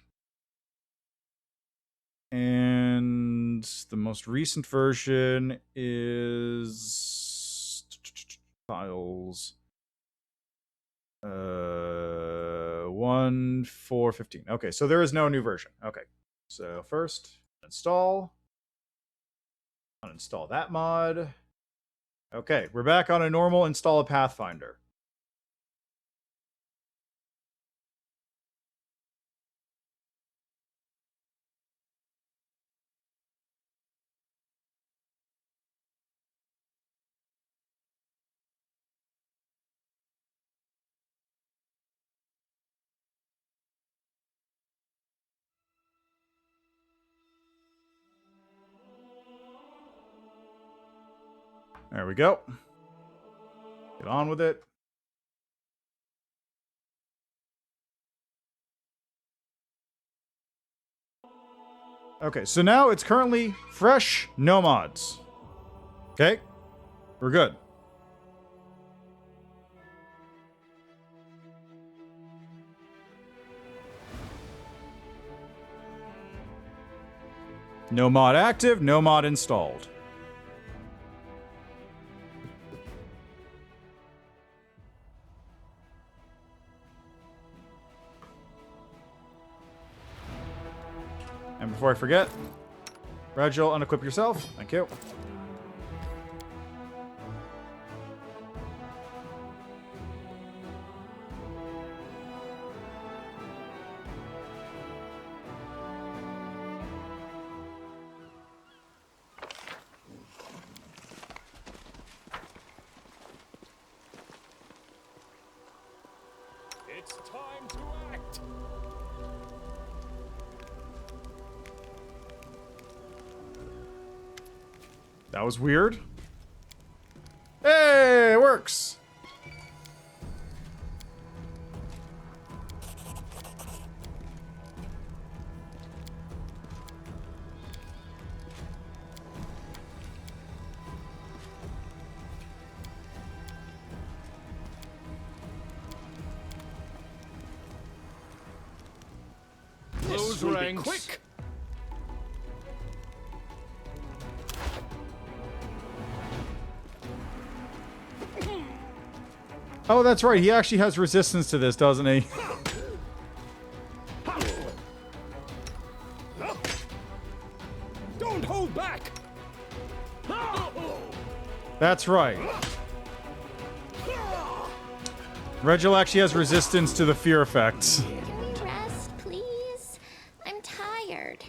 And the most recent version is files 1.4.15. Okay, so there is no new version. Okay. So first, uninstall that mod. Okay, we're back on a normal install of Pathfinder. There we go. Get on with it. Okay, so now it's currently fresh, no mods. Okay, we're good. No mod active, no mod installed. And before I forget, Regil, unequip yourself. Thank you. It's time to act. That was weird. Hey, it works. Close ranks. Quick. Oh, that's right. He actually has resistance to this, doesn't he? Don't hold back. That's right. Regil actually has resistance to the fear effects. Can we rest, please? I'm tired.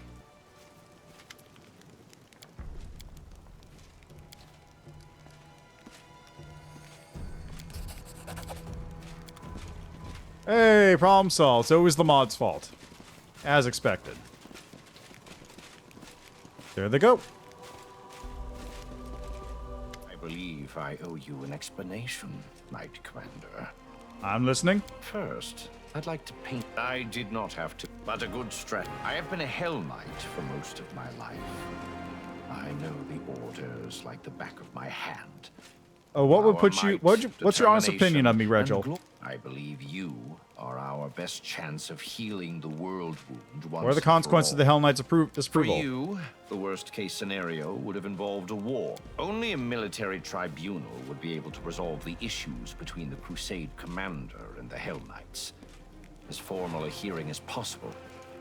Hey, problem solved. So it was the mod's fault. As expected. There they go. I believe I owe you an explanation, Knight Commander. I'm listening. First, I'd like to paint. I did not have to, but a good strat. I have been a Hell Knight for most of my life. I know the orders like the back of my hand. Oh, what would put you? What's your honest opinion of me, Regil? I believe you are our our best chance of healing the world wound once What are the consequences of the Hell Knight's disapproval? For you, the worst-case scenario would have involved a war. Only a military tribunal would be able to resolve the issues between the Crusade commander and the Hell Knights. As formal a hearing as possible,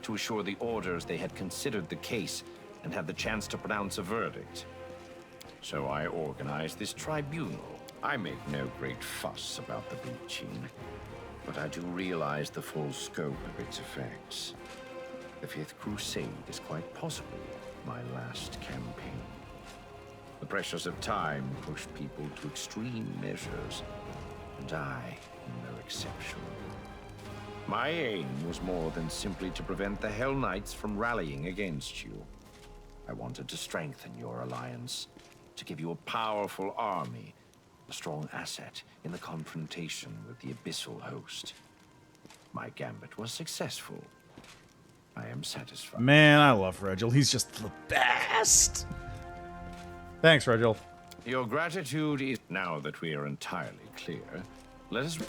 to assure the orders they had considered the case and had the chance to pronounce a verdict. So I organized this tribunal. I make no great fuss about the breaching, but I do realize the full scope of its effects. The Fifth Crusade is quite possibly my last campaign. The pressures of time pushed people to extreme measures, and I am no exception. My aim was more than simply to prevent the Hell Knights from rallying against you. I wanted to strengthen your alliance, to give you a powerful army, a strong asset in the confrontation with the Abyssal host. My gambit was successful. I am satisfied. Man, I love Regil. He's just the best. Thanks, Regil. Your gratitude is... Now that we are entirely clear, let us...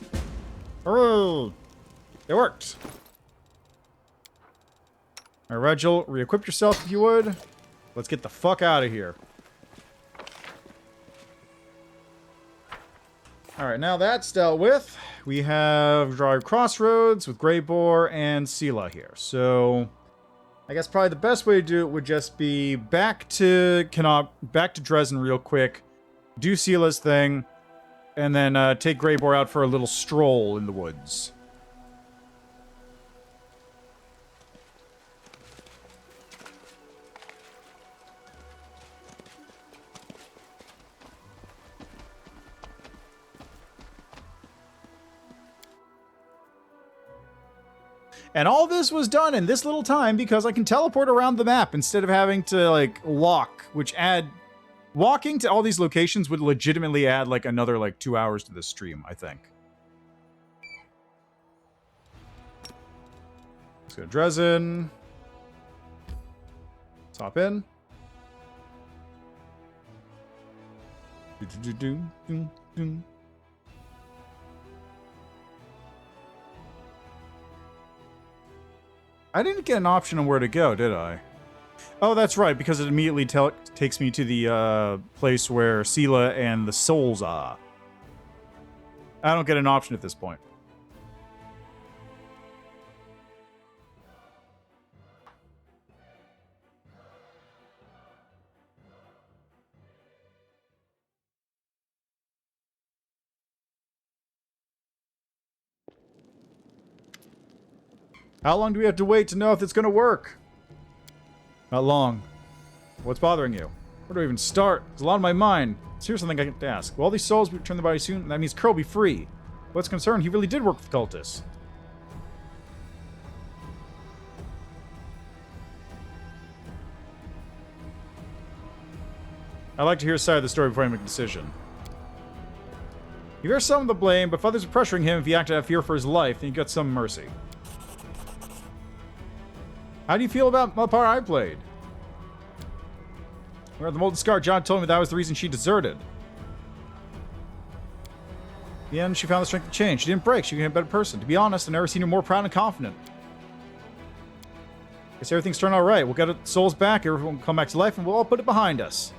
Hooray! It worked. All right, Regil, re-equip yourself if you would. Let's get the fuck out of here. All right, now that's dealt with. We have draw Crossroads with Greybore and Sela here. So I guess probably the best way to do it would just be back to Dresden real quick, do Sela's thing, and then take Greybore out for a little stroll in the woods. And all this was done in this little time because I can teleport around the map instead of having to, like, walk, which walking to all these locations would legitimately add, like, another, like, 2 hours to the stream, I think. Let's go to Dresden. Let's hop in. I didn't get an option on where to go, did I? Oh, that's right, because it immediately takes me to the place where Sela and the souls are. I don't get an option at this point. How long do we have to wait to know if it's going to work? Not long. What's bothering you? Where do I even start? There's a lot on my mind. So here's something I can ask. Will all these souls return their body soon? That means Curl will be free. What's concerned? He really did work with cultists. I'd like to hear a side of the story before I make a decision. He bears some of the blame, but if others are pressuring him, if he acted out of fear for his life, then he got some mercy. How do you feel about the part I played? Where the Molten Scar, John told me that was the reason she deserted. In the end, she found the strength to change. She didn't break. She became a better person. To be honest, I've never seen her more proud and confident. Guess everything's turned out right. We'll get our souls back, everyone will come back to life, and we'll all put it behind us.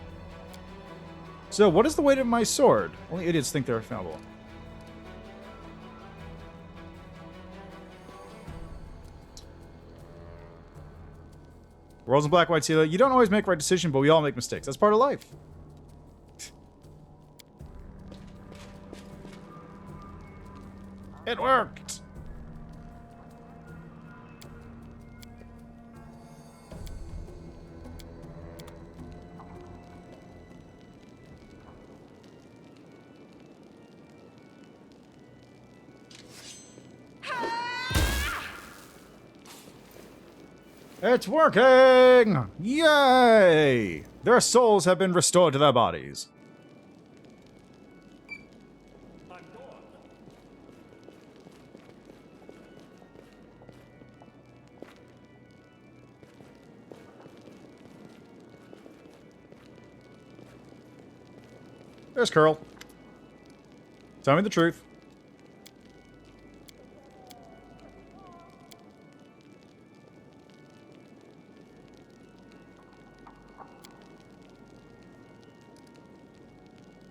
So, what is the weight of my sword? Only idiots think they're infallible. World's in black, white, Sela. You don't always make the right decision, but we all make mistakes. That's part of life. It worked! It's working! Yay! Their souls have been restored to their bodies. There's Curl. Tell me the truth.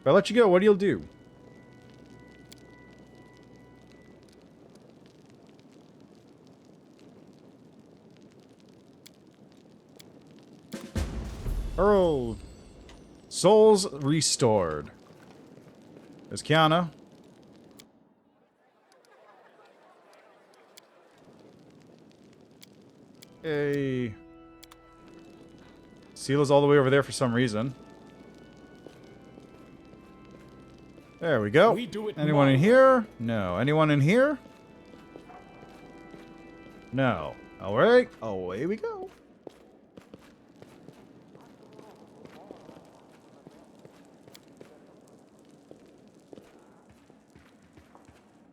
If I let you go, what do you do? Earl. Souls restored. There's Kiana. Hey. Seela's all the way over there for some reason. There we go. Anyone in here? No. Anyone in here? No. Alright. Away we go.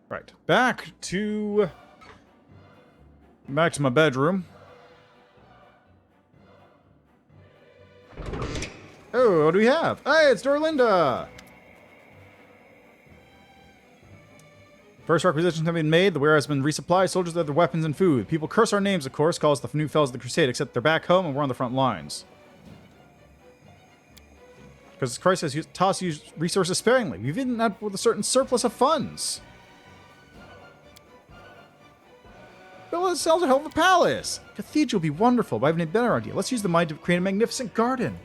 Right. Back to my bedroom. Oh, what do we have? Hey, it's Dorlinda! First requisitions have been made. The warehouse has been resupplied. Soldiers have their weapons and food. People curse our names, of course, call us the new fellows of the Crusade, except they're back home and we're on the front lines. Because Christ has taught us to use resources sparingly. We've even had with a certain surplus of funds. Villa sells a hell of a palace. Cathedral will be wonderful, but I have a better idea. Let's use the mind to create a magnificent garden.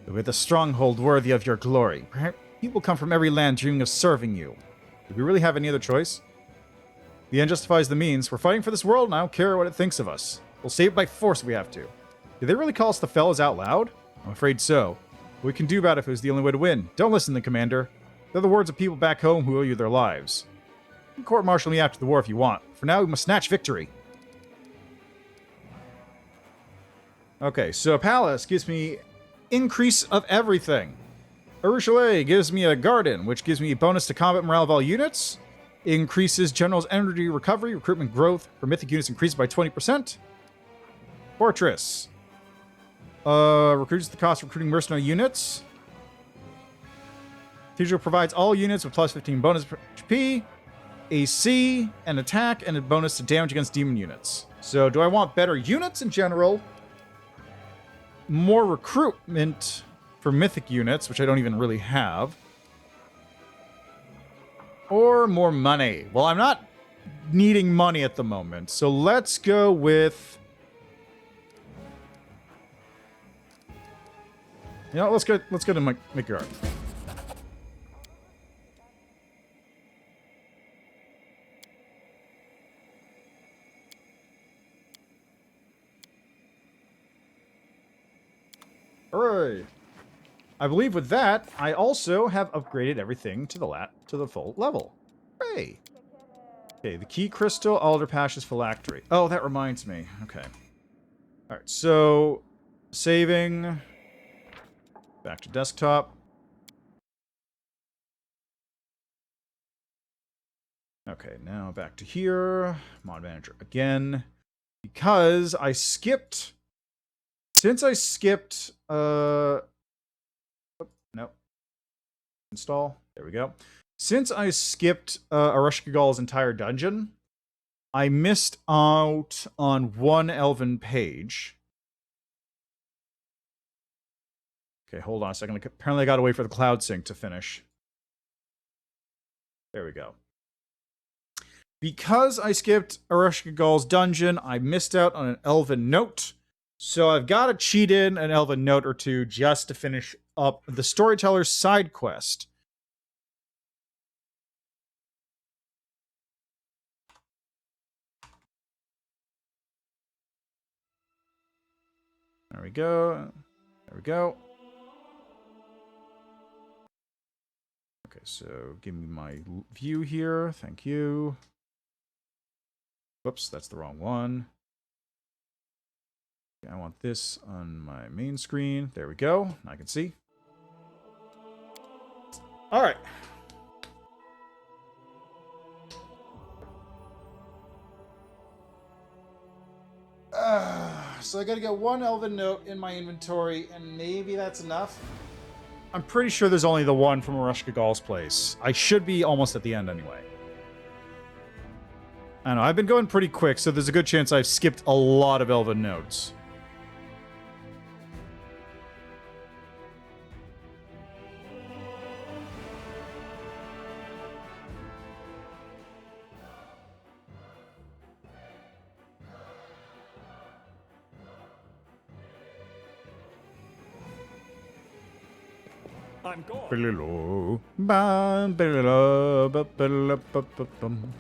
With a stronghold worthy of your glory. Perhaps people come from every land dreaming of serving you. Do we really have any other choice? The end justifies the means. We're fighting for this world, and I don't care what it thinks of us. We'll save it by force if we have to. Did they really call us the fellas out loud? I'm afraid so. What we can do about it if it was the only way to win. Don't listen to the commander. They're the words of people back home who owe you their lives. You can court-martial me after the war if you want. For now, we must snatch victory. Okay, so a palace gives me increase of everything. Areelu gives me a garden, which gives me a bonus to combat morale of all units. Increases general's energy recovery, recruitment growth for mythic units increased by 20%. Fortress. Reduces the cost of recruiting mercenary units. Cathedral provides all units with plus 15 bonus HP, AC, and attack, and a bonus to damage against demon units. So do I want better units in general? More recruitment for mythic units, which I don't even really have. Or more money. Well, I'm not needing money at the moment, so let's go with... You know, let's go to my garden. Alright. I believe with that, I also have upgraded everything to the full level. Hooray! Okay, the key crystal, alder patches, phylactery. Oh, that reminds me. Okay. Alright, so saving. Back to desktop. Okay, now back to here. Mod manager again. Because I skipped. Since I skipped nope. Install. There we go. Since I skipped Areelu entire dungeon, I missed out on one elven page. Okay, hold on a second. Apparently I gotta wait for the cloud sync to finish. There we go. Because I skipped Areelu dungeon, I missed out on an elven note. So I've got to cheat in an elven note or two just to finish up the storyteller's side quest. There we go. There we go. Okay, so give me my view here. Thank you. Whoops, that's the wrong one. I want this on my main screen. There we go. I can see. All right. So I got to get one elven note in my inventory, and maybe that's enough. I'm pretty sure there's only the one from Areelu's place. I should be almost at the end anyway. I don't know. I've been going pretty quick, so there's a good chance I've skipped a lot of elven notes. I'm gone. Ba-la-la, ba-ba-la, ba-ba-la, ba-ba-bum.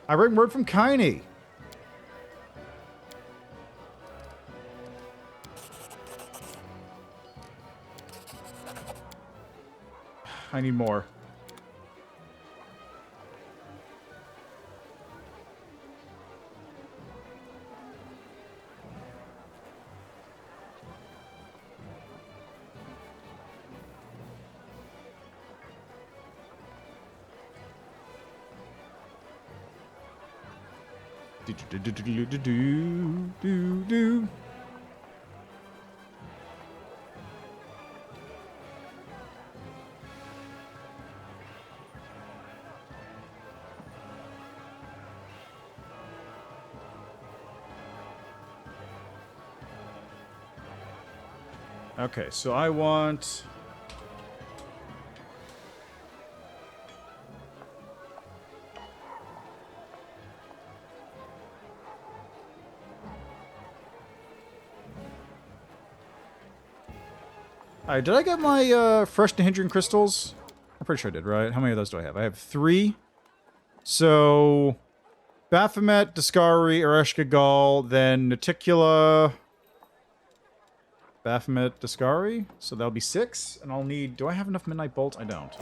I bring word from Kaini. I need more. Do. Okay, so I want... Alright, did I get my fresh Nihindran crystals? I'm pretty sure I did, right? How many of those do I have? I have 3. So... Baphomet, Discari, Ereshkigal, then Naticula... Baphomet, Discari. So that'll be 6. And I'll need... Do I have enough Midnight Bolt? I don't.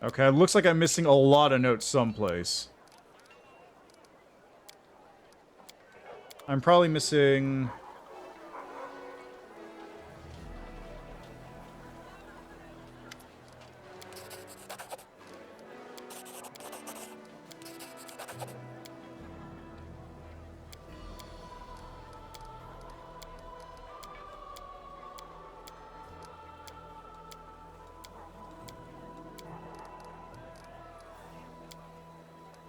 Okay, it looks like I'm missing a lot of notes someplace. I'm probably missing...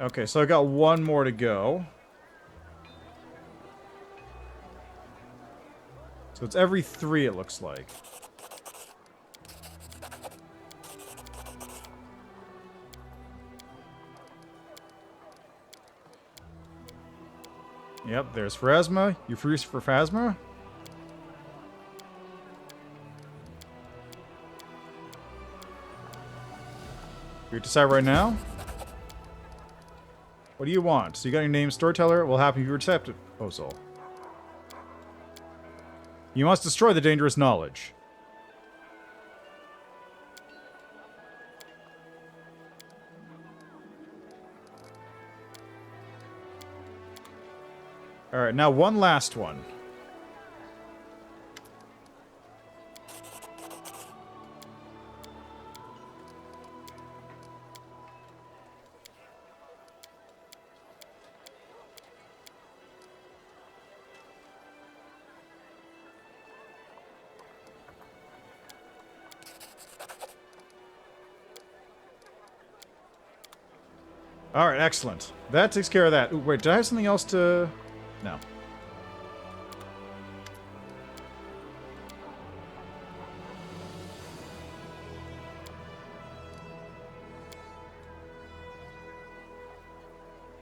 Okay, so I got 1 more to go. So it's every 3, it looks like. Yep, there's Pharasma. You free for Phasma? You decide right now? What do you want? So you got your name, Storyteller? We'll happy you accept it, proposal. You must destroy the dangerous knowledge. Alright, now one last one. Alright, excellent. That takes care of that. Ooh, wait, did I have something else to... No.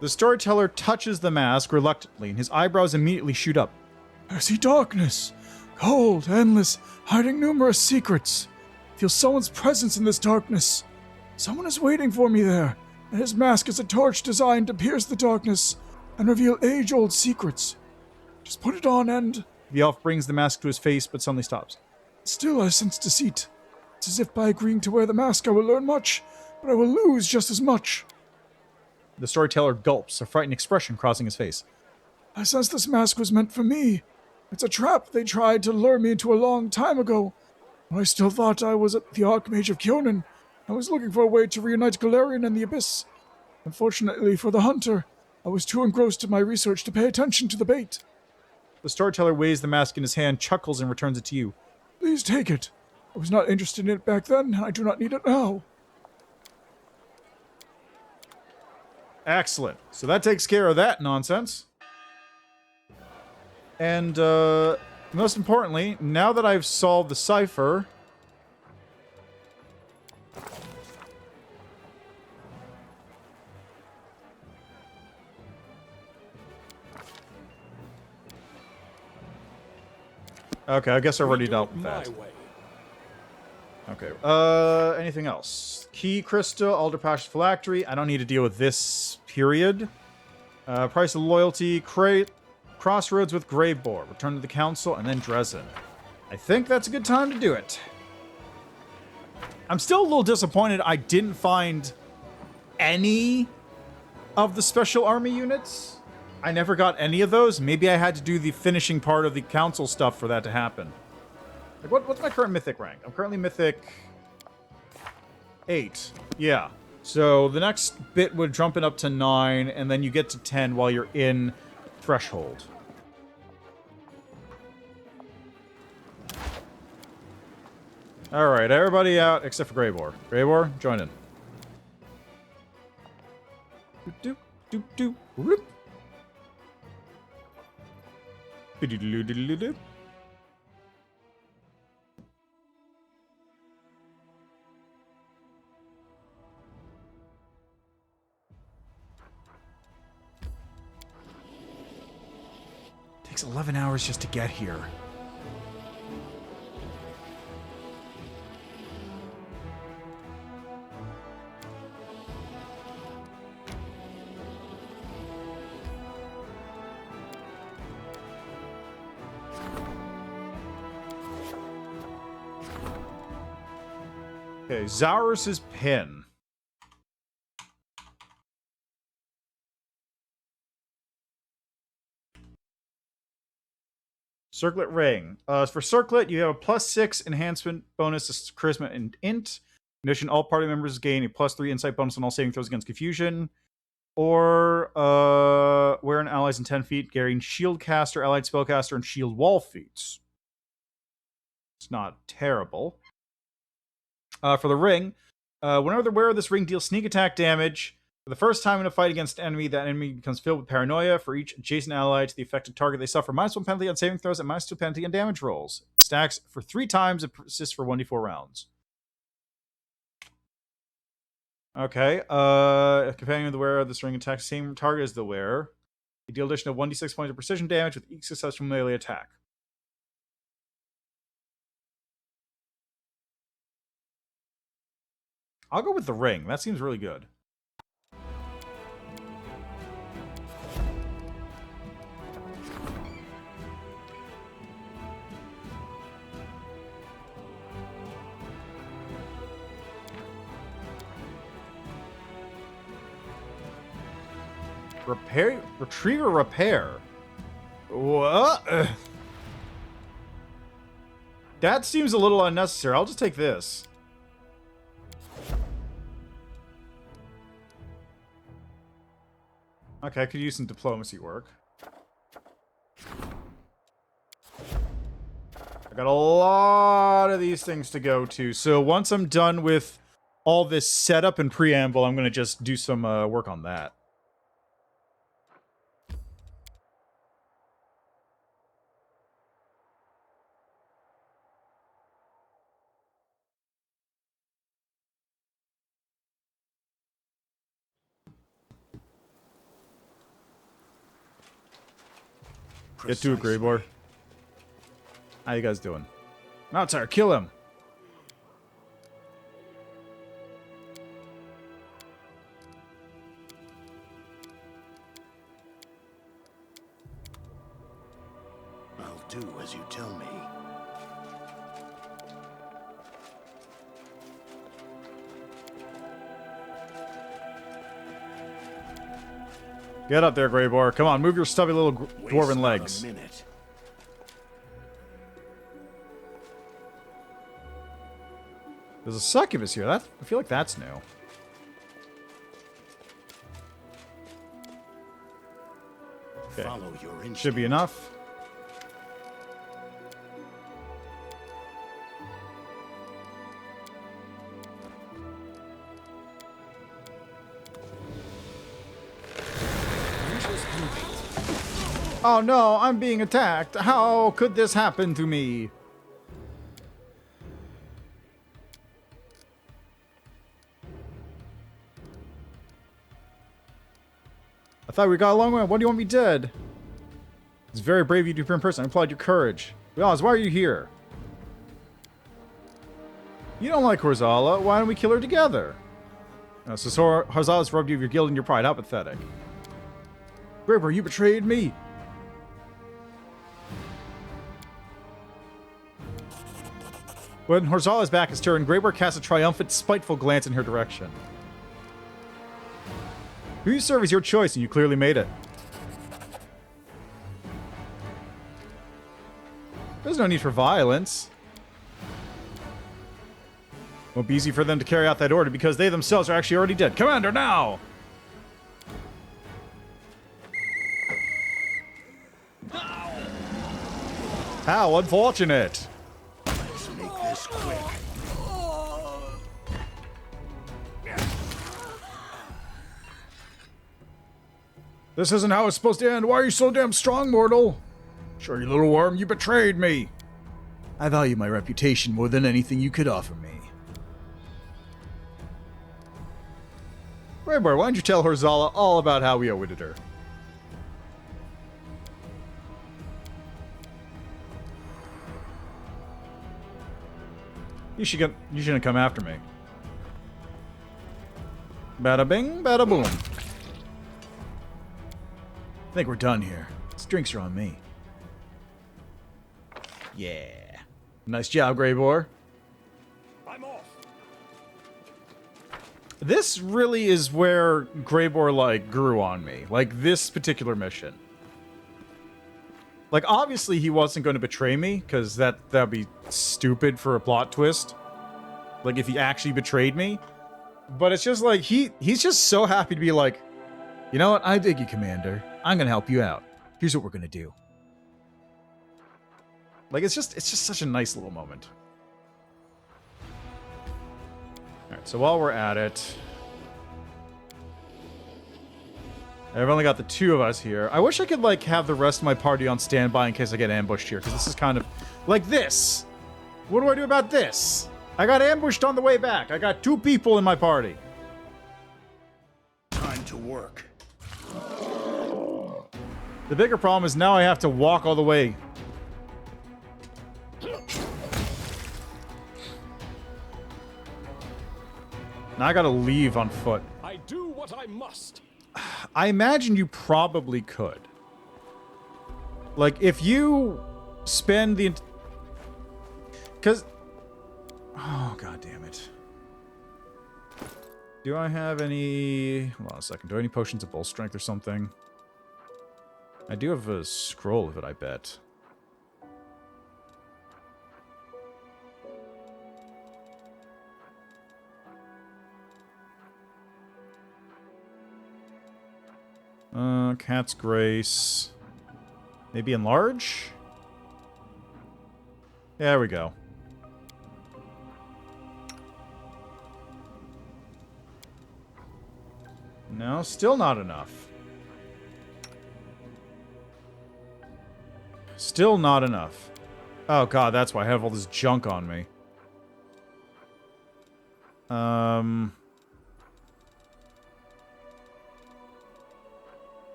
The storyteller touches the mask reluctantly, and his eyebrows immediately shoot up. I see darkness. Cold, endless, hiding numerous secrets. Feel someone's presence in this darkness. Someone is waiting for me there. And his mask is a torch designed to pierce the darkness and reveal age-old secrets. Just put it on and... The elf brings the mask to his face, but suddenly stops. Still, I sense deceit. It's as if by agreeing to wear the mask I will learn much, but I will lose just as much. The storyteller gulps, a frightened expression crossing his face. I sense this mask was meant for me. It's a trap they tried to lure me into a long time ago. I still thought I was the Archmage of Kyonin. I was looking for a way to reunite Galarian and the Abyss. Unfortunately for the hunter, I was too engrossed in my research to pay attention to the bait. The storyteller weighs the mask in his hand, chuckles, and returns it to you. Please take it. I was not interested in it back then, and I do not need it now. Excellent. So that takes care of that nonsense. And, most importantly, now that I've solved the cipher... Okay, I guess I already dealt with that. Okay, anything else? Key Crystal, Alder Passion Phylactery. I don't need to deal with this, period. Price of Loyalty, Crossroads with Graveboar, Return to the Council, and then Dresden. I think that's a good time to do it. I'm still a little disappointed I didn't find any of the Special Army units. I never got any of those. Maybe I had to do the finishing part of the council stuff for that to happen. Like, what's my current mythic rank? I'm currently mythic 8. Yeah. So the next bit would jump it up to 9, and then you get to 10 while you're in Threshold. Alright, everybody out except for Graveboar. Graveboar, join in. Doop, doop, doop, doop. Doop. Takes 11 hours just to get here. Okay, Zaurus's pin. Circlet Ring. For Circlet, you have a +6 enhancement bonus to Charisma and Int. In addition, all party members gain a +3 insight bonus on all saving throws against confusion. Or, where an ally's in 10 feet, gain Shield Caster, Allied Spellcaster, and Shield Wall feats. It's not terrible. For the ring, whenever the wearer of this ring deals sneak attack damage, for the first time in a fight against an enemy, that enemy becomes filled with paranoia. For each adjacent ally to the affected target, they suffer -1 penalty on saving throws and -2 penalty on damage rolls. Stacks for 3 times and persists for 1d4 rounds. Okay, if companion of the wearer of this ring attacks the same target as the wearer, you deal additional 1d6 points of precision damage with each successful melee attack. I'll go with the ring. That seems really good. Retriever repair. What? That seems a little unnecessary. I'll just take this. Okay, I could use some diplomacy work. I got a lot of these things to go to. So once I'm done with all this setup and preamble, I'm going to just do some work on that. Get to it, Greyboar. How you guys doing? Mountire, kill him! I'll do as you tell me. Get up there, Greyboar. Come on, move your stubby little dwarven legs. There's a succubus here. I feel like that's new. Okay. Follow your instinct. Should be enough. Oh no, I'm being attacked. How could this happen to me? I thought we got along well. What do you want me dead? It's very brave of you to be in person. I applaud your courage. Well, why are you here? You don't like Horzala. Why don't we kill her together? So Horzala's robbed you of your guilt and your pride. How pathetic. Graber, you betrayed me. When Horzala's back is turned, Graber casts a triumphant, spiteful glance in her direction. Who you serve is your choice, and you clearly made it. There's no need for violence. Won't be easy for them to carry out that order because they themselves are actually already dead. Commander, now! How unfortunate! Let's make this quick. This isn't how it's supposed to end. Why are you so damn strong, mortal? Sure, you little worm, you betrayed me. I value my reputation more than anything you could offer me. Raybar, why don't you tell Horzala all about how we outwitted her? You shouldn't come after me. Bada bing, bada boom. I think we're done here. These drinks are on me. Yeah. Nice job, Greybor. I'm off. This really is where Greybor, like, grew on me. Like, this particular mission. Like, obviously he wasn't going to betray me, because that'd be stupid for a plot twist. Like, if he actually betrayed me. But it's just like, he's just so happy to be like, you know what? I dig you, Commander. I'm going to help you out. Here's what we're going to do. Like, it's just such a nice little moment. Alright, so while we're at it... I've only got the two of us here. I wish I could, like, have the rest of my party on standby in case I get ambushed here, because this is kind of... Like this! What do I do about this? I got ambushed on the way back. I got 2 people in my party. Time to work. The bigger problem is now I have to walk all the way. Now I gotta leave on foot. I do what I must. I imagine you probably could. Like, if you spend the... Because... Oh, god damn it. Do I have any... Hold on a second. Do I have any potions of bull strength or something? I do have a scroll of it, I bet. Cat's Grace. Maybe enlarge? There we go. No, still not enough. Still not enough. Oh god, that's why I have all this junk on me.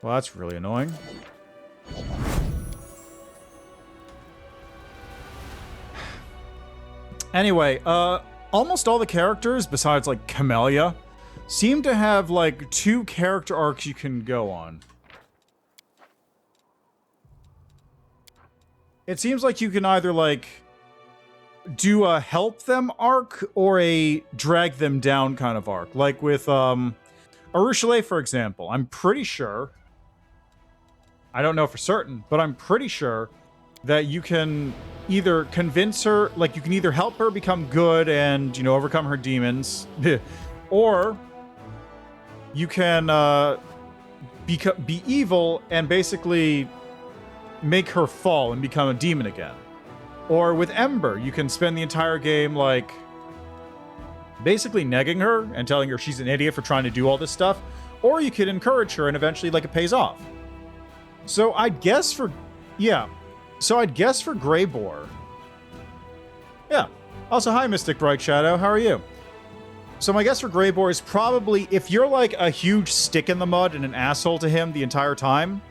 Well, that's really annoying. Anyway, almost all the characters, besides, like, Camellia, seem to have, like, 2 character arcs you can go on. It seems like you can either, like, do a help them arc or a drag them down kind of arc. Like with, Areelu, for example. I'm pretty sure... I don't know for certain, but I'm pretty sure that you can either convince her, like you can either help her become good and, you know, overcome her demons, or you can be evil and basically make her fall and become a demon again. Or with Ember, you can spend the entire game like basically negging her and telling her she's an idiot for trying to do all this stuff, or you could encourage her and eventually like it pays off. So I'd guess for Grey Boar. Yeah. Also, hi, Mystic Bright Shadow. How are you? So my guess for Grey Boar is probably if you're like a huge stick in the mud and an asshole to him the entire time,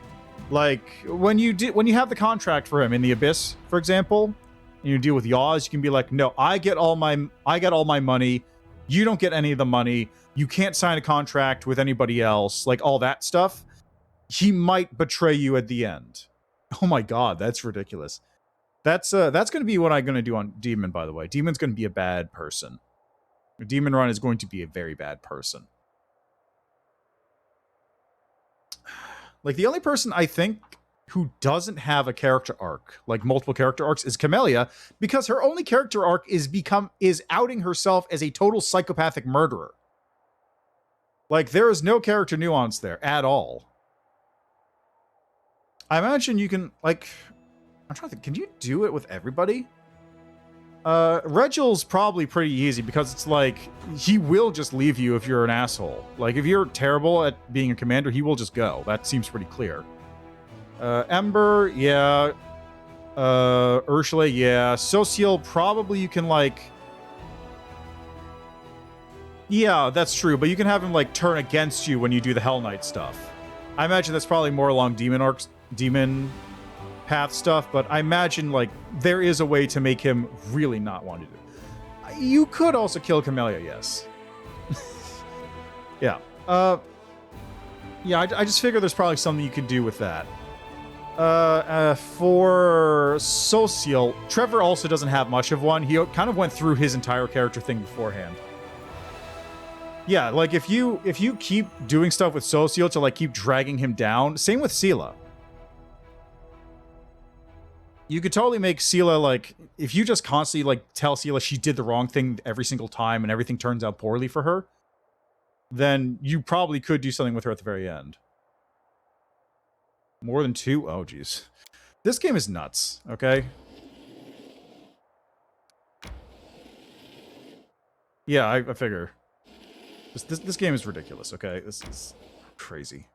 like when you have the contract for him in the Abyss, for example, and you deal with Yaws, you can be like, no, I get all my money. You don't get any of the money. You can't sign a contract with anybody else. Like all that stuff. He might betray you at the end. Oh my god, that's ridiculous. That's going to be what I'm going to do on Demon, by the way. Demon's going to be a bad person. Demon Run is going to be a very bad person. Like, the only person I think who doesn't have a character arc, like multiple character arcs, is Camellia, because her only character arc is outing herself as a total psychopathic murderer. Like, there is no character nuance there at all. I imagine you can, like... I'm trying to think, can you do it with everybody? Regel's probably pretty easy, because it's like, he will just leave you if you're an asshole. Like, if you're terrible at being a commander, he will just go. That seems pretty clear. Ember, yeah. Ursula, yeah. Sociel, probably you can, like... Yeah, that's true, but you can have him, like, turn against you when you do the Hell Knight stuff. I imagine that's probably more along demon path stuff, but I imagine, like, there is a way to make him really not want to do it. You could also kill Camellia, yes. Yeah. Yeah, I just figure there's probably something you could do with that. For Sociel, Trevor also doesn't have much of one. He kind of went through his entire character thing beforehand. Yeah, like, if you keep doing stuff with Sociel to, like, keep dragging him down, same with Sela. You could totally make Sela, like, if you just constantly, like, tell Sela she did the wrong thing every single time and everything turns out poorly for her, then you probably could do something with her at the very end. More than 2? Oh, jeez. This game is nuts, okay? Yeah, I figure. This game is ridiculous, okay? This is crazy.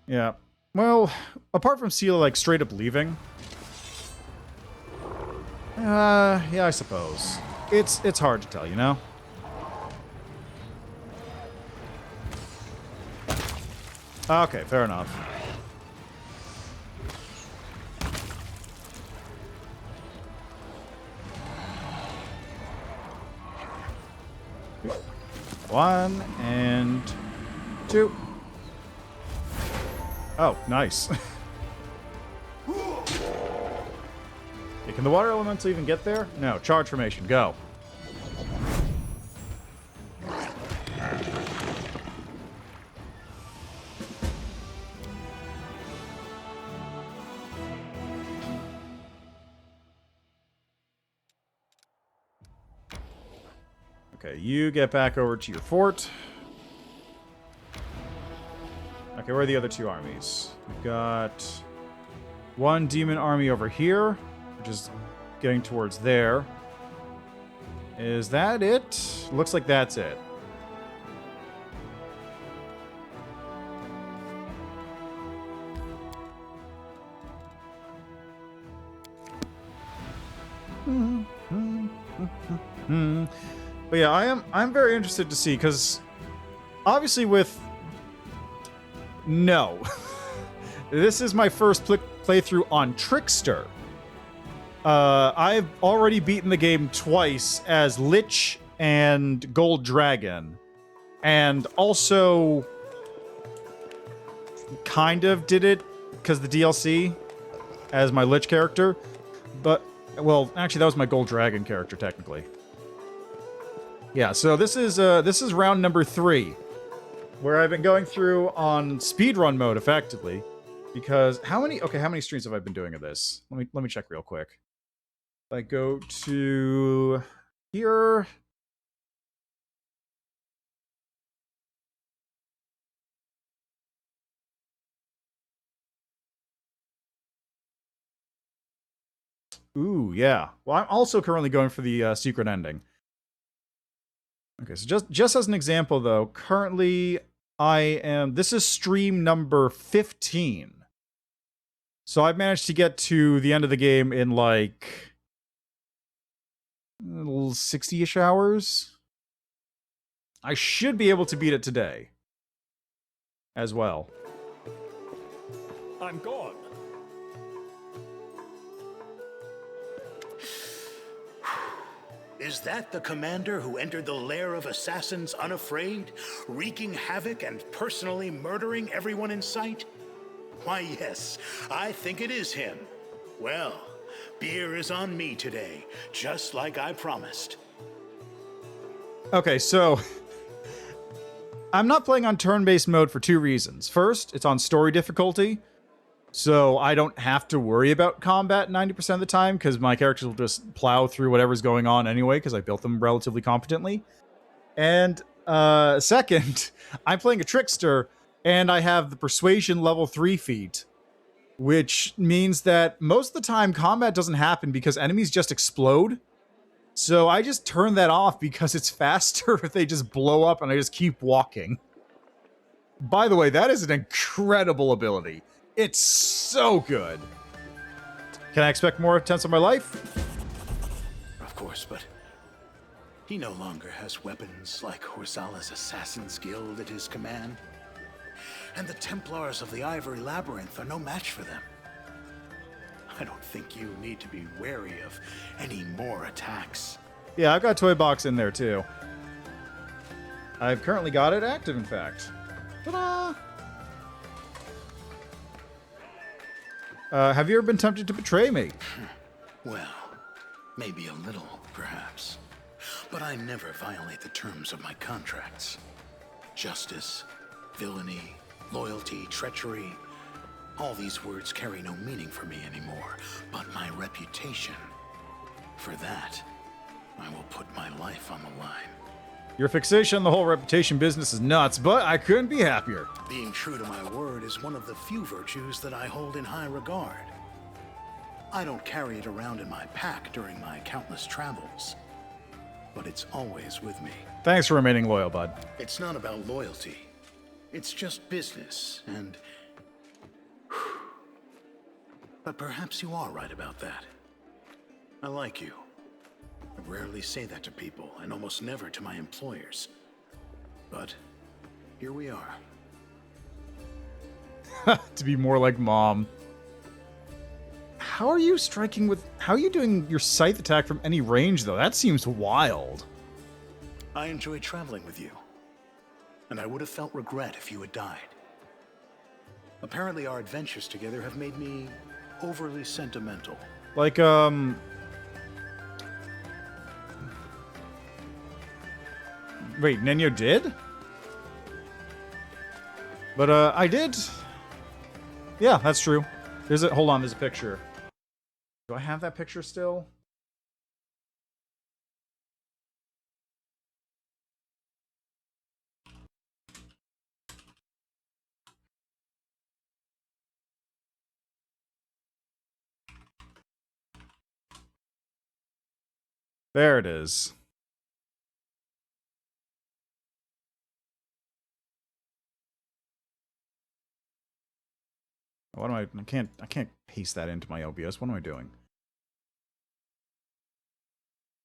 Yeah. Well, apart from Sela, like, straight up leaving. Yeah, I suppose. It's hard to tell, you know? Okay, fair enough. One and 2. Oh, nice. Okay, can the water elemental even get there? No. Charge formation, go. Okay, you get back over to your fort. Okay, where are the other 2 armies? We've got 1 demon army over here, which is getting towards there. Is that it? Looks like that's it. But yeah, I'm very interested to see, because obviously with... No. This is my first playthrough on Trickster. I've already beaten the game twice as Lich and Gold Dragon. And also kind of did it because the DLC as my Lich character. But, well, actually that was my Gold Dragon character technically. Yeah, so this is round number 3. where I've been going through on speedrun mode effectively. Because how many streams have I been doing of this? Let me check real quick. If I go to here. Ooh, yeah. Well, I'm also currently going for the secret ending. Okay, so just as an example, though, currently this is stream number 15. So I've managed to get to the end of the game in like 60-ish hours. I should be able to beat it today as well. I'm gone. Is that the commander who entered the lair of assassins unafraid, wreaking havoc and personally murdering everyone in sight? Why, yes, I think it is him. Well, beer is on me today, just like I promised. Okay, so I'm not playing on turn-based mode for two reasons. First, it's on story difficulty, so I don't have to worry about combat 90% of the time, because my characters will just plow through whatever's going on anyway, because I built them relatively competently. And second, I'm playing a Trickster, and I have the Persuasion level 3 feat, which means that most of the time combat doesn't happen because enemies just explode. So I just turn that off because it's faster if they just blow up and I just keep walking. By the way, that is an incredible ability. It's so good. Can I expect more attempts on my life? Of course, but he no longer has weapons like Horsala's Assassin's Guild at his command. And the Templars of the Ivory Labyrinth are no match for them. I don't think you need to be wary of any more attacks. Yeah, I've got a toy box in there too. I've currently got it active, in fact. Ta-da! Have you ever been tempted to betray me? Well, maybe a little, perhaps. But I never violate the terms of my contracts. Justice, villainy, loyalty, treachery. All these words carry no meaning for me anymore, but my reputation. For that, I will put my life on the line. Your fixation on the whole reputation business is nuts, but I couldn't be happier. Being true to my word is one of the few virtues that I hold in high regard. I don't carry it around in my pack during my countless travels, but it's always with me. Thanks for remaining loyal, bud. It's not about loyalty. It's just business, and... But perhaps you are right about that. I like you. I rarely say that to people, and almost never to my employers. But here we are. To be more like Mom. How are you doing your scythe attack from any range, though? That seems wild. I enjoy traveling with you, and I would have felt regret if you had died. Apparently our adventures together have made me overly sentimental. Like, Wait, Nenyo did? But, I did. Yeah, that's true. Hold on, there's a picture. Do I have that picture still? There it is. What am I can't paste that into my OBS. What am I doing?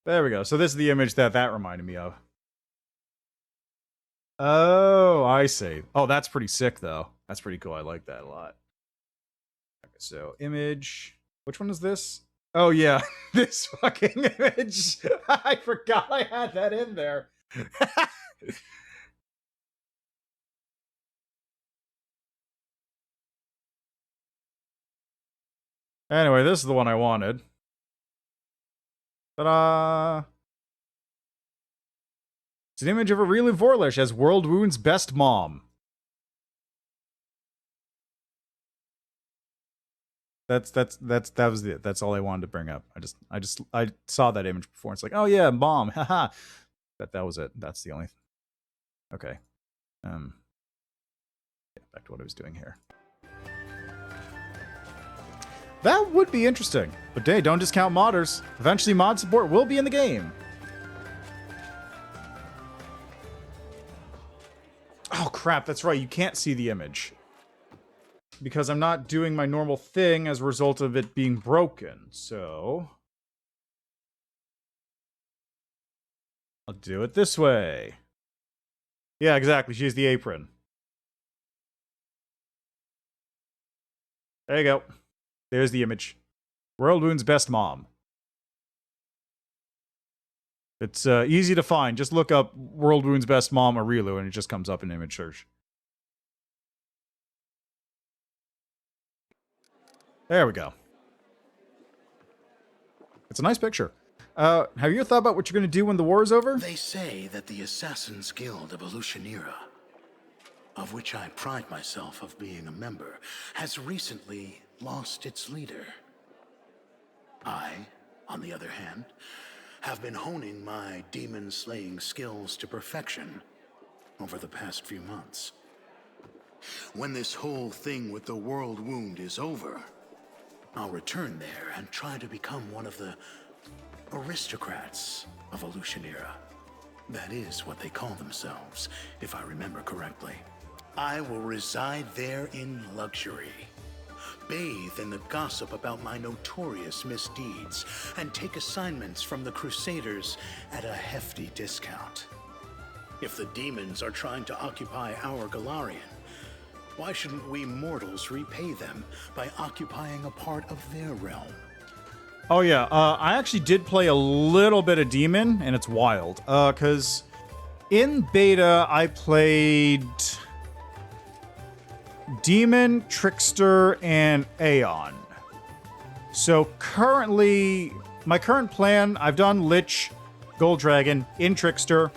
There we go. So this is the image that reminded me of. Oh, I see. Oh, that's pretty sick though. That's pretty cool. I like that a lot. Okay, so image. Which one is this? Oh yeah, this fucking image. I forgot I had that in there. Anyway, this is the one I wanted. Ta-da! It's an image of Areelu Vorlish as World Wound's best mom. That was it. That's all I wanted to bring up. I saw that image before. It's like, oh yeah, mom, haha. That was it. That's the only. Okay. Back to what I was doing here. That would be interesting. But hey, don't discount modders. Eventually, mod support will be in the game. Oh crap! That's right. You can't see the image. Because I'm not doing my normal thing as a result of it being broken, so... I'll do it this way. Yeah, exactly, she's the apron. There you go. There's the image. World Wound's best mom. It's easy to find. Just look up World Wound's best mom, Areelu, and it just comes up in image search. There we go. It's a nice picture. Have you ever thought about what you're going to do when the war is over? They say that the Assassin's Guild of Elutionira, of which I pride myself of being a member, has recently lost its leader. I, on the other hand, have been honing my demon-slaying skills to perfection over the past few months. When this whole thing with the World Wound is over, I'll return there and try to become one of the aristocrats of Elutionira. That is what they call themselves, if I remember correctly. I will reside there in luxury, bathe in the gossip about my notorious misdeeds, and take assignments from the Crusaders at a hefty discount. If the demons are trying to occupy our Galarian, why shouldn't we mortals repay them by occupying a part of their realm? Oh yeah, I actually did play a little bit of Demon, and it's wild. Because in beta, I played Demon, Trickster, and Aeon. So currently, my current plan, I've done Lich, Gold Dragon, in Trickster.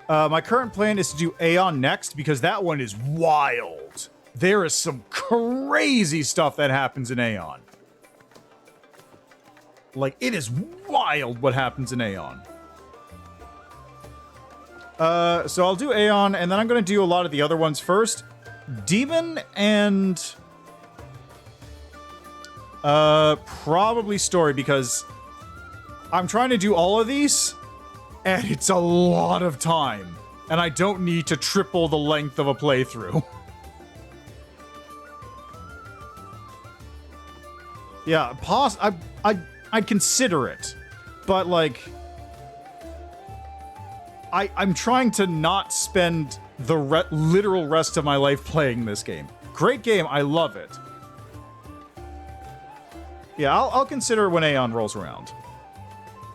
My current plan is to do Aeon next, because that one is wild. There is some crazy stuff that happens in Aeon. Like, it is wild what happens in Aeon. So I'll do Aeon, and then I'm going to do a lot of the other ones first. Demon and... probably Story, because I'm trying to do all of these, and it's a lot of time. And I don't need to triple the length of a playthrough. Yeah, I'd consider it, but like, I'm trying to not spend the literal rest of my life playing this game. Great game, I love it. Yeah, I'll consider it when Aeon rolls around.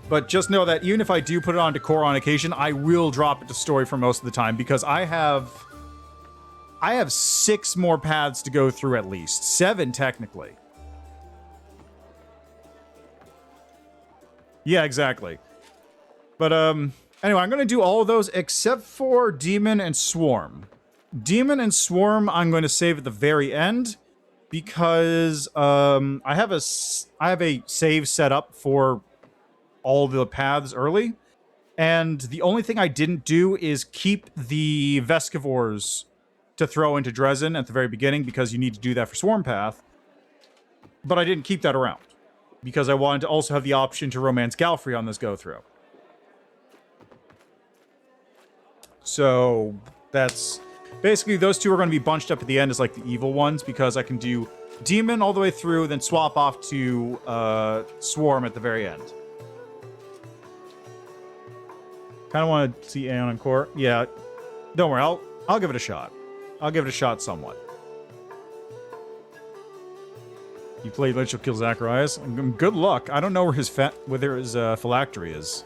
But just know that even if I do put it onto core on occasion, I will drop it to story for most of the time, because I have 6 more paths to go through at least. 7 technically. Yeah, exactly. But, anyway, I'm going to do all of those except for Demon and Swarm. Demon and Swarm I'm going to save at the very end because, I have a save set up for all the paths early. And the only thing I didn't do is keep the Vescivores to throw into Dresden at the very beginning because you need to do that for Swarm Path. But I didn't keep that around, because I wanted to also have the option to romance Galfrey on this go-through. So, that's... basically, those two are going to be bunched up at the end as, like, the evil ones, because I can do Demon all the way through, then swap off to Swarm at the very end. Kind of want to see Aeon and Core. Yeah, don't worry, I'll give it a shot. I'll give it a shot somewhat. You played Lich will kill Zacharias. Good luck. I don't know where his phylactery is.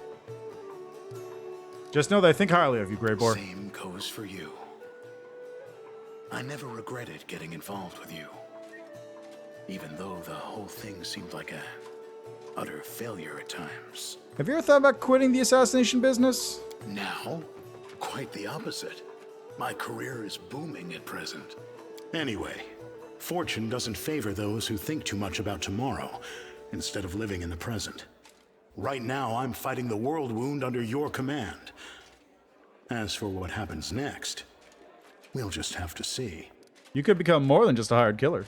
Just know that I think highly of you, Greybor. Same goes for you. I never regretted getting involved with you, even though the whole thing seemed like a utter failure at times. Have you ever thought about quitting the assassination business? Now? Quite the opposite. My career is booming at present. Anyway, fortune doesn't favor those who think too much about tomorrow instead of living in the present. Right now, I'm fighting the world wound under your command. As for what happens next, we'll just have to see. You could become more than just a hired killer.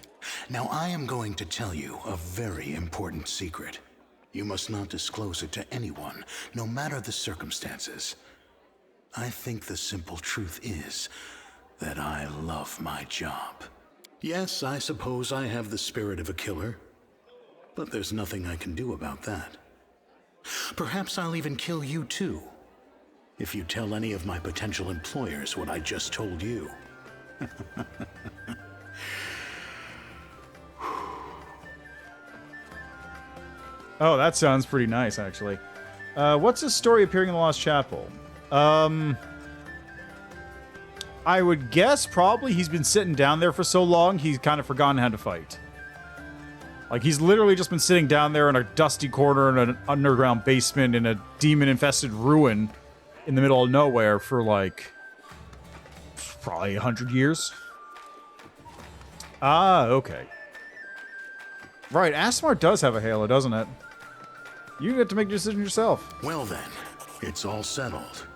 Now, I am going to tell you a very important secret. You must not disclose it to anyone, no matter the circumstances. I think the simple truth is that I love my job. Yes, I suppose I have the spirit of a killer, but there's nothing I can do about that. Perhaps I'll even kill you too, if you tell any of my potential employers what I just told you. Oh, that sounds pretty nice, actually. What's his story appearing in the Lost Chapel? I would guess probably he's been sitting down there for so long, he's kind of forgotten how to fight. Like, he's literally just been sitting down there in a dusty corner in an underground basement in a demon-infested ruin in the middle of nowhere for, like, probably 100 years. Ah, okay. Right, Asmar does have a halo, doesn't it? You get to make a decision yourself. Well then, it's all settled.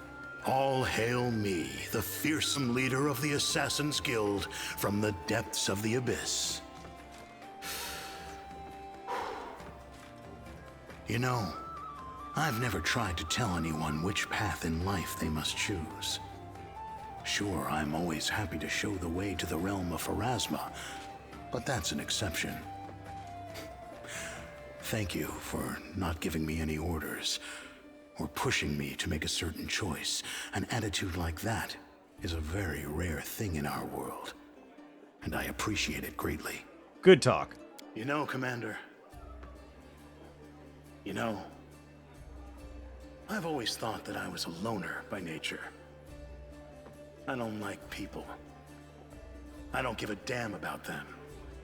All hail me, the fearsome leader of the Assassin's Guild from the depths of the abyss. You know, I've never tried to tell anyone which path in life they must choose. Sure, I'm always happy to show the way to the realm of Pharasma, but that's an exception. Thank you for not giving me any orders, or pushing me to make a certain choice. An attitude like that is a very rare thing in our world, and I appreciate it greatly. Good talk. You know, Commander, I've always thought that I was a loner by nature. I don't like people. I don't give a damn about them.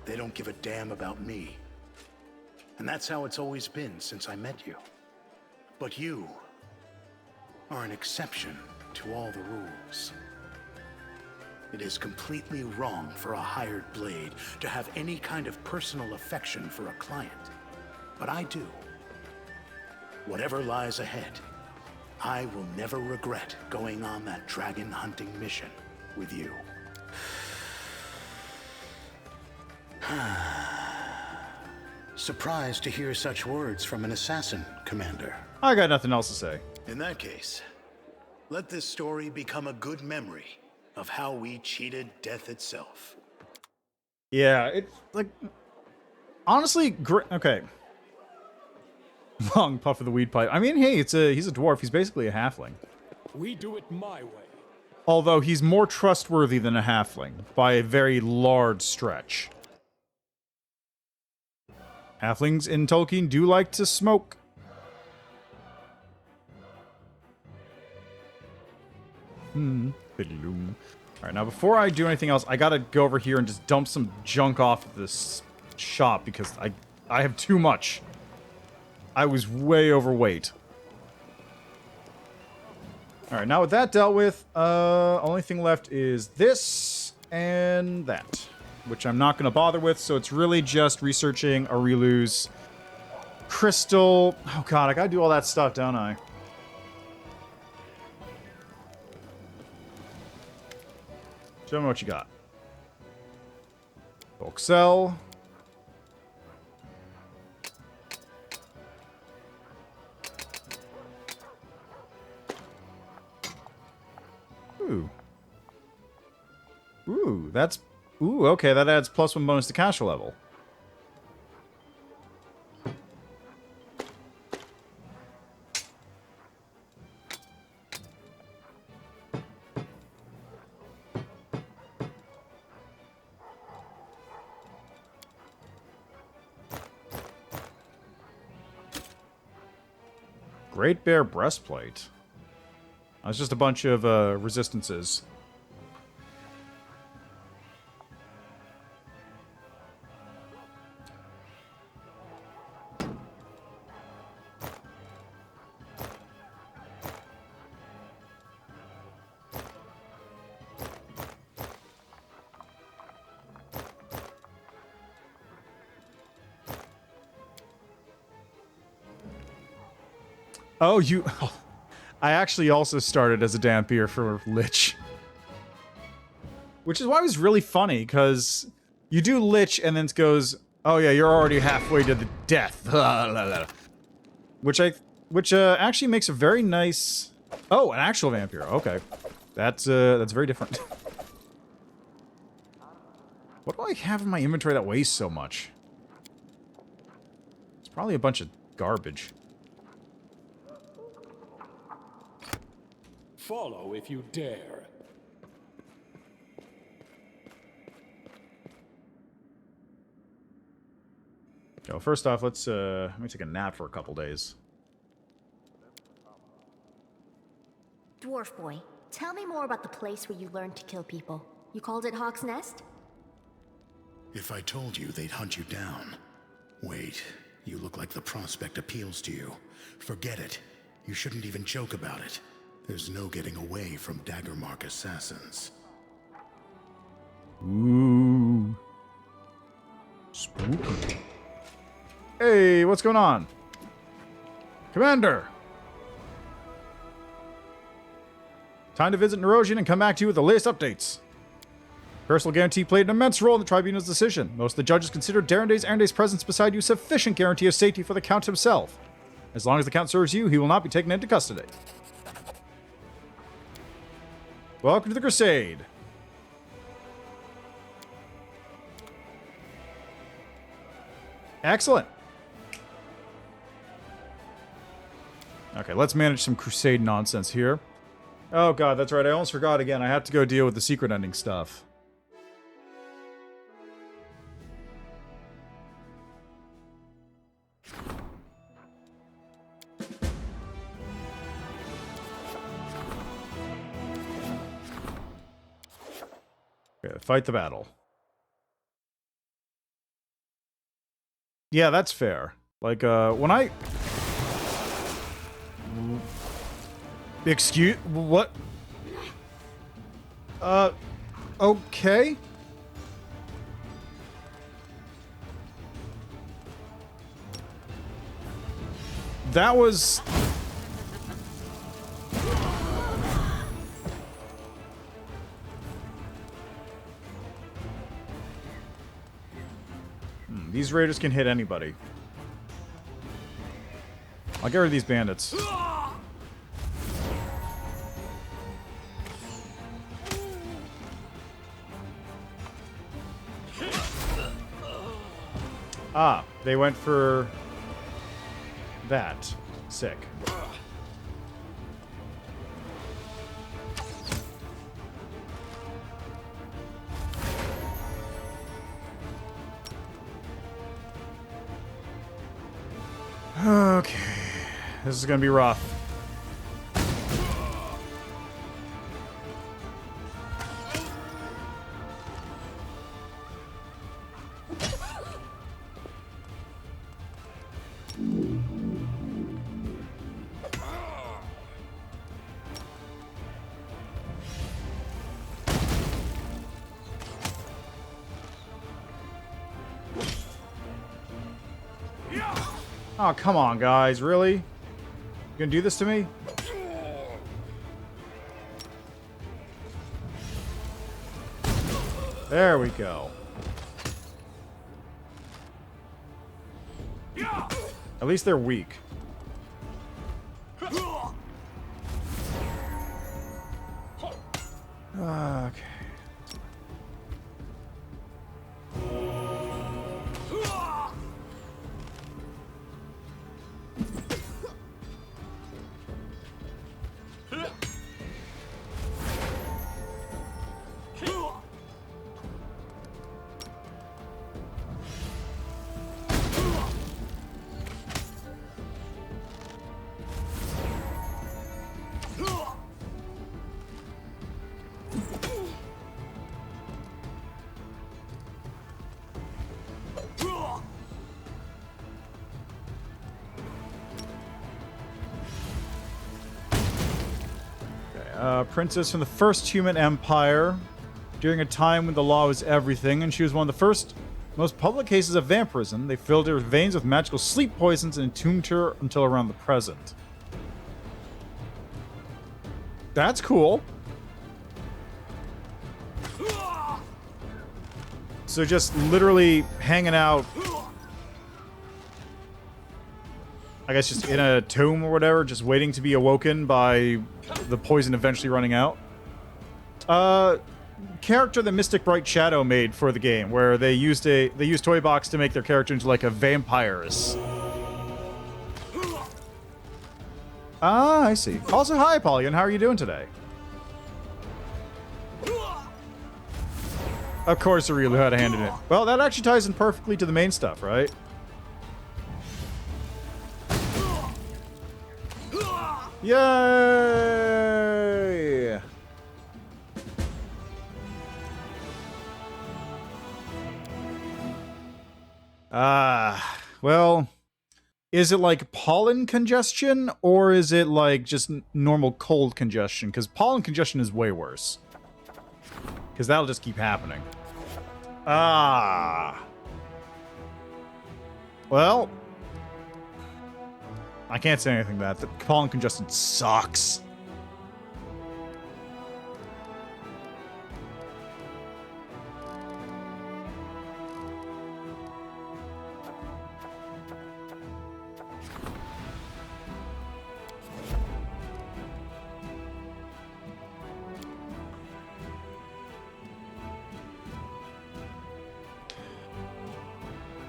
They don't give a damn about me. And that's how it's always been since I met you. But you are an exception to all the rules. It is completely wrong for a hired blade to have any kind of personal affection for a client. But I do. Whatever lies ahead, I will never regret going on that dragon hunting mission with you. Surprised to hear such words from an assassin, Commander. I got nothing else to say. In that case, let this story become a good memory of how we cheated death itself. Yeah, it's like, honestly, okay. Long puff of the weed pipe. I mean, hey, he's a dwarf. He's basically a halfling. We do it my way. Although he's more trustworthy than a halfling by a very large stretch. Halflings in Tolkien do like to smoke. Alright, now before I do anything else, I gotta go over here and just dump some junk off of this shop because I have too much. I was way overweight. Alright, now with that dealt with, only thing left is this and that, which I'm not going to bother with, so it's really just researching Areelu's crystal. Oh god, I gotta do all that stuff, don't I? Show me what you got. Bulk cell. Ooh. Ooh, that's... Ooh, okay, that adds +1 bonus to cash level. Great Bear Breastplate. That's just a bunch of resistances. Oh, you... I actually also started as a Dampier for Lich. Which is why it was really funny, because you do Lich and then it goes, oh yeah, you're already halfway to the death. Which actually makes a very nice... Oh, an actual Vampire. Okay. That's very different. What do I have in my inventory that weighs so much? It's probably a bunch of garbage. Follow if you dare. So first off, let me take a nap for a couple days. Dwarf boy, tell me more about the place where you learned to kill people. You called it Hawk's Nest? If I told you, they'd hunt you down. Wait, you look like the prospect appeals to you. Forget it. You shouldn't even joke about it. There's no getting away from Daggermark assassins. Ooh. Spooky. Hey, what's going on? Commander! Time to visit Nerosian and come back to you with the latest updates. Personal guarantee played an immense role in the Tribunal's decision. Most of the judges considered Erenday's presence beside you sufficient guarantee of safety for the Count himself. As long as the Count serves you, he will not be taken into custody. Welcome to the Crusade. Excellent. Okay, let's manage some Crusade nonsense here. Oh god, that's right, I almost forgot again. I have to go deal with the secret ending stuff. Okay, fight the battle. Yeah, that's fair. Like, when I... Excuse... What? Okay? That was... These raiders can hit anybody. I'll get rid of these bandits. Ah, they went for that. Sick. Okay. This is gonna be rough. Oh, come on, guys. Really? You gonna do this to me? There we go. At least they're weak. Okay. Princess from the first human empire, during a time when the law was everything, and she was one of the first, most public cases of vampirism. They filled her veins with magical sleep poisons and entombed her until around the present. That's cool. So just literally hanging out, I guess just in a tomb or whatever, just waiting to be awoken by the poison eventually running out. Character that Mystic Bright Shadow made for the game, where they used Toybox to make their character into like a vampiress. Ah, I see. Also, hi, Apollyon. How are you doing today? Of course, Areelu had a hand in it. Well, that actually ties in perfectly to the main stuff, right? Yay! Well, is it like pollen congestion, or is it like just normal cold congestion? Because pollen congestion is way worse. Because that'll just keep happening. Well, I can't say anything to that. The pollen congestion sucks.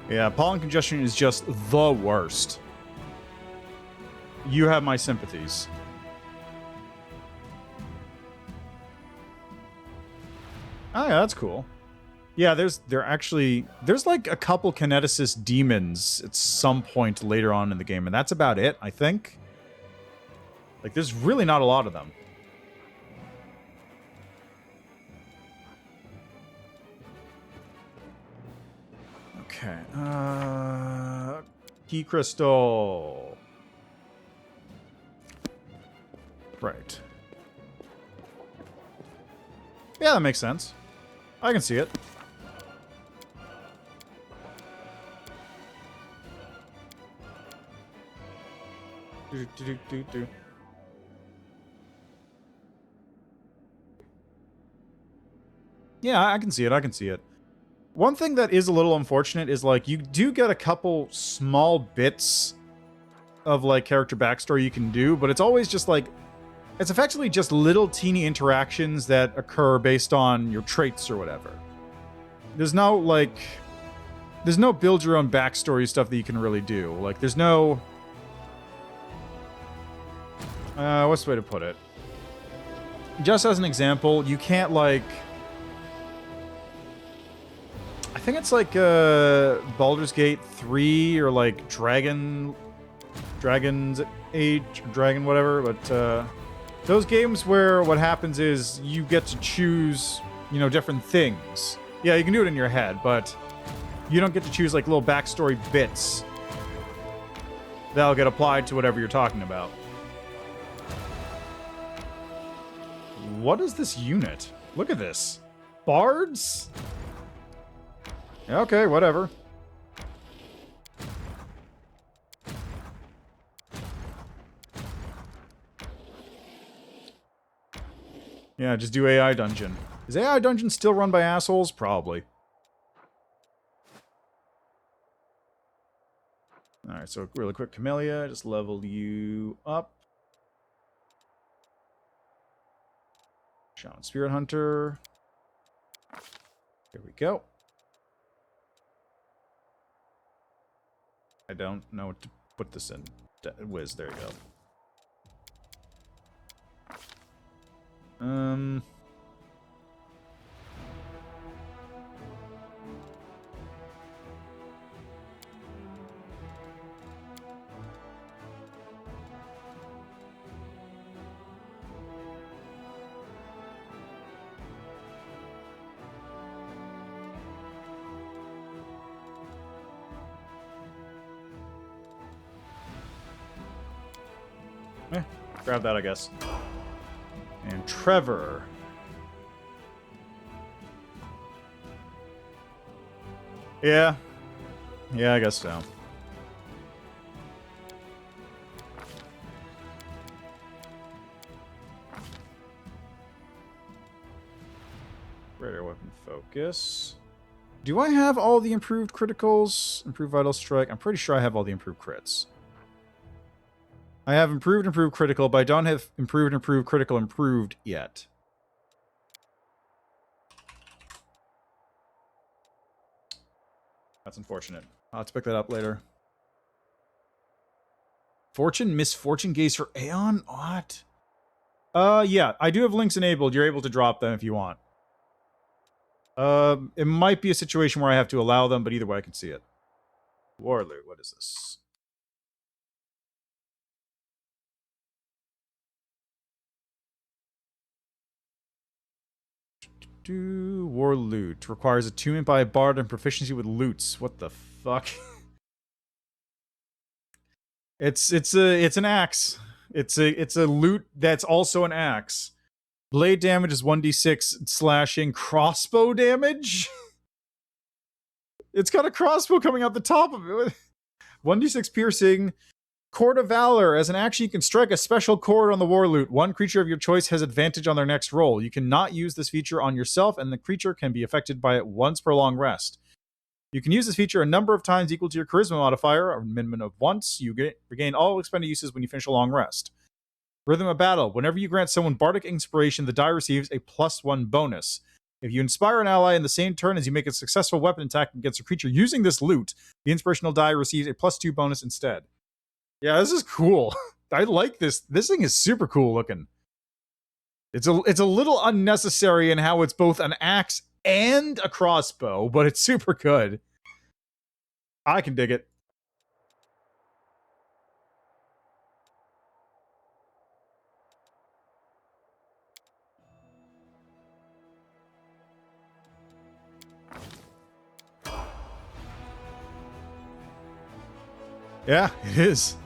Yeah, pollen congestion is just the worst. You have my sympathies. Oh yeah, that's cool. Yeah, there's like a couple kineticist demons at some point later on in the game, and that's about it, I think. Like, there's really not a lot of them. Okay, key crystal. Right. Yeah, that makes sense. I can see it. Yeah, I can see it. I can see it. One thing that is a little unfortunate is, like, you do get a couple small bits of, like, character backstory you can do, but it's always just, like, it's effectively just little teeny interactions that occur based on your traits or whatever. There's no, like, there's no build your own backstory stuff that you can really do. Like, there's no... what's the way to put it? Just as an example, you can't, like... I think it's like Baldur's Gate 3 or like Dragon's Age, Dragon whatever, but those games where what happens is you get to choose, you know, different things. Yeah, you can do it in your head, but you don't get to choose like little backstory bits that'll get applied to whatever you're talking about. What is this unit? Look at this. Bards? Okay, whatever. Yeah, just do AI Dungeon. Is AI Dungeon still run by assholes? Probably. Alright, so really quick, Camellia, just level you up. Shaman Spirit Hunter. Here we go. I don't know what to put this in. Whiz, there you go. Grab that, I guess. And Trevor. Yeah. Yeah, I guess so. Greater weapon focus. Do I have all the improved criticals? Improved vital strike? I'm pretty sure I have all the improved crits. I have improved critical, but I don't have improved critical improved yet. That's unfortunate. I'll have to pick that up later. Fortune, misfortune gaze for Aeon? What? Yeah, I do have links enabled. You're able to drop them if you want. It might be a situation where I have to allow them, but either way I can see it. Warloot, what is this? War loot. Requires attunement by a bard and proficiency with loots. What the fuck? It's an axe. It's a loot that's also an axe. Blade damage is 1d6 slashing. Crossbow damage? It's got a crossbow coming out the top of it. 1d6 piercing. Chord of Valor. As an action, you can strike a special chord on the war loot. One creature of your choice has advantage on their next roll. You cannot use this feature on yourself, and the creature can be affected by it once per long rest. You can use this feature a number of times equal to your charisma modifier, a minimum of once. You regain all expended uses when you finish a long rest. Rhythm of Battle. Whenever you grant someone Bardic Inspiration, the die receives a +1 bonus. If you inspire an ally in the same turn as you make a successful weapon attack against a creature using this loot, the inspirational die receives a +2 bonus instead. Yeah, this is cool. I like this. This thing is super cool looking. It's a little unnecessary in how it's both an axe and a crossbow, but it's super good. I can dig it. Yeah, it is.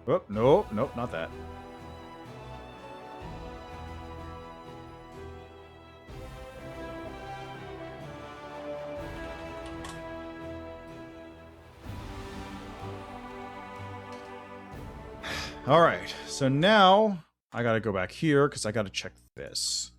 Oh, nope, not that. All right, so now I gotta go back here because I gotta check this.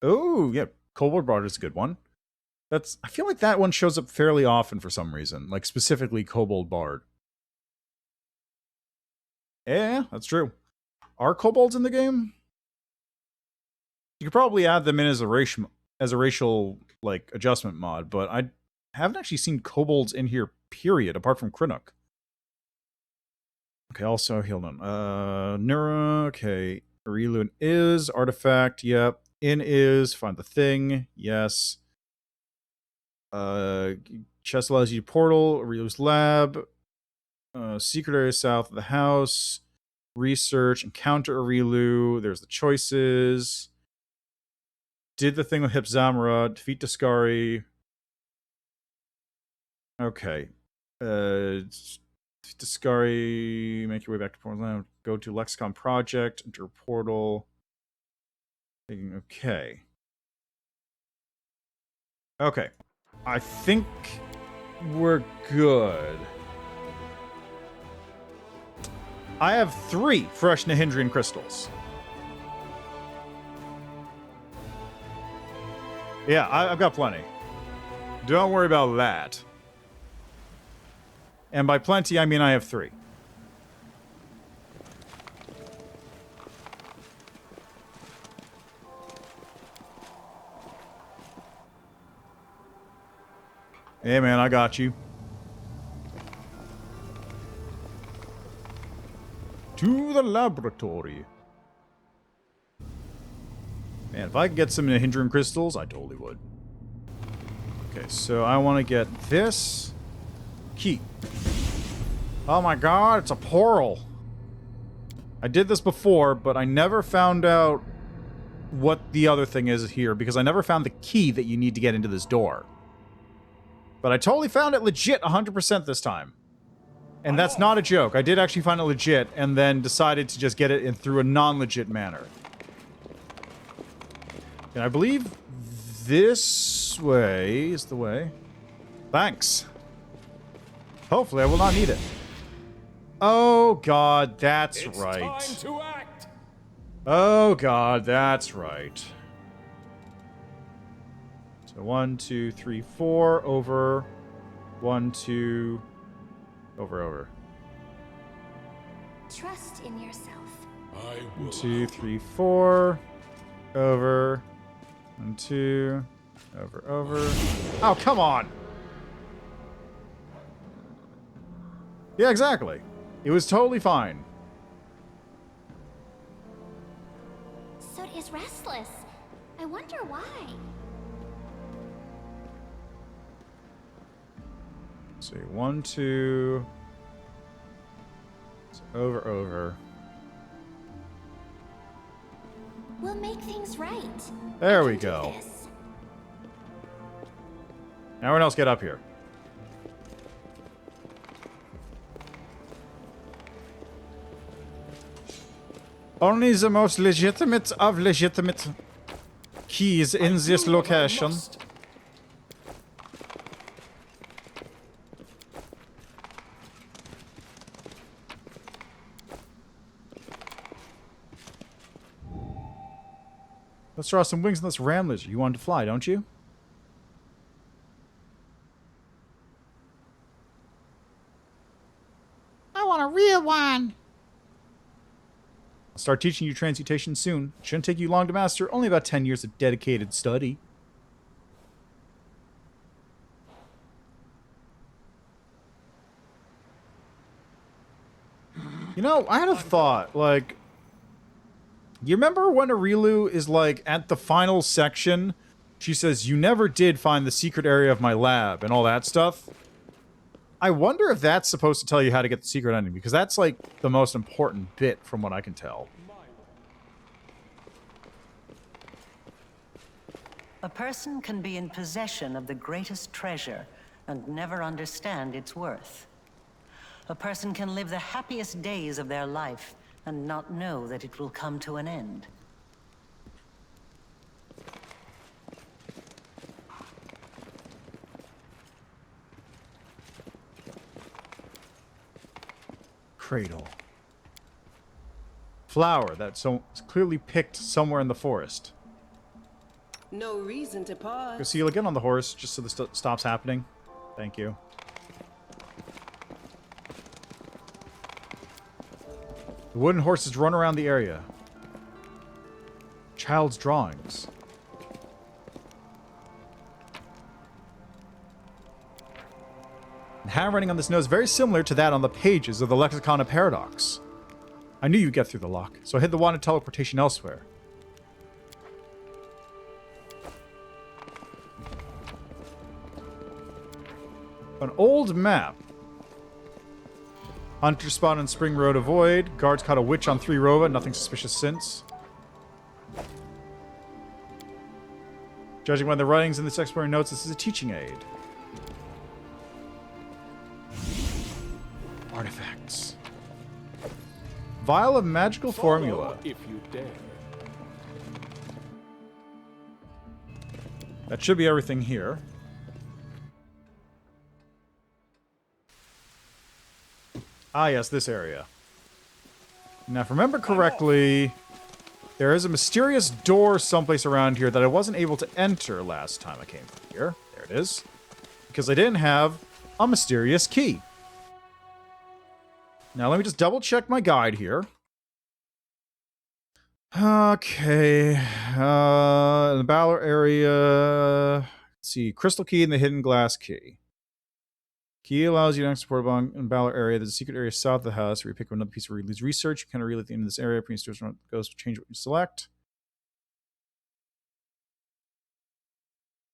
Oh, yeah, Kobold Bard is a good one. I feel like that one shows up fairly often for some reason, like specifically Kobold Bard. Yeah, that's true. Are kobolds in the game? You could probably add them in as a racial like adjustment mod, but I haven't actually seen kobolds in here, period, apart from Krinnook. Okay, also, hold on. Nura, okay. Areelu is, artifact, yep. In is, find the thing, yes. Chest allows you to portal, Areelu's lab. Secret area south of the house. Research, encounter Areelu. There's the choices. Did the thing with Hip Zamra, defeat Daskari. Okay. Daskari, make your way back to Portland. Go to Lexicon Project, enter portal. Okay. Okay. I think we're good. I have 3 fresh Nahindrian crystals. Yeah, I've got plenty. Don't worry about that. And by plenty, I mean I have 3. Hey man, I got you. To the laboratory. Man, if I could get some Nahindrian crystals, I totally would. Okay, so I want to get this key. Oh my god, it's a portal. I did this before, but I never found out what the other thing is here, because I never found the key that you need to get into this door. But I totally found it legit 100% this time. And that's not a joke. I did actually find it legit, and then decided to just get it in through a non-legit manner. And I believe this way is the way. Thanks. Hopefully I will not need it. Oh god, that's right. Time to act. Oh god, that's right. So 1, 2, 3, 4 over 1, 2 over. Trust in yourself. 1, 2, 3, 4 over 1, 2 over. Oh, come on. Yeah, exactly. It was totally fine. Sod is restless. I wonder why. Let's see, 1, 2 over. We'll make things right. There we go. Now everyone else get up here. Only the most legitimate of legitimate keys in this location. Let's draw some wings on this ram lizard. You want to fly, don't you? I want a real one. I'll start teaching you transmutation soon. Shouldn't take you long to master. Only about 10 years of dedicated study. You know, I had a thought, like... You remember when Areelu is, like, at the final section? She says, you never did find the secret area of my lab and all that stuff. I wonder if that's supposed to tell you how to get the secret ending, because that's, like, the most important bit from what I can tell. A person can be in possession of the greatest treasure and never understand its worth. A person can live the happiest days of their life and not know that it will come to an end. Cradle. Flower that's clearly picked somewhere in the forest. No reason to pause. Go seal again on the horse, just so this stops happening. Thank you. The wooden horses run around the area. Child's drawings. The handwriting on this note is very similar to that on the pages of the Lexicon of Paradox. I knew you'd get through the lock, so I hid the wand of teleportation elsewhere. An old map. Hunter spot on Spring Road avoid. Guards caught a witch on 3 Rova. Nothing suspicious since. Judging by the writings in this exploring notes, this is a teaching aid. Artifacts. Vial of magical formula. If you dare. That should be everything here. Ah, yes, this area. Now, if I remember correctly, there is a mysterious door someplace around here that I wasn't able to enter last time I came through here. There it is. Because I didn't have a mysterious key. Now, let me just double check my guide here. Okay. In the Balor area... Let's see. Crystal key and the hidden glass key. Key allows you to access Port Bong in Balor area. There's a secret area south of the house where you pick up another piece of Areelu's research. You can Areelu at the end of this area. Priest goes to change what you select.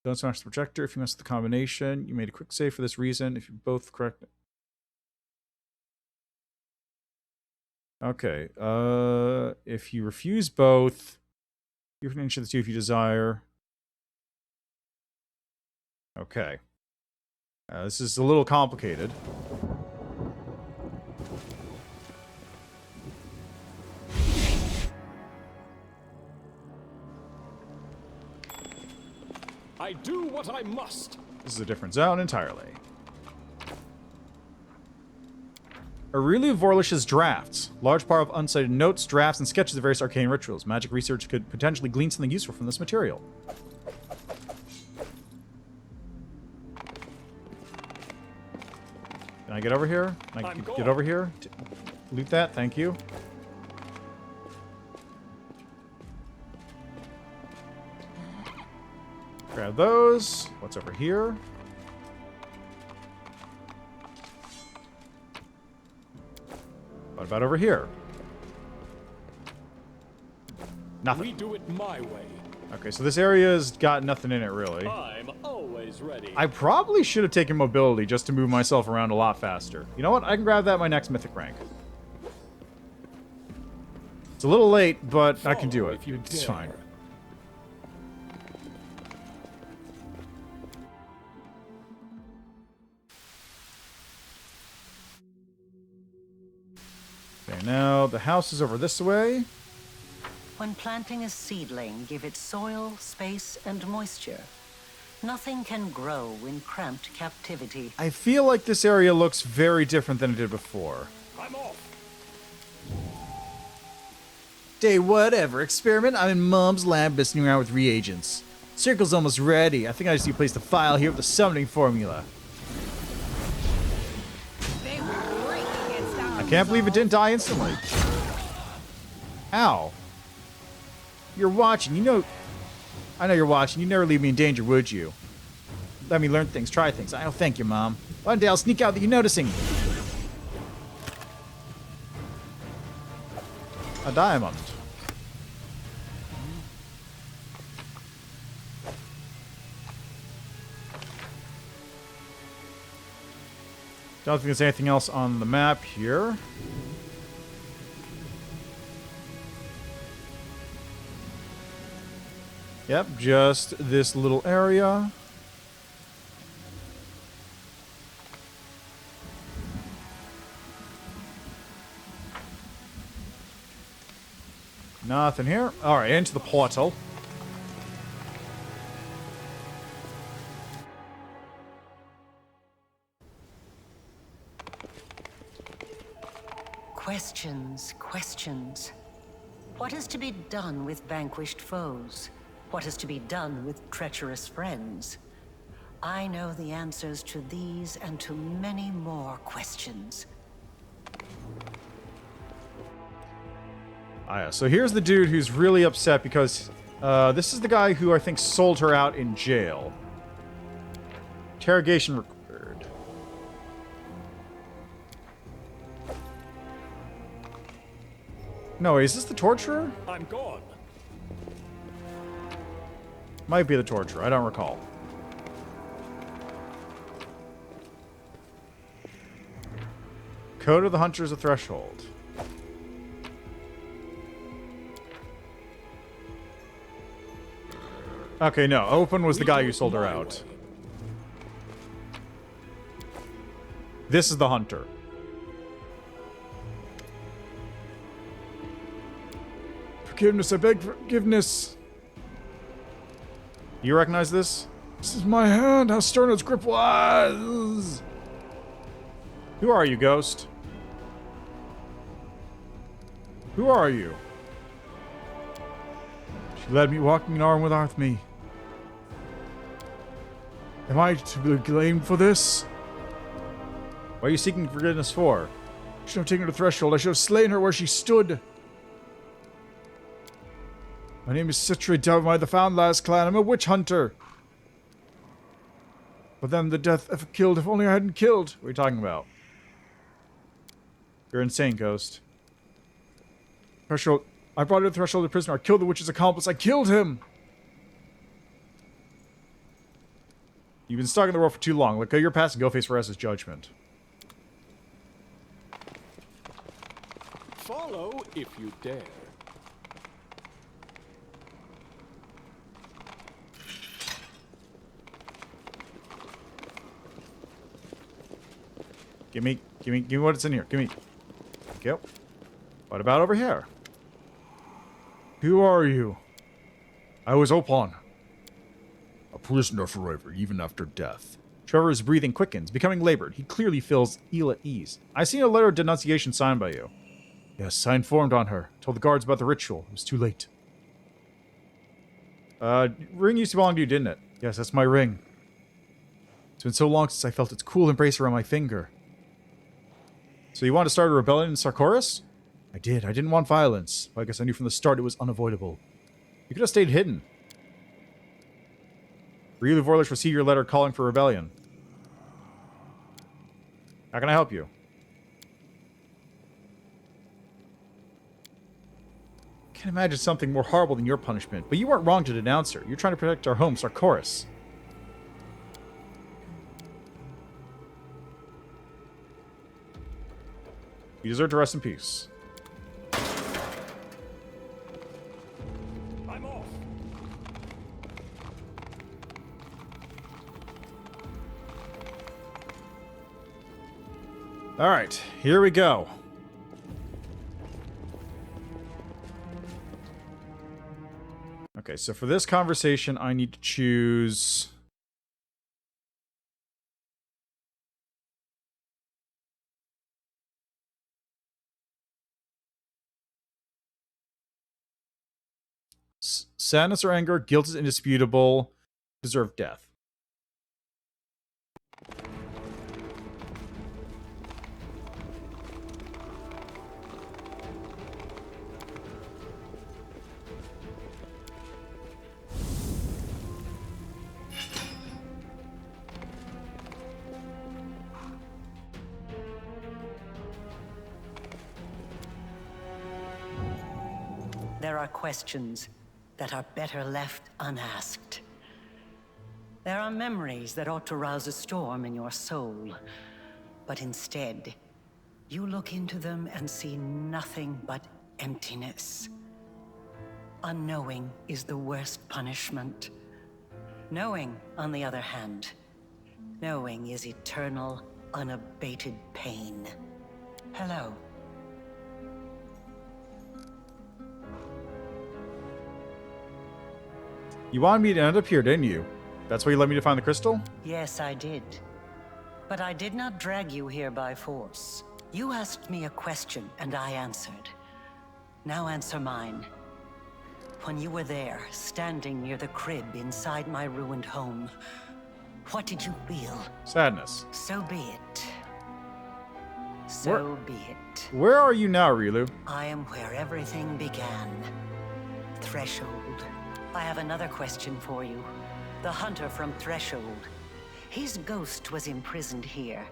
Don't smash the projector. If you mess with the combination, you made a quick save for this reason. If you both correct... Okay. If you refuse both, you can ensure the two if you desire. Okay. This is a little complicated. I do what I must. This is a different zone entirely. Areelu Vorlish's drafts. Large pile of unsighted notes, drafts, and sketches of various arcane rituals. Magic research could potentially glean something useful from this material. Can I get over here? Can I get over here? Loot that, thank you. Grab those. What's over here? What about over here? Nothing. We do it my way. Okay, so this area's got nothing in it, really. I'm always ready. I probably should have taken mobility just to move myself around a lot faster. You know what? I can grab that at my next mythic rank. It's a little late, but I can do it. It's fine. Okay, now the house is over this way. When planting a seedling, give it soil, space, and moisture. Nothing can grow in cramped captivity. I feel like this area looks very different than it did before. I'm off. Day whatever. Experiment. I'm in Mom's lab messing around with reagents. Circle's almost ready. I think I just need to place the file here with the summoning formula. I can't believe it didn't die instantly. Ow. You're watching. You know... I know you're watching. You'd never leave me in danger, would you? Let me learn things, try things. Oh, thank you, Mom. One day I'll sneak out that you're noticing. A diamond. Don't think there's anything else on the map here. Yep, just this little area. Nothing here. Alright, into the portal. Questions, questions. What is to be done with vanquished foes? What is to be done with treacherous friends? I know the answers to these and to many more questions. Ah, yeah. So here's the dude who's really upset because this is the guy who I think sold her out in jail. Interrogation required. No, is this the torturer? I'm gone. Might be the torturer. I don't recall. Code of the Hunter is a threshold. Okay, no. Open was the guy who sold her out. This is the hunter. Forgiveness, I beg forgiveness. You recognize this? This is my hand, how stern its grip was. Who are you, ghost? Who are you? She led me walking an arm with me. Am I to be blamed for this? What are you seeking forgiveness for? I should have taken her to the threshold. I should have slain her where she stood. My name is Citra Dove. I'm the Foundlast clan. I'm a witch hunter. But then the death if killed. If only I hadn't killed. What are you talking about? You're insane, ghost. Threshold. I brought her to the threshold of the prisoner. I killed the witch's accomplice. I killed him. You've been stuck in the world for too long. Let go your past and go face Rez's judgment. Follow if you dare. Give me what's in here. Give me. Thank you. What about over here? Who are you? I was Opon. A prisoner forever, even after death. Trevor's breathing quickens, becoming labored. He clearly feels ill at ease. I seen a letter of denunciation signed by you. Yes, I informed on her. Told the guards about the ritual. It was too late. Ring used to belong to you, didn't it? Yes, that's my ring. It's been so long since I felt its cool embrace around my finger. So you want to start a rebellion in Sarkoris? I did. I didn't want violence. But I guess I knew from the start it was unavoidable. You could have stayed hidden. Areelu Vorlich received your letter calling for rebellion. How can I help you? I can't imagine something more horrible than your punishment, but you weren't wrong to denounce her. You're trying to protect our home, Sarkoris. You deserve to rest in peace. I'm off. All right, here we go. Okay, so for this conversation, I need to choose... sadness or anger, guilt is indisputable, deserve death. There are questions that are better left unasked. There are memories that ought to rouse a storm in your soul. But instead, you look into them and see nothing but emptiness. Unknowing is the worst punishment. Knowing, on the other hand, knowing is eternal, unabated pain. Hello. You wanted me to end up here, didn't you? That's why you let me to find the crystal? Yes, I did. But I did not drag you here by force. You asked me a question, and I answered. Now answer mine. When you were there, standing near the crib inside my ruined home, what did you feel? Sadness. So be it. So be it. Where are you now, Areelu? I am where everything began. Threshold. I have another question for you. The hunter from Threshold. His ghost was imprisoned here.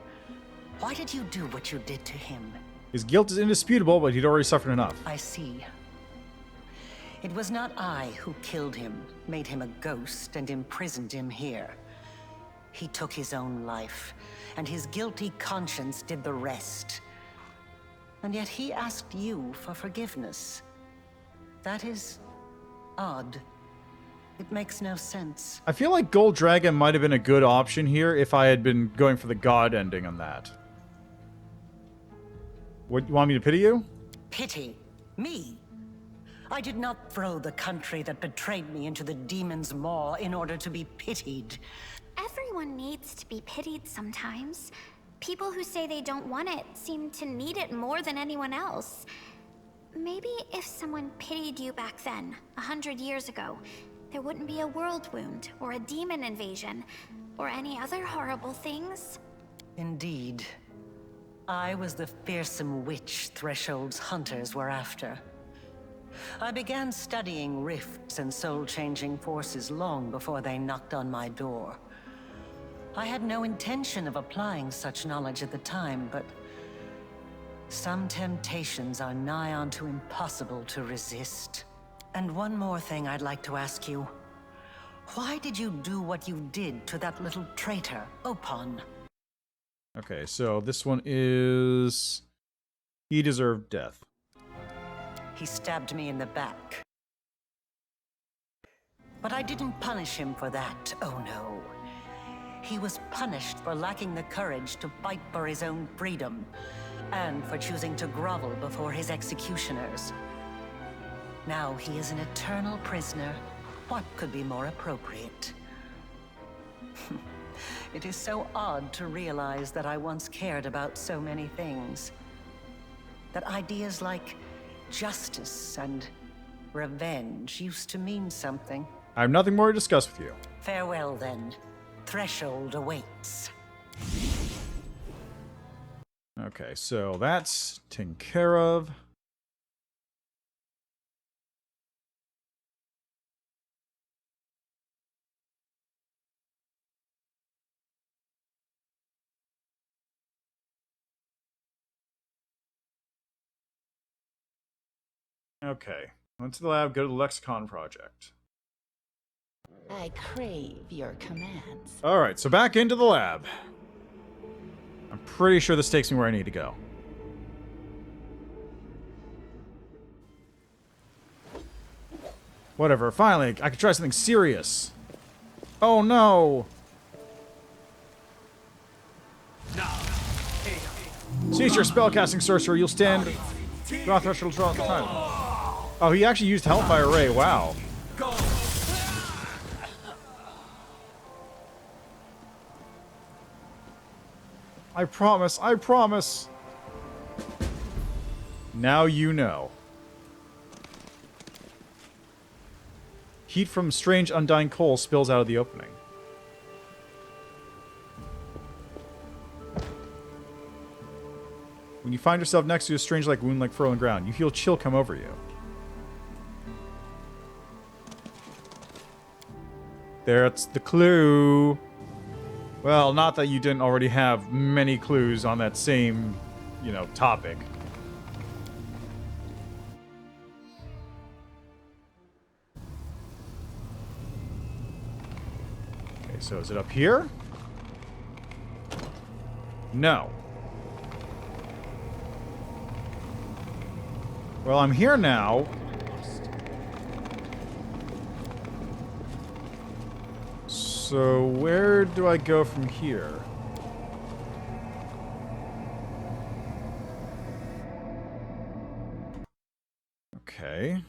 Why did you do what you did to him? His guilt is indisputable, but he'd already suffered enough. I see. It was not I who killed him, made him a ghost, and imprisoned him here. He took his own life, and his guilty conscience did the rest. And yet he asked you for forgiveness. That is odd. It makes no sense. I feel like Gold Dragon might have been a good option here if I had been going for the God ending on that. What, you want me to pity you? Pity? Me? I did not throw the country that betrayed me into the demon's maw in order to be pitied. Everyone needs to be pitied sometimes. People who say they don't want it seem to need it more than anyone else. Maybe if someone pitied you back then, 100 years ago, there wouldn't be a world wound, or a demon invasion, or any other horrible things. Indeed. I was the fearsome witch Threshold's hunters were after. I began studying rifts and soul-changing forces long before they knocked on my door. I had no intention of applying such knowledge at the time, but some temptations are nigh onto impossible to resist. And one more thing I'd like to ask you. Why did you do what you did to that little traitor, Opon? Okay, so this one is... He deserved death. He stabbed me in the back. But I didn't punish him for that, oh no. He was punished for lacking the courage to fight for his own freedom, and for choosing to grovel before his executioners. Now he is an eternal prisoner. What could be more appropriate? It is so odd to realize that I once cared about so many things. That ideas like justice and revenge used to mean something. I have nothing more to discuss with you. Farewell, then. Threshold awaits. Okay, so that's taken care of. Okay, went to the lab, go to the Lexicon Project. I crave your commands. Alright, so back into the lab. I'm pretty sure this takes me where I need to go. Whatever, finally, I can try something serious. Oh no! Cease your spellcasting, sorcerer. You'll stand. Draw threshold throughout the time. Oh, he actually used Hellfire Ray. Wow. I promise. I promise. Now you know. Heat from strange undying coal spills out of the opening. When you find yourself next to a strange like wound like furrowing ground, you feel chill come over you. There's the clue. Well, not that you didn't already have many clues on that same, you know, topic. Okay, so is it up here? No. Well, I'm here now. So where do I go from here? Okay.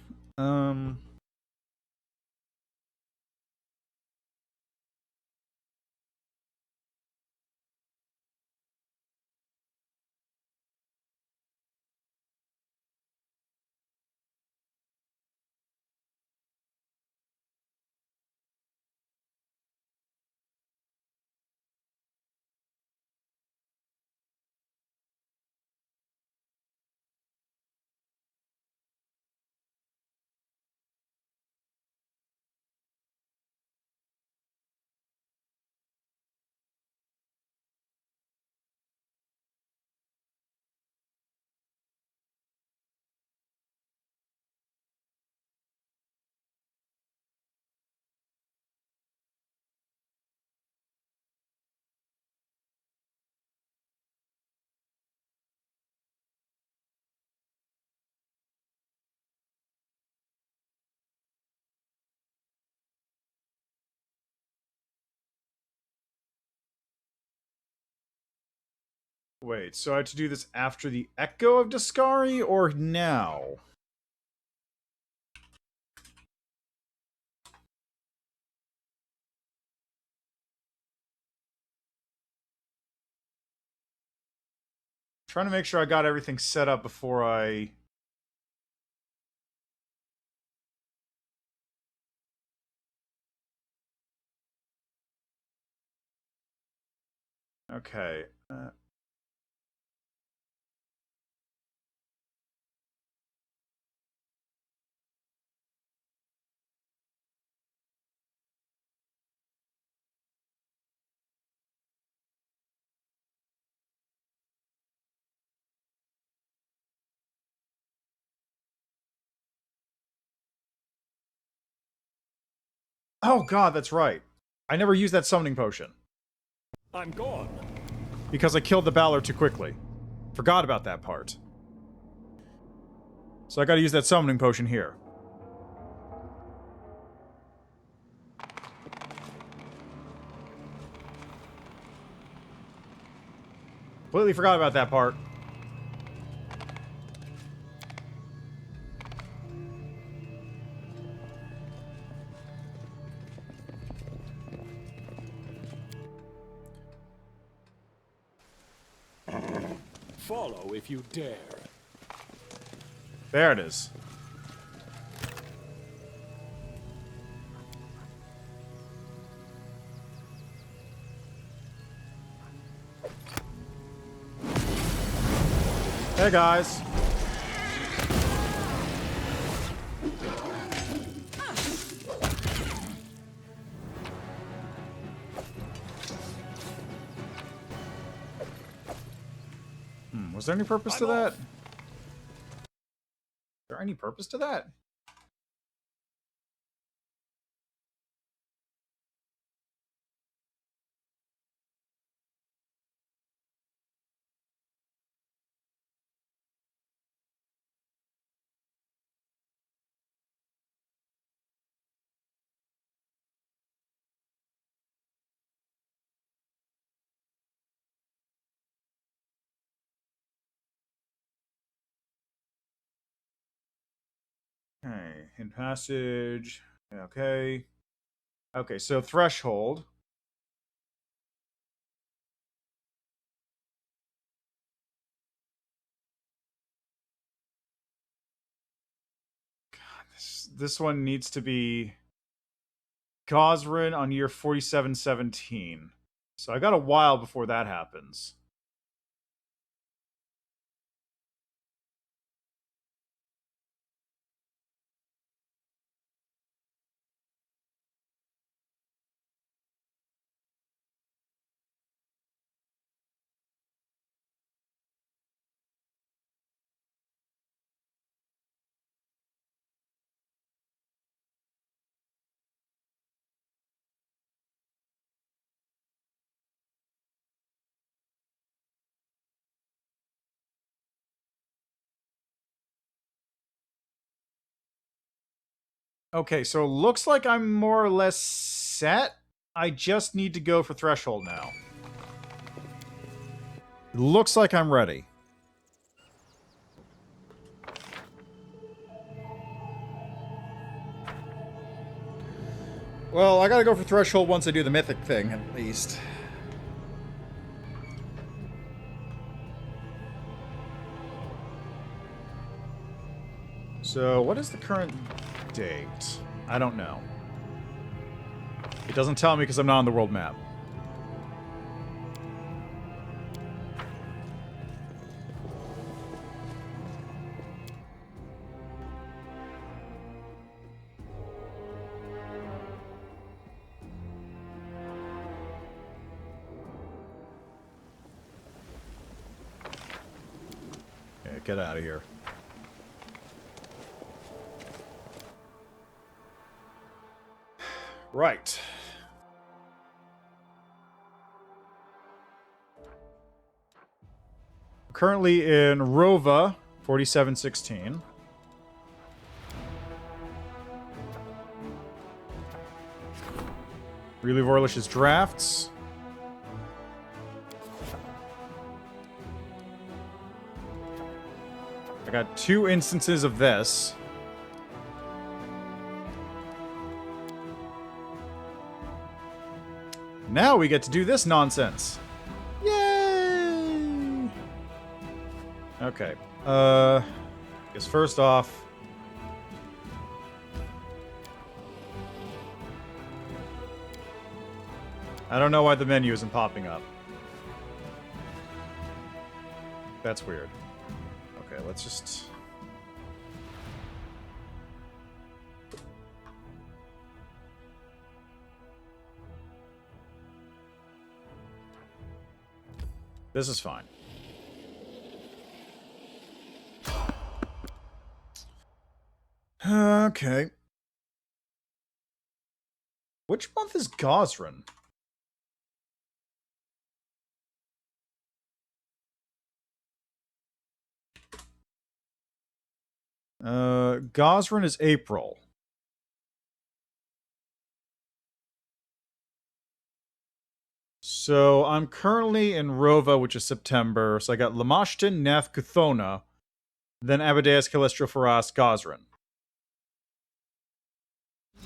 Wait, so I have to do this after the Echo of Dascari or now? Trying to make sure I got everything set up before I... Okay. Oh god, that's right. I never used that summoning potion. I'm gone. Because I killed the Balor too quickly. Forgot about that part. So I gotta use that summoning potion here. Completely forgot about that part. follow if you dare. There it is. Hey guys. Was there any purpose to that? Is there any purpose to that? Okay, in passage. Okay. Okay, so threshold. God, this one needs to be Gosrin on year 4717. So I got a while before that happens. Okay, so it looks like I'm more or less set. I just need to go for threshold now. It looks like I'm ready. Well, I gotta go for threshold once I do the mythic thing, at least. So, what is the current date? I don't know. It doesn't tell me because I'm not on the world map. Okay, get out of here. Right. Currently in Rova, 4716. Relieve Orlish's drafts. I got 2 instances of this. Now we get to do this nonsense. Yay! Okay. Guess first off, I don't know why the menu isn't popping up. That's weird. Okay, let's just... This is fine. Okay. Which month is Gosrin? Gosrin is April. So I'm currently in Rova, which is September. So I got Lamashtan, Nath, Kuthona, then Abadeus, Calistro, Faras, Gosrin.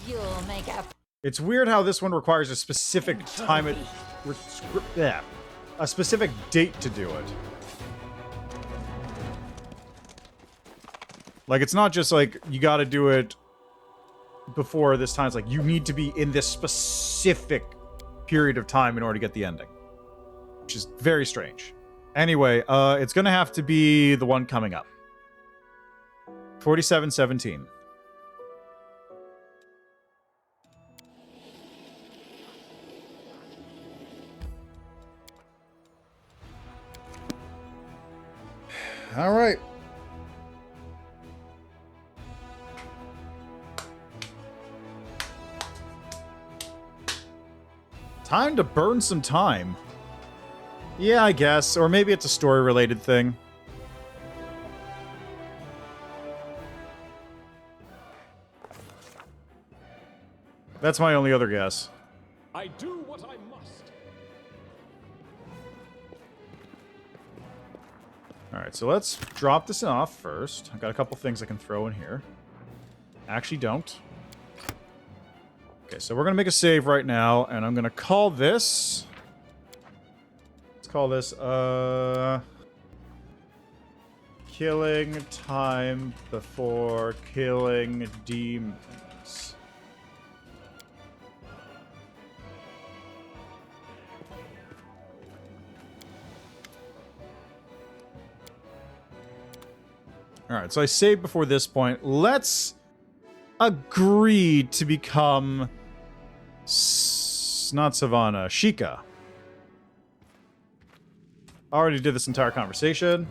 You'll make up. It's weird how this one requires a specific time, a specific date to do it. Like, it's not just like you got to do it before this time. It's like you need to be in this specific period of time in order to get the ending, which is very strange. Anyway, it's gonna have to be the one coming up. 4717. All right. Time to burn some time. Yeah, I guess. Or maybe it's a story-related thing. That's my only other guess. I do what I must. Alright, so let's drop this off first. I've got a couple things I can throw in here. Actually, don't. Okay, so we're going to make a save right now, and I'm going to call this... Let's call this, killing time before killing demons. Alright, so I saved before this point. Let's agree to become... not Savannah, Sheikah. Already did this entire conversation.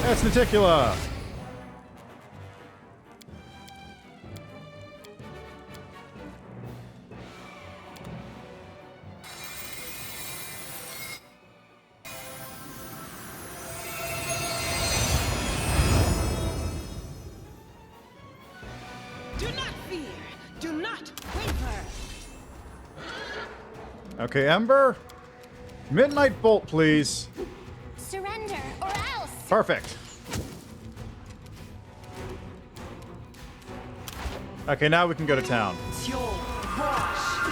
That's Naticula! Do not fear. Do not waver. Okay, Ember. Midnight Bolt, please. Surrender or else. Perfect. Okay, now we can go to town. It's your wash.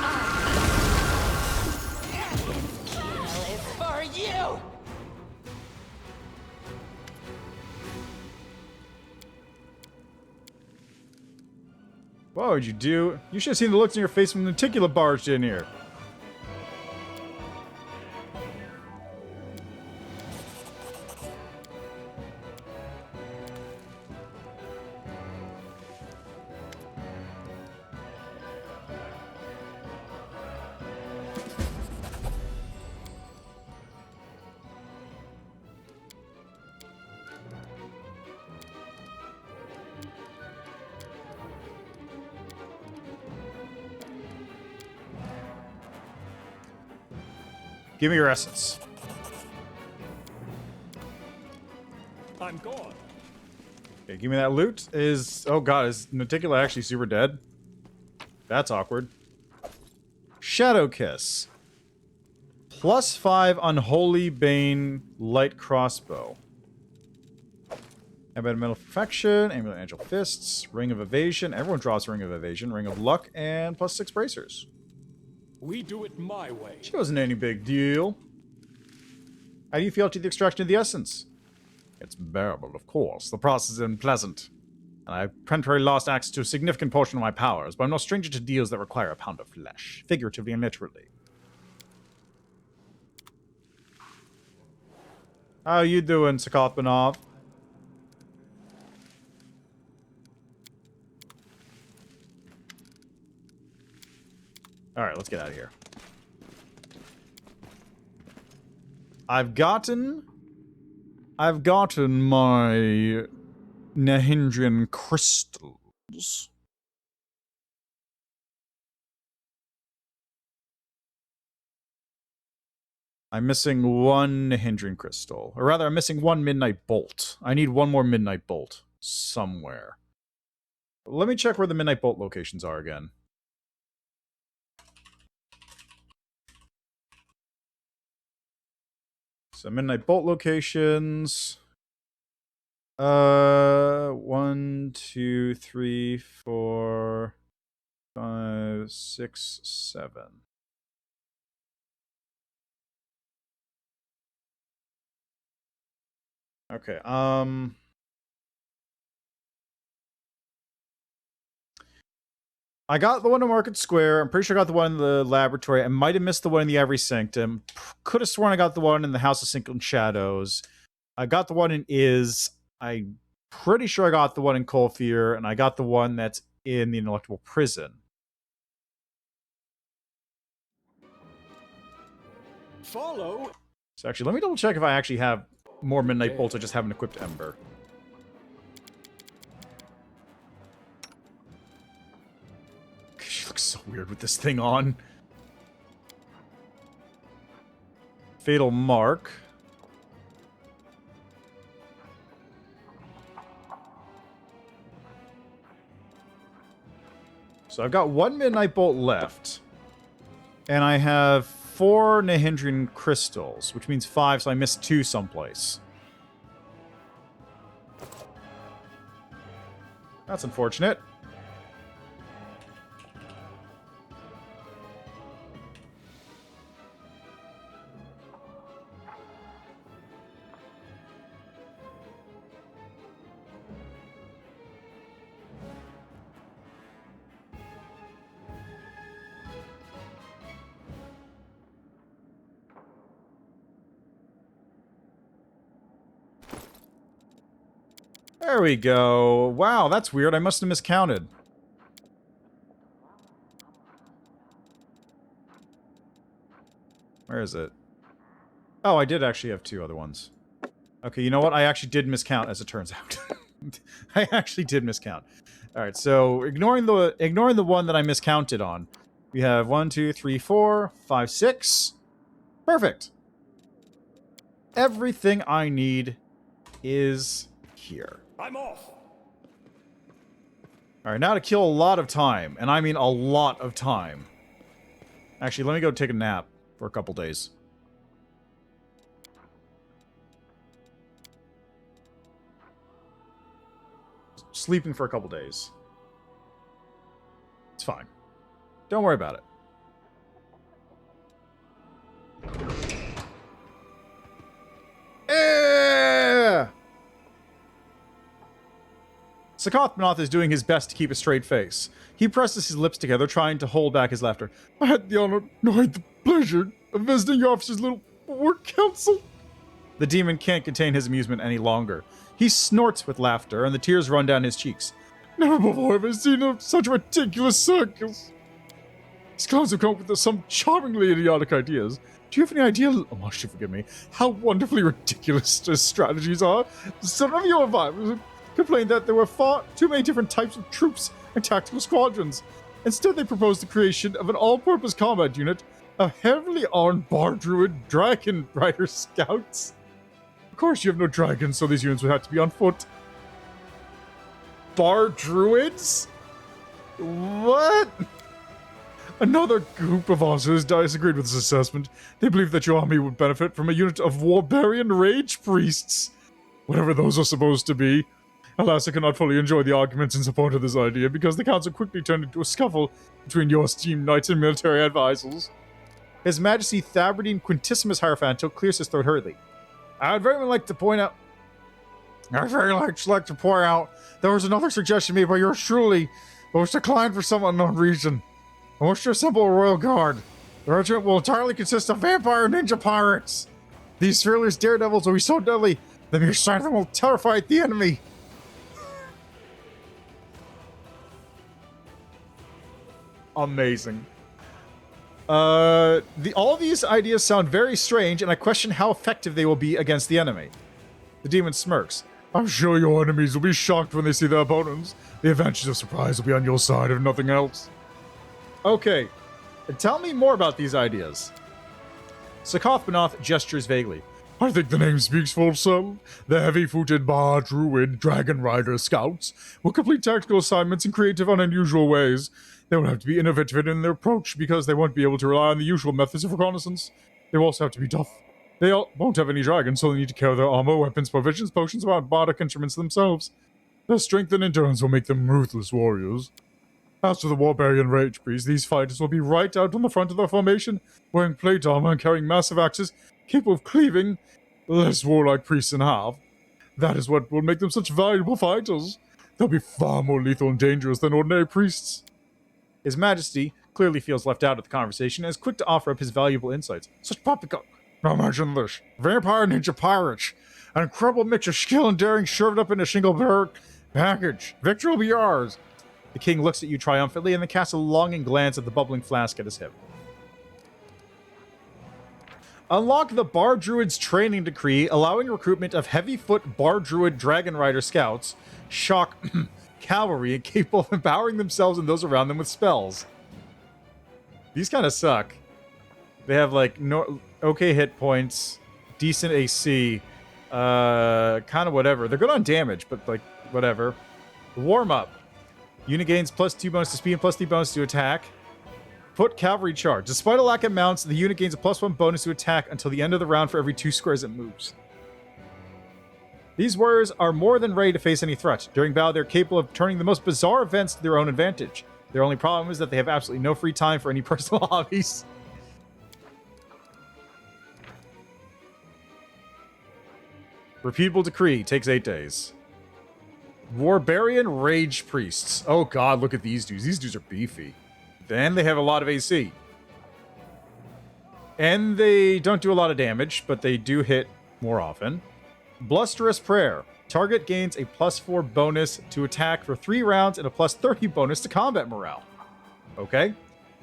Kill is for you. What would you do? You should have seen the looks on your face when the Naticula barged in here. Give me your essence. I'm gone. Okay, give me that loot. Oh god, is Naticula actually super dead? That's awkward. Shadow Kiss. +5 Unholy Bane Light Crossbow. Amulet of Mental Perfection, Amulet of Angel Fists, Ring of Evasion. Everyone drops Ring of Evasion, Ring of Luck, and +6 Bracers. We do it my way. She wasn't any big deal. How do you feel to the extraction of the essence? It's bearable, of course. The process is unpleasant. And I've temporarily lost access to a significant portion of my powers, but I'm no stranger to deals that require a pound of flesh, figuratively and literally. How you doing, Socothbenoth? Alright, let's get out of here. I've gotten my Nahindrian crystals. I'm missing one Nahindrian crystal. Or rather, I'm missing one Midnight Bolt. I need one more Midnight Bolt somewhere. Let me check where the Midnight Bolt locations are again. So Midnight Bolt locations. 1, 2, 3, 4, 5, 6, 7. Okay, I got the one in Market Square. I'm pretty sure I got the one in the laboratory. I might have missed the one in the Every Sanctum. Could have sworn I got the one in the House of Sinking Shadows. I got the one in I'm pretty sure I got the one in Colfear, and I got the one that's in the Ineluctable Prison. Follow. So actually, let me double check if I actually have more Midnight Bolts. I just haven't equipped Ember. She looks so weird with this thing on. Fatal Mark. So I've got one Midnight Bolt left. And I have 4 Nahindrian crystals, which means 5, so I missed 2 someplace. That's unfortunate. There we go. Wow, that's weird. I must have miscounted. Where is it? Oh, I did actually have 2 other ones. Okay, you know what? I actually did miscount, as it turns out. I actually did miscount. Alright, so ignoring the one that I miscounted on, we have 1, 2, 3, 4, 5, 6. Perfect. Everything I need is here. I'm off. Alright, now to kill a lot of time. And I mean a lot of time. Actually, let me go take a nap for a couple days. Sleeping for a couple days. It's fine. Don't worry about it. Socothbenoth is doing his best to keep a straight face. He presses his lips together, trying to hold back his laughter. I had the honor, no, I had the pleasure of visiting your officer's little work council. The demon can't contain his amusement any longer. He snorts with laughter, and the tears run down his cheeks. Never before have I seen such a ridiculous circus. These clowns have come up with some charmingly idiotic ideas. Do you have any idea, oh, must you forgive me, how wonderfully ridiculous their strategies are? Some of your advisors complained that there were far too many different types of troops and tactical squadrons. Instead, they proposed the creation of an all-purpose combat unit of heavily armed bar druid dragon rider scouts. Of course, you have no dragons, so these units would have to be on foot. Bar druids? What? Another group of officers disagreed with this assessment. They believe that your army would benefit from a unit of Warbarian Rage Priests. Whatever those are supposed to be. Alas, I cannot fully enjoy the arguments in support of this idea, because the council quickly turned into a scuffle between your esteemed knights and military advisors. His Majesty Thaberdine Quintissimus Hierophant clears his throat hurriedly. I'd very much like to point out there was another suggestion made by yours truly, but was declined for some unknown reason. I wish to assemble a royal guard. The regiment will entirely consist of vampire ninja pirates. These fearless daredevils will be so deadly that mere sight of them will terrify the enemy. Amazing. All these ideas sound very strange, and I question how effective they will be against the enemy. The demon smirks. I'm sure your enemies will be shocked when they see their opponents. The advantage of surprise will be on your side, if nothing else. Okay, tell me more about these ideas. Socothbenoth gestures vaguely. I think the name speaks for itself. The heavy-footed bar druid dragon rider scouts will complete tactical assignments in creative and unusual ways. They will have to be innovative in their approach because they won't be able to rely on the usual methods of reconnaissance. They will also have to be tough. They all won't have any dragons, so they need to carry their armor, weapons, provisions, potions, and bardic instruments themselves. Their strength and endurance will make them ruthless warriors. As for the Warbarian Rage Priests, these fighters will be right out on the front of their formation, wearing plate armor and carrying massive axes, capable of cleaving less warlike priests in half. That is what will make them such valuable fighters. They'll be far more lethal and dangerous than ordinary priests. His Majesty clearly feels left out of the conversation and is quick to offer up his valuable insights. Such poppycock. Now imagine this. Vampire ninja pirates. An incredible mix of skill and daring shoved up in a single package. Victory will be yours. The king looks at you triumphantly and then casts a longing glance at the bubbling flask at his hip. Unlock the Bar Druid's training decree, allowing recruitment of heavy-foot Bar Druid Dragon Rider scouts, shock cavalry, and capable of empowering themselves and those around them with spells. These kind of suck. They have, like, okay hit points, decent AC, kind of whatever. They're good on damage, but, like, whatever. Warm-up. Unit gains +2 bonus to speed and +3 bonus to attack. Foot cavalry charge. Despite a lack of mounts, the unit gains a +1 bonus to attack until the end of the round for every 2 squares it moves. These warriors are more than ready to face any threat. During battle, they're capable of turning the most bizarre events to their own advantage. Their only problem is that they have absolutely no free time for any personal hobbies. Repeatable decree. Takes 8 days. Warbarian Rage Priests. Oh god, look at these dudes. These dudes are beefy. Then they have a lot of AC. And they don't do a lot of damage, but they do hit more often. Blusterous Prayer. Target gains a +4 bonus to attack for 3 rounds and a +30 bonus to combat morale. Okay.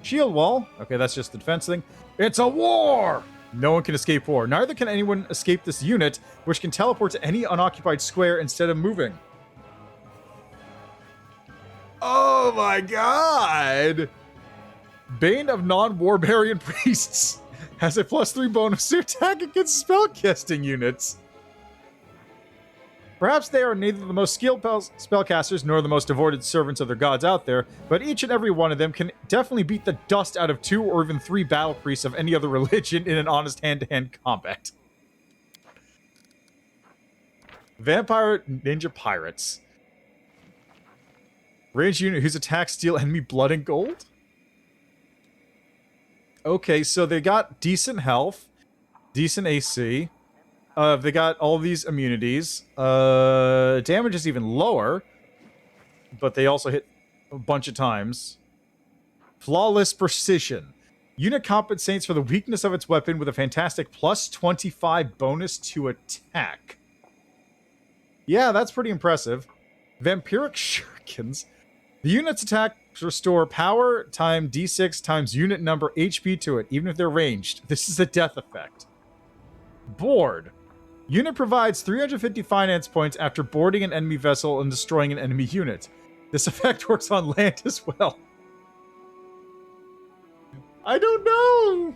Shield Wall. Okay, that's just the defense thing. It's a war! No one can escape war. Neither can anyone escape this unit, which can teleport to any unoccupied square instead of moving. Oh my god! Bane of Non-Warbarian Priests has a +3 bonus to attack against spellcasting units. Perhaps they are neither the most skilled spellcasters nor the most devoted servants of their gods out there, but each and every one of them can definitely beat the dust out of 2 or even 3 battle priests of any other religion in an honest hand-to-hand combat. Vampire Ninja Pirates. Ranged unit whose attacks steal enemy blood and gold? Okay, so they got decent health, decent AC. They got all these immunities. Damage is even lower, but they also hit a bunch of times. Flawless Precision. Unit compensates for the weakness of its weapon with a fantastic +25 bonus to attack. Yeah, that's pretty impressive. Vampiric Shurikens. The unit's attacks restore power times d6 times unit number HP to it, even if they're ranged. This is a death effect. Board. Unit provides 350 finance points after boarding an enemy vessel and destroying an enemy unit. This effect works on land as well. I don't know!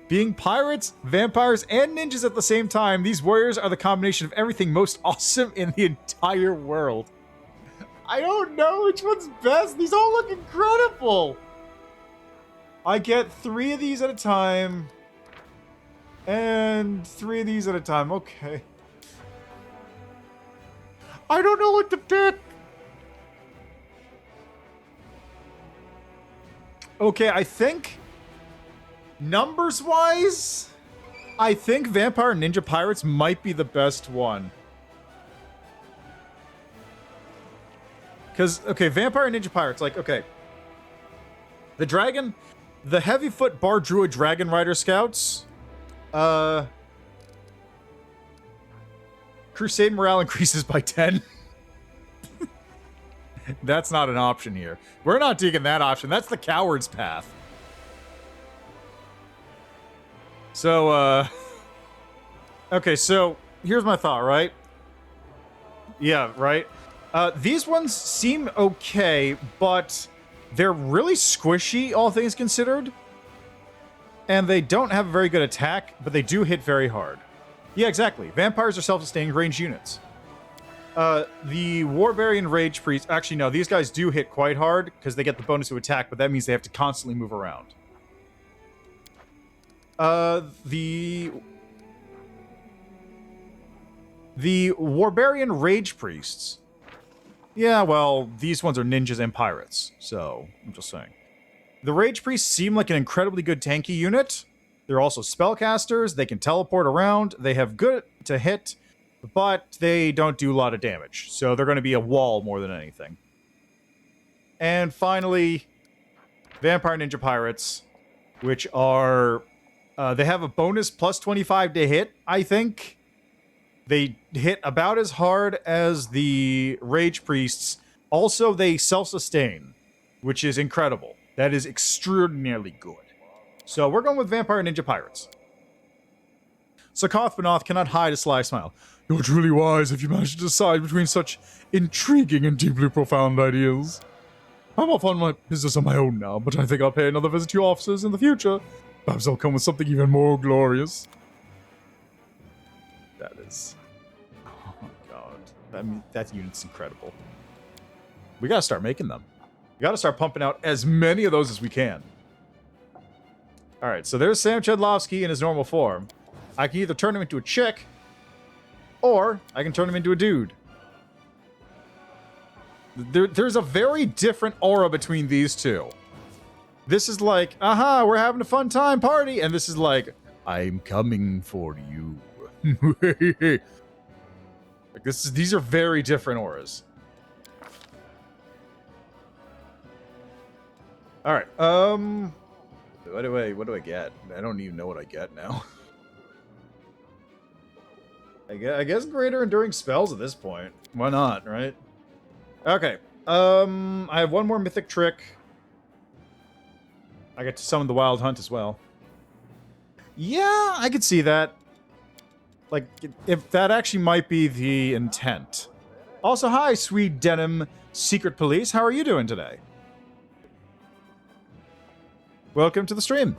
Being pirates, vampires, and ninjas at the same time, these warriors are the combination of everything most awesome in the entire world. I don't know which one's best. These all look incredible. I get 3 of these at a time. And 3 of these at a time. Okay. I don't know what to pick. Okay, I think numbers-wise, I think Vampire Ninja Pirates might be the best one. Because, okay, Vampire Ninja Pirates, like, okay. The dragon, the Heavyfoot Bar Druid Dragon Rider Scouts, Crusade morale increases by 10. That's not an option here. We're not taking that option. That's the coward's path. So, okay, so here's my thought, right? Yeah, right? These ones seem okay, but they're really squishy, all things considered. And they don't have a very good attack, but they do hit very hard. Yeah, exactly. Vampires are self-sustaining ranged units. The Warbarian Rage Priest... Actually, no, these guys do hit quite hard, because they get the bonus to attack, but that means they have to constantly move around. The Warbarian Rage Priests... Yeah, well, these ones are ninjas and pirates, so I'm just saying. The Rage Priests seem like an incredibly good tanky unit. They're also spellcasters. They can teleport around. They have good to hit. but they don't do a lot of damage. So they're going to be a wall more than anything. And finally, Vampire Ninja Pirates, which are... they have a bonus plus 25 to hit, I think. They hit about as hard as the Rage Priests. Also, they self-sustain, which is incredible. That is extraordinarily good. So we're going with Vampire Ninja Pirates. Socothbenoth cannot hide a sly smile. You're truly wise if you manage to decide between such intriguing and deeply profound ideas. I'm off on my business on my own now, but I think I'll pay another visit to your offices in the future. Perhaps I'll come with something even more glorious. That is... Oh my god. I mean, that unit's incredible. We gotta start making them. We gotta start pumping out as many of those as we can. Alright, so there's Sam Chudlovsky in his normal form. I can either turn him into a chick, or I can turn him into a dude. There's a very different aura between these two. This is like, aha, we're having a fun time party. And this is like, I'm coming for you. Like these are very different auras. All right. What do I get? I don't even know what I get now. I guess greater enduring spells at this point. Why not, right? Okay. I have one more mythic trick. I get to summon the Wild Hunt as well. Yeah, I could see that. Like, if that actually might be the intent. Also, hi, Sweet Denim Secret Police. How are you doing today? Welcome to the stream.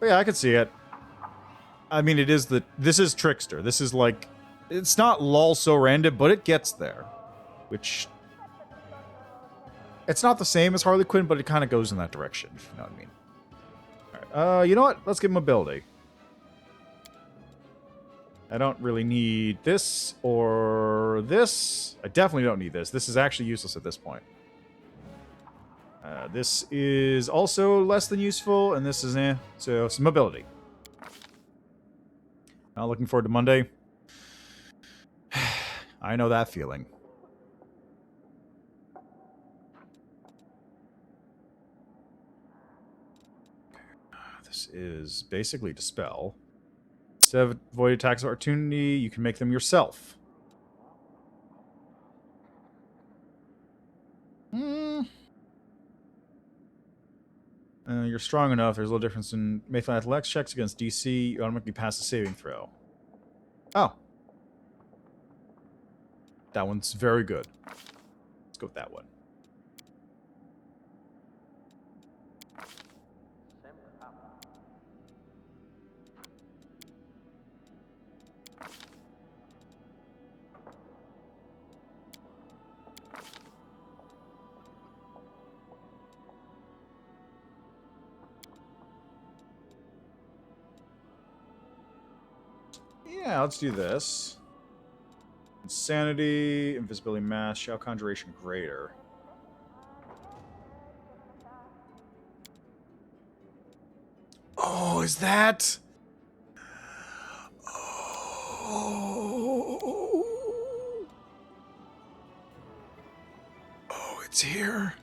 But yeah, I could see it. I mean, this is Trickster. This is like, it's not lol so random, but it gets there. Which, it's not the same as Harley Quinn, but it kind of goes in that direction, if you know what I mean. Alright, you know what? Let's give him ability. I don't really need this or this. I definitely don't need this. This is actually useless at this point. This is also less than useful, and this is so some ability. Not looking forward to Monday. I know that feeling. This is basically Dispel. Instead of avoid attacks of opportunity, you can make them yourself. You're strong enough. There's a little difference in making athletics checks against DC. You automatically pass the saving throw. Oh. That one's very good. Let's go with that one. Yeah, let's do this. Insanity, Invisibility Mass, Shell Conjuration Greater. Oh, is that? Oh, it's here.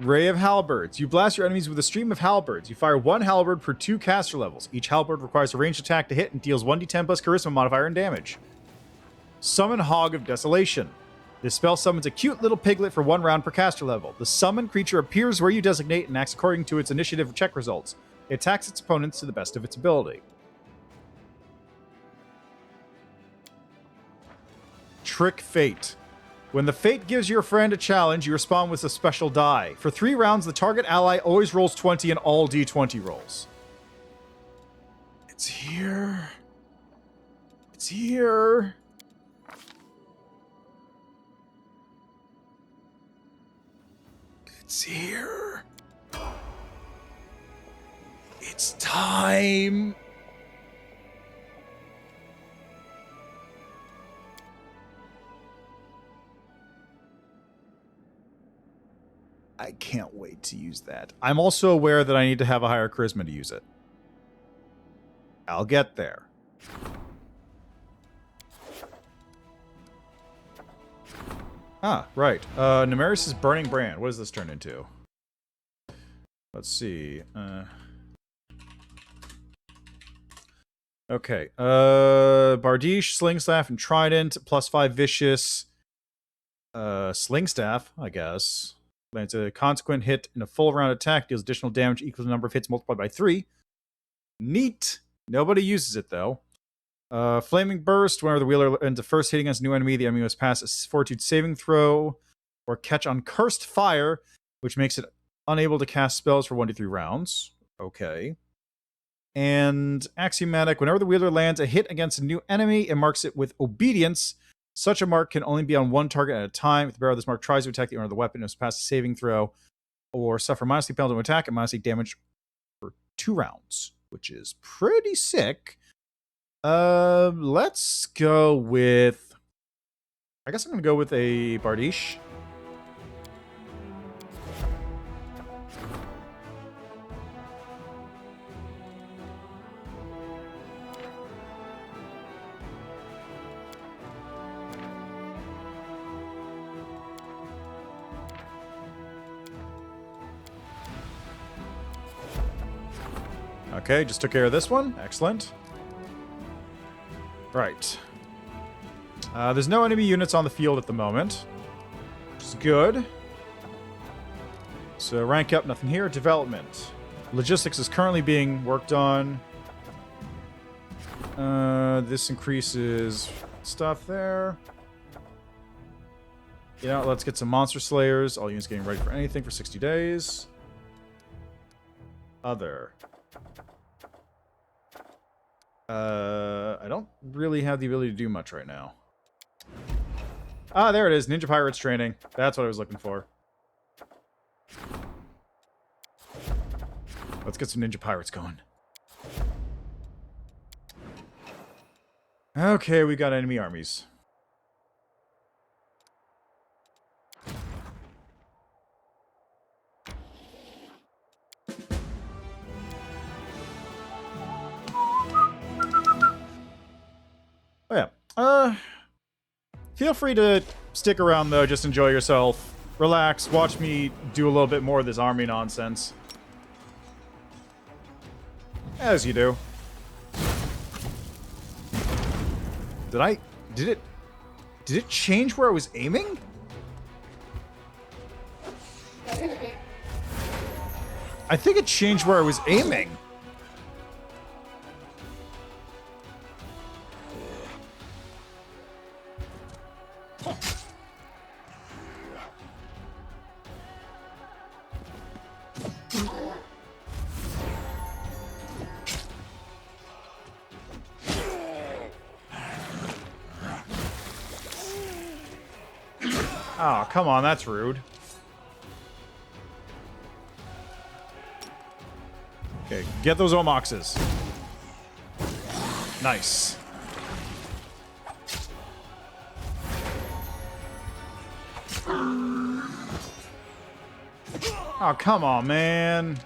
Ray of Halberds. You blast your enemies with a stream of halberds. You fire one halberd per 2 caster levels. Each halberd requires a ranged attack to hit and deals 1d10 plus charisma modifier and damage. Summon Hog of Desolation. This spell summons a cute little piglet for 1 round per caster level. The summoned creature appears where you designate and acts according to its initiative check results. It attacks its opponents to the best of its ability. Trick Fate. When the Fate gives your friend a challenge, you respond with a special die. For 3 rounds, the target ally always rolls 20 in all d20 rolls. It's here. It's here. It's here. It's time. I can't wait to use that. I'm also aware that I need to have a higher charisma to use it. I'll get there. Ah, right. Nemeris' Burning Brand. What does this turn into? Let's see. Okay. Bardiche, Sling Staff, and Trident. +5 Vicious. Sling Staff, I guess. Lands a consequent hit in a full round attack. Deals additional damage equal to the number of hits multiplied by 3. Neat. Nobody uses it, though. Flaming Burst. Whenever the wheeler ends a first hit against a new enemy, the enemy must pass a Fortitude saving throw or catch on Cursed Fire, which makes it unable to cast spells for 1 to 3 rounds. Okay. And Axiomatic. Whenever the wheeler lands a hit against a new enemy, it marks it with Obedience. Such a mark can only be on one target at a time. If the bearer of this mark tries to attack the owner of the weapon, it must pass a saving throw or suffer -3 penalty to attack and -8 damage for 2 rounds, which is pretty sick. Let's go with... I guess I'm going to go with a Bardiche. Okay, just took care of this one. Excellent. Right. There's no enemy units on the field at the moment, which is good. So rank up, nothing here. Development. Logistics is currently being worked on. This increases stuff there. You know, let's get some Monster Slayers. All units getting ready for anything for 60 days. Other. I don't really have the ability to do much right now. Ah, there it is. Ninja Pirates training. That's what I was looking for. Let's get some Ninja Pirates going. Okay, we got enemy armies. Oh, yeah. Feel free to stick around, though. Just enjoy yourself. Relax. Watch me do a little bit more of this army nonsense. As you do. Did it change where I was aiming? I think it changed where I was aiming. Oh, come on, that's rude. Okay, get those Omoxes. Nice. Oh, come on, man.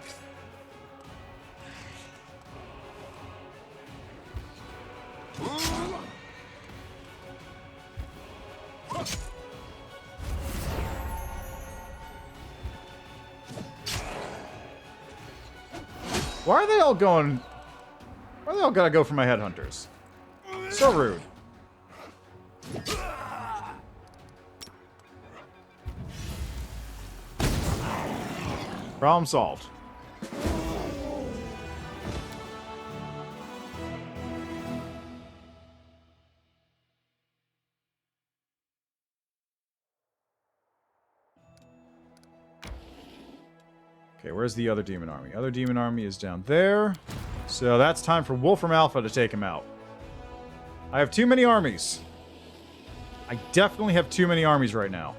Why are they all going... Why are they all gotta go for my headhunters? So rude. Problem solved. Okay, where's the other demon army? Other demon army is down there. So that's time for Wolfram Alpha to take him out. I have too many armies. I definitely have too many armies right now.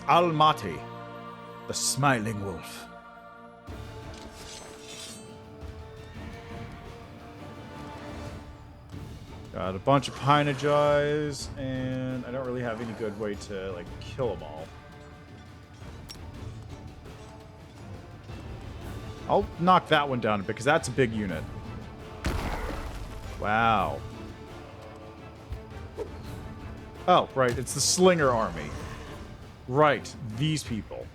Almaty, the Smiling Wolf. Got a bunch of Pynagies, and I don't really have any good way to, like, kill them all. I'll knock that one down because that's a big unit. Wow. Oh, right. It's the Slinger Army. Right. These people.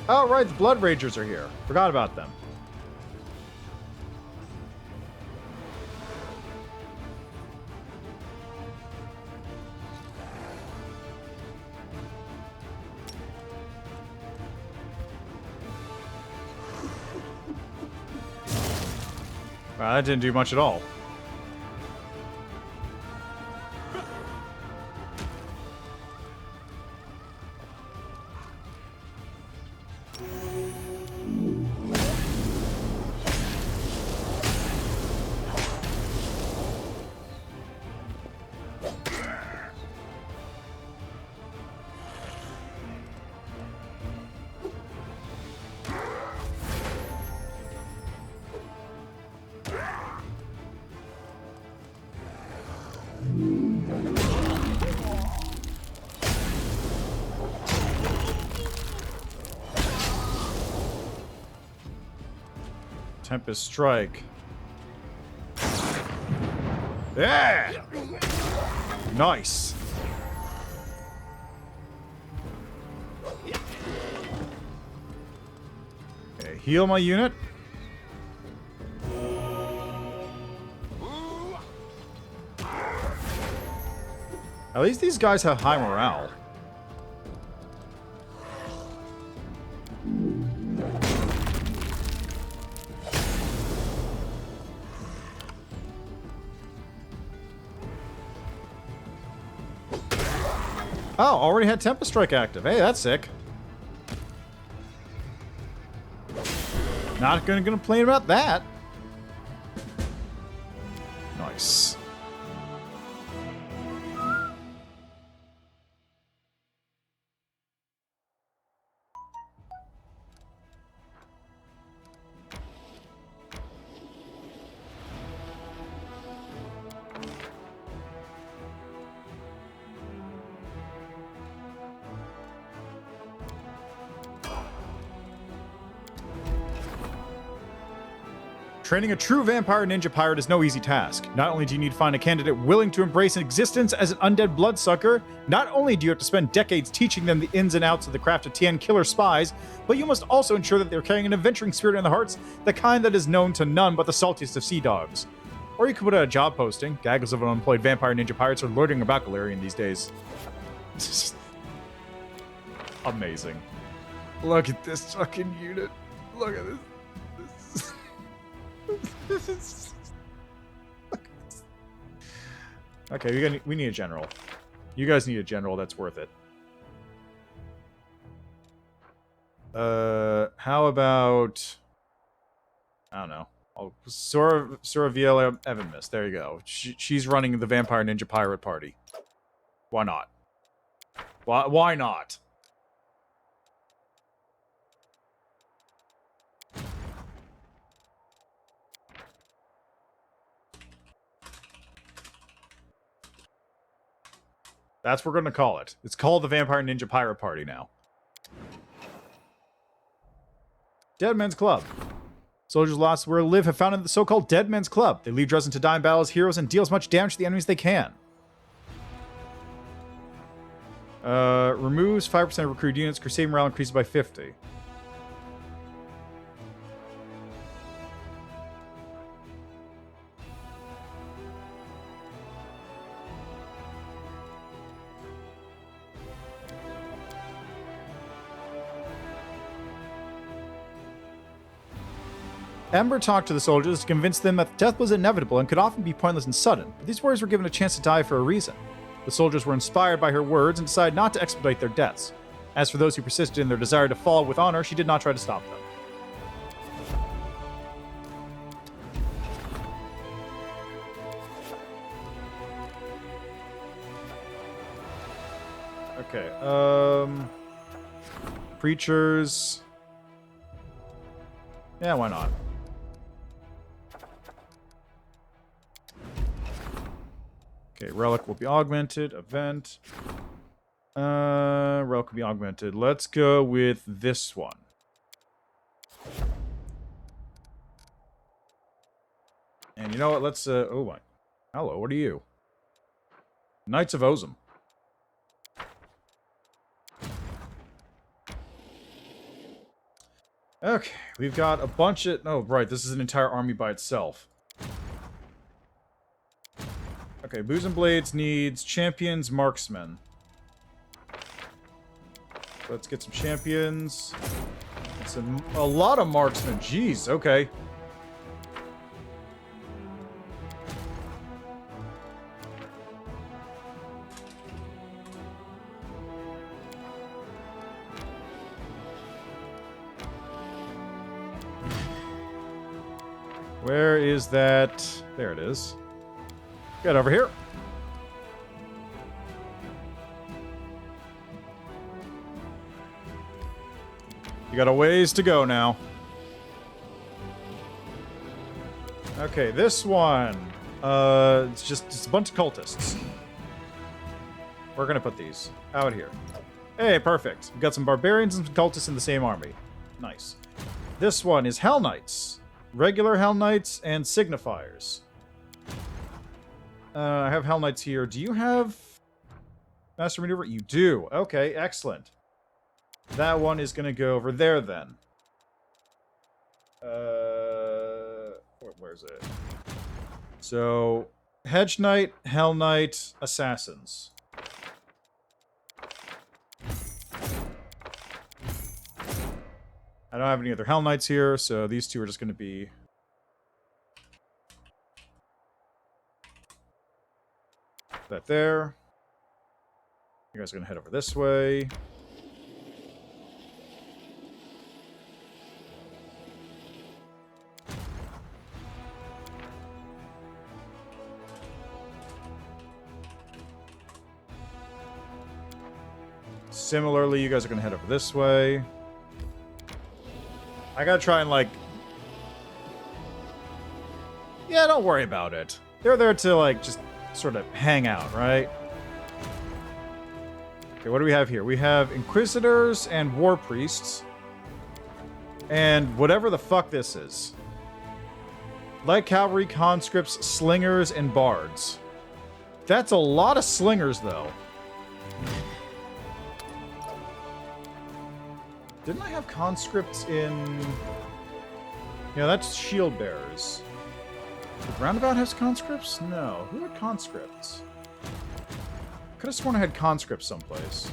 Oh, right. The Blood Ragers are here. Forgot about them. Wow, that didn't do much at all. Tempest Strike. Yeah! Nice. Okay, heal my unit. At least these guys have high morale. Oh, already had Tempest Strike active. Hey, that's sick. Not gonna complain about that. Nice. Training a true vampire ninja pirate is no easy task. Not only do you need to find a candidate willing to embrace existence as an undead bloodsucker, not only do you have to spend decades teaching them the ins and outs of the craft of TN killer spies, but you must also ensure that they're carrying an adventuring spirit in their hearts, the kind that is known to none but the saltiest of sea dogs. Or you could put out a job posting. Gaggles of unemployed vampire ninja pirates are lording about Galarian these days. Amazing. Look at this fucking unit. Look at this. Okay, we need a general. You guys need a general that's worth it. How about... I don't know. Sora Viela Evanmus. There you go. She's running the Vampire Ninja Pirate Party. Why not? Why not? That's what we're going to call it. It's called the Vampire Ninja Pirate Party now. Dead Men's Club. Soldiers lost where to live have founded the so-called Dead Men's Club. They leave Dresden to die in battle as heroes and deal as much damage to the enemies they can. Removes 5% of recruited units. Crusade morale increases by 50. Ember talked to the soldiers to convince them that death was inevitable and could often be pointless and sudden, but these warriors were given a chance to die for a reason. The soldiers were inspired by her words and decided not to expedite their deaths. As for those who persisted in their desire to fall with honor, she did not try to stop them. Okay, Preachers... Yeah, why not? Okay, relic will be augmented. Event. Relic will be augmented. Let's go with this one. And you know what? Let's, oh my. Hello, what are you? Knights of Ozum. Okay, we've got a bunch of... Oh, right, this is an entire army by itself. Okay, Booze and Blades needs champions, marksmen. Let's get some champions. A lot of marksmen. Jeez, okay. Where is that? There it is. Get over here. You got a ways to go now. Okay, this one. It's a bunch of cultists. We're gonna put these out here. Hey, perfect. We've got some barbarians and some cultists in the same army. Nice. This one is Hell Knights. Regular Hell Knights and signifiers. I have Hell Knights here. Do you have Master Maneuver? You do. Okay, excellent. That one is going to go over there, then. Where's it? So, Hedge Knight, Hell Knight, Assassins. I don't have any other Hell Knights here, so these two are just going to be... that there. You guys are going to head over this way. Similarly, you guys are going to head over this way. I gotta try and, like... Yeah, don't worry about it. They're there to, like, just sort of hang out, right? Okay, what do we have here? We have Inquisitors and War Priests. And whatever the fuck this is. Light Cavalry, Conscripts, Slingers, and Bards. That's a lot of Slingers, though. Didn't I have conscripts in... Yeah, that's shield bearers. Did Roundabout has conscripts? No. Who had conscripts? Could have sworn I had conscripts someplace.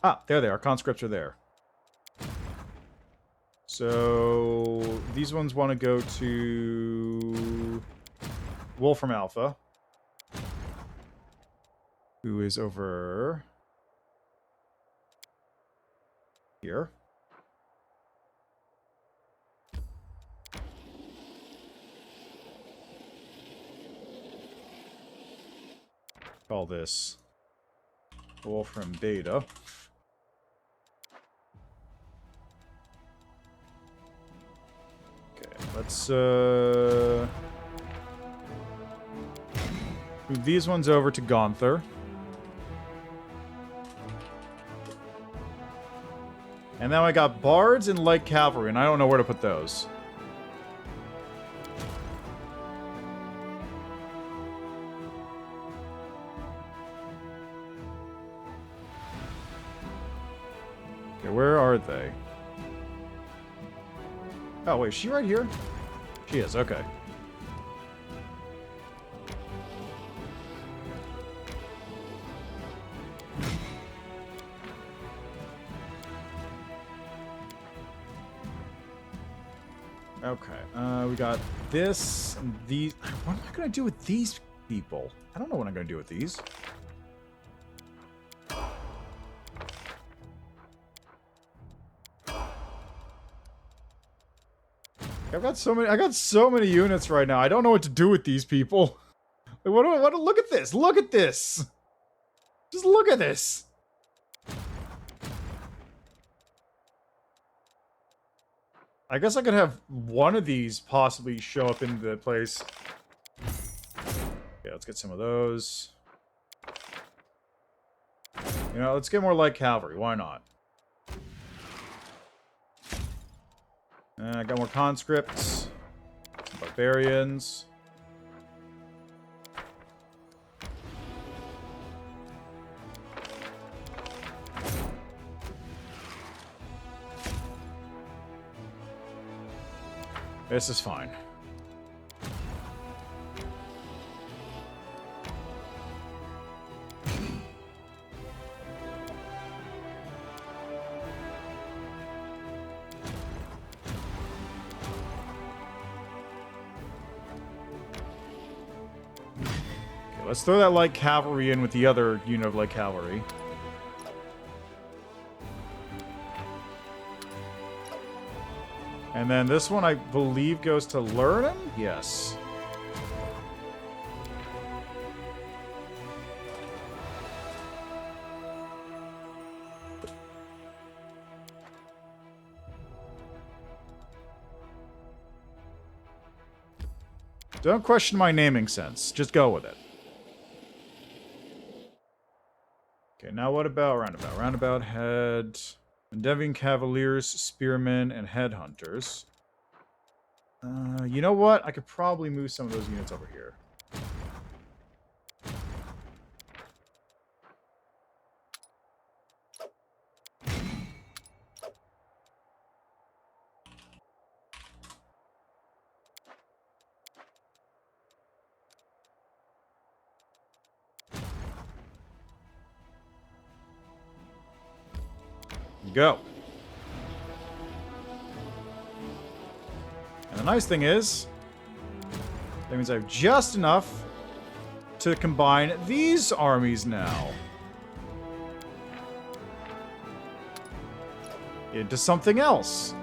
Ah, there they are. Conscripts are there. So... these ones want to go to... Wolfram Alpha. Who is over here. Call this Wolfram Beta. Okay, let's move these ones over to Gaunther. And now I got Bards and Light Cavalry, and I don't know where to put those. Okay, where are they? Oh, wait, is she right here? She is, okay. Okay, we got this and these. What am I going to do with these people? I don't know what I'm going to do with these. I got so many units right now. I don't know what to do with these people. Like, look at this. Look at this. Just look at this. I guess I could have one of these possibly show up in the place. Yeah, let's get some of those. You know, let's get more light cavalry. Why not? I got more conscripts. Some barbarians. This is fine. Okay, let's throw that light cavalry in with the other unit of light cavalry. And then this one, I believe, goes to Lurin? Yes. Don't question my naming sense. Just go with it. Okay, now what about Roundabout? Roundabout head... Endeavoring Cavaliers, Spearmen, and Headhunters. You know what? I could probably move some of those units over here. Go. And the nice thing is, that means I have just enough to combine these armies now into something else.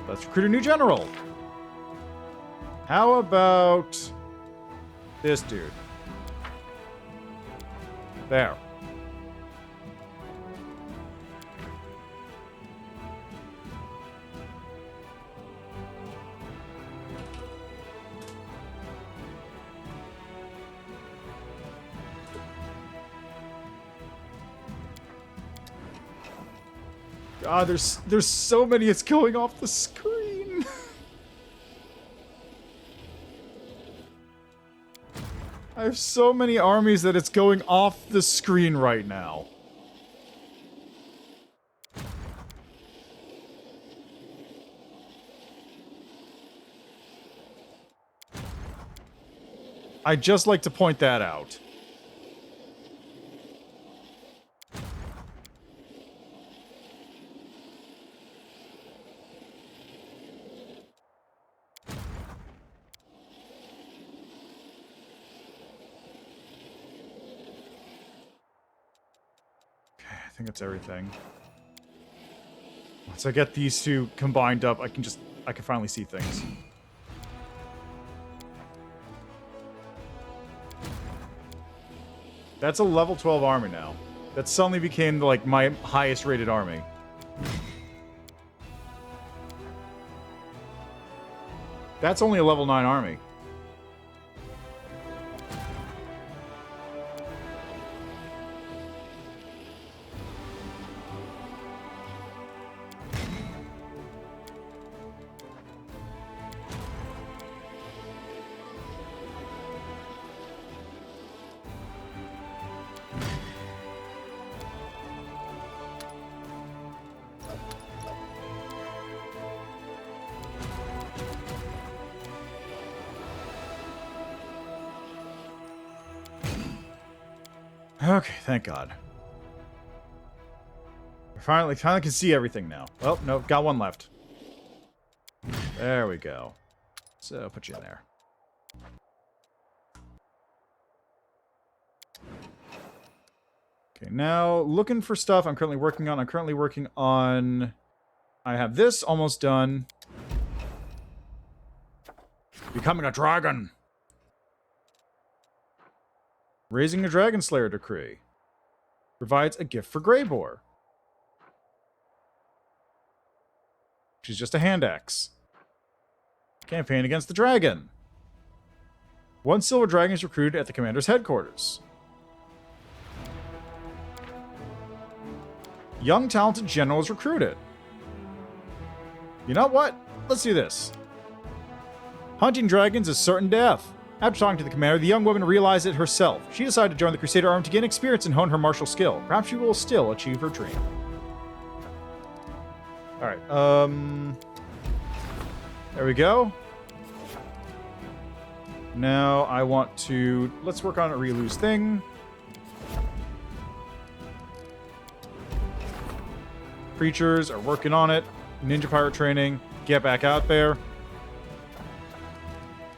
Let's recruit a new general. How about this dude? There. God, there's so many, it's going off the screen. I have so many armies that it's going off the screen right now. I'd just like to point that out. I think that's everything. Once I get these two combined up, I can finally see things. That's a level 12 army now. That suddenly became like my highest rated army. That's only a level 9 army. Okay, thank God. I finally can see everything now. Oh, no, got one left. There we go. So, I'll put you in there. Okay, now, looking for stuff I'm currently working on. I have this almost done. Becoming a dragon! Raising a Dragon Slayer decree. Provides a gift for Greybore. She's just a hand axe. Campaign against the dragon. 1 silver dragon is recruited at the commander's headquarters. Young talented general is recruited. You know what? Let's do this. Hunting dragons is certain death. After talking to the commander, the young woman realized it herself. She decided to join the Crusader Army to gain experience and hone her martial skill. Perhaps she will still achieve her dream. Alright, there we go. Now I want to... Let's work on Areelu's thing. Creatures are working on it. Ninja pirate training. Get back out there.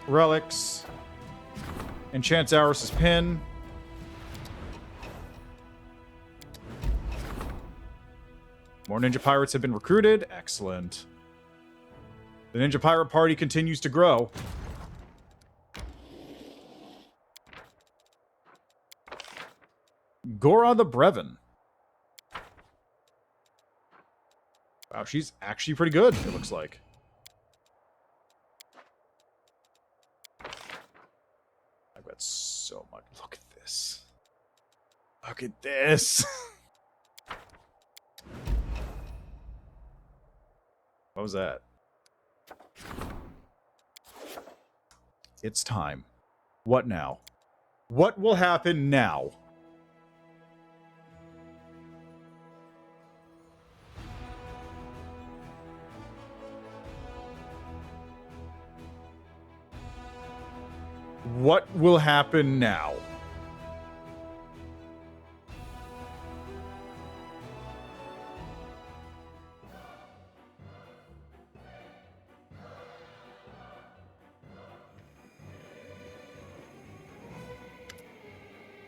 Relics. Enchants Aris's pin. More ninja pirates have been recruited. Excellent. The ninja pirate party continues to grow. Gora the Brevin. Wow, she's actually pretty good, it looks like. I've got so much. Look at this. Look at this. What was that? It's time. What now? What will happen now? What will happen now?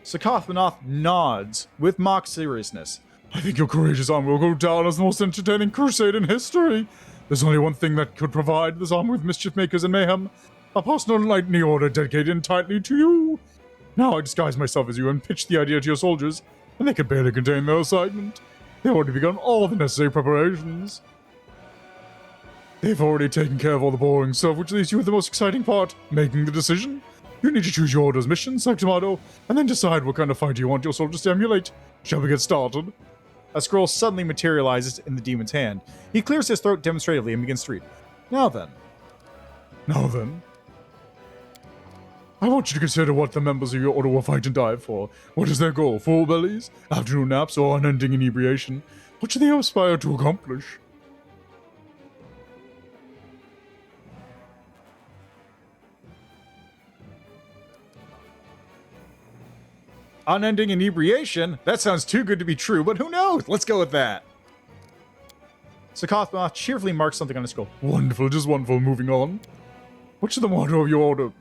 Socothbenoth nods with mock seriousness. I think your courageous army will go down as the most entertaining crusade in history. There's only one thing that could provide this army with mischief makers and mayhem. A personal lightning order dedicated entirely to you. Now I disguise myself as you and pitch the idea to your soldiers, and they can barely contain their excitement. They've already begun all the necessary preparations. They've already taken care of all the boring stuff, which leaves you with the most exciting part, making the decision. You need to choose your order's mission, select a motto, and then decide what kind of fight you want your soldiers to emulate. Shall we get started? A scroll suddenly materializes in the demon's hand. He clears his throat demonstratively and begins to read. Now then. I want you to consider what the members of your order will fight and die for. What is their goal? Full bellies? Afternoon naps? Or unending inebriation? What do they aspire to accomplish? Unending inebriation? That sounds too good to be true, but who knows? Let's go with that. Socothbenoth cheerfully marks something on his scroll. Wonderful, just wonderful. Moving on. What should the motto of your order?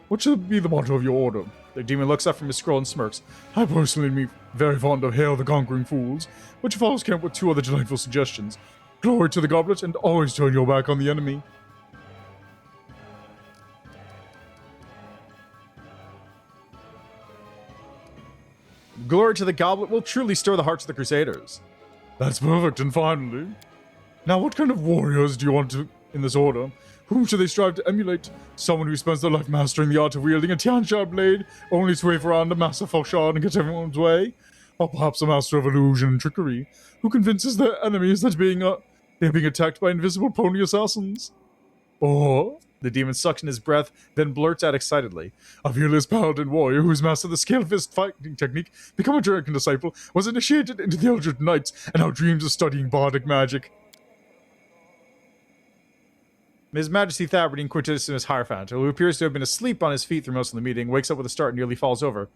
What should be the motto of your order? The demon looks up from his scroll and smirks. I personally am very fond of Hail the Conquering Fools, but your follows came up with 2 other delightful suggestions. Glory to the goblet and always turn your back on the enemy. Glory to the goblet will truly stir the hearts of the Crusaders. That's perfect, and finally... Now, what kind of warriors do you want in this order? Whom should they strive to emulate? Someone who spends their life mastering the art of wielding a Tianxia blade, only to wave around a massive fauchard and get everyone's way? Or perhaps a master of illusion and trickery, who convinces their enemies that they're being attacked by invisible pony assassins? Or... The demon sucks in his breath, then blurts out excitedly. A fearless paladin warrior who's mastered the scale fist fighting technique, become a dragon disciple, was initiated into the Eldritch Knights, and now dreams of studying bardic magic. His Majesty Thaberdine Quintissimus Hierophant, who appears to have been asleep on his feet through most of the meeting, wakes up with a start and nearly falls over.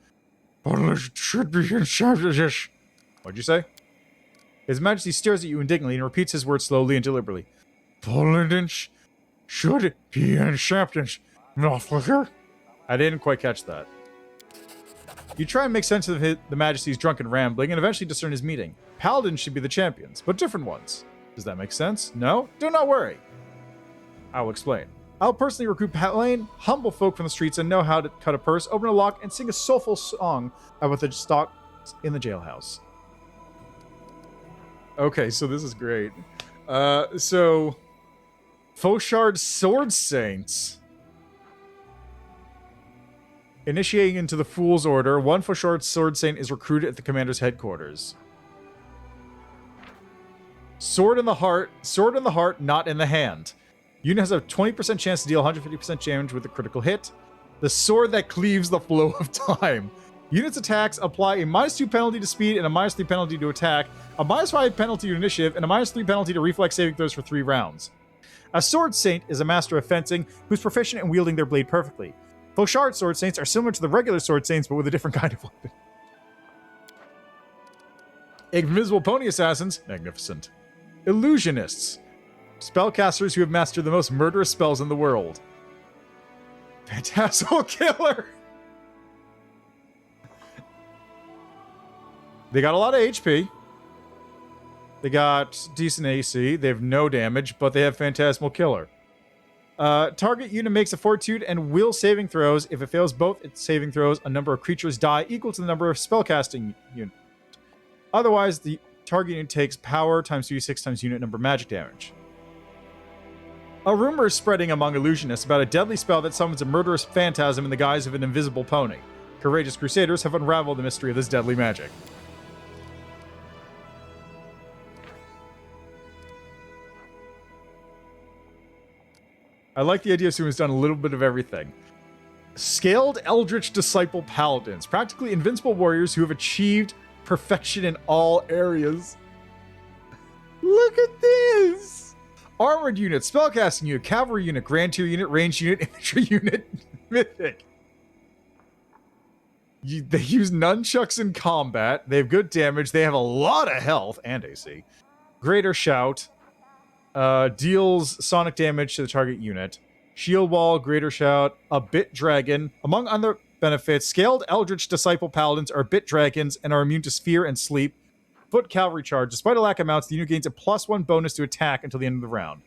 Should be What'd you say? His Majesty stares at you indignantly and repeats his words slowly and deliberately. Paladins should be in acceptance, motherfucker. I didn't quite catch that. You try and make sense of the Majesty's drunken rambling and eventually discern his meaning. Paladins should be the champions, but different ones. Does that make sense? No? Do not worry. I will explain. I'll personally recruit plain, humble folk from the streets and know how to cut a purse, open a lock, and sing a soulful song about the stock in the jailhouse. Okay, so this is great. So Fauchard Sword Saints. Initiating into the Fool's Order, one Fauchard Sword Saint is recruited at the commander's headquarters. Sword in the heart, not in the hand. Unit has a 20% chance to deal 150% damage with a critical hit. The sword that cleaves the flow of time. Units' attacks apply a -2 penalty to speed and a -3 penalty to attack, a -5 penalty to initiative, and a -3 penalty to reflex saving throws for 3 rounds. A Sword Saint is a master of fencing who's proficient in wielding their blade perfectly. Fauchard Sword Saints are similar to the regular Sword Saints, but with a different kind of weapon. Invisible Pony Assassins, magnificent. Illusionists, spellcasters who have mastered the most murderous spells in the world. Phantasmal Killer! They got a lot of HP. They got decent AC. They have no damage, but they have Phantasmal Killer. Target unit makes a Fortitude and Will saving throws. If it fails both its saving throws, a number of creatures die equal to the number of spellcasting units. Otherwise, the target unit takes power times 2d6 times unit number magic damage. A rumor is spreading among illusionists about a deadly spell that summons a murderous phantasm in the guise of an invisible pony. Courageous crusaders have unraveled the mystery of this deadly magic. I like the idea of someone who's done a little bit of everything. Scaled Eldritch Disciple Paladins. Practically invincible warriors who have achieved perfection in all areas. Look at this! Armored unit, spellcasting unit, cavalry unit, grand tier unit, ranged unit, infantry unit, mythic. They use nunchucks in combat. They have good damage. They have a lot of health and AC. Greater Shout. Deals sonic damage to the target unit. Shield Wall, Greater Shout, a Bit Dragon. Among other benefits, Scaled Eldritch Disciple Paladins are Bit Dragons and are immune to Sphere and Sleep. Foot Cavalry Charge. Despite a lack of mounts, the unit gains a +1 bonus to attack until the end of the round.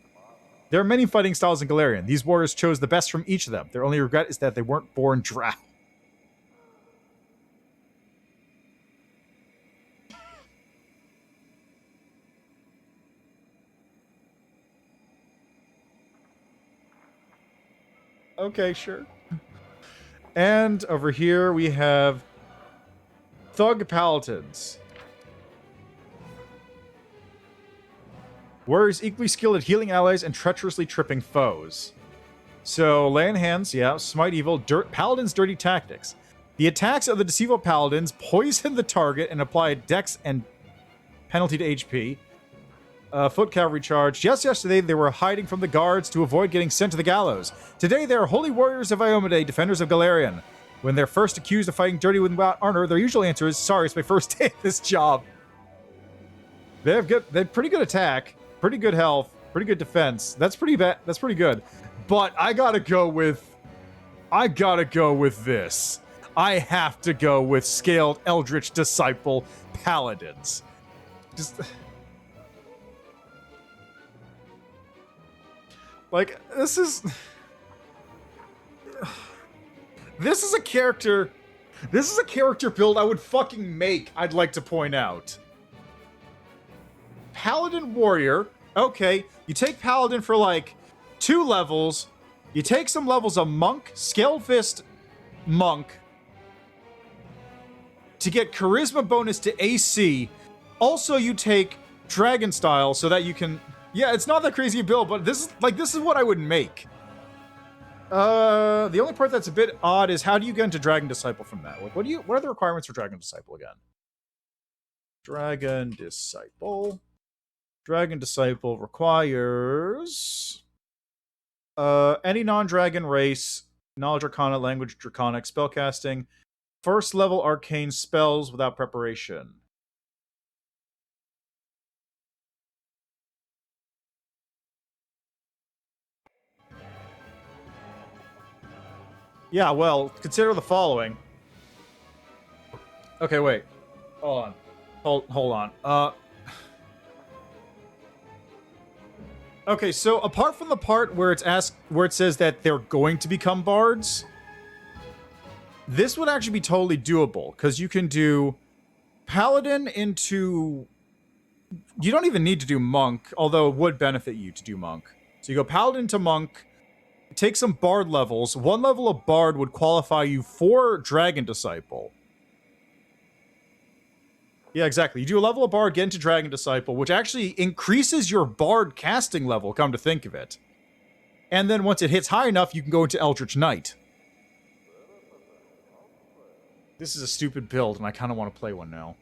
There are many fighting styles in Galarian. These warriors chose the best from each of them. Their only regret is that they weren't born drow. Okay, sure. And over here we have Thug Paladins. Warriors equally skilled at healing allies and treacherously tripping foes. So, lay on hands, yeah, smite evil, Paladins' dirty tactics. The attacks of the deceitful Paladins poison the target and apply a dex and penalty to HP. Foot Cavalry Charge. Just yesterday, they were hiding from the guards to avoid getting sent to the gallows. Today, they are holy warriors of Iomedae, defenders of Galarian. When they're first accused of fighting dirty without honor, their usual answer is, sorry, it's my first day at this job. They have pretty good attack, pretty good health, pretty good defense. That's pretty bad. That's pretty good. But I gotta go with this. I have to go with Scaled Eldritch Disciple Paladins. Just... Like, this is a character build I would fucking make, I'd like to point out. Paladin Warrior. Okay, you take Paladin for like 2 levels. You take some levels of Monk, Scaled Fist Monk, to get Charisma bonus to AC. Also, you take Dragon Style so that you can... Yeah, it's not that crazy a build, but this is what I would make. The only part that's a bit odd is how do you get into Dragon Disciple from that? Like, what are the requirements for Dragon Disciple again? Dragon Disciple requires any non-dragon race, knowledge arcana, language draconic, spellcasting, first level arcane spells without preparation. Yeah, well, consider the following. Okay, wait. Hold on. Okay, so apart from the part where it says that they're going to become bards, this would actually be totally doable, because you can do Paladin into... You don't even need to do Monk, although it would benefit you to do Monk. So you go Paladin to Monk, take some Bard levels. 1 level of Bard would qualify you for Dragon Disciple. Yeah, exactly. You do a level of Bard, get into Dragon Disciple, which actually increases your Bard casting level, come to think of it. And then once it hits high enough, you can go into Eldritch Knight. This is a stupid build, and I kind of want to play one now.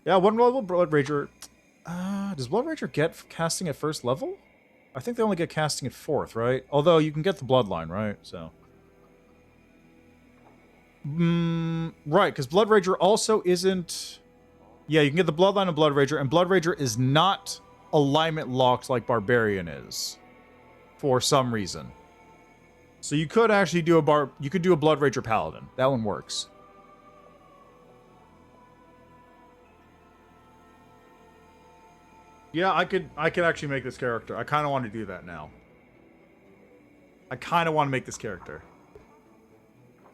Yeah, 1 level Blood Rager. Does Blood Rager get casting at 1st level? I think they only get casting at 4th, right? Although you can get the Bloodline, right? So. Right, because Blood Rager also isn't... Yeah, you can get the Bloodline of Blood Rager, and Blood Rager is not alignment locked like Barbarian is. For some reason. So you could actually do you could do a Blood Rager Paladin. That one works. Yeah, I could actually make this character. I kind of want to do that now. I kind of want to make this character.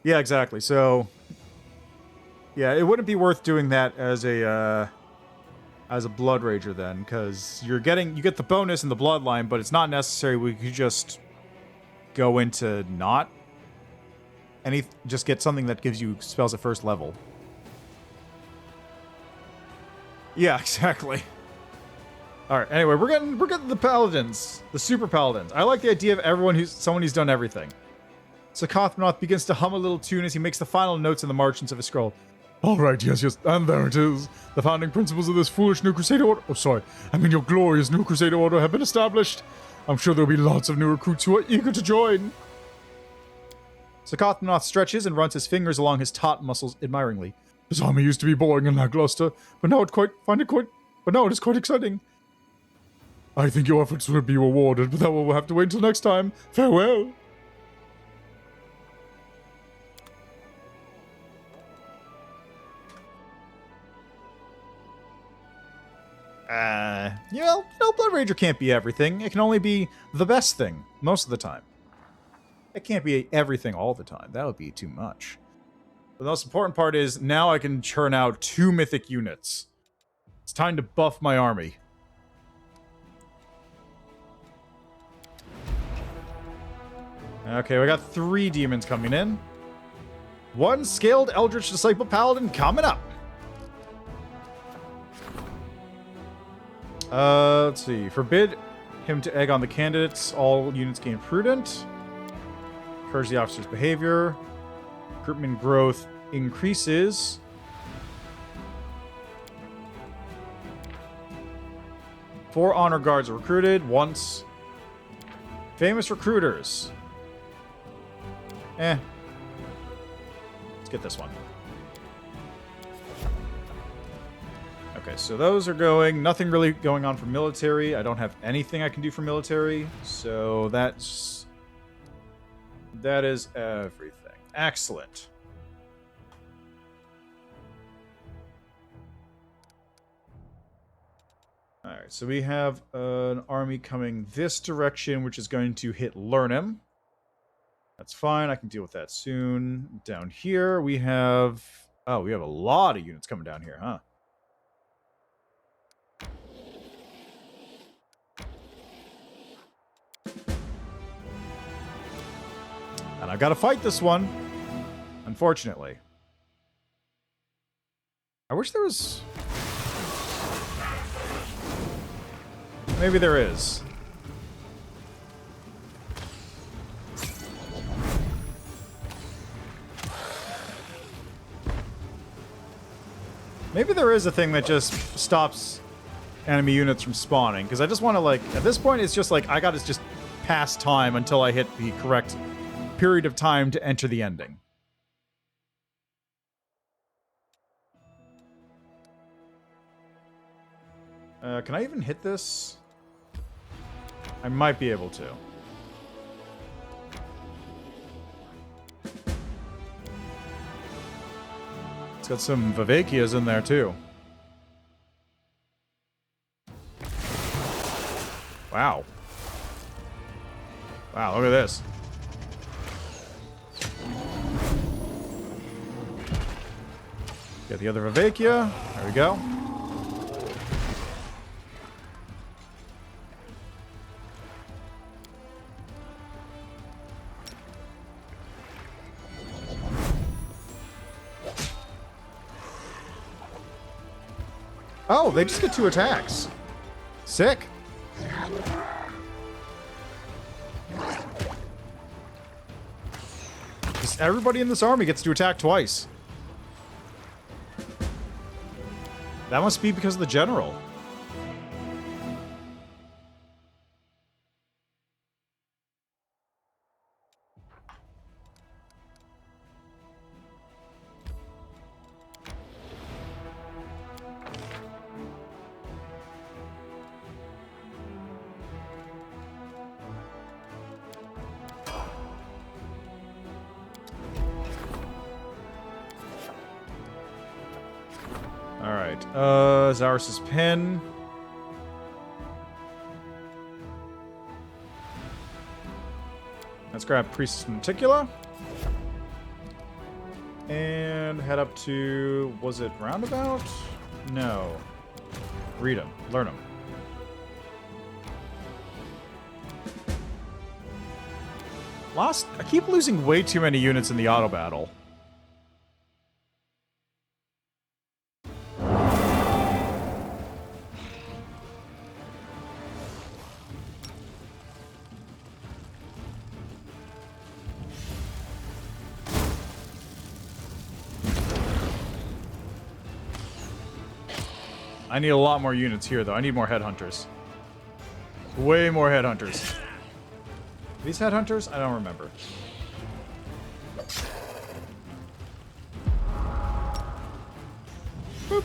Yeah, exactly. So, yeah, it wouldn't be worth doing that as a Blood Rager then, because you get the bonus in the Bloodline, but it's not necessary. We could just go into not just get something that gives you spells at 1st level. Yeah, exactly. All right. Anyway, we're getting the Paladins, the Super Paladins. I like the idea of someone who's done everything. Socothbenoth begins to hum a little tune as he makes the final notes in the margins of his scroll. All right, yes, and there it is. The founding principles of this foolish New Crusader Order. Oh, sorry. I mean, your glorious New Crusader Order have been established. I'm sure there'll be lots of new recruits who are eager to join. Socothbenoth stretches and runs his fingers along his taut muscles admiringly. This army used to be boring and lackluster, but now it is quite exciting. I think your efforts will be rewarded, but that will have to wait until next time. Farewell. Blood Rager can't be everything. It can only be the best thing most of the time. It can't be everything all the time. That would be too much. The most important part is now I can churn out 2 mythic units. It's time to buff my army. Okay, we got 3 demons coming in. 1 scaled Eldritch Disciple Paladin coming up. Let's see. Forbid him to egg on the candidates. All units gain prudent. Encourage the officer's behavior. Recruitment growth increases. Four honor guards are recruited once. Famous recruiters. Let's get this one. Okay, so those are going. Nothing really going on for military. I don't have anything I can do for military. So that is everything. Excellent. Alright, so we have an army coming this direction, which is going to hit Lurnham. That's fine, I can deal with that soon. Down here, we have... Oh, we have a lot of units coming down here, huh? And I've got to fight this one, unfortunately. I wish there was... Maybe there is. Maybe there is a thing that just stops enemy units from spawning, because I just want to, like, at this point, it's just like, I gotta just pass time until I hit the correct period of time to enter the ending. Can I even hit this? I might be able to. It's got some Vivakias in there, too. Wow. Wow, look at this. Get the other Vivakia. There we go. Oh, they just get 2 attacks. Sick. Just everybody in this army gets to attack twice. That must be because of the general. Alright, Zaurus' pin. Let's grab Priestess Monticula. And head up to... was it Roundabout? No. Read them. Learn them. I keep losing way too many units in the auto battle. I need a lot more units here, though. I need more headhunters. Way more headhunters. These headhunters? I don't remember. Boop.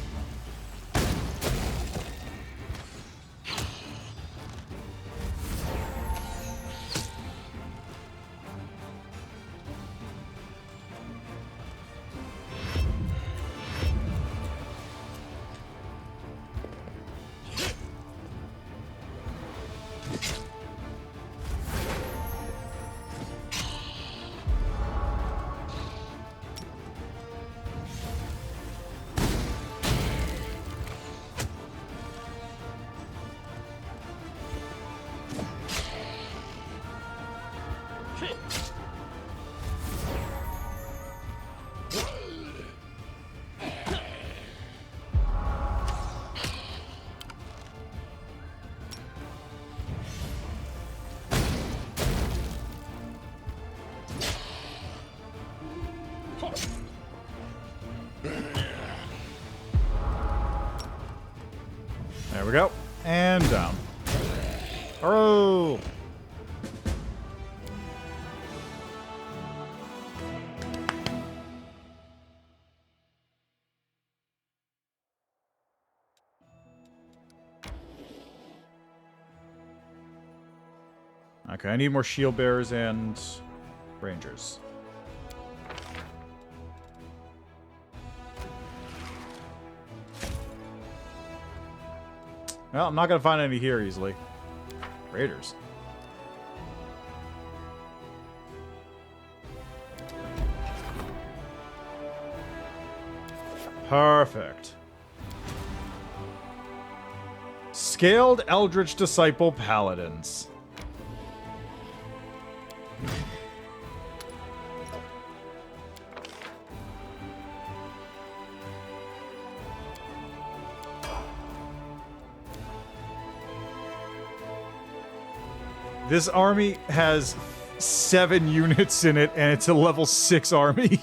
There we go. And down. Oh! Okay, I need more shield bearers and rangers. Well, I'm not going to find any here easily. Raiders. Perfect. Scaled Eldritch Disciple Paladins. This army has 7 units in it, and it's a level 6 army.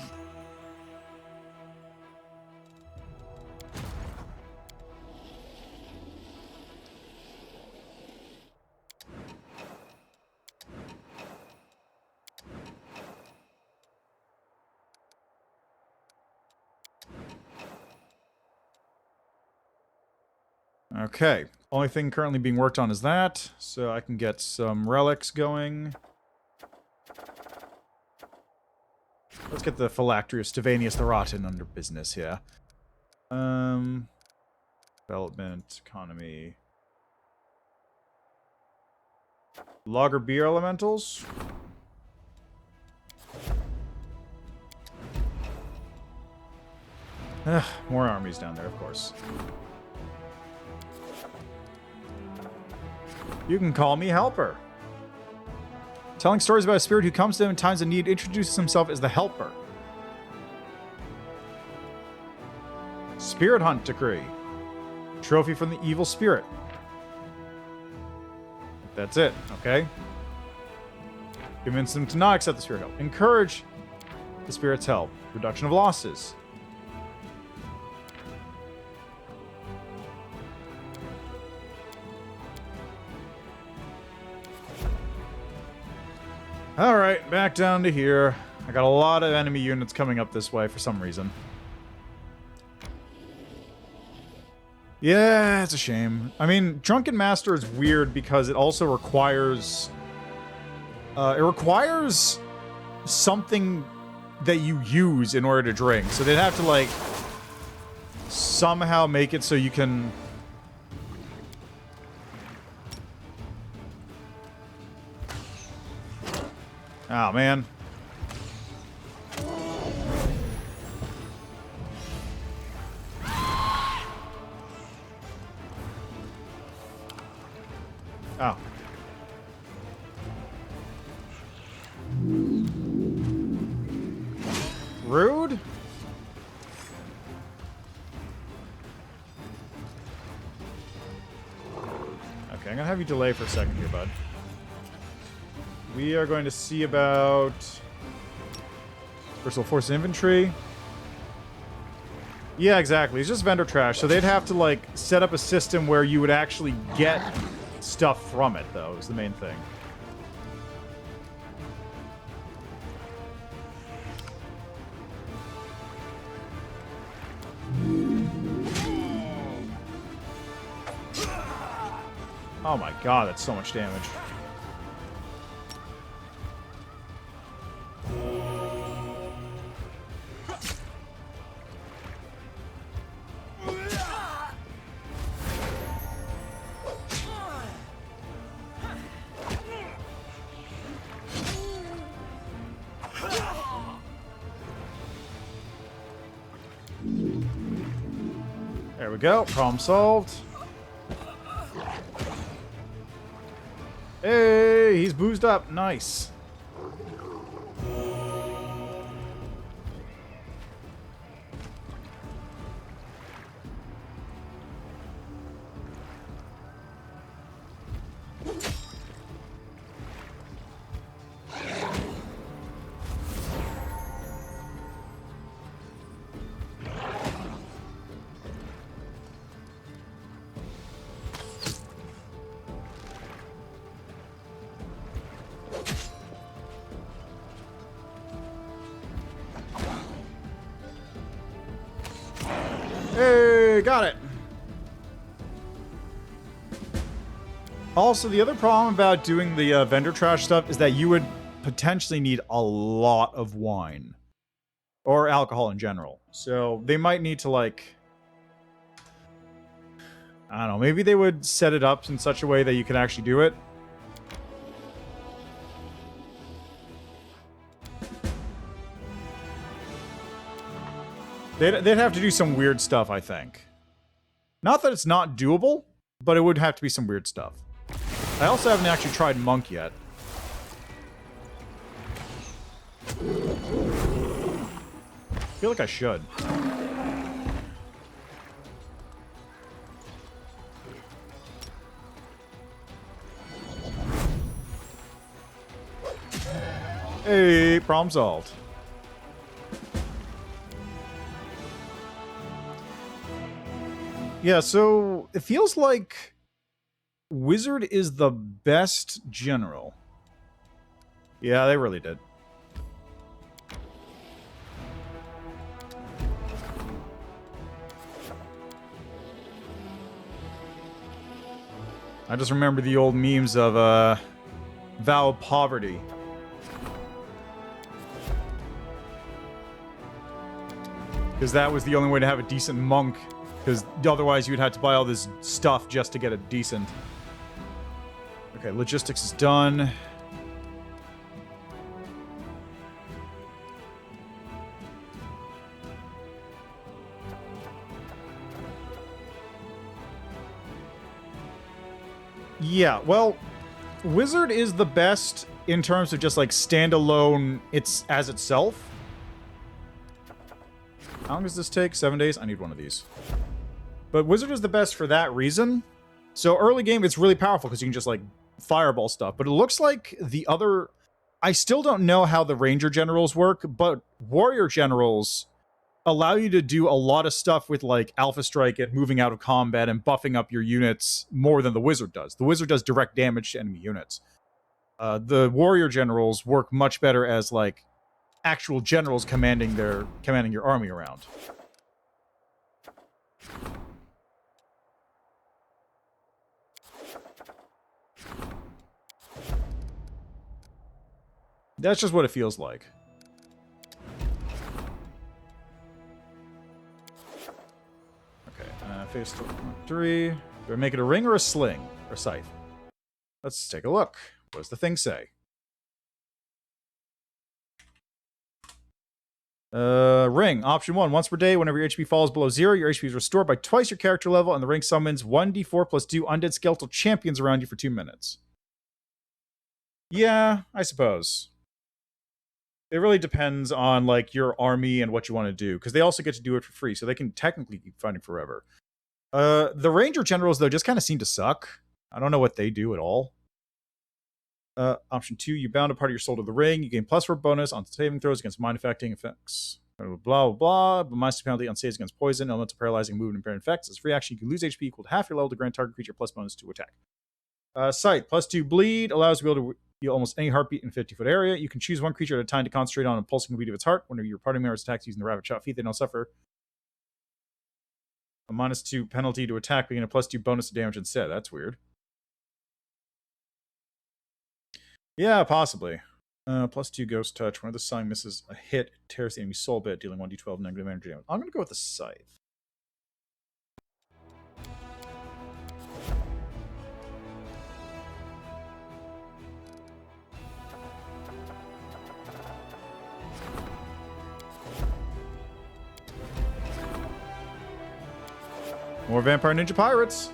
Okay. Only thing currently being worked on is that, so I can get some relics going. Let's get the Phylactery Stevanius the Rotten under business here. Development, economy. Lager beer elementals. More armies down there, of course. You can call me Helper. Telling stories about a spirit who comes to them in times of need introduces himself as the Helper. Spirit Hunt Decree. Trophy from the evil spirit. That's it, okay? Convince them to not accept the spirit help. Encourage the spirit's help. Reduction of losses. Alright, back down to here. I got a lot of enemy units coming up this way for some reason. Yeah, it's a shame. I mean, Drunken Master is weird because it also requires... it requires something that you use in order to drink. So they'd have to, like, somehow make it so you can... Oh, man. Oh. Rude? Okay, I'm gonna have you delay for a second here, bud. We are going to see about Versatile Force Infantry. Yeah, exactly. It's just vendor trash. So they'd have to, like, set up a system where you would actually get stuff from it, though, is the main thing. Oh my god, that's so much damage. There we go. Problem solved. Hey, he's boozed up. Nice. Hey, got it. Also, the other problem about doing the vendor trash stuff is that you would potentially need a lot of wine. Or alcohol in general. So they might need to, like... I don't know, maybe they would set it up in such a way that you can actually do it. They'd have to do some weird stuff, I think. Not that it's not doable, but it would have to be some weird stuff. I also haven't actually tried Monk yet. I feel like I should. Hey, problem solved. Yeah, so it feels like Wizard is the best general. Yeah, they really did. I just remember the old memes of Vow of Poverty. Because that was the only way to have a decent monk. Because otherwise you'd have to buy all this stuff just to get a decent. Okay, logistics is done. Yeah, well, Wizard is the best in terms of just like standalone as itself. How long does this take? 7 days? I need one of these. But Wizard is the best for that reason. So early game, it's really powerful because you can just like fireball stuff. But it looks like the other... I still don't know how the Ranger Generals work, but Warrior Generals allow you to do a lot of stuff with like Alpha Strike and moving out of combat and buffing up your units more than the Wizard does. The Wizard does direct damage to enemy units. The Warrior Generals work much better as like actual generals commanding your army around. That's just what it feels like. Okay, phase 3. Do I make it a ring or a sling? Or scythe? Let's take a look. What does the thing say? Ring. Option 1. Once per day, whenever your HP falls below 0, your HP is restored by twice your character level, and the ring summons 1d4 plus 2 undead skeletal champions around you for 2 minutes. Yeah, I suppose. It really depends on, like, your army and what you want to do, because they also get to do it for free, so they can technically keep fighting forever. The Ranger Generals, though, just kind of seem to suck. I don't know what they do at all. Option 2, you bound a part of your soul to the ring. You gain +4 bonus on saving throws against mind-affecting effects. Blah, blah, blah. But minus penalty on saves against poison, elemental paralyzing, movement, and impairing effects. As free action, you can lose HP equal to half your level to grant target creature plus bonus to attack. Sight, +2 bleed, allows you to be able to heal almost any heartbeat in a 50-foot area. You can choose one creature at a time to concentrate on a pulsing beat of its heart. Whenever your party members attacks using the Rabbit Shot feat, they don't suffer a -2 penalty to attack, being a +2 bonus to damage instead. That's weird. Yeah, possibly. +2 Ghost Touch. Whenever the song misses a hit, it tears the enemy's soul bit, dealing 1d12 negative energy damage. I'm going to go with the Scythe. More Vampire Ninja Pirates.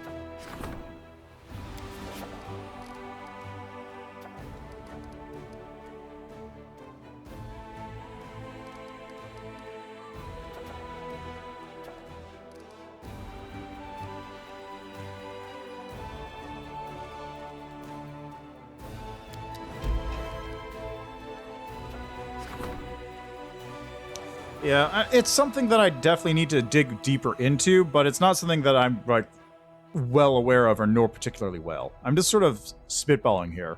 Yeah, it's something that I definitely need to dig deeper into, but it's not something that I'm, like, well aware of or know particularly well. I'm just sort of spitballing here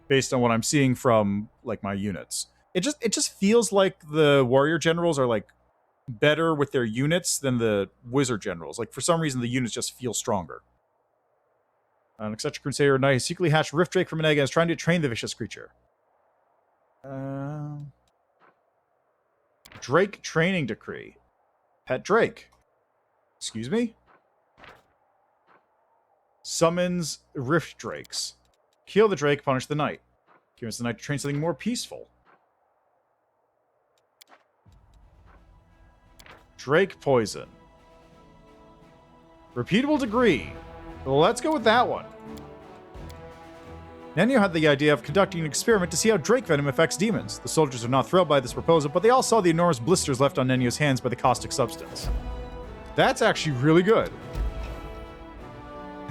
based on what I'm seeing from, like, my units. It just feels like the Warrior Generals are, like, better with their units than the Wizard Generals. Like, for some reason, the units just feel stronger. An eccentric Crusader Knight secretly hatched Rift Drake from an egg and is trying to train the vicious creature. Drake Training Decree. Pet Drake. Excuse me? Summons Rift Drakes. Kill the Drake, punish the Knight. Give us the Knight to train something more peaceful. Drake Poison. Repeatable Degree. Well, let's go with that one. Nenio had the idea of conducting an experiment to see how Drake Venom affects demons. The soldiers are not thrilled by this proposal, but they all saw the enormous blisters left on Nenio's hands by the caustic substance. That's actually really good.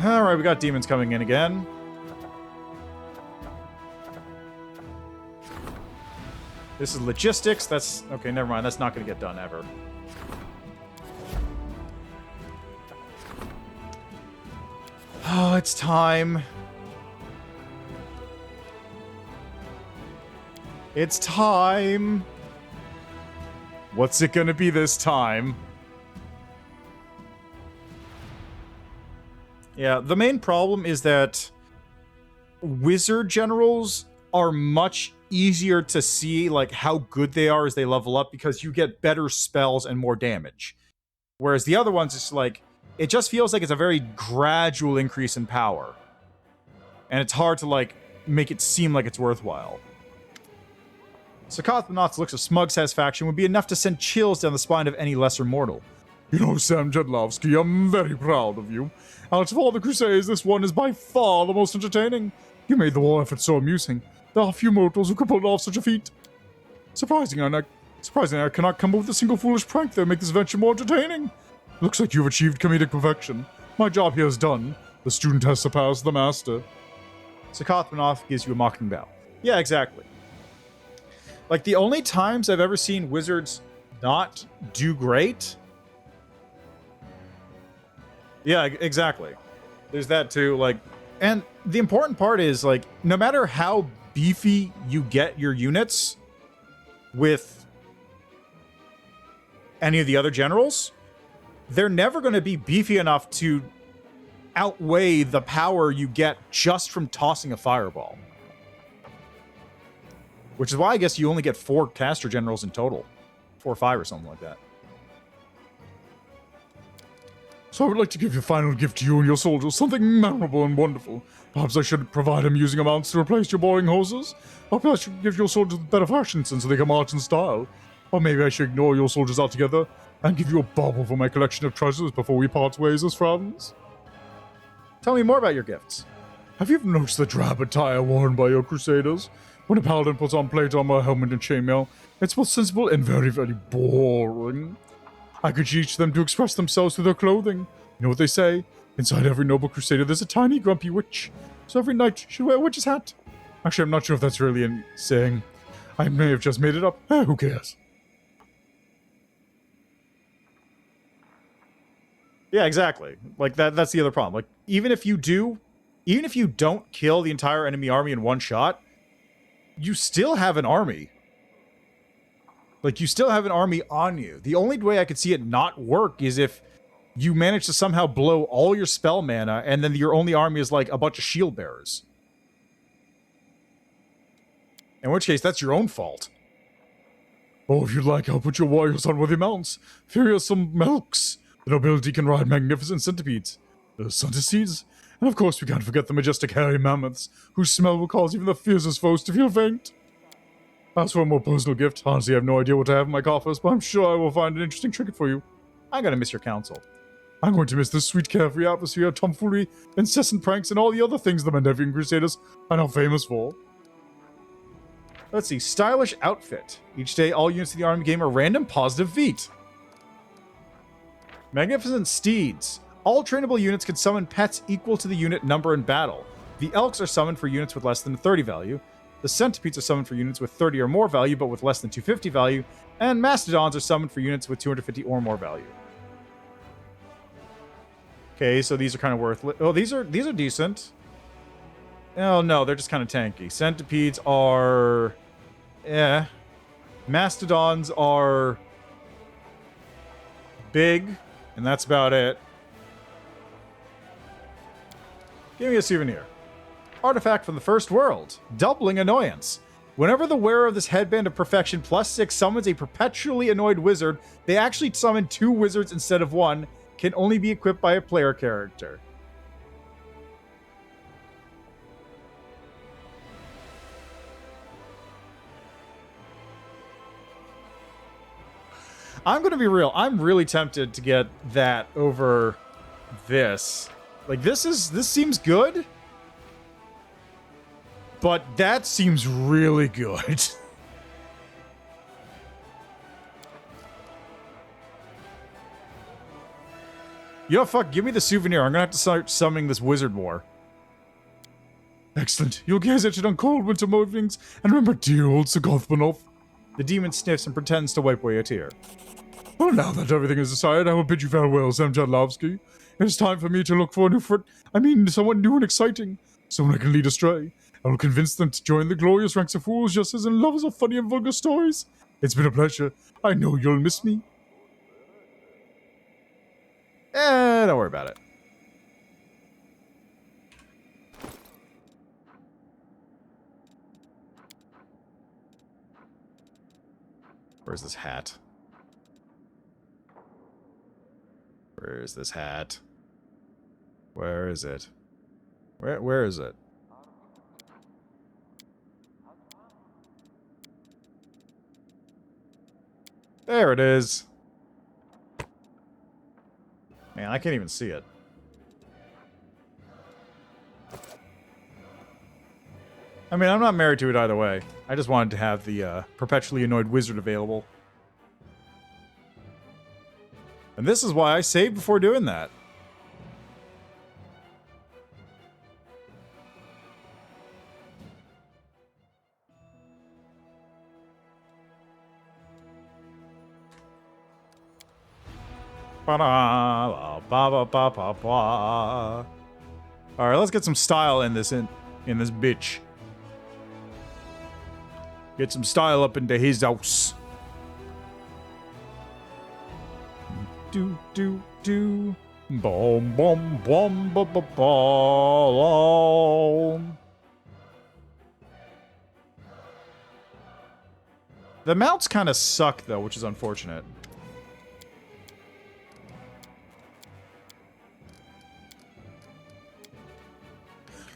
Alright, we got demons coming in again. This is logistics. That's... okay, never mind. That's not going to get done ever. Oh, it's time. It's time. What's it gonna be this time? Yeah, the main problem is that Wizard Generals are much easier to see, like, how good they are as they level up because you get better spells and more damage. Whereas the other ones, it's like, it just feels like it's a very gradual increase in power. And it's hard to, like, make it seem like it's worthwhile. Socothbenoth's looks of smug satisfaction would be enough to send chills down the spine of any lesser mortal. You know, Sam Jedlovsky, I'm very proud of you. Out of all the Crusades, this one is by far the most entertaining. You made the war effort so amusing. There are few mortals who could pull off such a feat. Surprisingly, I cannot come up with a single foolish prank that would make this venture more entertaining. Looks like you've achieved comedic perfection. My job here is done. The student has surpassed the master. Socothbenoth gives you a mocking bow. Yeah, exactly. Like, the only times I've ever seen wizards not do great... Yeah, exactly. There's that too, like... And the important part is, like, no matter how beefy you get your units with any of the other generals, they're never going to be beefy enough to outweigh the power you get just from tossing a fireball. Which is why I guess you only get 4 caster generals in total. 4 or 5 or something like that. So I would like to give a final gift to you and your soldiers, something memorable and wonderful. Perhaps I should provide amusing amounts to replace your boring hoses? Or perhaps I should give your soldiers better fashion sense so they can march in style? Or maybe I should ignore your soldiers altogether and give you a bauble for my collection of treasures before we part ways as friends? Tell me more about your gifts. Have you ever noticed the drab attire worn by your crusaders? When a paladin puts on plate armor, helmet, and chainmail, it's both sensible and very, very boring. I could teach them to express themselves through their clothing. You know what they say? Inside every noble crusader, there's a tiny, grumpy witch. So every knight should wear a witch's hat. Actually, I'm not sure if that's really a saying. I may have just made it up. Who cares? Yeah, exactly. Like, that's the other problem. Like, even if you don't kill the entire enemy army in one shot, you still have an army. Like, you still have an army on you. The only way I could see it not work is if you manage to somehow blow all your spell mana, and then your only army is, like, a bunch of shield bearers. In which case, that's your own fault. Oh, if you'd like, I'll put your warriors on worthy mounts. Fear some milks. The nobility can ride magnificent centipedes. Centipedes? And of course we can't forget the majestic hairy mammoths, whose smell will cause even the fiercest foes to feel faint. As for a more personal gift, honestly I have no idea what I have in my coffers, but I'm sure I will find an interesting trinket for you. I'm gonna miss your counsel. I'm going to miss this sweet carefree atmosphere, tomfoolery, incessant pranks, and all the other things the Mendevian Crusaders are now famous for. Let's see, stylish outfit. Each day, all units in the army gain a random positive feat. Magnificent steeds. All trainable units can summon pets equal to the unit number in battle. The elks are summoned for units with less than 30 value. The centipedes are summoned for units with 30 or more value, but with less than 250 value. And mastodons are summoned for units with 250 or more value. Okay, so these are kind of worthless. Oh, these are decent. Oh no, they're just kind of tanky. Centipedes are... Mastodons are... big, and that's about it. Give me a souvenir. Artifact from the First World. Doubling Annoyance. Whenever the wearer of this headband of perfection +6 summons a perpetually annoyed wizard, they actually summon 2 wizards instead of 1. Can only be equipped by a player character. I'm gonna be real. I'm really tempted to get that over this. Like, this seems good, but that seems really good. You know, fuck, give me the souvenir. I'm gonna have to start summoning this wizard more. Excellent. You'll gaze at it on cold winter mornings, and remember dear old Socothbenoth. The demon sniffs and pretends to wipe away a tear. Well, now that everything is decided, I will bid you farewell, Sam Jadlovsky. It is time for me to look for a new someone new and exciting. Someone I can lead astray. I will convince them to join the glorious ranks of fools, just as in lovers of funny and vulgar stories. It's been a pleasure. I know you'll miss me. Don't worry about it. Where's this hat? Where is this hat? Where is it? Where is it? There it is. Man, I can't even see it. I mean, I'm not married to it either way. I just wanted to have the perpetually annoyed wizard available. And this is why I saved before doing that. Alright, let's get some style in this bitch. Get some style up into his house. Do. Boom, boom, boom, boom, boom, boom. The mounts kind of suck, though, which is unfortunate.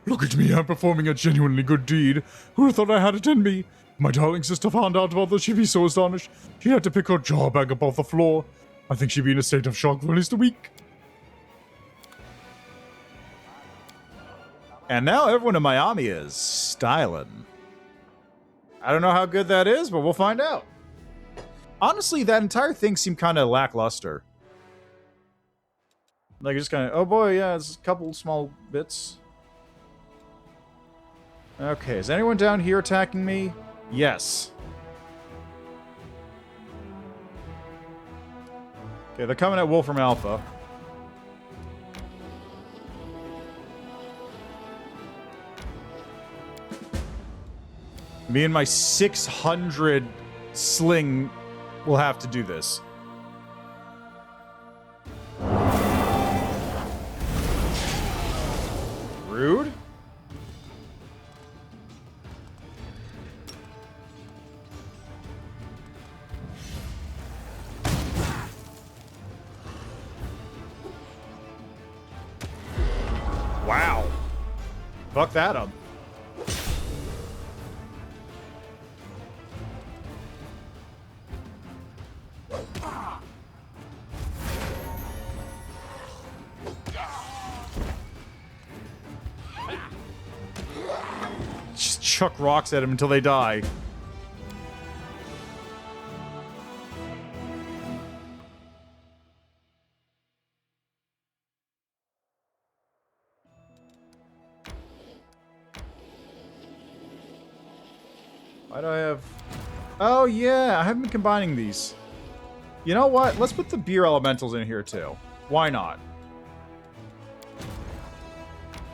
Look at me, I'm performing a genuinely good deed. Who would have thought I had it in me? My darling sister found out about this, she'd be so astonished. She had to pick her jaw back up off the floor. I think she'd be in a state of shock for at least a week. And now everyone in Miami is styling. I don't know how good that is, but we'll find out. Honestly, that entire thing seemed kind of lackluster. Like, just kind of, oh boy, yeah, it's a couple small bits. Okay, is anyone down here attacking me? Yes. Okay, they're coming at Wolfram Alpha. Me and my 600 sling will have to do this. Rude. Wow. Fuck that up. Just chuck rocks at him until they die. Why do I have... Oh, yeah, I haven't been combining these. You know what? Let's put the beer elementals in here, too. Why not?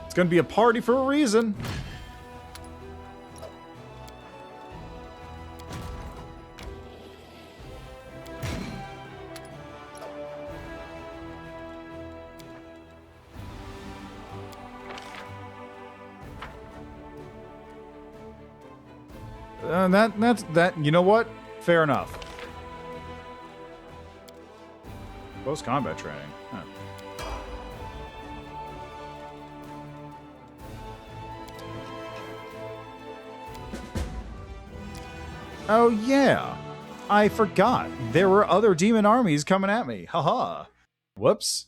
It's gonna be a party for a reason. That's you know what? Fair enough. Close combat training. Huh. Oh yeah. I forgot. There were other demon armies coming at me. Haha. Whoops.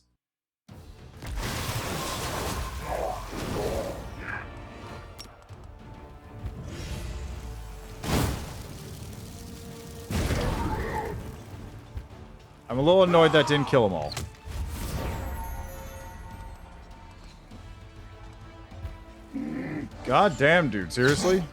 I'm a little annoyed that didn't kill them all. God damn, dude. Seriously?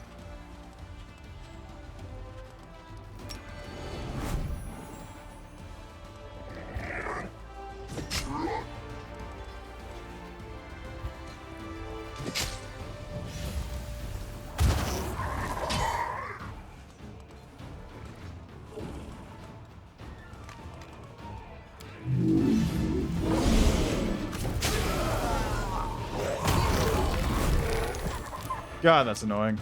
God, that's annoying.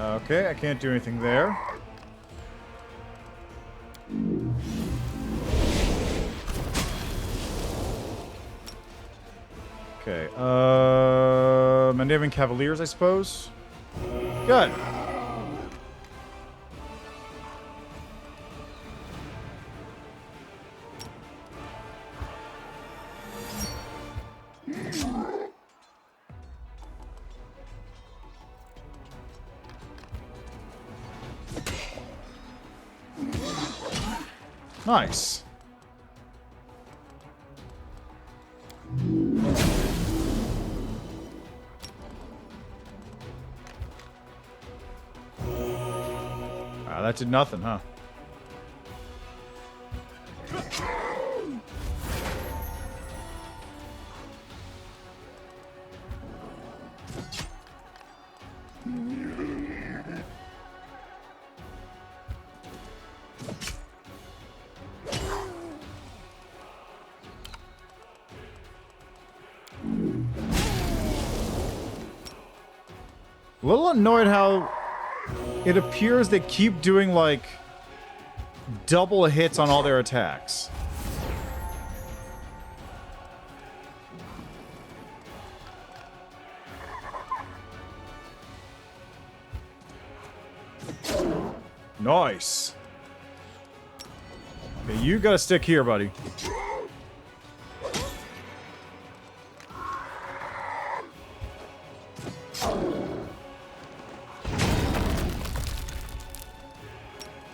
Okay, I can't do anything there. Okay, Mandavian Cavaliers, I suppose? Good. Nice. That did nothing, huh? A little annoyed how it appears they keep doing, like, double hits on all their attacks. Nice. Okay, you gotta stick here, buddy.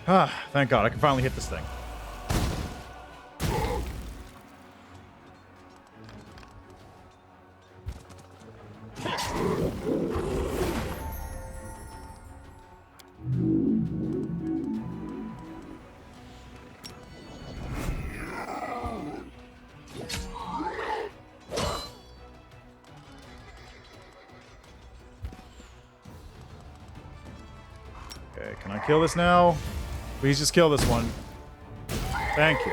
Ah, thank God, I can finally hit this thing. Okay, can I kill this now? Please just kill this one. Thank you.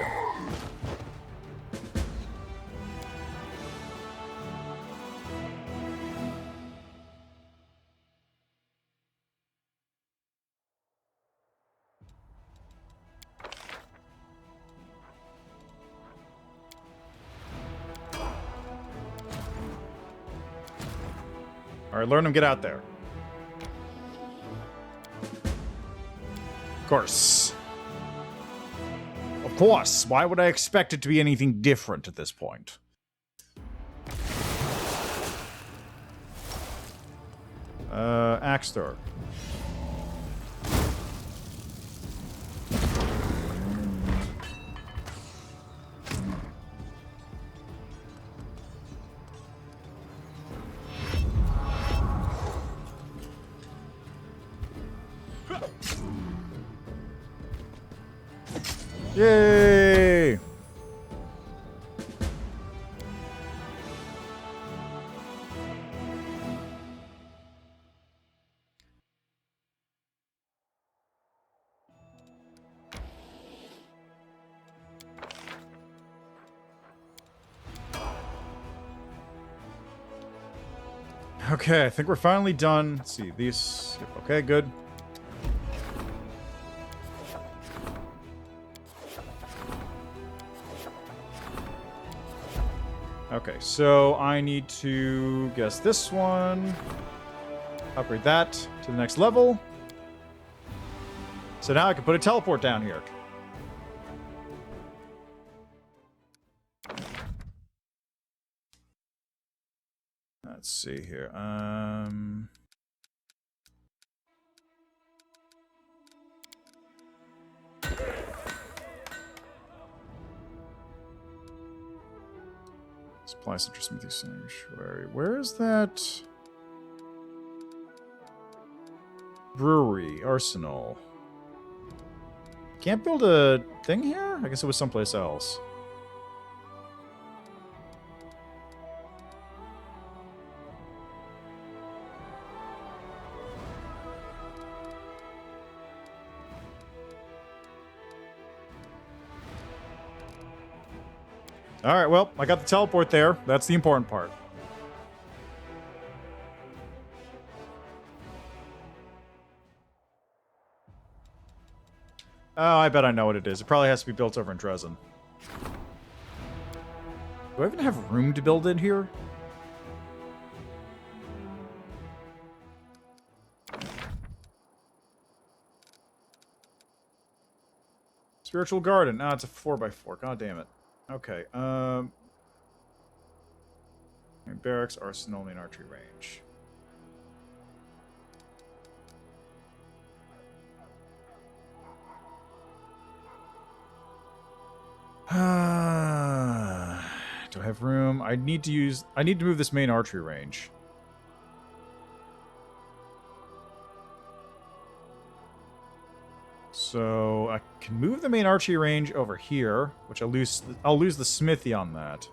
All right, learn them, get out there. Of course. Of course. Why would I expect it to be anything different at this point? Axe thrower. Yay! Okay, I think we're finally done. Let's see, these... Okay, good. Okay, so I need to guess this one. Upgrade that to the next level. So now I can put a teleport down here. Let's see here. Supply Center Smithy Sanctuary. Where is that? Brewery, Arsenal. Can't build a thing here? I guess it was someplace else. Alright, well, I got the teleport there. That's the important part. Oh, I bet I know what it is. It probably has to be built over in Dresden. Do I even have room to build it here? Spiritual Garden. Ah, it's a 4x4. God damn it. Okay. Barracks, arsenal, main archery range. Do I have room? I need to move this main archery range. So I can move the main archery range over here, which I'll lose the smithy on that.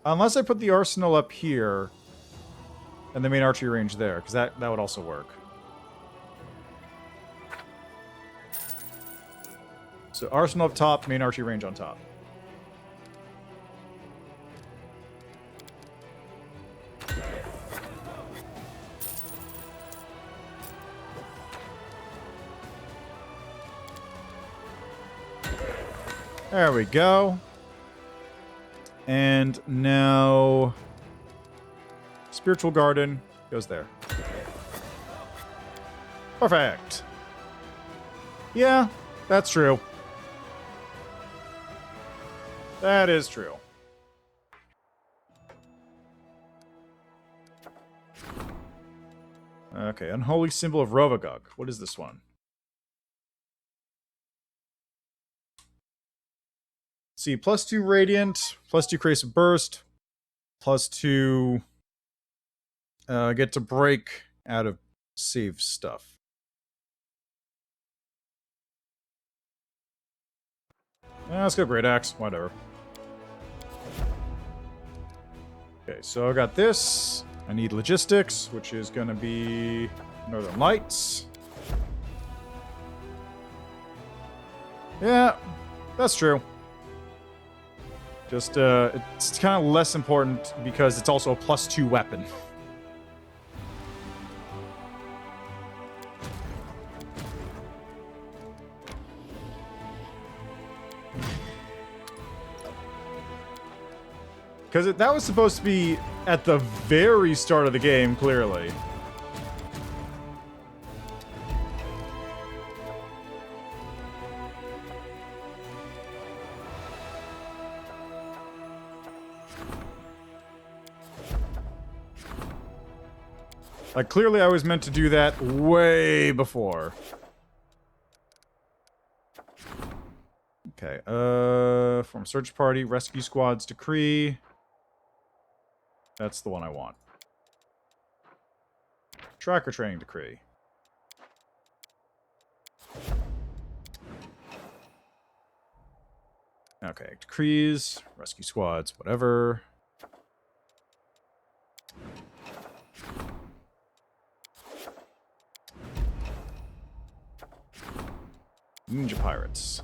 Unless I put the arsenal up here and the main archery range there, because that would also work. So arsenal up top, main archery range on top. There we go. And now Spiritual Garden goes there. Perfect. Yeah, that's true. That is true. Okay, Unholy Symbol of Rovagug. What is this one? Let's see, +2 Radiant, +2 Crazy Burst, +2 get to break out of save stuff. Yeah, let's go Great Axe, whatever. Okay, so I got this. I need logistics, which is going to be Northern Lights. Yeah, that's true. Just, it's kind of less important because it's also a +2 weapon. Because that was supposed to be at the very start of the game, clearly. Like, clearly I was meant to do that way before. Okay, form search party, rescue squads, decree. That's the one I want. Tracker training decree. Okay, decrees, rescue squads, whatever. Ninja pirates.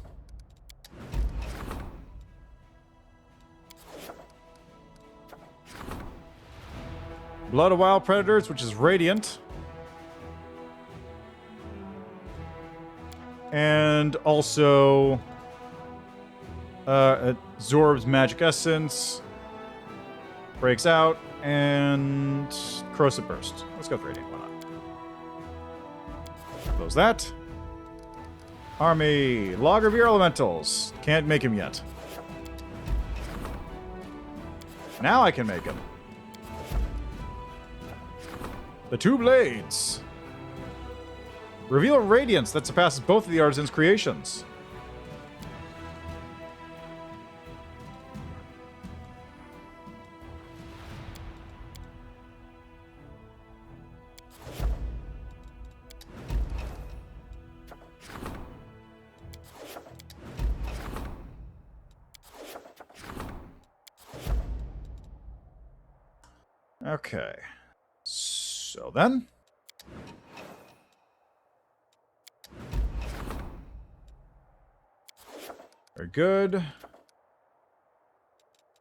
Blood of Wild Predators, which is Radiant. And also absorbs Magic Essence. Breaks out. And Corrosive Burst. Let's go with Radiant, why not? Close that. Army. Logger of Your Elementals. Can't make him yet. Now I can make him. The Two Blades. Reveal a radiance that surpasses both of the artisan's creations. Okay. So then. Very good. I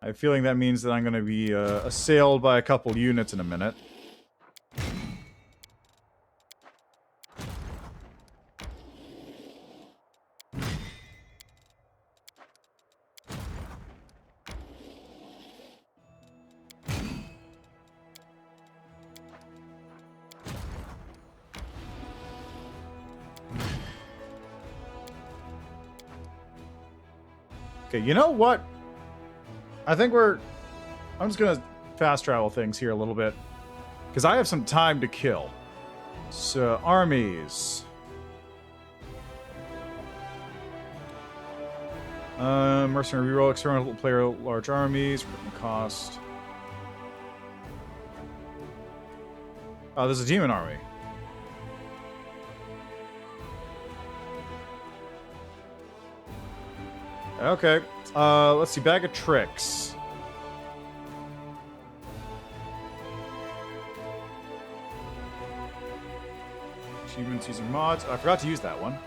have a feeling that means that I'm going to be assailed by a couple units in a minute. Okay, you know what? I think I'm just gonna fast travel things here a little bit. Because I have some time to kill. So, armies. Mercenary reroll, external player large armies, recruitment cost. Oh, there's a demon army. Okay. Let's see. Bag of tricks. Achievements using mods. Oh, I forgot to use that one.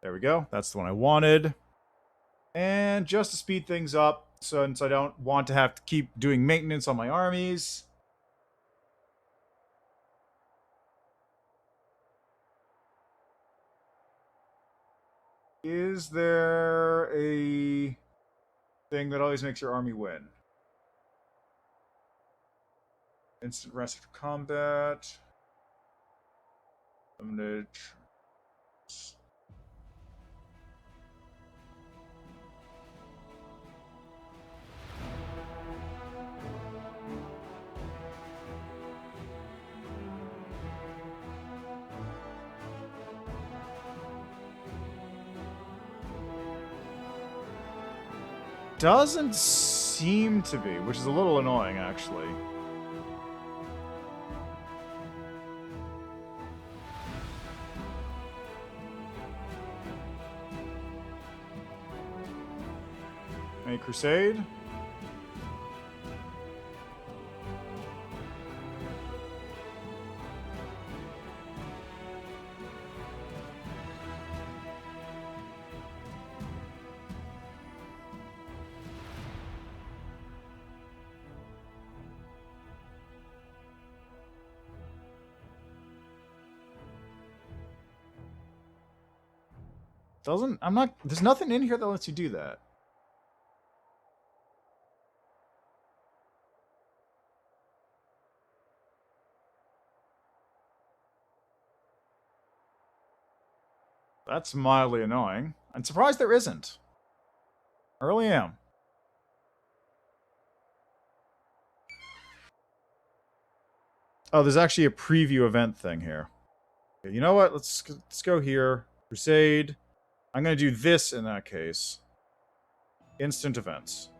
There we go. That's the one I wanted. And just to speed things up, since I don't want to have to keep doing maintenance on my armies. Is there a thing that always makes your army win? Instant rest after combat. Limited. Doesn't seem to be, which is a little annoying, actually. A crusade? There's nothing in here that lets you do that. That's mildly annoying. I'm surprised there isn't. I really am. Oh, there's actually a preview event thing here. Okay, you know what? Let's go here. Crusade. I'm going to do this in that case. Instant events.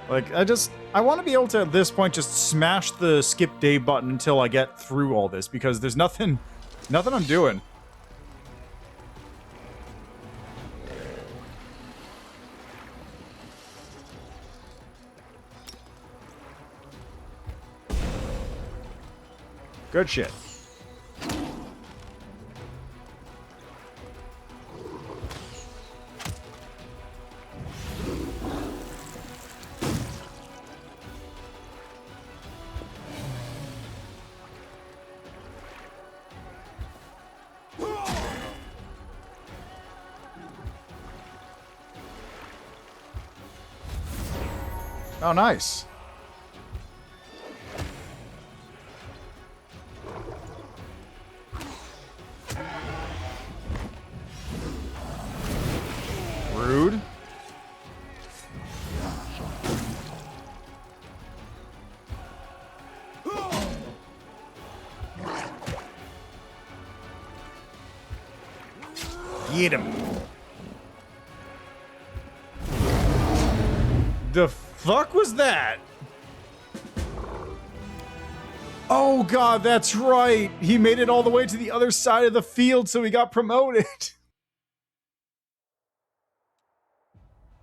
Like, I want to be able to, at this point, just smash the skip day button until I get through all this, because there's nothing I'm doing. Good shit. Oh, nice. Rude. Get him. The fuck was that? Oh god, that's right. He made it all the way to the other side of the field, so he got promoted.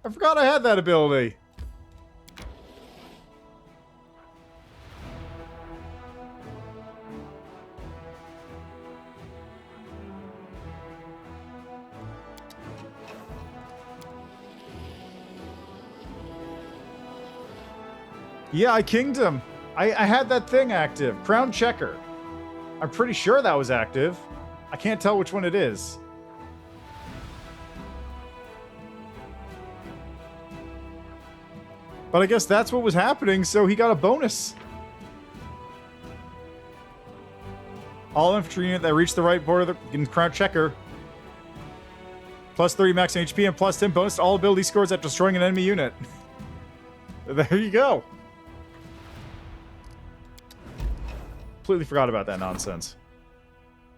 I forgot I had that ability. Yeah, I kinged him. I had that thing active. Crown Checker. I'm pretty sure that was active. I can't tell which one it is. But I guess that's what was happening, so he got a bonus. All infantry unit that reached the right border in Crown Checker. Plus 30 max HP and plus 10 bonus to all ability scores after destroying an enemy unit. There you go. Completely forgot about that nonsense.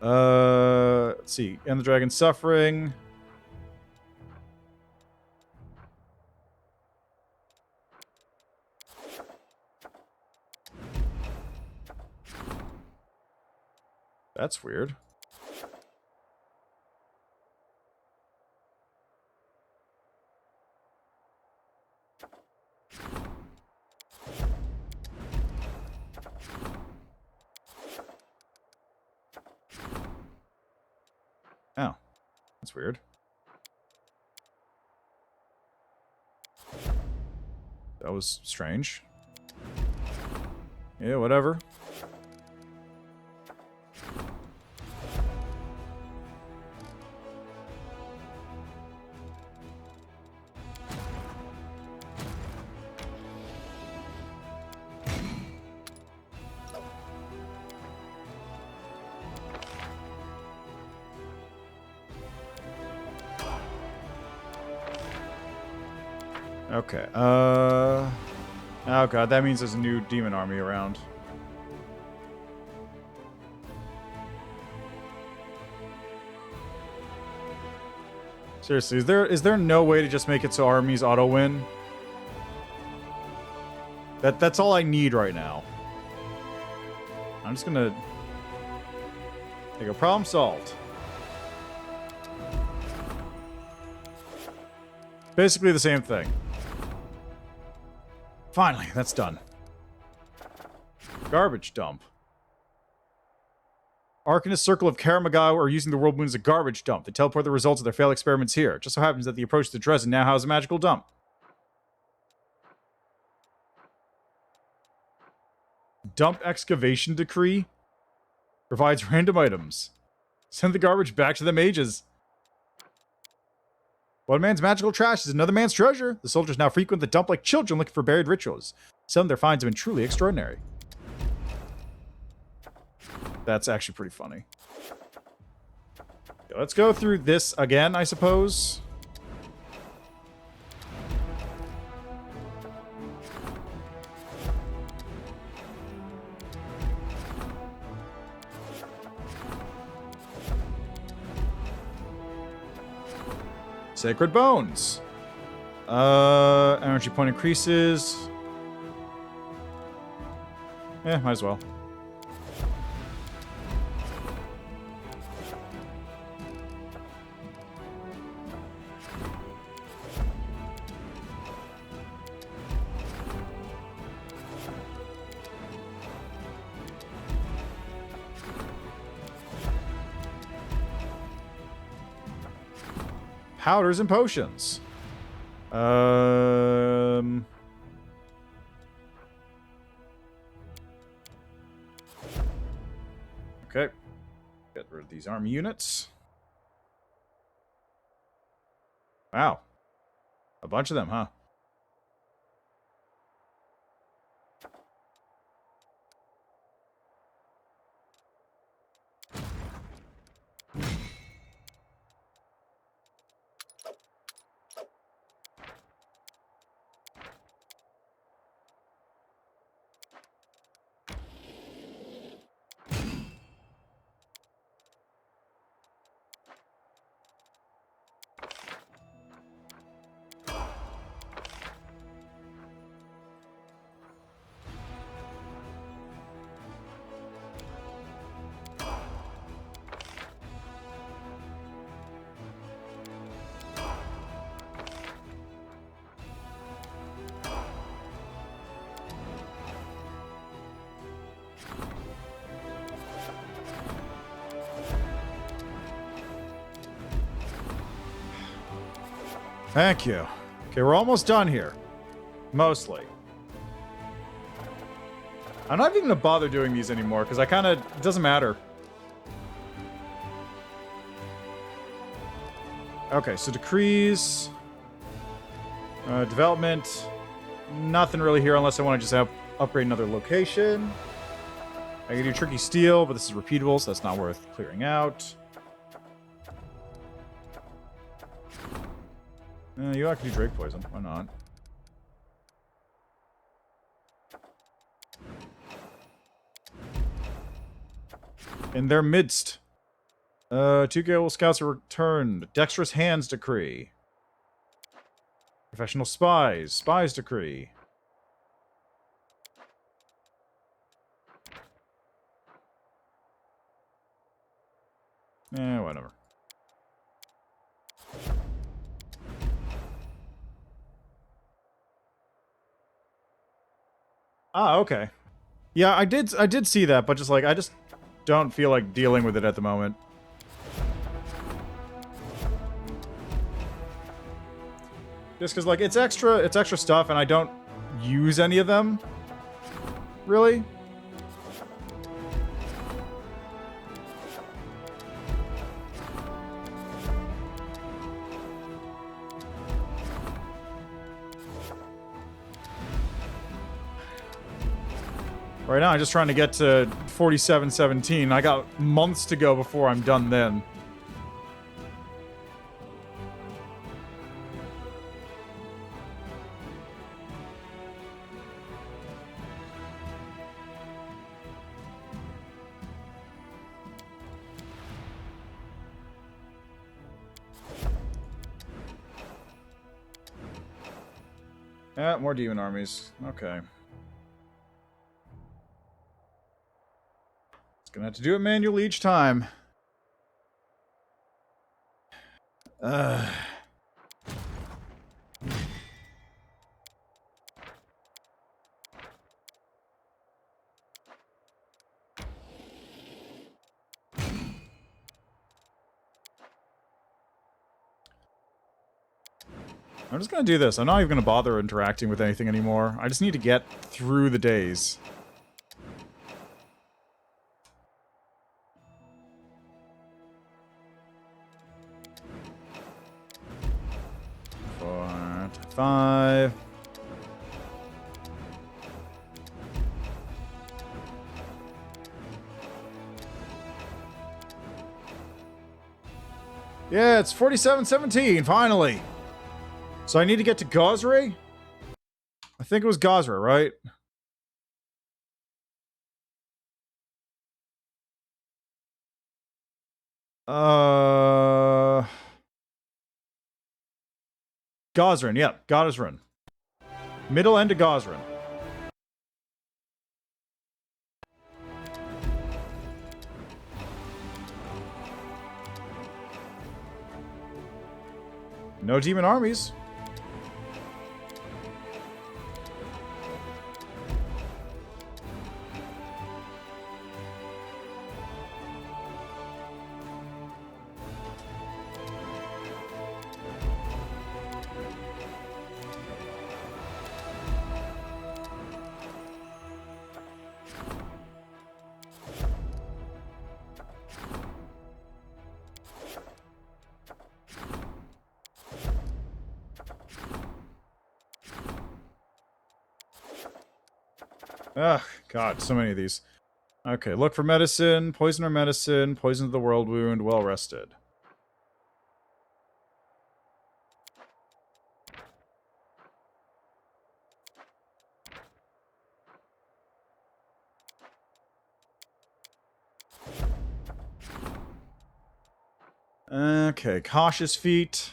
Let's see. End the Dragon's Suffering. That's weird. Oh, that's weird. That was strange. Yeah, whatever. Okay, oh god, that means there's a new demon army around. Seriously, is there no way to just make it so armies auto-win? That's all I need right now. I'm just gonna... There you go, problem solved. Basically the same thing. Finally, that's done. Garbage dump. Arcanist Circle of Karamagao are using the world moon as a garbage dump. They teleport the results of their failed experiments here. It just so happens that the approach to Dresden now houses a magical dump. Dump excavation decree provides random items. Send the garbage back to the mages. One man's magical trash is another man's treasure. The soldiers now frequent the dump like children looking for buried rituals. Some of their finds have been truly extraordinary. That's actually pretty funny. Okay, let's go through this again, I suppose. Sacred Bones. Energy point increases. Yeah, might as well. Powders and potions. Okay. Get rid of these army units. Wow. A bunch of them, huh? Thank you. Okay, we're almost done here. Mostly. I'm not even gonna bother doing these anymore, because it doesn't matter. Okay, so decrees. Development. Nothing really here unless I want to just upgrade another location. I can do tricky steel, but this is repeatable, so that's not worth clearing out. You I can do Drake Poison. Why not? In their midst. 2 Gale Scouts are returned. Dexterous Hands Decree. Professional Spies. Spies Decree. Whatever. Ah, okay. Yeah, I did see that, but just like, I just don't feel like dealing with it at the moment. Just because, like, it's extra stuff, and I don't use any of them. Really? Right now, I'm just trying to get to 4717. I got months to go before I'm done then. Yeah, more demon armies. Okay. Gonna have to do it manually each time. I'm just gonna do this. I'm not even gonna bother interacting with anything anymore. I just need to get through the days. Five. Yeah, it's 4717, finally. So I need to get to Gosray? I think it was Gosray, right? Gosrin, yeah, Gosrin. Middle end of Gosrin. No demon armies. Ugh, God, so many of these. Okay, look for medicine, poison or medicine, poison to the world wound, well rested. Okay, cautious feet.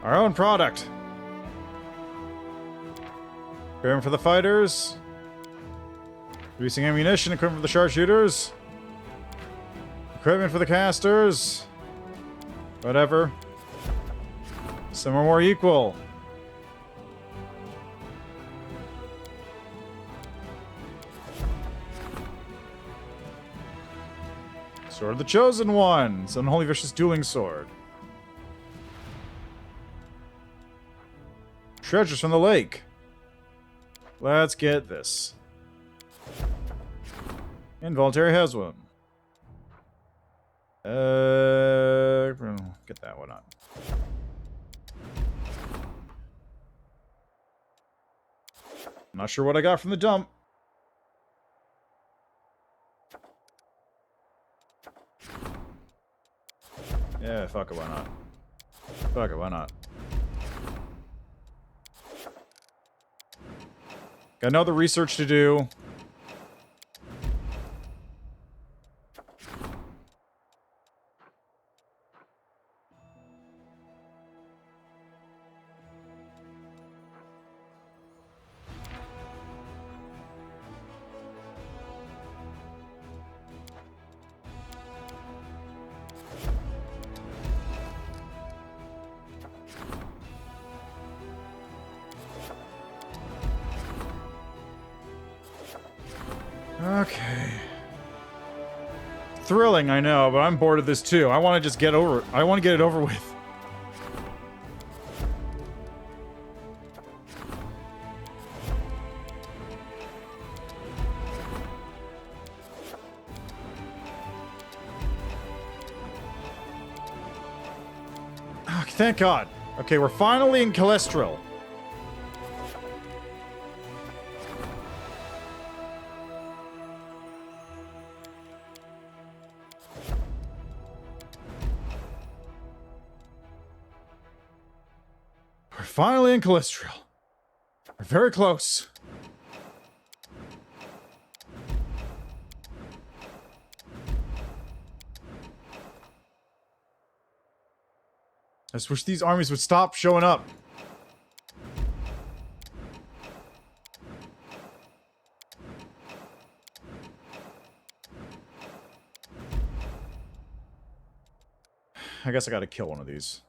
Our own product. Equipment for the fighters. Producing ammunition, equipment for the sharpshooters. Equipment for the casters. Whatever. Some are more equal. Sword of the Chosen One. It's an unholy vicious dueling sword. Treasures from the lake. Let's get this. Involuntary Hezwin. Get that one on. I'm not sure what I got from the dump. Yeah, fuck it, why not? Fuck it, why not? Got another research to do. Okay. Thrilling, I know, but I'm bored of this too. I want to just get over it. I want to get it over with. Oh, thank God. Okay, we're finally in Calestril. Finally in Calestril. We're very close. I just wish these armies would stop showing up. I guess I gotta kill one of these.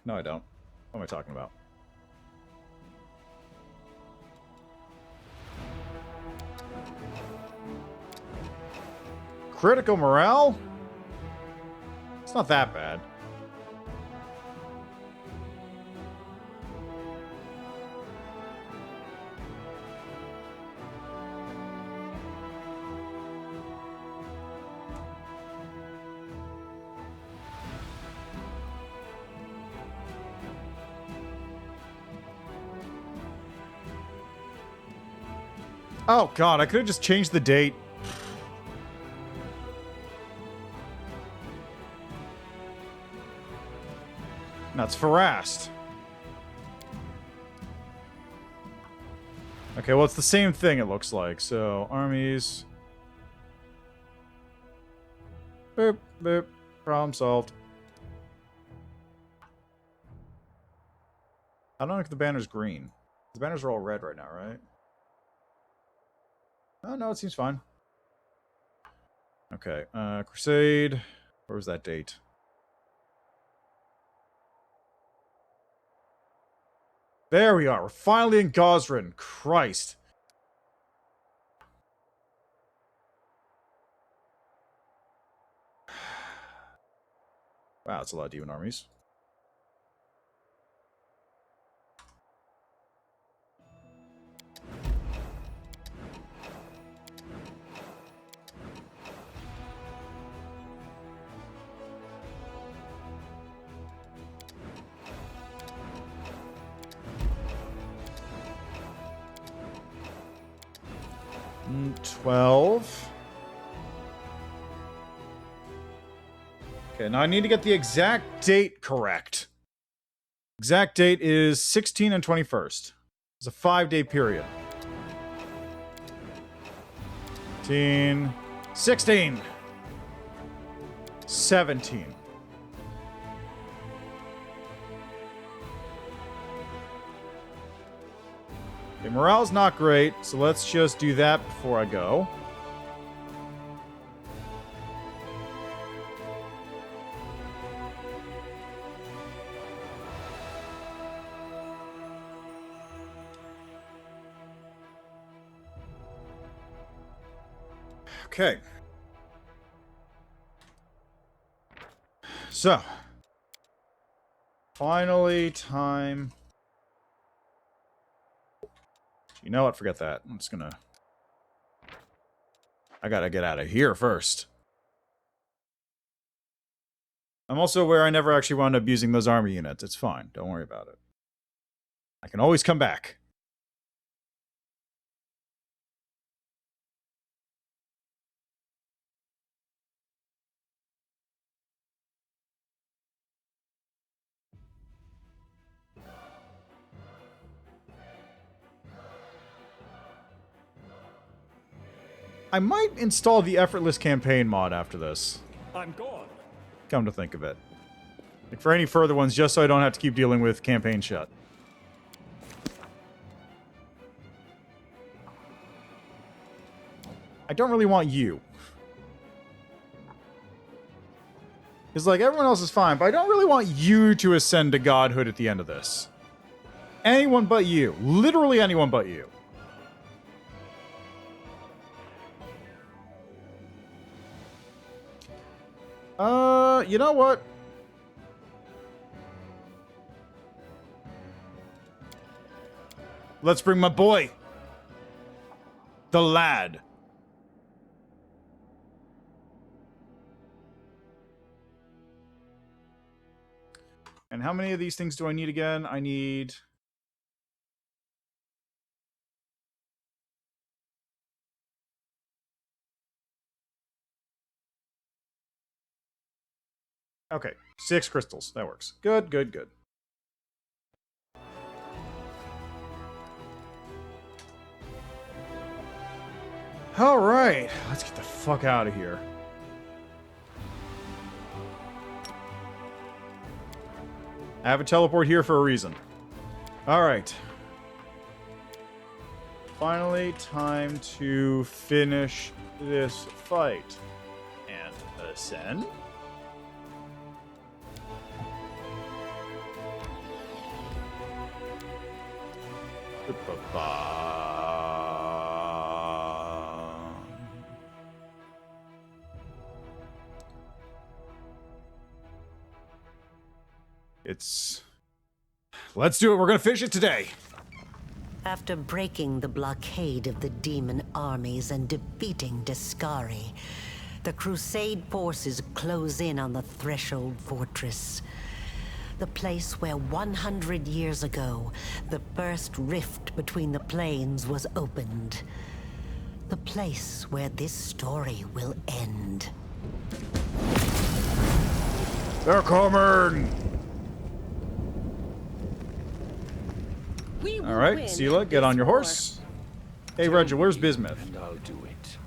No, I don't. What am I talking about? Critical morale? It's not that bad. Oh God, I could have just changed the date. That's Farast. Okay, well, it's the same thing, it looks like. So, armies. Boop, boop. Problem solved. I don't know if the banner's green. The banners are all red right now, right? Oh, no, it seems fine. Okay, Crusade. Where was that date? There we are. We're finally in Gosrin. Christ. Wow, that's a lot of demon armies. Mm, 12. Okay, now I need to get the exact date correct. Exact date is 16 and 21st. It's a 5-day period. 15, 16, 17. Okay, morale's not great, so let's just do that before I go. Okay. So, finally, time. You know what? Forget that. I'm just gonna. I gotta get out of here first. I'm also aware I never actually wound up using those army units. It's fine. Don't worry about it. I can always come back. I might install the effortless campaign mod after this. I'm gone. Come to think of it. Like for any further ones, just so I don't have to keep dealing with campaign shut. I don't really want you. Because, like, everyone else is fine, but I don't really want you to ascend to godhood at the end of this. Anyone but you. Literally anyone but you. You know what? Let's bring my boy. The lad. And how many of these things do I need again? I need... Okay, 6 crystals. That works. Good, good, good. Alright, let's get the fuck out of here. I have a teleport here for a reason. Alright. Finally, time to finish this fight. And ascend. Let's do it. We're gonna finish it today. After breaking the blockade of the demon armies and defeating Discari, the Crusade forces close in on the Threshold Fortress. The place where 100 years ago, the first rift between the planes was opened. The place where this story will end. They're coming! Alright, Sela, get on your horse. Hey, Reggie, where's Bismuth? And I'll do it.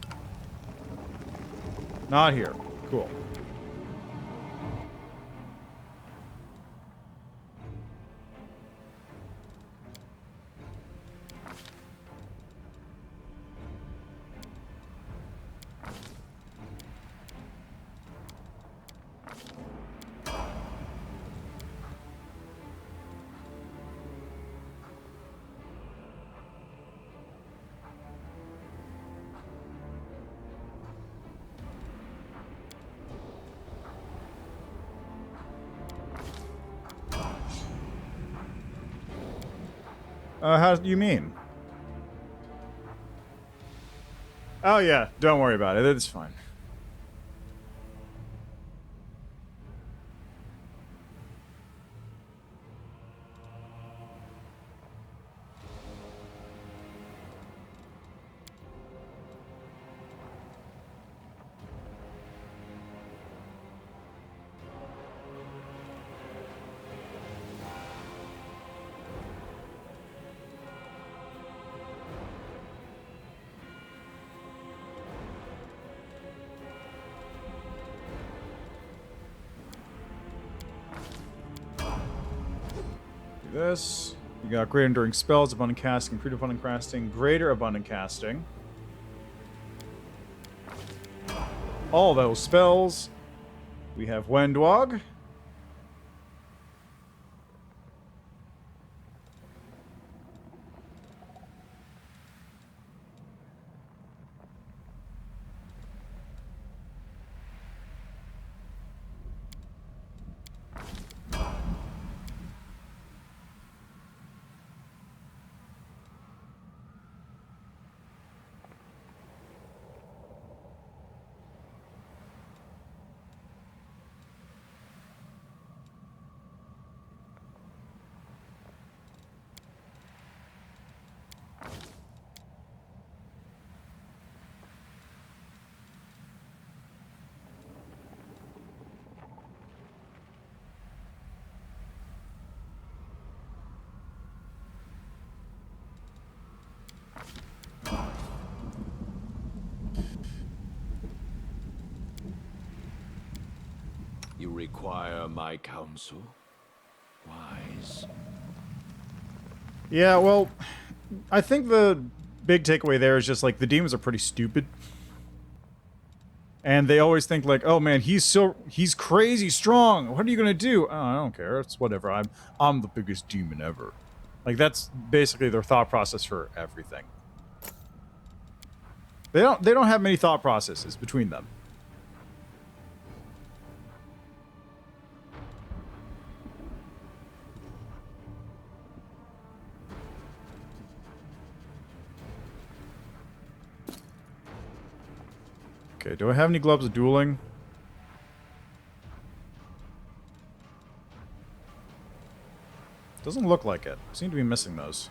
Not here. Cool. How do you mean? Oh yeah, don't worry about it. It's fine. This. You got greater enduring spells, abundant casting, improved abundant casting, greater abundant casting. All those spells. We have Wendwog. require my counsel? Wise. Yeah, well, I think the big takeaway there is just like the demons are pretty stupid. And they always think like, oh man, he's crazy strong. What are you gonna do? Oh, I don't care. It's whatever. I'm the biggest demon ever. Like that's basically their thought process for everything. They don't have many thought processes between them. Okay, do I have any gloves of dueling? Doesn't look like it. Seem to be missing those.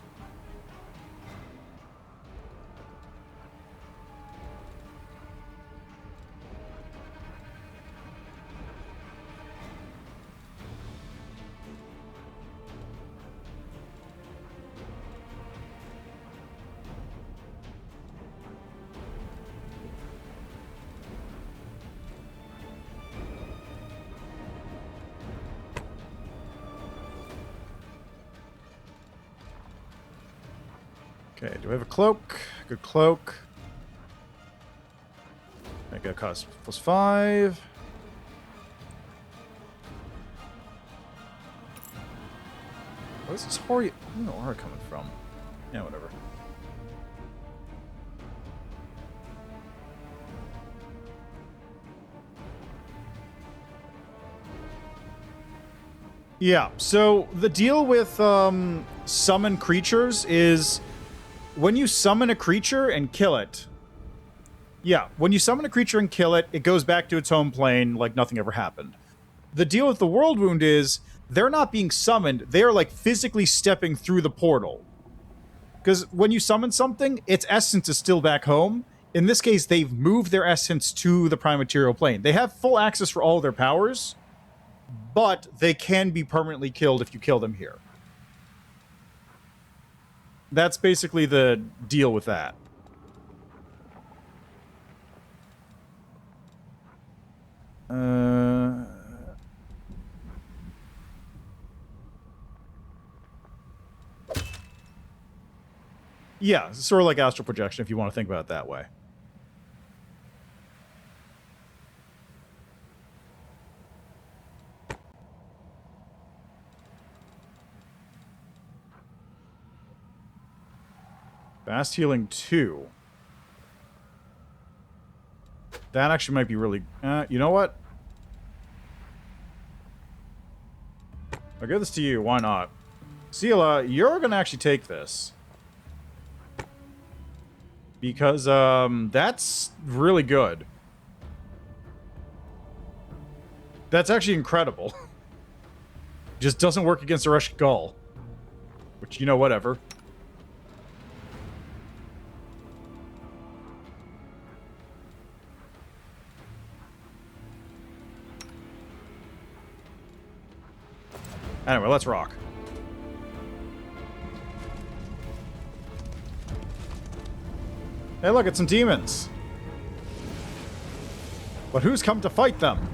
Okay, do I have a cloak? Good cloak. I got cost +5. Where's this aura coming from? Yeah, whatever. Yeah, so the deal with summon creatures is when you summon a creature and kill it. Yeah, when you summon a creature and kill it, it goes back to its home plane like nothing ever happened. The deal with the World Wound is they're not being summoned, they're like physically stepping through the portal. Because when you summon something, its essence is still back home. In this case, they've moved their essence to the Prime Material Plane. They have full access for all their powers, but they can be permanently killed if you kill them here. That's basically the deal with that. Yeah, it's sort of like astral projection if you want to think about it that way. Fast healing 2. That actually might be really... you know what? I'll give this to you. Why not? Sela, you're going to actually take this. Because, that's really good. That's actually incredible. Just doesn't work against a Rush Gull. Which, you know, whatever. Anyway, let's rock. Hey, look, it's some demons. But who's come to fight them?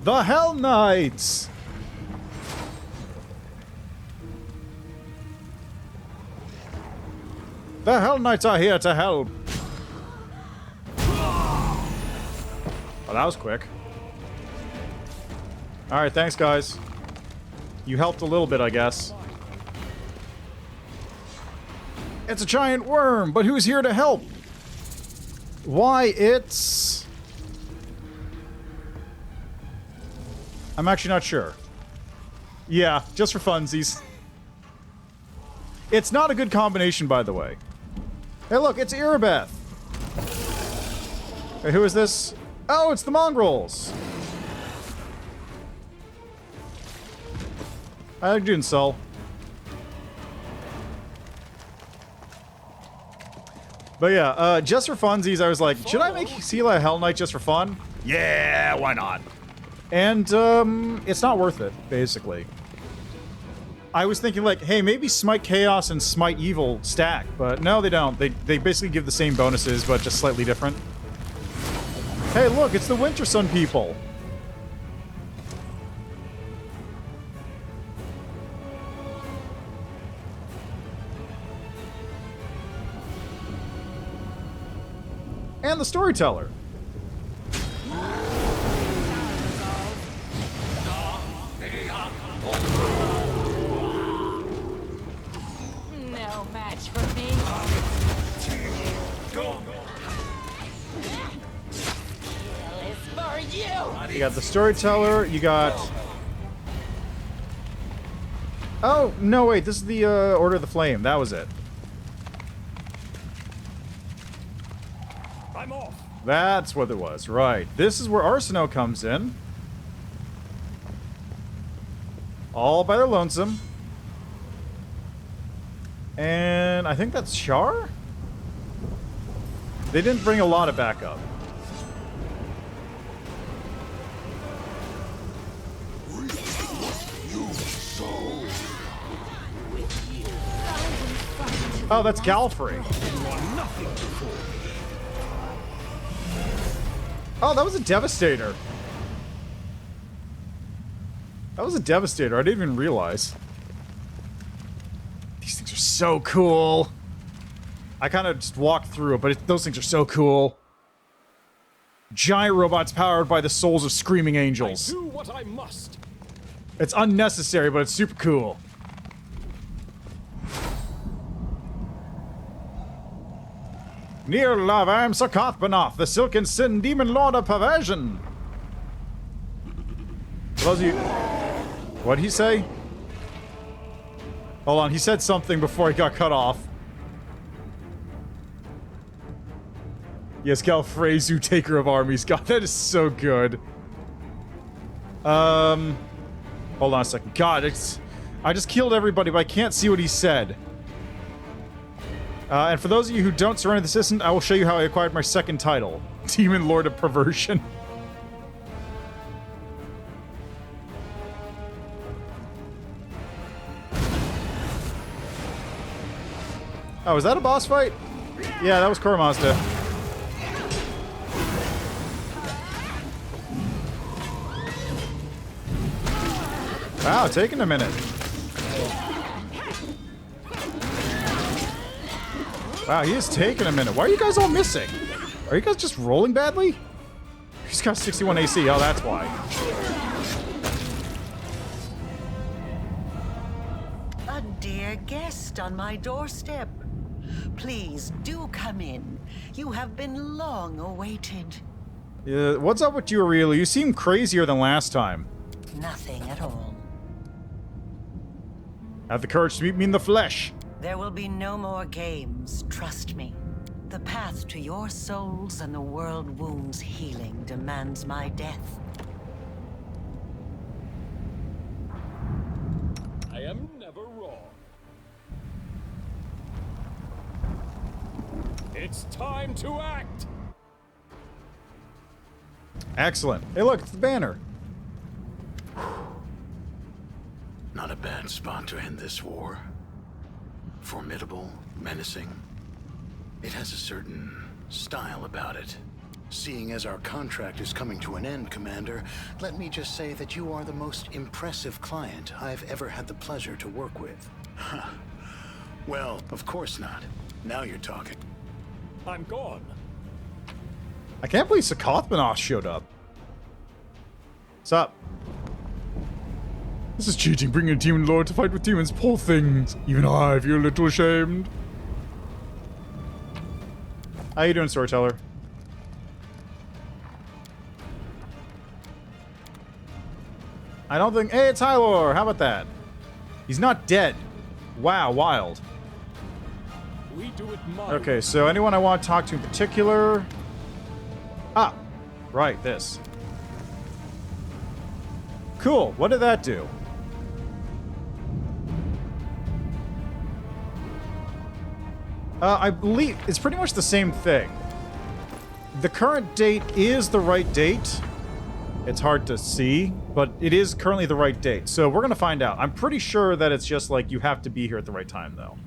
The Hell Knights! The Hell Knights are here to help. Well, that was quick. Alright, thanks, guys. You helped a little bit, I guess. It's a giant worm, but who's here to help? Why, it's... I'm actually not sure. Yeah, just for funsies. It's not a good combination, by the way. Hey, look, it's Erebeth. Hey, who is this? Oh, it's the Mongrels. How you doing, Sol? But yeah, just for funsies, I was like, should I make Sela a Hell Knight just for fun? Yeah, why not? And, it's not worth it, basically. I was thinking like, hey, maybe Smite Chaos and Smite Evil stack, but no, they don't. They basically give the same bonuses, but just slightly different. Hey, look, it's the Winter Sun people. And the storyteller. No match for me. Kill is for you. You got the storyteller. You got. Oh no! Wait, this is the Order of the Flame. That was it. I'm off. That's what it was. Right. This is where Arsino comes in. All by their lonesome. And I think that's Char? They didn't bring a lot of backup. Oh, that's Galfrey. Oh, that was a Devastator. That was a Devastator. I didn't even realize. These things are so cool. I kind of just walked through it, but those things are so cool. Giant robots powered by the souls of screaming angels. I do what I must. It's unnecessary, but it's super cool. Near love, I am Socothbenoth, the Silken Sin Demon Lord of Perversion. For those of you... What'd he say? Hold on, he said something before he got cut off. Yes, Galfrezu, Taker of Armies. God, that is so good. Hold on a second. God, I just killed everybody, but I can't see what he said. And for those of you who don't surrender the system, I will show you how I acquired my second title. Demon Lord of Perversion. Oh, was that a boss fight? Yeah, that was Koromazda. Wow, taking a minute. Wow, he is taking a minute. Why are you guys all missing? Are you guys just rolling badly? He's got 61 AC. Oh, that's why. A dear guest on my doorstep. Please do come in. You have been long awaited. What's up with you, Areelu? You seem crazier than last time. Nothing at all. Have the courage to meet me in the flesh. There will be no more games, trust me. The path to your souls and the world wound's healing demands my death. I am never wrong. It's time to act. Excellent. Hey, look, it's the banner. Not a bad spot to end this war. Formidable, menacing. It has a certain style about it. Seeing as our contract is coming to an end, Commander, let me just say that you are the most impressive client I've ever had the pleasure to work with. Huh. Well, of course not. Now you're talking. I'm gone. I can't believe Socothbenoth showed up. What's up? This is cheating, bringing a demon lord to fight with demons. Poor things. Even I feel a little ashamed. How you doing, storyteller? I don't think... Hey, it's Hylor! How about that? He's not dead. Wow, wild. We do it my Okay, so anyone I want to talk to in particular... Ah, right, this. Cool, what did that do? I believe it's pretty much the same thing. The current date is the right date. It's hard to see, but it is currently the right date. So we're going to find out. I'm pretty sure that it's just like you have to be here at the right time, though.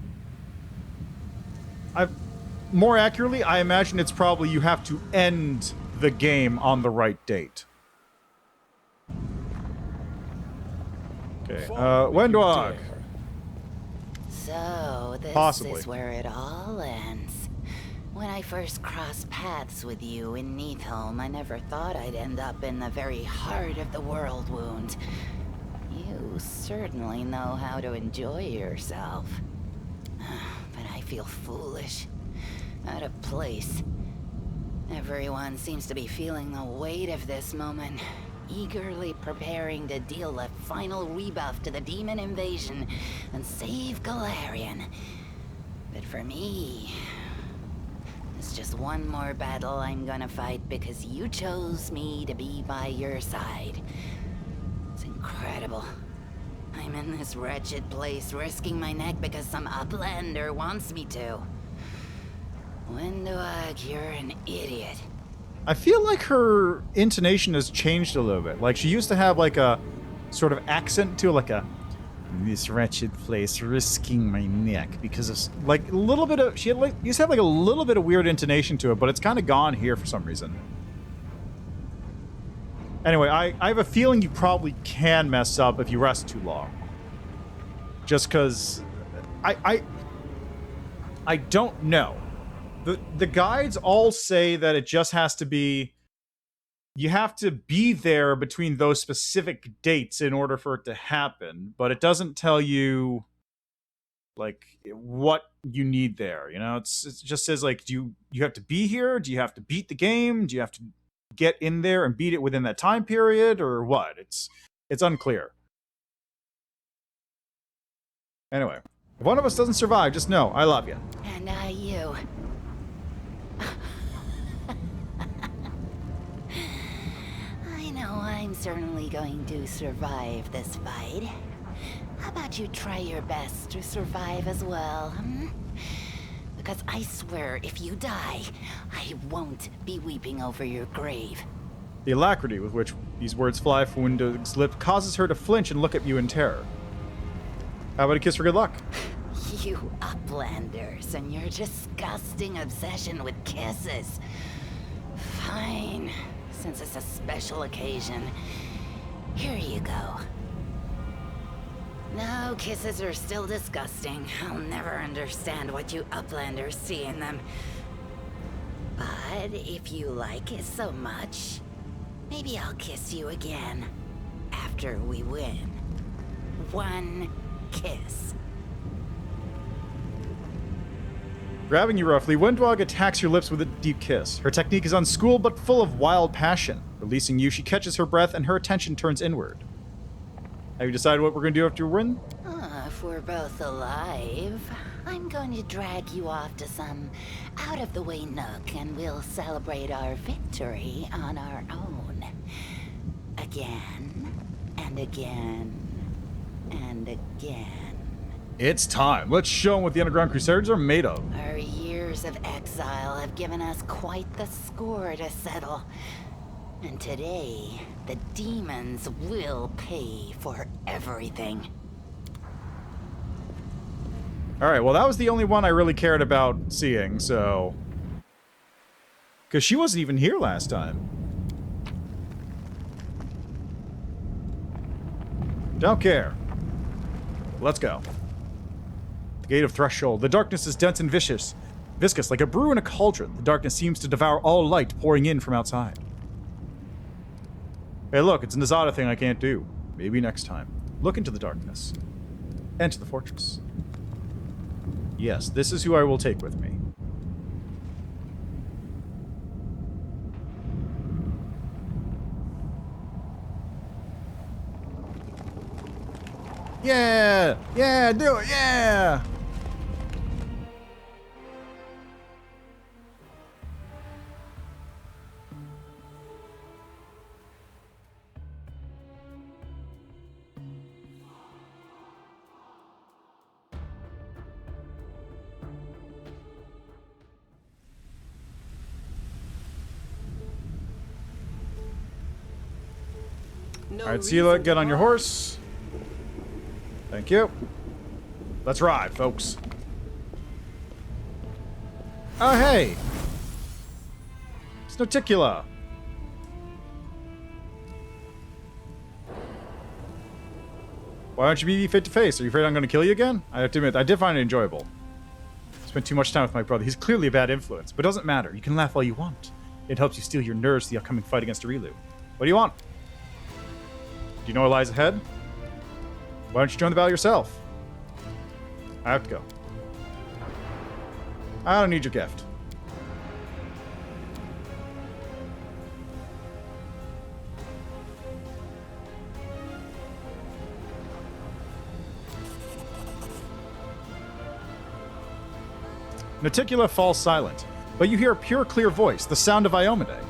More accurately, I imagine it's probably you have to end the game on the right date. Okay, When I first crossed paths with you in Neathholm, I never thought I'd end up in the very heart of the world wound. You certainly know how to enjoy yourself. But I feel foolish, out of place. Everyone seems to be feeling the weight of this moment, eagerly preparing to deal the final rebuff to the demon invasion and save Galarian. But for me, it's just one more battle I'm gonna fight because you chose me to be by your side. It's incredible. I'm in this wretched place, risking my neck because some uplander wants me to. Windowag, you're an idiot. I feel like her intonation has changed a little bit. Like, she used to have, like, a sort of accent to it, like a, this wretched place, risking my neck, because of, like, a little bit of, she had, like, used to have, like, a little bit of weird intonation to it, but it's kind of gone here for some reason. Anyway, I have a feeling you probably can mess up if you rest too long. Just because I don't know. The guides all say that it just has to be, you have to be there between those specific dates in order for it to happen, but it doesn't tell you, like, what you need there, you know? It just says, like, do you have to be here? Do you have to beat the game? Do you have to get in there and beat it within that time period, or what? It's unclear. Anyway, if one of us doesn't survive, just know I love you. And I you. I know I'm certainly going to survive this fight. How about you try your best to survive as well, hmm? Because I swear, if you die, I won't be weeping over your grave. The alacrity with which these words fly from Window's lip causes her to flinch and look at you in terror. How about a kiss for good luck? You uplanders and your disgusting obsession with kisses. Fine, since it's a special occasion, here you go. No, kisses are still disgusting. I'll never understand what you uplanders see in them. But if you like it so much, maybe I'll kiss you again after we win. One kiss. Grabbing you roughly, Windwag attacks your lips with a deep kiss. Her technique is unschooled but full of wild passion. Releasing you, she catches her breath and her attention turns inward. Have you decided what we're going to do after we win? If we're both alive, I'm going to drag you off to some out-of-the-way nook and we'll celebrate our victory on our own. Again, and again, and again. It's time. Let's show them what the Underground Crusaders are made of. Our years of exile have given us quite the score to settle. And today, the demons will pay for everything. Alright, well that was the only one I really cared about seeing, so... Because she wasn't even here last time. Don't care. Let's go. The Gate of Threshold. The darkness is dense and viscous, like a brew in a cauldron. The darkness seems to devour all light pouring in from outside. Hey look, it's an Azada thing I can't do. Maybe next time. Look into the darkness. Enter the fortress. Yes, this is who I will take with me. Yeah! Yeah, do it, yeah! Alright, Sela, get on your horse. Thank you. Let's ride, folks. Oh, hey! Snoticula. Why don't you be face to face? Are you afraid I'm going to kill you again? I have to admit, I did find it enjoyable. Spent too much time with my brother. He's clearly a bad influence, but it doesn't matter. You can laugh all you want. It helps you steel your nerves to the upcoming fight against Areelu. What do you want? Do you know what lies ahead? Why don't you join the battle yourself? I have to go. I don't need your gift. Naticula falls silent, but you hear a pure, clear voice, the sound of Iomade.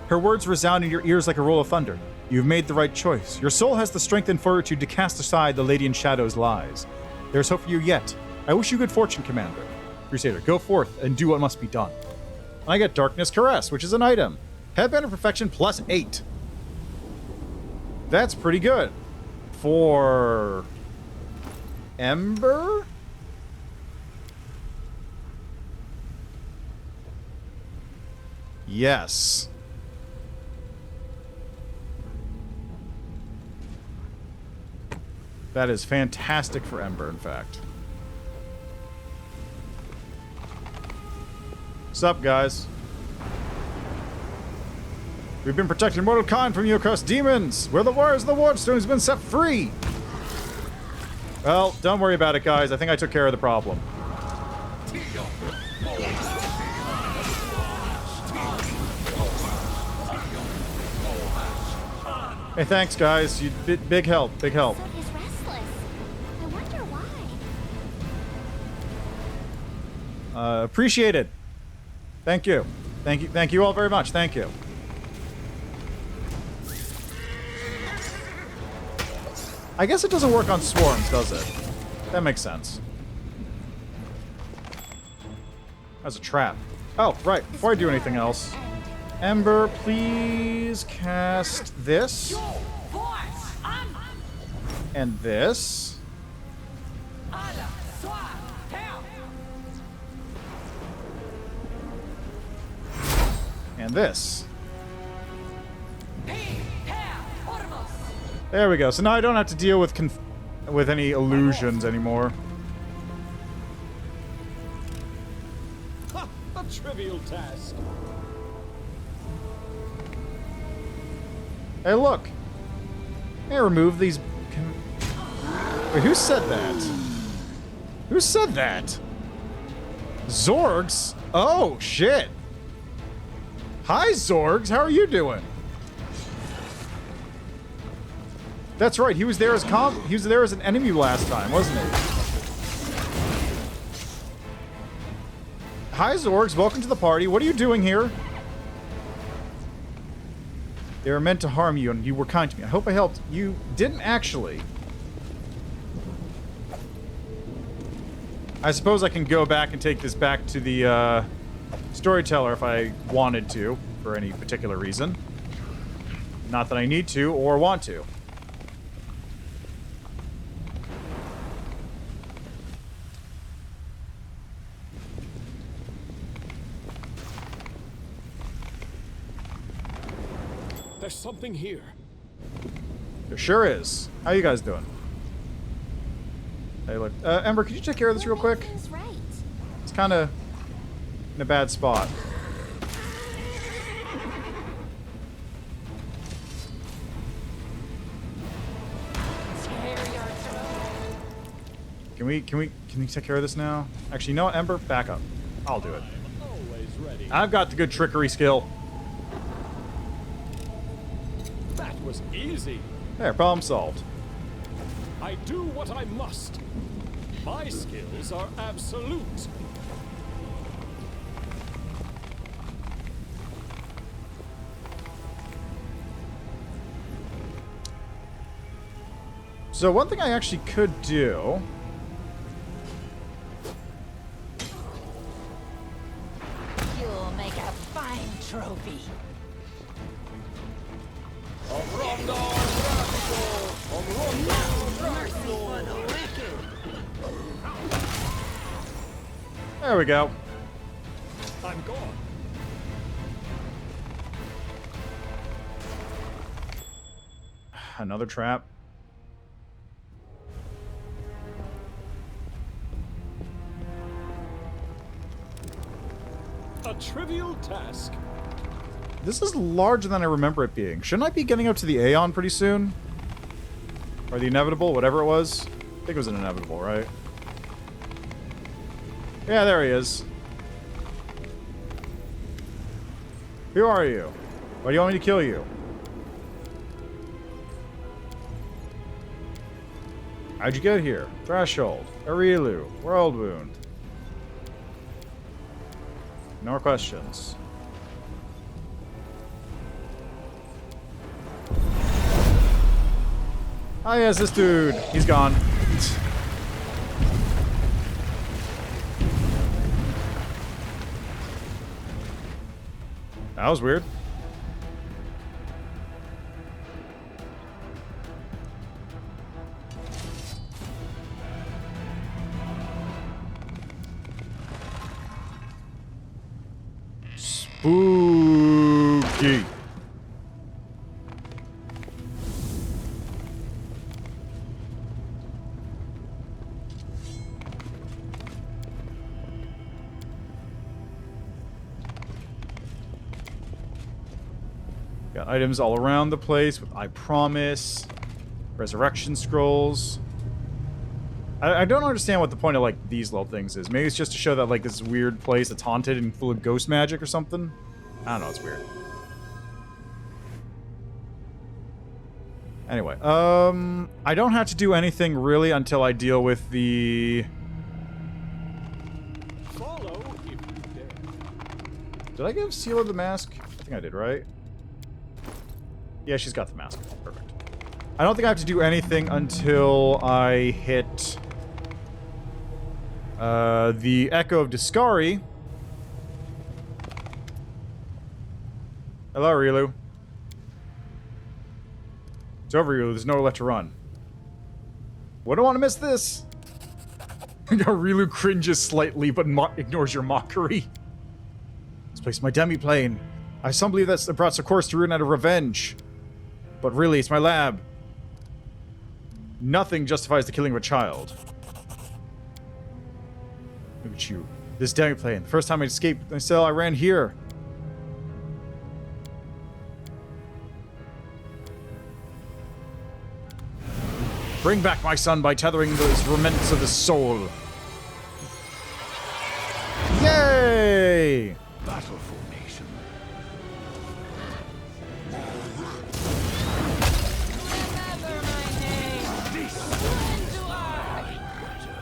Her words resound in your ears like a roll of thunder. You've made the right choice. Your soul has the strength and fortitude to cast aside the Lady in Shadow's lies. There's hope for you yet. I wish you good fortune, Commander. Crusader, go forth and do what must be done. I get Darkness Caress, which is an item. Headband of Perfection +8. That's pretty good. For Ember? Yes. That is fantastic for Ember, in fact. What's up, guys? We've been protecting mortal kind from you across demons. Where the warriors of the Wardstone has been set free. Well, don't worry about it, guys. I think I took care of the problem. Hey, thanks, guys. You big help. Big help. So he's restless. I wonder why. Appreciate it. Thank you. Thank you all very much. Thank you. I guess it doesn't work on swarms, does it? That makes sense. That's a trap. Oh, right. Before I do anything else, Ember, please cast this. And this. And this. There we go. So now I don't have to deal with any illusions anymore. Ha! A trivial task. Hey, look. Hey, remove these. Wait, who said that? Who said that? Zorgs? Oh, shit. Hi, Zorgs. How are you doing? That's right. He was there as he was there as an enemy last time, wasn't he? Hi, Zorgs. Welcome to the party. What are you doing here? They were meant to harm you, and you were kind to me. I hope I helped. You didn't actually. I suppose I can go back and take this back to the storyteller if I wanted to, for any particular reason. Not that I need to or want to. There's something here. There sure is. How you guys doing? Hey, look. Ember, could you take care of this real quick? It's kind of in a bad spot. Can we take care of this now? Actually, you know what, Ember? Back up. I'll do it. Always ready. I've got the good trickery skill. That was easy. There, problem solved. I do what I must. My skills are absolute. So one thing I actually could do... You'll make a fine trophy. There we go. I'm gone. Another trap. A trivial task. This is larger than I remember it being. Shouldn't I be getting up to the Aeon pretty soon? Or the Inevitable, whatever it was? I think it was an Inevitable, right? Yeah, there he is. Who are you? Why do you want me to kill you? How'd you get here? Threshold. Areelu. World Wound. No more questions. Oh yes, this dude. He's gone. That was weird. Spooky. Got items all around the place with I Promise, Resurrection Scrolls. I don't understand what the point of, like, these little things is. Maybe it's just to show that, like, this weird place that's haunted and full of ghost magic or something. I don't know, it's weird. Anyway, I don't have to do anything really until I deal with the... Follow if you dare. Did I give Seal the mask? I think I did, right? Yeah, she's got the mask. Perfect. I don't think I have to do anything until I hit the Echo of Discari. Hello, Areelu. It's over, Areelu. There's nowhere left to run. Wouldn't want to miss this. Areelu cringes slightly, but ignores your mockery. This place is my demi-plane. I some believe that's brought Sarkorian to ruin out of revenge. But really, it's my lab. Nothing justifies the killing of a child. Look at you. This demi-plane. The first time I escaped my cell, I ran here. Bring back my son by tethering those remnants of his soul. Yay! Battle formation.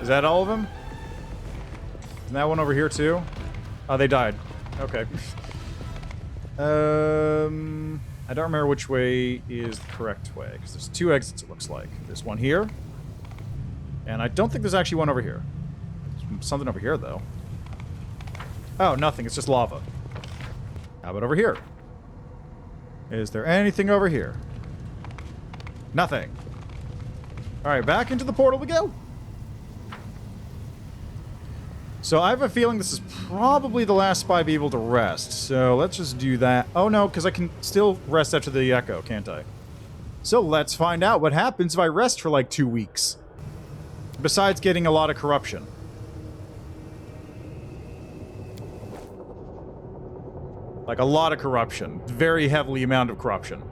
Is that all of them? Isn't that one over here too? Oh, they died. Okay. I don't remember which way is the correct way, because there's two exits, it looks like. There's one here, and I don't think there's actually one over here. There's something over here, though. Oh, nothing. It's just lava. How about over here? Is there anything over here? Nothing. Alright, back into the portal we go. So I have a feeling this is probably the last spy be able to rest. So let's just do that. Oh no, because I can still rest after the echo, can't I? So let's find out what happens if I rest for like 2 weeks. Besides getting a lot of corruption. Like a lot of corruption. Very heavily amount of corruption.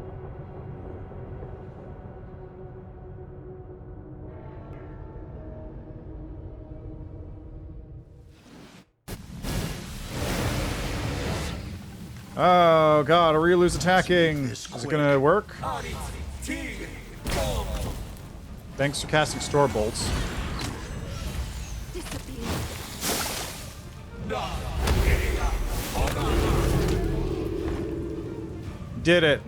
Oh god, Areelu's attacking. Is it gonna work? Thanks for casting store bolts. Did it.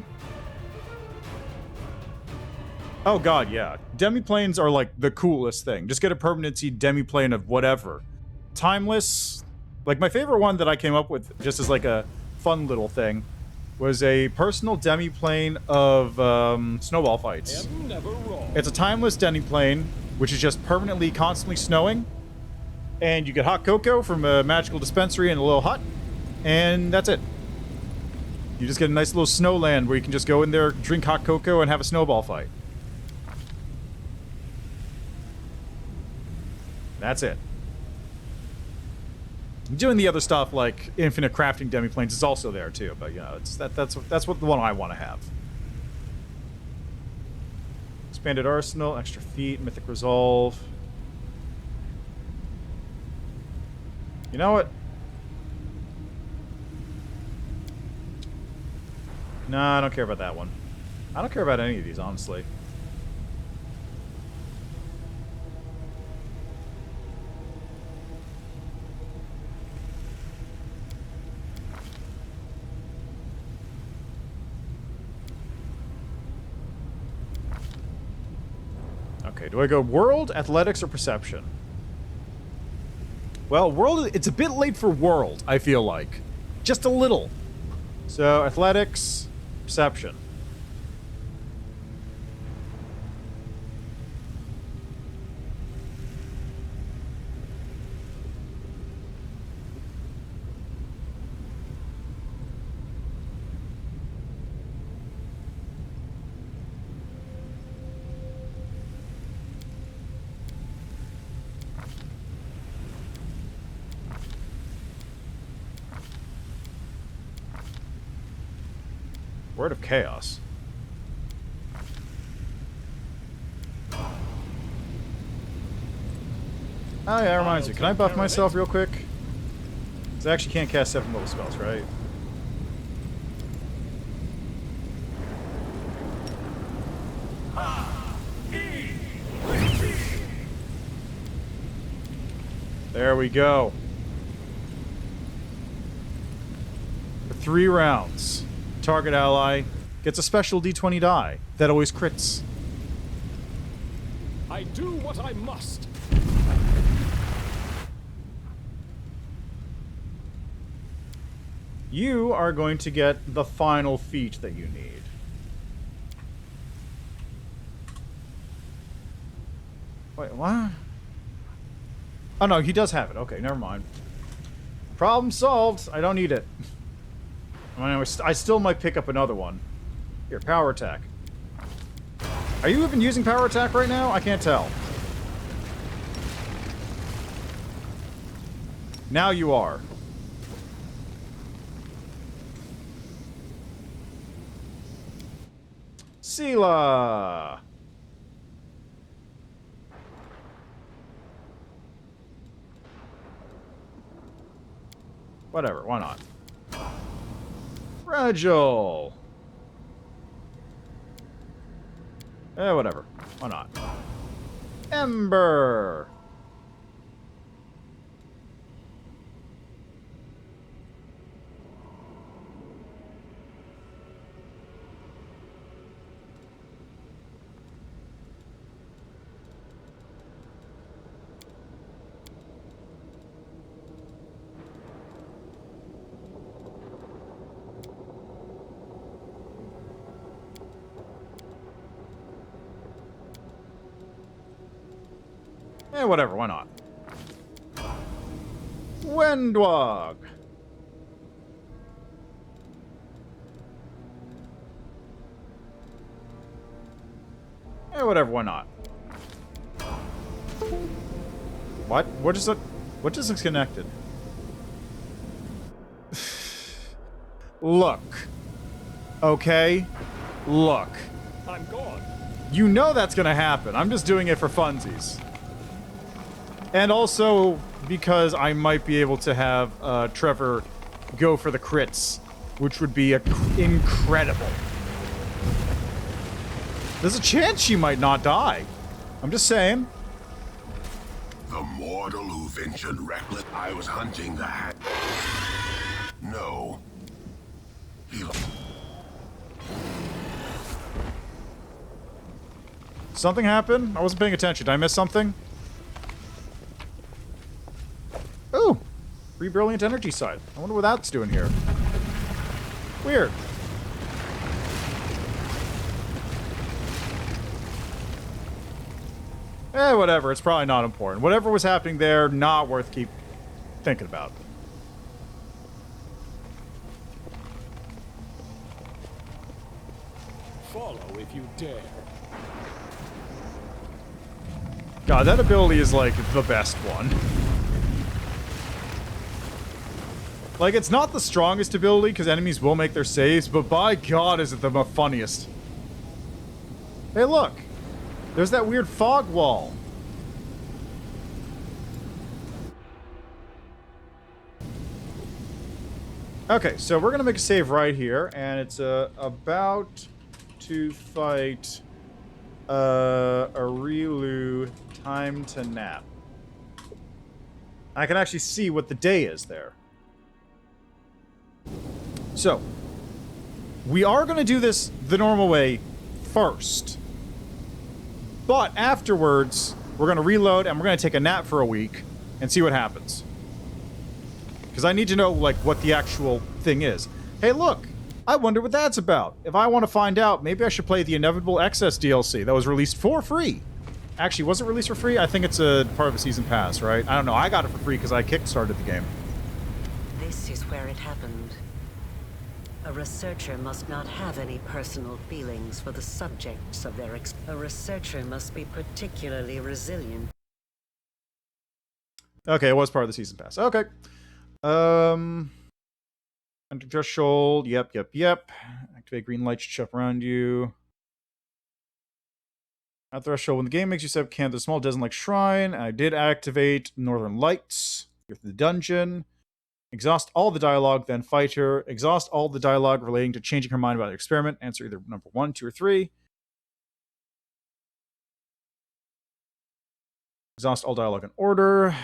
Oh god, yeah. Demiplanes are like the coolest thing. Just get a permanency demiplane of whatever. Timeless. Like my favorite one that I came up with just as like a fun little thing was a personal demiplane of snowball fights. It's a timeless demiplane, which is just permanently, constantly snowing. And you get hot cocoa from a magical dispensary in a little hut. And that's it. You just get a nice little snowland where you can just go in there, drink hot cocoa, and have a snowball fight. That's it. Doing the other stuff like infinite crafting demiplanes is also there too, but you know, that's what the one I want to have. Expanded arsenal, extra feet, mythic resolve. You know what? Nah, I don't care about that one. I don't care about any of these, honestly. Okay, do I go world, athletics, or perception? Well, world, it's a bit late for world, I feel like. Just a little. So, athletics, perception. Word of Chaos. Oh yeah, that reminds me. Can I buff myself real quick? Because I actually can't cast 7 level spells, right? There we go. For 3 rounds. Target ally gets a special d20 die that always crits. I do what I must. You are going to get the final feat that you need. Wait, what? Oh no, he does have it. Okay, never mind. Problem solved. I don't need it. I still might pick up another one. Here, power attack. Are you even using power attack right now? I can't tell. Now you are. Sela! Whatever, why not? Fragile! Whatever. Why not? Ember! Whatever, why not? Wendwog! Whatever, why not? What? What is it? What is disconnected? Look. Okay? Look. I'm gone. You know that's gonna happen. I'm just doing it for funsies. And also because I might be able to have Trevor go for the crits, which would be incredible. There's a chance she might not die. I'm just saying. The mortal who ventured reckless. I was hunting the hat. No. Something happened? I wasn't paying attention. Did I miss something? Ooh! Free Brilliant Energy side. I wonder what that's doing here. Weird. Whatever. It's probably not important. Whatever was happening there, not worth keep thinking about. Follow if you dare. God, that ability is like the best one. Like, it's not the strongest ability, because enemies will make their saves, but by God, is it the funniest. Hey, look! There's that weird fog wall. Okay, so we're gonna make a save right here, and it's about to fight Areelu. Time to nap. I can actually see what the day is there. So, we are going to do this the normal way first. But afterwards, we're going to reload and we're going to take a nap for a week and see what happens. Because I need to know, like, what the actual thing is. Hey, look! I wonder what that's about. If I want to find out, maybe I should play the Inevitable Excess DLC that was released for free. Actually, was it released for free? I think it's a part of a season pass, right? I don't know. I got it for free because I kickstarted the game. This is where it happened. A researcher must not have any personal feelings for the subjects of their A researcher must be particularly resilient. Okay, it was part of the season pass. Okay. Under threshold. Yep. Activate green light should shove around you. At threshold, when the game makes you step camp to a small desert-like shrine, I did activate Northern Lights. Go through the dungeon. Exhaust all the dialogue, then fight her. Exhaust all the dialogue relating to changing her mind about the experiment. Answer either number 1, 2, or 3. Exhaust all dialogue in order.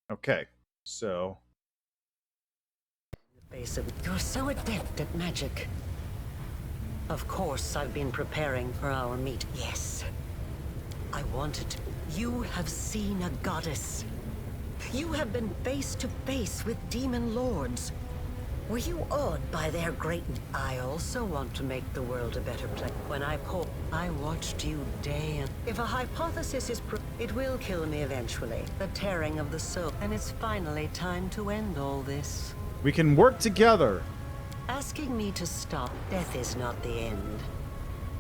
Okay, so... You're so adept at magic. Of course, I've been preparing for our meet. Yes. I wanted to. You have seen a goddess. You have been face to face with demon lords. Were you awed by their greatness? I also want to make the world a better place. When I watched you day and... If a hypothesis is it will kill me eventually. The tearing of the soul. And it's finally time to end all this. We can work together. Asking me to stop. Death is not the end.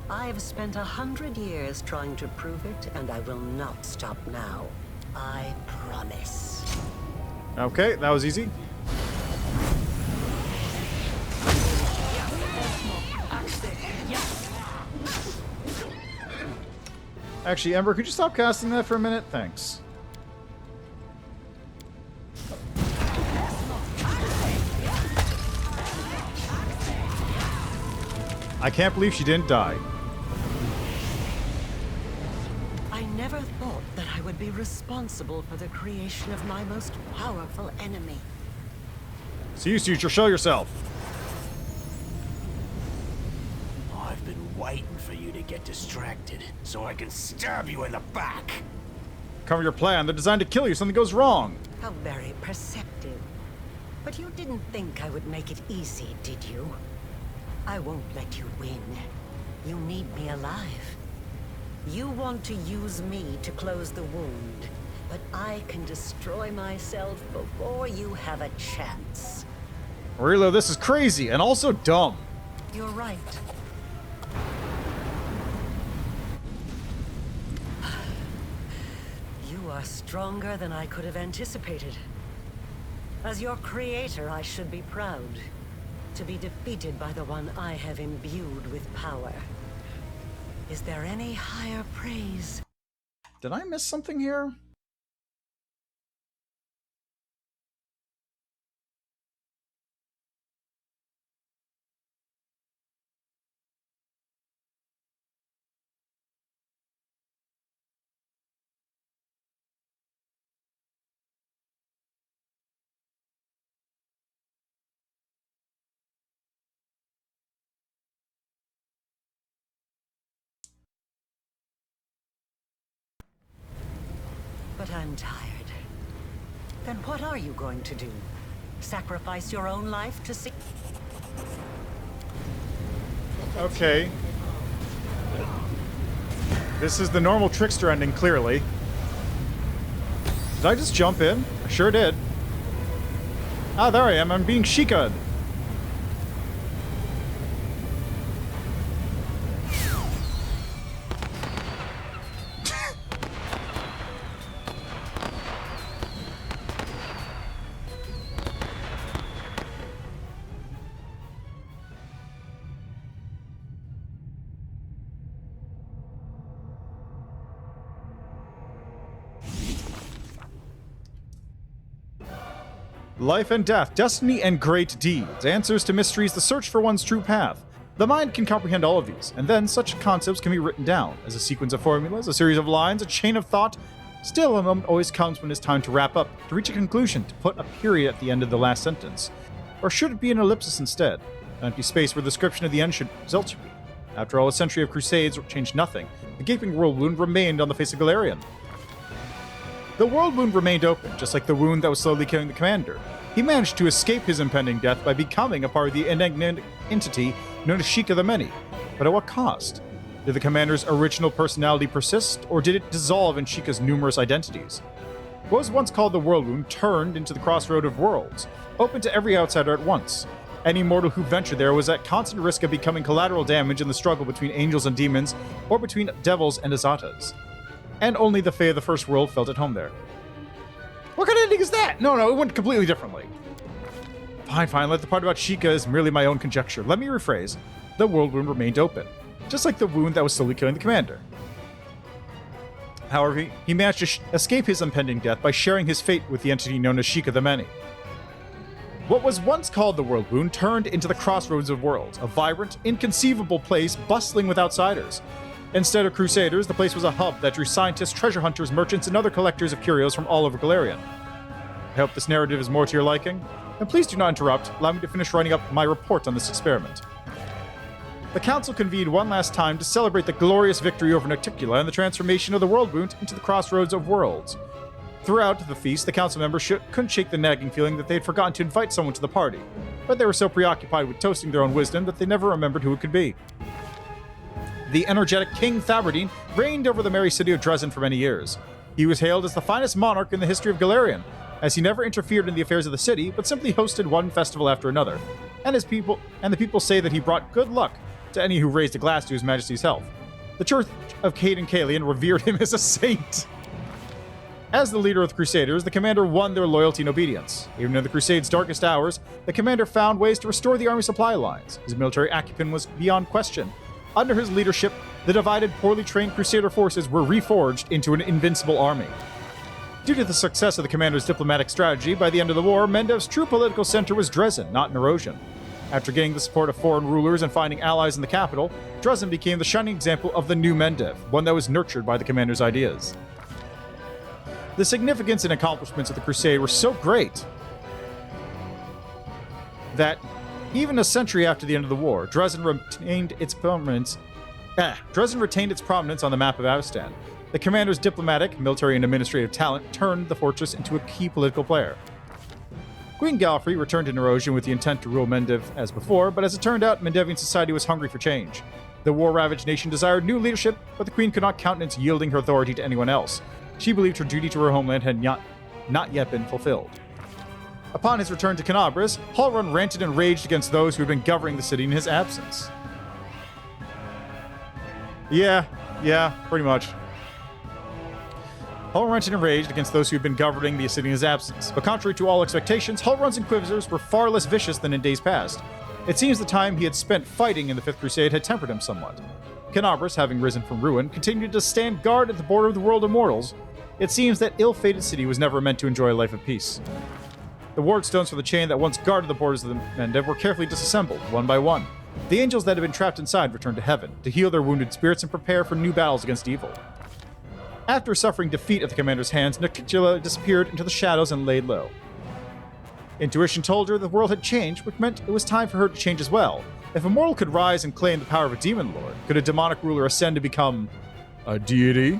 I've spent 100 years trying to prove it, and I will not stop now. I promise. Okay, that was easy. Actually, Ember, could you stop casting that for a minute? Thanks. I can't believe she didn't die. I never thought that I would be responsible for the creation of my most powerful enemy. See you, Suture. Show yourself. I've been waiting for you to get distracted, so I can stab you in the back. Cover your plan. They're designed to kill you. Something goes wrong. How very perceptive. But you didn't think I would make it easy, did you? I won't let you win. You need me alive. You want to use me to close the wound, but I can destroy myself before you have a chance. Areelu, this is crazy and also dumb. You're right. You are stronger than I could have anticipated. As your creator, I should be proud. To be defeated by the one I have imbued with power. Is there any higher praise? Did I miss something here? But I'm tired. Then what are you going to do? Sacrifice your own life to see? Okay. This is the normal Trickster ending, clearly. Did I just jump in? I sure did. Ah, there I am. I'm being shika'd. Life and death, destiny and great deeds, answers to mysteries, the search for one's true path. The mind can comprehend all of these, and then such concepts can be written down as a sequence of formulas, a series of lines, a chain of thought. Still, a moment always comes when it's time to wrap up, to reach a conclusion, to put a period at the end of the last sentence. Or should it be an ellipsis instead? An empty space where the description of the end result should be. After all, a century of crusades changed nothing. The gaping world wound remained on the face of Galarian. The world wound remained open, just like the wound that was slowly killing the commander. He managed to escape his impending death by becoming a part of the enigmatic entity known as Sheikah the Many. But at what cost? Did the commander's original personality persist, or did it dissolve in Sheikah's numerous identities? What was once called the world wound turned into the Crossroad of Worlds, open to every outsider at once. Any mortal who ventured there was at constant risk of becoming collateral damage in the struggle between angels and demons, or between devils and Azatas. And only the Fae of the First World felt at home there. What kind of ending is that? No, it went completely differently. Fine, let the part about Sheikah is merely my own conjecture. Let me rephrase. The world wound remained open, just like the wound that was slowly killing the commander. However, he managed to escape his impending death by sharing his fate with the entity known as Sheikah the Many. What was once called the world wound turned into the Crossroads of Worlds, a vibrant, inconceivable place bustling with outsiders. Instead of crusaders, the place was a hub that drew scientists, treasure hunters, merchants, and other collectors of curios from all over Galarian. I hope this narrative is more to your liking, and please do not interrupt. Allow me to finish writing up my report on this experiment. The council convened one last time to celebrate the glorious victory over Nocticula and the transformation of the world wound into the Crossroads of Worlds. Throughout the feast, the council members couldn't shake the nagging feeling that they had forgotten to invite someone to the party, but they were so preoccupied with toasting their own wisdom that they never remembered who it could be. The energetic King Thaberdine reigned over the merry city of Dresden for many years. He was hailed as the finest monarch in the history of Galarian, as he never interfered in the affairs of the city, but simply hosted one festival after another. And the people say that he brought good luck to any who raised a glass to His Majesty's health. The Church of Cade and Kalian revered him as a saint. As the leader of the Crusaders, the commander won their loyalty and obedience. Even in the Crusade's darkest hours, the commander found ways to restore the army supply lines. His military acumen was beyond question. Under his leadership, the divided, poorly trained Crusader forces were reforged into an invincible army. Due to the success of the commander's diplomatic strategy, by the end of the war, Mendev's true political center was Dresden, not Nerosian. After gaining the support of foreign rulers and finding allies in the capital, Dresden became the shining example of the new Mendev, one that was nurtured by the commander's ideas. The significance and accomplishments of the Crusade were so great that even a century after the end of the war, Dresden retained its prominence on the map of Avestan. The commander's diplomatic, military, and administrative talent turned the fortress into a key political player. Queen Galfrey returned to Nerosian with the intent to rule Mendev as before, but as it turned out, Mendevian society was hungry for change. The war-ravaged nation desired new leadership, but the queen could not countenance yielding her authority to anyone else. She believed her duty to her homeland had not yet been fulfilled. Upon his return to Canabris, Halrun ranted and raged against those who had been governing the city in his absence. Yeah, pretty much. Halrun ranted and raged against those who had been governing the city in his absence. But contrary to all expectations, Halrun's inquisitors were far less vicious than in days past. It seems the time he had spent fighting in the Fifth Crusade had tempered him somewhat. Canabris, having risen from ruin, continued to stand guard at the border of the world of mortals. It seems that ill-fated city was never meant to enjoy a life of peace. The ward stones for the chain that once guarded the borders of the Mendev were carefully disassembled, one by one. The angels that had been trapped inside returned to heaven, to heal their wounded spirits and prepare for new battles against evil. After suffering defeat at the commander's hands, Nocticula disappeared into the shadows and laid low. Intuition told her the world had changed, which meant it was time for her to change as well. If a mortal could rise and claim the power of a demon lord, could a demonic ruler ascend to become a deity?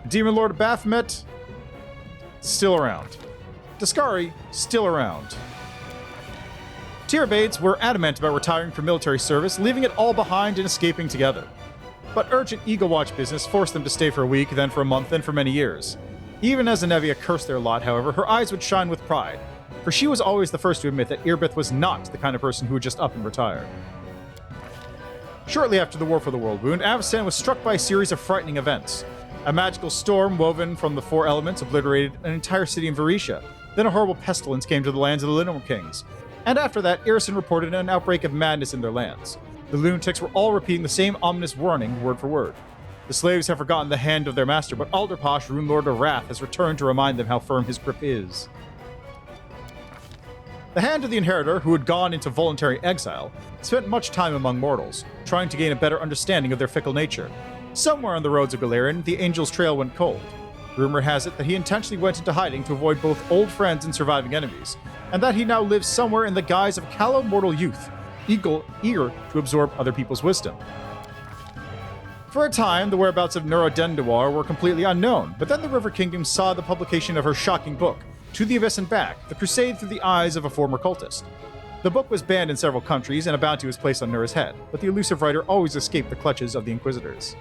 Demon Lord of Baphomet, still around. Dascari, still around. Tyrabades were adamant about retiring from military service, leaving it all behind and escaping together. But urgent Eagle Watch business forced them to stay for a week, then for a month, then for many years. Even as Anevia cursed their lot, however, her eyes would shine with pride, for she was always the first to admit that Irbith was not the kind of person who would just up and retire. Shortly after the War for the World Wound, Avestan was struck by a series of frightening events. A magical storm woven from the four elements obliterated an entire city in Varisha. Then a horrible pestilence came to the lands of the Linham Kings. And after that, Irison reported an outbreak of madness in their lands. The lunatics were all repeating the same ominous warning, word for word. The slaves have forgotten the hand of their master, but Alderposh, Runelord of Wrath, has returned to remind them how firm his grip is. The Hand of the Inheritor, who had gone into voluntary exile, spent much time among mortals, trying to gain a better understanding of their fickle nature. Somewhere on the roads of Galarian, the Angel's trail went cold. Rumor has it that he intentionally went into hiding to avoid both old friends and surviving enemies, and that he now lives somewhere in the guise of a callow mortal youth, eager to absorb other people's wisdom. For a time, the whereabouts of Nura Denduar were completely unknown, but then the River Kingdom saw the publication of her shocking book, To the Abyss and Back, The Crusade Through the Eyes of a Former Cultist. The book was banned in several countries, and a bounty was placed on Nura's head, but the elusive writer always escaped the clutches of the Inquisitors.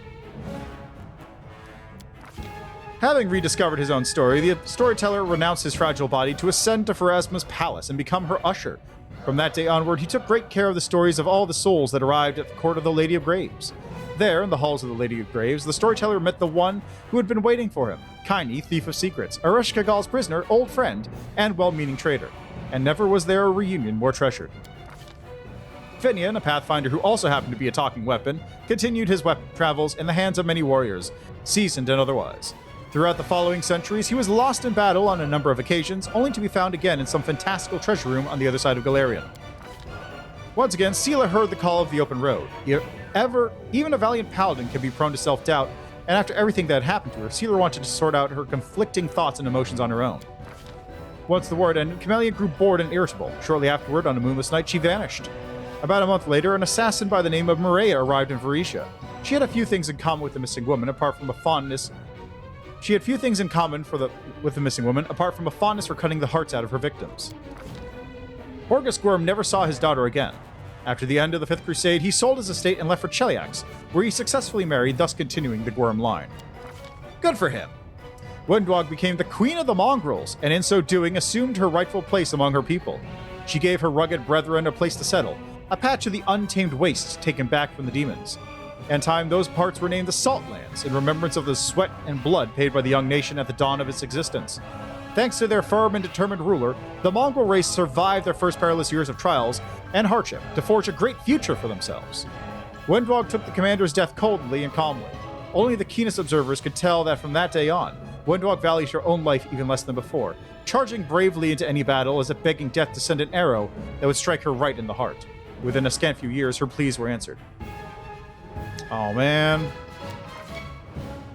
Having rediscovered his own story, the storyteller renounced his fragile body to ascend to Pharasma's palace and become her usher. From that day onward, he took great care of the stories of all the souls that arrived at the court of the Lady of Graves. There, in the halls of the Lady of Graves, the storyteller met the one who had been waiting for him, Kaini, Thief of Secrets, Aresh Kagal's prisoner, old friend, and well-meaning traitor. And never was there a reunion more treasured. Finian, a Pathfinder who also happened to be a talking weapon, continued his travels in the hands of many warriors, seasoned and otherwise. Throughout the following centuries, he was lost in battle on a number of occasions, only to be found again in some fantastical treasure room on the other side of Galarian. Once again, Sela heard the call of the open road. Even a valiant paladin can be prone to self-doubt, and after everything that had happened to her, Sela wanted to sort out her conflicting thoughts and emotions on her own. Once the war had ended, Camellia grew bored and irritable. Shortly afterward, on a moonless night, she vanished. About a month later, an assassin by the name of Maria arrived in Varisha. She had a few things in common with the missing woman, apart from a fondness for cutting the hearts out of her victims. Horgus Gorm never saw his daughter again. After the end of the Fifth Crusade, he sold his estate and left for Cheliax, where he successfully married, thus continuing the Gorm line. Good for him! Wendwag became the Queen of the Mongrels, and in so doing assumed her rightful place among her people. She gave her rugged brethren a place to settle, a patch of the untamed wastes taken back from the demons. In time, those parts were named the Salt Lands, in remembrance of the sweat and blood paid by the young nation at the dawn of its existence. Thanks to their firm and determined ruler, the Mongol race survived their first perilous years of trials and hardship to forge a great future for themselves. Wendwag took the commander's death coldly and calmly. Only the keenest observers could tell that from that day on, Wendwag valued her own life even less than before, charging bravely into any battle as if begging death to send an arrow that would strike her right in the heart. Within a scant few years, her pleas were answered. Oh man.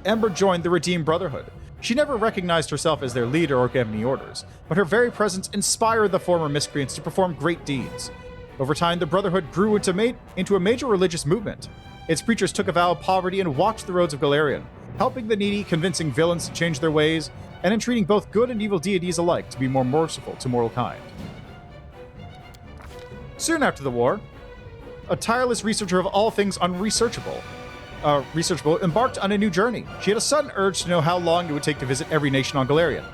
Ember joined the Redeemed Brotherhood. She never recognized herself as their leader or gave any orders, but her very presence inspired the former miscreants to perform great deeds. Over time, the Brotherhood grew into a major religious movement. Its preachers took a vow of poverty and walked the roads of Galarian, helping the needy, convincing villains to change their ways, and entreating both good and evil deities alike to be more merciful to mortal kind. Soon after the war, a tireless researcher of all things unresearchable, embarked on a new journey. She had a sudden urge to know how long it would take to visit every nation on Galarian.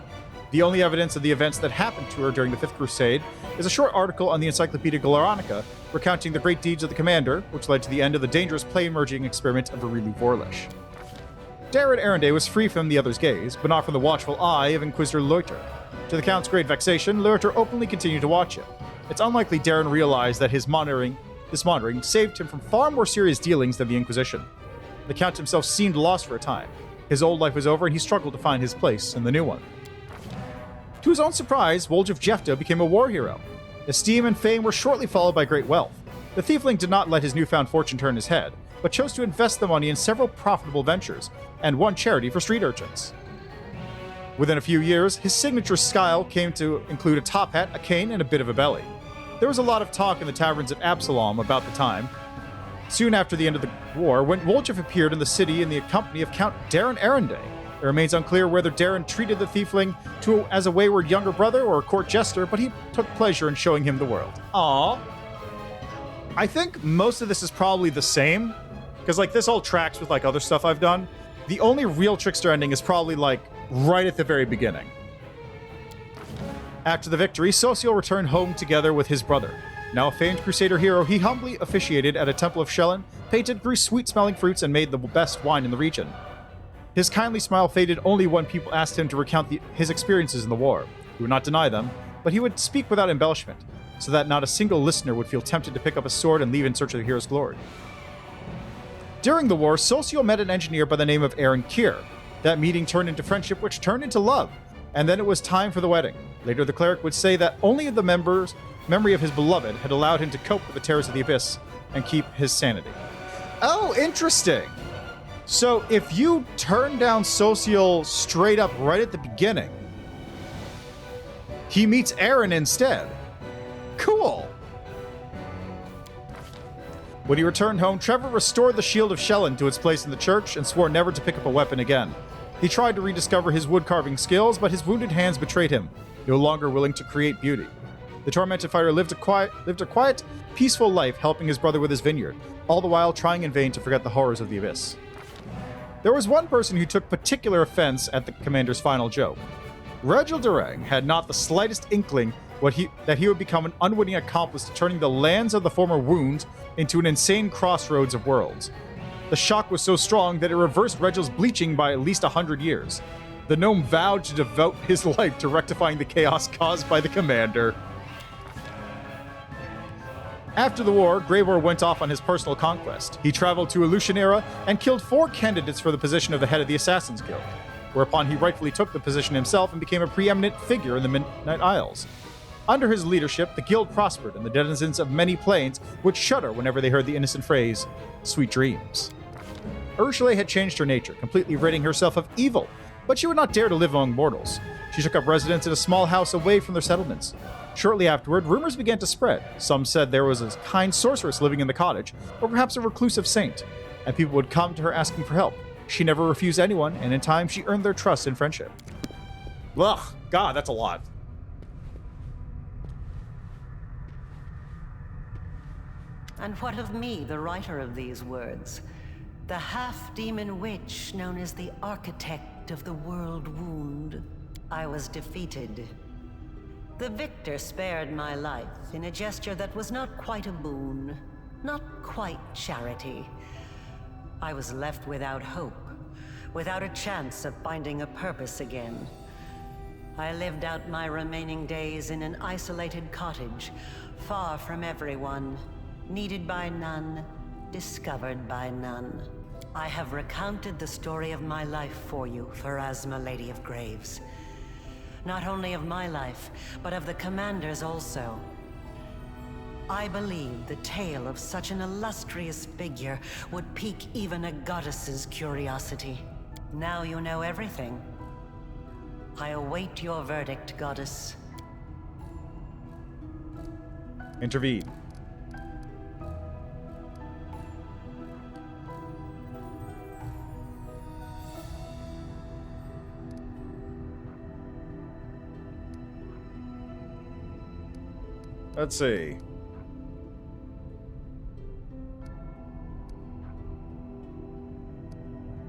The only evidence of the events that happened to her during the Fifth Crusade is a short article on the Encyclopedia Galaranica recounting the great deeds of the commander, which led to the end of the dangerous play-merging experiment of Areelu Vorlish. Darren Arendelle was free from the other's gaze, but not from the watchful eye of Inquisitor Loiter. To the Count's great vexation, Loiter openly continued to watch him. It's unlikely Darren realized that this monitoring saved him from far more serious dealings than the Inquisition. The Count himself seemed lost for a time. His old life was over, and he struggled to find his place in the new one. To his own surprise, Woljif Jefta became a war hero. Esteem and fame were shortly followed by great wealth. The Thiefling did not let his newfound fortune turn his head, but chose to invest the money in several profitable ventures, and one charity for street urchins. Within a few years, his signature style came to include a top hat, a cane, and a bit of a belly. There was a lot of talk in the taverns of Absalom about the time. Soon after the end of the war, when Woljif appeared in the city in the company of Count Darren Arendelle. It remains unclear whether Darren treated the Thiefling as a wayward younger brother or a court jester, but he took pleasure in showing him the world. Aww. I think most of this is probably the same, because this all tracks with other stuff I've done. The only real Trickster ending is probably right at the very beginning. After the victory, Social returned home together with his brother. Now a famed Crusader hero, he humbly officiated at a temple of Shellen, painted, grew sweet-smelling fruits, and made the best wine in the region. His kindly smile faded only when people asked him to recount his experiences in the war. He would not deny them, but he would speak without embellishment, so that not a single listener would feel tempted to pick up a sword and leave in search of the hero's glory. During the war, Socio met an engineer by the name of Aaron Kier. That meeting turned into friendship, which turned into love, and then it was time for the wedding. Later, the cleric would say that only the memory of his beloved had allowed him to cope with the terrors of the Abyss and keep his sanity. Oh, interesting! So if you turn down Social straight up right at the beginning, he meets Aaron instead. Cool! When he returned home, Trevor restored the Shield of Shellen to its place in the church and swore never to pick up a weapon again. He tried to rediscover his wood-carving skills, but his wounded hands betrayed him, no longer willing to create beauty. The tormented fighter lived a quiet, peaceful life, helping his brother with his vineyard, all the while trying in vain to forget the horrors of the Abyss. There was one person who took particular offense at the commander's final joke. Regil Durang had not the slightest inkling that he would become an unwitting accomplice to turning the lands of the former Wound into an insane crossroads of worlds. The shock was so strong that it reversed Regil's bleaching by at least 100 years. The gnome vowed to devote his life to rectifying the chaos caused by the commander. After the war, Greymore went off on his personal conquest. He traveled to Elutionera and killed 4 candidates for the position of the head of the Assassin's Guild, whereupon he rightfully took the position himself and became a preeminent figure in the Midnight Isles. Under his leadership, the guild prospered, and the denizens of many planes would shudder whenever they heard the innocent phrase, "Sweet dreams." Ursula had changed her nature, completely ridding herself of evil, but she would not dare to live among mortals. She took up residence in a small house away from their settlements. Shortly afterward, rumors began to spread. Some said there was a kind sorceress living in the cottage, or perhaps a reclusive saint, and people would come to her asking for help. She never refused anyone, and in time she earned their trust and friendship. Ugh, God, that's a lot. And what of me, the writer of these words? The half-demon witch known as the architect of the world wound. I was defeated. The victor spared my life in a gesture that was not quite a boon, not quite charity. I was left without hope, without a chance of finding a purpose again. I lived out my remaining days in an isolated cottage, far from everyone, needed by none, discovered by none. I have recounted the story of my life for you, Pharasma, Lady of Graves. Not only of my life, but of the commander's also. I believe the tale of such an illustrious figure would pique even a goddess's curiosity. Now you know everything. I await your verdict, goddess. Intervene. Let's see.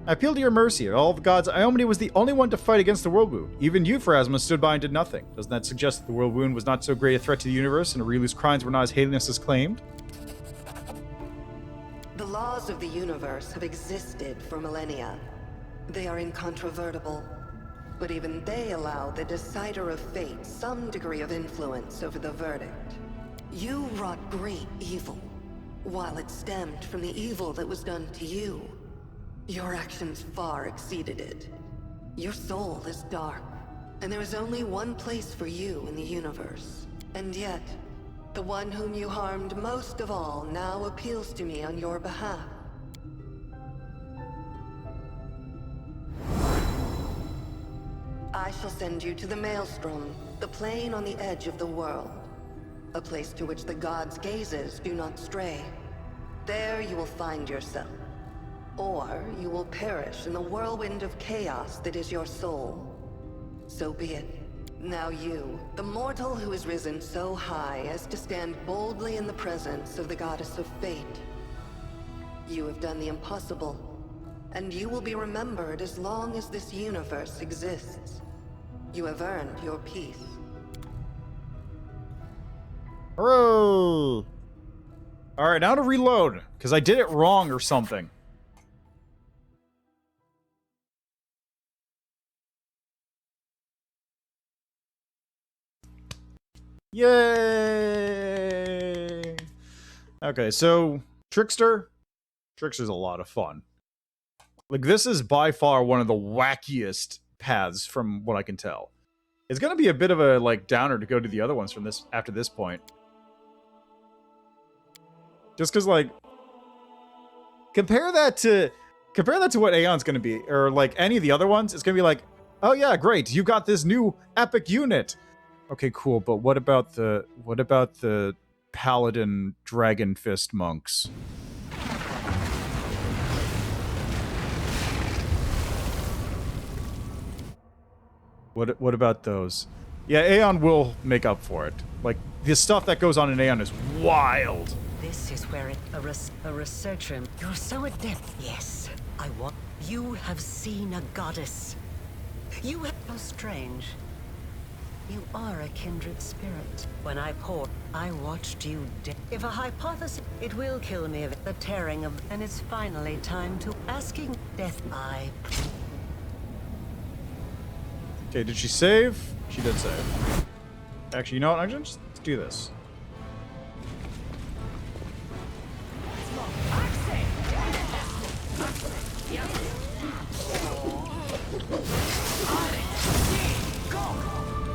I appeal to your mercy. Of all the gods, Iomine was the only one to fight against the World Wound. Even you, Pharasma, stood by and did nothing. Doesn't that suggest that the World Wound was not so great a threat to the universe and Areelu's crimes were not as heinous as claimed? The laws of the universe have existed for millennia. They are incontrovertible. But even they allow the decider of fate some degree of influence over the verdict. You wrought great evil, while it stemmed from the evil that was done to you. Your actions far exceeded it. Your soul is dark, and there is only one place for you in the universe. And yet, the one whom you harmed most of all now appeals to me on your behalf. I shall send you to the Maelstrom, the plane on the edge of the world. A place to which the gods' gazes do not stray. There you will find yourself. Or you will perish in the whirlwind of chaos that is your soul. So be it. Now you, the mortal who has risen so high as to stand boldly in the presence of the goddess of fate. You have done the impossible. and you will be remembered as long as this universe exists. You have earned your peace. Hooray! Alright, now to reload, because I did it wrong or something. Yay! Okay, so Trickster's a lot of fun. Like, this is by far one of the wackiest paths from what I can tell. It's gonna be a bit of a, like, downer to go to the other ones from this, after this point. Just because, like, compare that to what Aeon's gonna be, or, like, any of the other ones. It's gonna be like, oh yeah, great, you got this new epic unit. Okay, cool, but what about the Paladin Dragon Fist monks? What about those? Yeah, Aeon will make up for it. Like, the stuff that goes on in Aeon is wild. This is where a researcher. You're so adept. Yes, I want. You have seen a goddess. You have. How strange. You are a kindred spirit. When I watched you if a hypothesis, it will kill me if the tearing of, and it's finally time to asking death. Okay, did she save? She did save. Actually, you know what? I'm gonna just do this.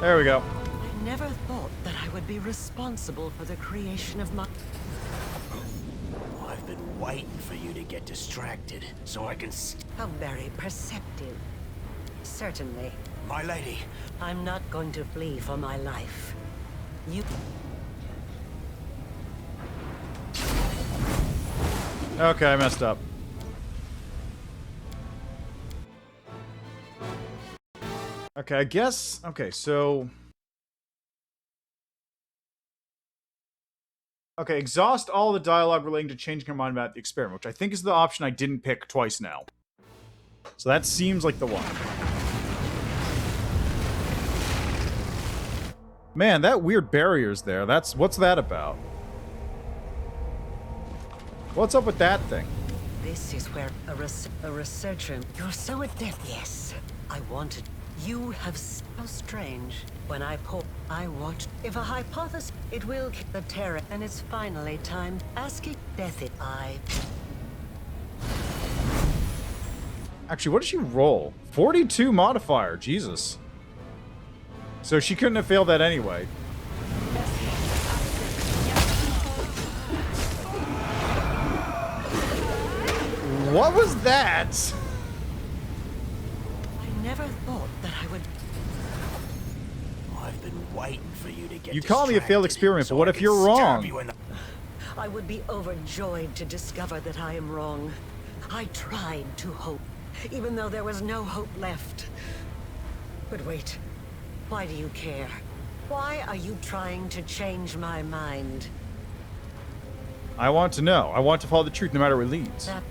There we go. I never thought that I would be responsible for the creation of my... I've been waiting for you to get distracted, so I can... How very perceptive. Certainly. My lady. I'm not going to flee for my life. You... Okay, I messed up. Okay, I guess... Okay, so... Okay, exhaust all the dialogue relating to changing your mind about the experiment, which I think is the option I didn't pick twice now. So that seems like the one. Man, that weird barrier's there. What's that about? What's up with that thing? This is where a researcher... You're so adept. Yes, I wanted... You have... How strange. When I watched... If a hypothesis... It will kill the terror, and it's finally time... Asking death it... Actually, what did she roll? 42 modifier. Jesus. So she couldn't have failed that anyway. What was that? I never thought that I would... I've been waiting for you to get You call me a failed experiment, but what if you're wrong? I would be overjoyed to discover that I am wrong. I tried to hope, even though there was no hope left. But wait, why do you care? Why are you trying to change my mind? I want to know. I want to follow the truth no matter where it leads. That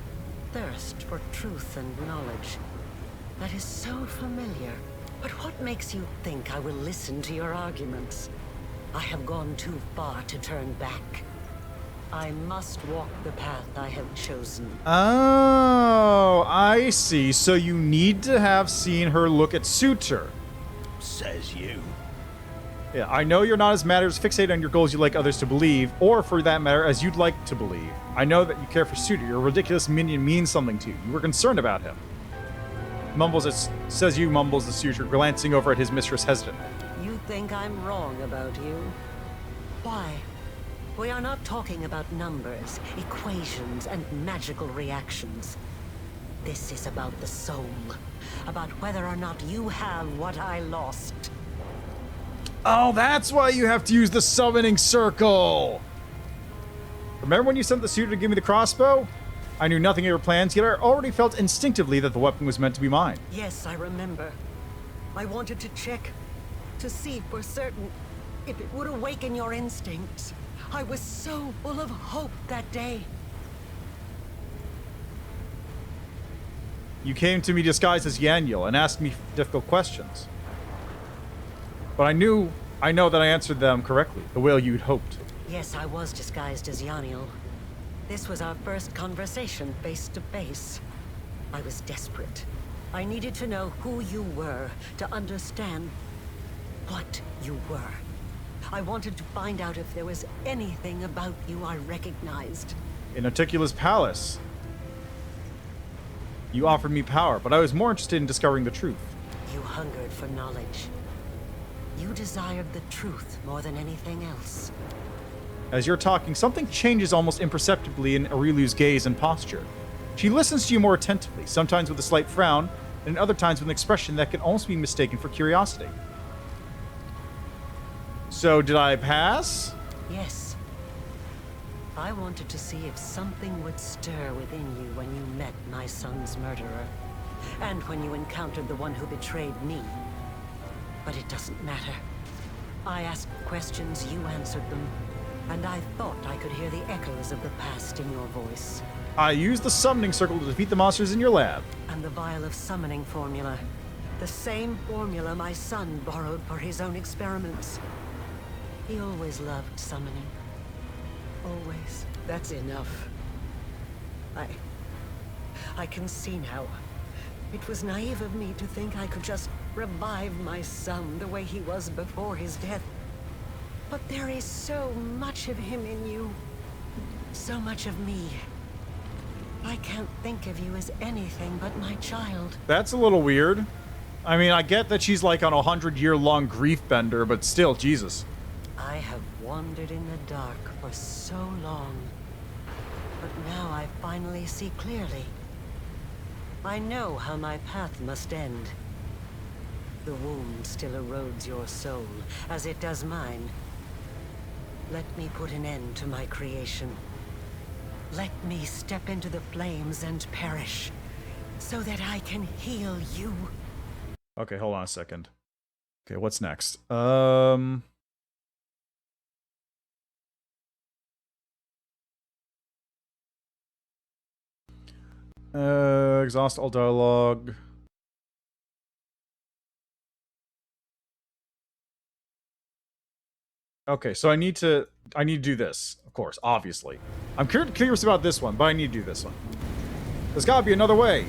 thirst for truth and knowledge, that is so familiar. But what makes you think I will listen to your arguments? I have gone too far to turn back. I must walk the path I have chosen. Oh, I see. So you need to have seen her look at Suitor. Says you. Yeah, I know you're not as fixated on your goals you like others to believe, or for that matter, as you'd like to believe. I know that you care for Suitor. Your ridiculous minion means something to you. You were concerned about him. Mumbles it, says you, mumbles the Suitor, glancing over at his mistress hesitant. You think I'm wrong about you? Why? We are not talking about numbers, equations, and magical reactions. This is about the soul. About whether or not you have what I lost. Oh, that's why you have to use the summoning circle! Remember when you sent the Suitor to give me the crossbow? I knew nothing of your plans, yet I already felt instinctively that the weapon was meant to be mine. Yes, I remember. I wanted to check, to see for certain if it would awaken your instincts. I was so full of hope that day. You came to me disguised as Yaniel and asked me difficult questions. But I know that I answered them correctly, the way you'd hoped. Yes, I was disguised as Yaniel. This was our first conversation, face to face. I was desperate. I needed to know who you were, to understand what you were. I wanted to find out if there was anything about you I recognized. In Articula's palace, you offered me power, but I was more interested in discovering the truth. You hungered for knowledge. You desired the truth more than anything else. As you're talking, something changes almost imperceptibly in Areelu's gaze and posture. She listens to you more attentively, sometimes with a slight frown, and other times with an expression that can almost be mistaken for curiosity. So, did I pass? Yes. I wanted to see if something would stir within you when you met my son's murderer, and when you encountered the one who betrayed me. But it doesn't matter. I asked questions, you answered them, and I thought I could hear the echoes of the past in your voice. I used the summoning circle to defeat the monsters in your lab. And the vial of summoning formula. The same formula my son borrowed for his own experiments. He always loved summoning. Always. That's enough. I can see now. It was naive of me to think I could just revive my son the way he was before his death. But there is so much of him in you. So much of me. I can't think of you as anything but my child. That's a little weird. I mean, I get that she's like on a 100-year-long grief bender, but still, Jesus. I have wandered in the dark for so long. But now I finally see clearly. I know how my path must end. The wound still erodes your soul, as it does mine. Let me put an end to my creation. Let me step into the flames and perish, so that I can heal you. Okay, hold on a second. Okay, what's next? Exhaust all dialogue. Okay, so I need to do this, of course, obviously. I'm curious about this one, but I need to do this one. There's gotta be another way.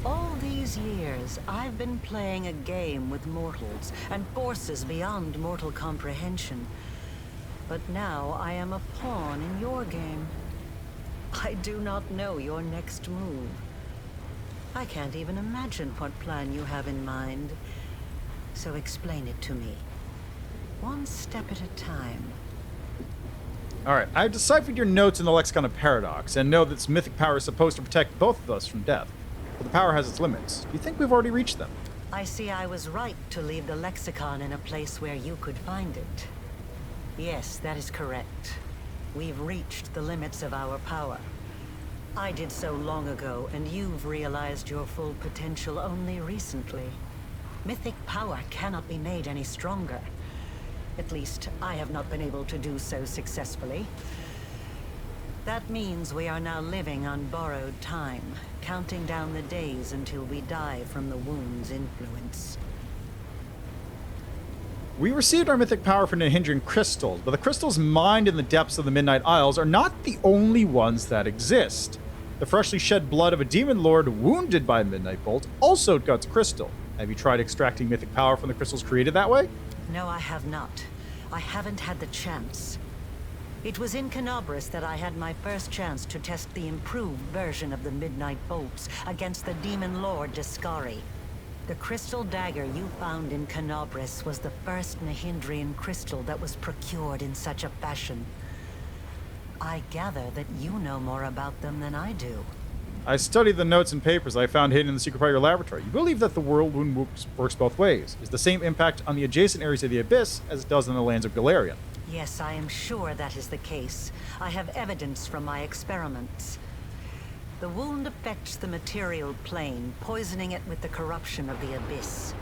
All these years, I've been playing a game with mortals and forces beyond mortal comprehension. But now I am a pawn in your game. I do not know your next move. I can't even imagine what plan you have in mind. So explain it to me. One step at a time. Alright, I've deciphered your notes in the Lexicon of Paradox, and know that this mythic power is supposed to protect both of us from death. But the power has its limits. Do you think we've already reached them? I see I was right to leave the Lexicon in a place where you could find it. Yes, that is correct. We've reached the limits of our power. I did so long ago, and you've realized your full potential only recently. Mythic power cannot be made any stronger. At least, I have not been able to do so successfully. That means we are now living on borrowed time, counting down the days until we die from the wound's influence. We received our mythic power from Nihindran crystals, but the crystals mined in the depths of the Midnight Isles are not the only ones that exist. The freshly shed blood of a demon lord wounded by a Midnight Bolt also guts crystal. Have you tried extracting mythic power from the crystals created that way? No, I have not. I haven't had the chance. It was in Canobris that I had my first chance to test the improved version of the Midnight Bolts against the demon lord Discari. The crystal dagger you found in Canobris was the first Nihindrian crystal that was procured in such a fashion. I gather that you know more about them than I do. I studied the notes and papers I found hidden in the secret part of your laboratory. You believe that the world wound works both ways. Is the same impact on the adjacent areas of the Abyss as it does on the lands of Galarian. Yes, I am sure that is the case. I have evidence from my experiments. The wound affects the material plane, poisoning it with the corruption of the Abyss.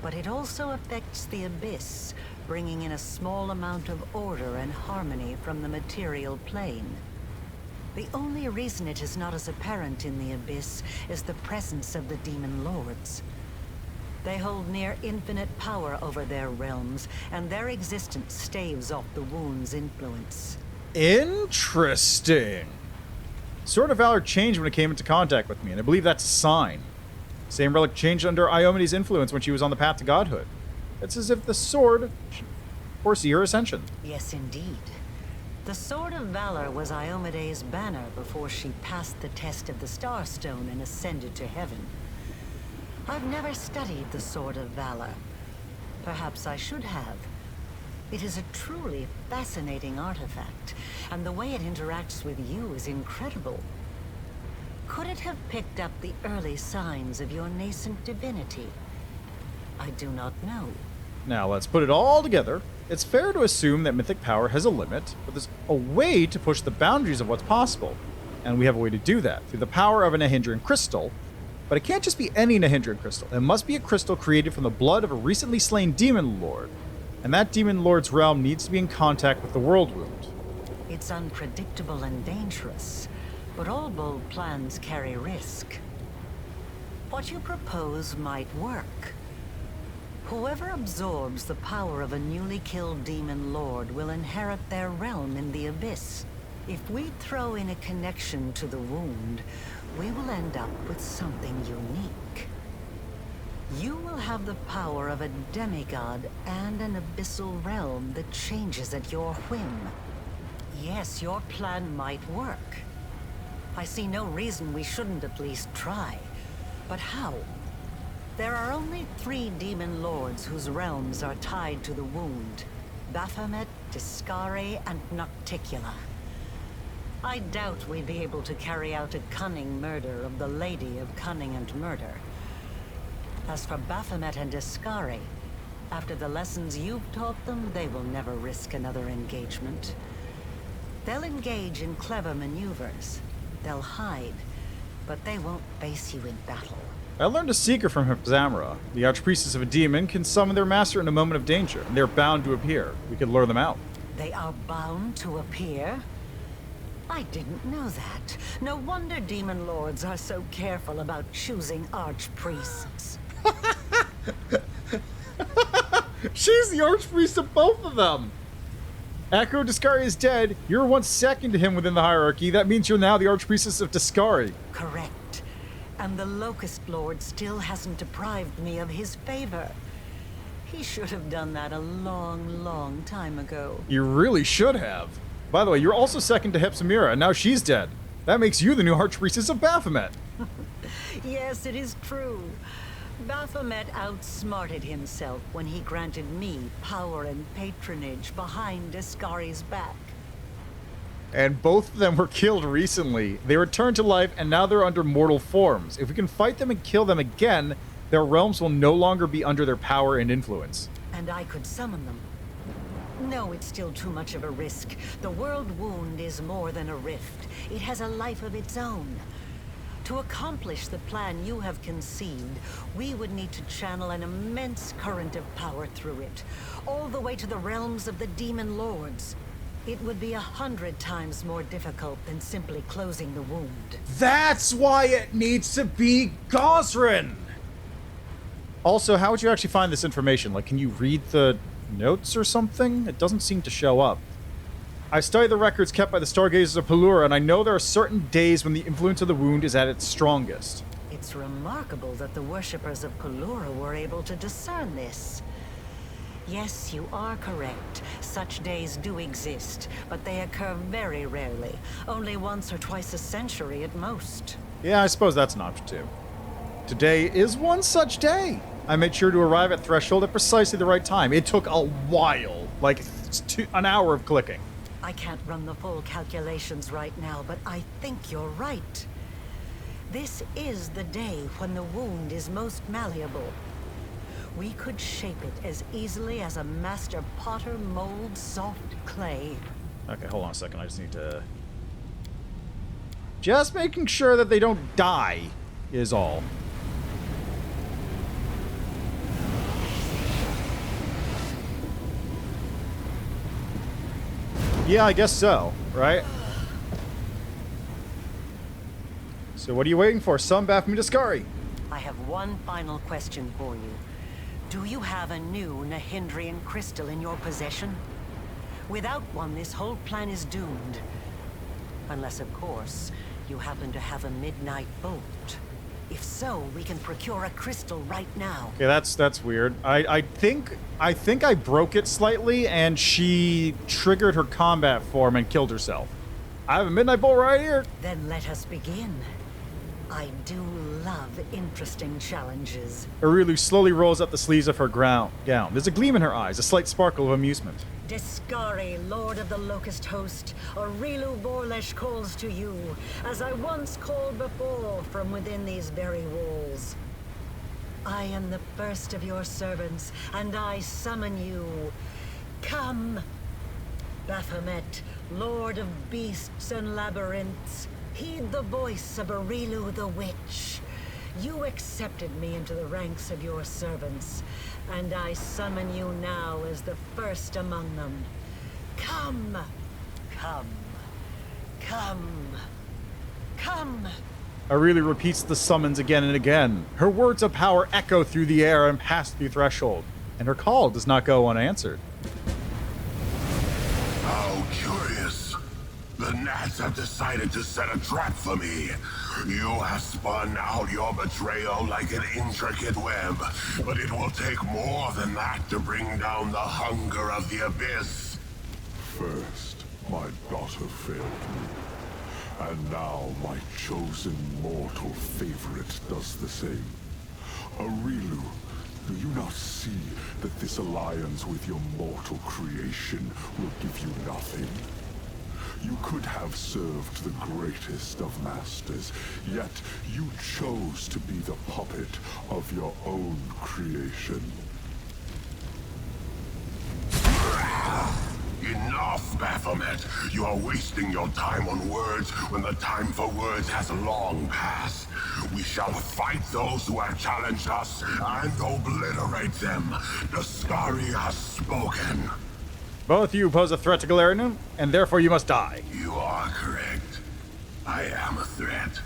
But it also affects the Abyss, bringing in a small amount of order and harmony from the material plane. The only reason it is not as apparent in the Abyss is the presence of the Demon Lords. They hold near infinite power over their realms, and their existence staves off the wound's influence. Interesting. Sword of Valor changed when it came into contact with me, and I believe that's a sign. Same relic changed under Iomede's influence when she was on the path to godhood. It's as if the sword foresee her ascension. Yes, indeed. The Sword of Valor was Iomede's banner before she passed the test of the Starstone and ascended to heaven. I've never studied the Sword of Valor. Perhaps I should have. It is a truly fascinating artifact, and the way it interacts with you is incredible. Could it have picked up the early signs of your nascent divinity? I do not know. Now, let's put it all together. It's fair to assume that mythic power has a limit, but there's a way to push the boundaries of what's possible. And we have a way to do that, through the power of a Nahindran crystal. But it can't just be any Nahindran crystal. It must be a crystal created from the blood of a recently slain demon lord. And that demon lord's realm needs to be in contact with the world wound. It's unpredictable and dangerous, but all bold plans carry risk. What you propose might work. Whoever absorbs the power of a newly killed demon lord will inherit their realm in the Abyss. If we throw in a connection to the wound, we will end up with something unique. You will have the power of a demigod and an abyssal realm that changes at your whim. Yes, your plan might work. I see no reason we shouldn't at least try. But how? There are only 3 demon lords whose realms are tied to the wound: Baphomet, Discari, and Nocticula. I doubt we'd be able to carry out a cunning murder of the Lady of Cunning and Murder. As for Baphomet and Discari, after the lessons you've taught them, they will never risk another engagement. They'll engage in clever maneuvers. They'll hide, but they won't face you in battle. I learned a secret from Zamra. The Archpriestess of a demon can summon their master in a moment of danger, and they're bound to appear. We could lure them out. They are bound to appear? I didn't know that. No wonder demon lords are so careful about choosing archpriests. She's the archpriest of both of them! Echo Discari is dead. You're once second to him within the hierarchy. That means you're now the archpriestess of Discari. Correct. And the Locust Lord still hasn't deprived me of his favor. He should have done that a long, long time ago. You really should have. By the way, you're also second to Hepsamira, and now she's dead. That makes you the new archpriestess of Baphomet. Yes, it is true. Baphomet outsmarted himself when he granted me power and patronage behind Discari's back. And both of them were killed recently. They returned to life, and now they're under mortal forms. If we can fight them and kill them again, their realms will no longer be under their power and influence. And I could summon them. No, it's still too much of a risk. The world wound is more than a rift. It has a life of its own. To accomplish the plan you have conceived, we would need to channel an immense current of power through it, all the way to the realms of the demon lords. It would be 100 times more difficult than simply closing the wound. That's why it needs to be Gosrin! Also, how would you actually find this information? Like, can you read the notes or something? It doesn't seem to show up. I study the records kept by the Stargazers of Pelura, and I know there are certain days when the influence of the wound is at its strongest. It's remarkable that the worshippers of Pelura were able to discern this. Yes, you are correct. Such days do exist, but they occur very rarely. Only once or twice a century at most. Yeah, I suppose that's an option too. Today is one such day. I made sure to arrive at Threshold at precisely the right time. It took a while, like an hour of clicking. I can't run the full calculations right now, but I think you're right. This is the day when the wound is most malleable. We could shape it as easily as a master potter molds soft clay. Okay, hold on a second. I just need to... Just making sure that they don't die is all. Yeah, I guess so, right? So what are you waiting for? Some Baphomet Daskari. I have one final question for you. Do you have a new Nahindrian crystal in your possession? Without one, this whole plan is doomed. Unless, of course, you happen to have a midnight bolt. If so, we can procure a crystal right now. Okay, that's weird. I think I broke it slightly, and she triggered her combat form and killed herself. I have a midnight bolt right here. Then let us begin. I do love interesting challenges. Areelu slowly rolls up the sleeves of her gown. There's a gleam in her eyes, a slight sparkle of amusement. Daskari, Lord of the Locust Host, Areelu Vorlesh calls to you, as I once called before from within these very walls. I am the first of your servants, and I summon you. Come, Baphomet, Lord of beasts and labyrinths, heed the voice of Areelu the Witch. You accepted me into the ranks of your servants, and I summon you now as the first among them. Come, come, come, come. Areelu repeats the summons again and again. Her words of power echo through the air and pass through threshold, and her call does not go unanswered. How curious. The gnats have decided to set a trap for me. You have spun out your betrayal like an intricate web, but it will take more than that to bring down the hunger of the abyss. First, my daughter failed me, and now my chosen mortal favorite does the same. Areelu, do you not see that this alliance with your mortal creation will give you nothing? You could have served the greatest of masters, yet you chose to be the puppet of your own creation. Enough, Baphomet! You are wasting your time on words when the time for words has long passed. We shall fight those who have challenged us and obliterate them. Daskari has spoken. Both you pose a threat to Galarian, and therefore you must die. You are correct. I am a threat.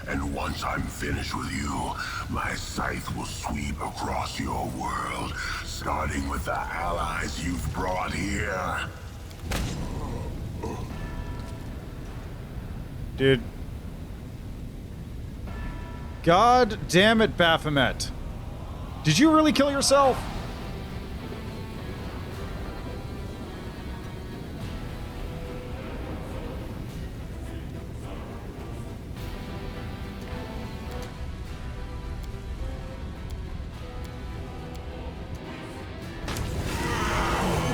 And once I'm finished with you, my scythe will sweep across your world, starting with the allies you've brought here. Dude. God damn it, Baphomet. Did you really kill yourself?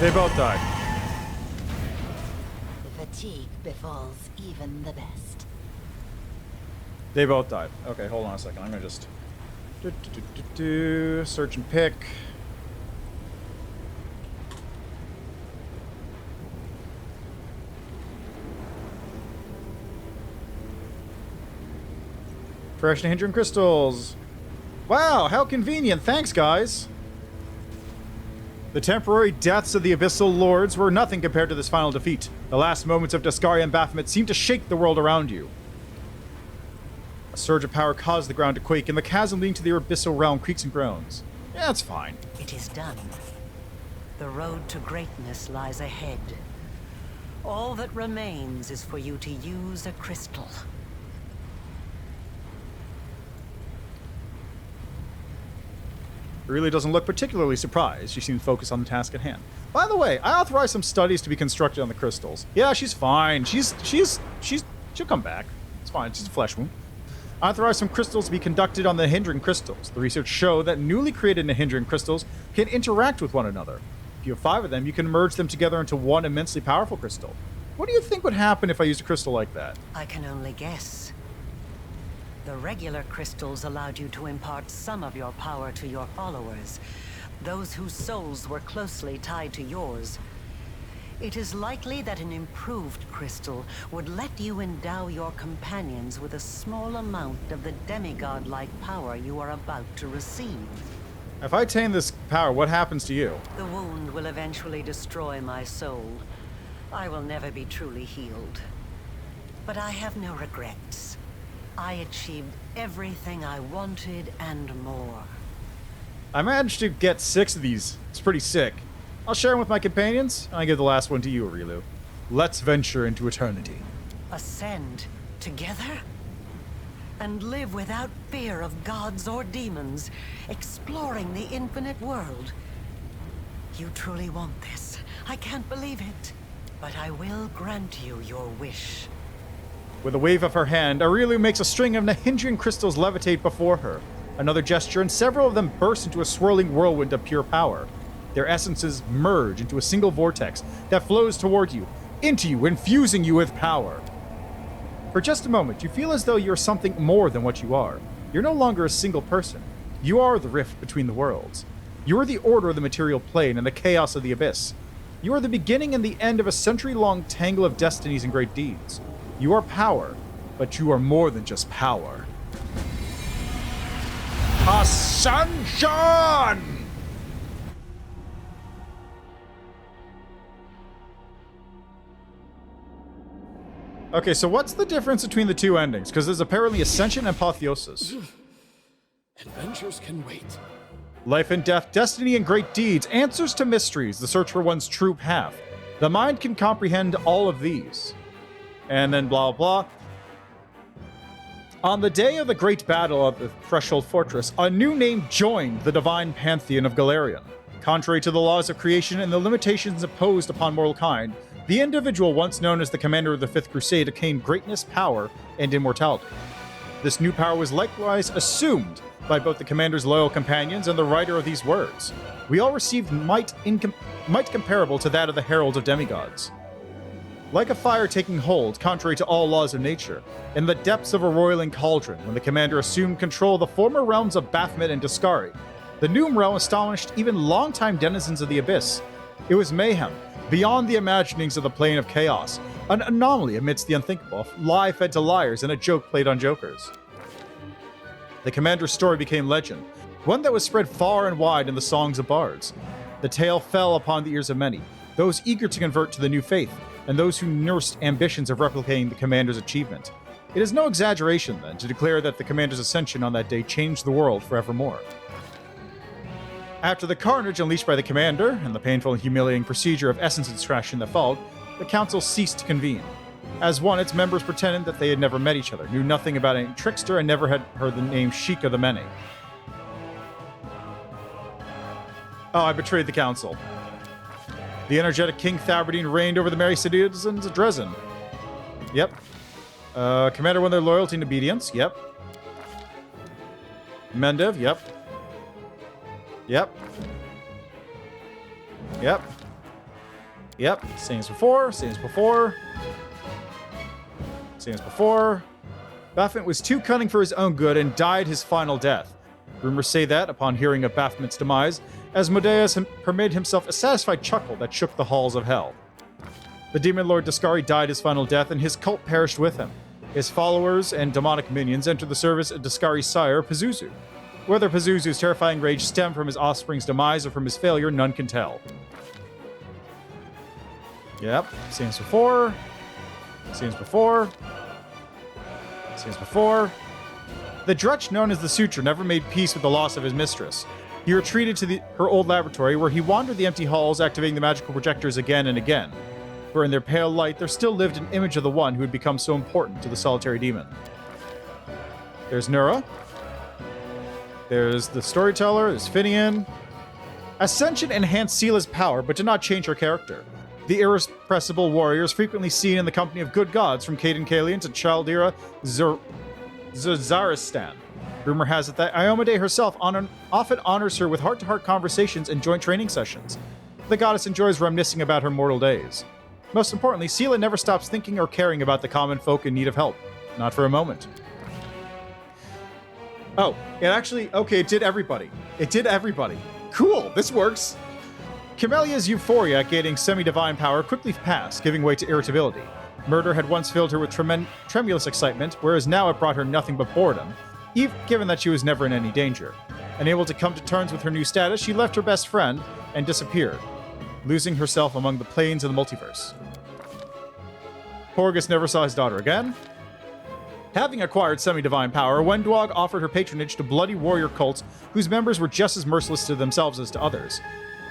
They both died. Fatigue befalls even the best. They both died. Okay, hold on a second. I'm gonna just search and pick. Fresh and hindering crystals. Wow, how convenient. Thanks, guys. The temporary deaths of the Abyssal Lords were nothing compared to this final defeat. The last moments of Daskari and Baphomet seemed to shake the world around you. A surge of power caused the ground to quake, and the chasm leading to the Abyssal realm creaks and groans. Yeah, it's fine. It is done. The road to greatness lies ahead. All that remains is for you to use a crystal. Really doesn't look particularly surprised. She seems focused on the task at hand. By the way, I authorized some studies to be constructed on the crystals. Yeah, she's fine. She'll come back. It's fine. She's a flesh wound. I authorized some crystals to be conducted on the Nahindran crystals. The research showed that newly created Nahindran crystals can interact with one another. If you have 5 of them, you can merge them together into one immensely powerful crystal. What do you think would happen if I used a crystal like that? I can only guess. The regular crystals allowed you to impart some of your power to your followers, those whose souls were closely tied to yours. It is likely that an improved crystal would let you endow your companions with a small amount of the demigod-like power you are about to receive. If I attain this power, what happens to you? The wound will eventually destroy my soul. I will never be truly healed. But I have no regrets. I achieved everything I wanted and more. I managed to get 6 of these. It's pretty sick. I'll share them with my companions, and I give the last one to you, Areelu. Let's venture into eternity. Ascend together? And live without fear of gods or demons, exploring the infinite world. You truly want this. I can't believe it. But I will grant you your wish. With a wave of her hand, Areelu makes a string of Nahindrian crystals levitate before her. Another gesture, and several of them burst into a swirling whirlwind of pure power. Their essences merge into a single vortex that flows toward you, into you, infusing you with power. For just a moment, you feel as though you're something more than what you are. You're no longer a single person. You are the rift between the worlds. You are the order of the material plane and the chaos of the abyss. You are the beginning and the end of a century-long tangle of destinies and great deeds. You are power, but you are more than just power. Ascension! Okay, so what's the difference between the two endings? Because there's apparently Ascension and Apotheosis. Adventures can wait. Life and death, destiny and great deeds, answers to mysteries, the search for one's true path. The mind can comprehend all of these. And then blah, blah. On the day of the great battle of the Threshold Fortress, a new name joined the divine pantheon of Galarian. Contrary to the laws of creation and the limitations imposed upon mortal kind, the individual once known as the commander of the Fifth Crusade attained greatness, power, and immortality. This new power was likewise assumed by both the commander's loyal companions and the writer of these words. We all received might comparable to that of the heralds of demigods. Like a fire taking hold, contrary to all laws of nature, in the depths of a roiling cauldron, when the commander assumed control of the former realms of Baphomet and Discari, the new realm astonished even longtime denizens of the Abyss. It was mayhem, beyond the imaginings of the plane of chaos, an anomaly amidst the unthinkable, a lie fed to liars and a joke played on jokers. The commander's story became legend, one that was spread far and wide in the songs of bards. The tale fell upon the ears of many, those eager to convert to the new faith, and those who nursed ambitions of replicating the commander's achievement. It is no exaggeration, then, to declare that the commander's ascension on that day changed the world forevermore. After the carnage unleashed by the commander, and the painful and humiliating procedure of essence extraction that followed, the council ceased to convene. As one, its members pretended that they had never met each other, knew nothing about any trickster, and never had heard the name Sheik of the Many. Oh, I betrayed the council. The energetic King Thaberdine reigned over the merry citizens of Dresden. Yep. Commander won their loyalty and obedience. Yep. Mendev. Yep. Yep. Yep. Yep. Same as before. Same as before. Same as before. Baphomet was too cunning for his own good and died his final death. Rumors say that, upon hearing of Baphomet's demise, Asmodeus permitted himself a satisfied chuckle that shook the halls of hell. The demon lord Discari died his final death, and his cult perished with him. His followers and demonic minions entered the service of Discari's sire, Pazuzu. Whether Pazuzu's terrifying rage stemmed from his offspring's demise or from his failure, none can tell. Yep, same as before. Same as before. Same as before. The Dretch known as the Suture never made peace with the loss of his mistress. He retreated to her old laboratory, where he wandered the empty halls, activating the magical projectors again and again, where in their pale light there still lived an image of the one who had become so important to the solitary demon. There's Nura. There's the Storyteller. There's Finian. Ascension enhanced Sela's power, but did not change her character. The irrepressible warrior is frequently seen in the company of good gods, from Caden Kalian to Chaldira Zazaristan. Rumor has it that Iomade herself often honors her with heart-to-heart conversations and joint training sessions. The goddess enjoys reminiscing about her mortal days. Most importantly, Sela never stops thinking or caring about the common folk in need of help. Not for a moment. Oh, it actually... Okay, it did everybody. It did everybody. Cool, this works. Camelia's euphoria at gaining semi-divine power quickly passed, giving way to irritability. Murder had once filled her with tremulous excitement, whereas now it brought her nothing but boredom, even given that she was never in any danger. Unable to come to terms with her new status, she left her best friend and disappeared, losing herself among the planes of the multiverse. Porgus never saw his daughter again. Having acquired semi-divine power, Wendwog offered her patronage to bloody warrior cults whose members were just as merciless to themselves as to others.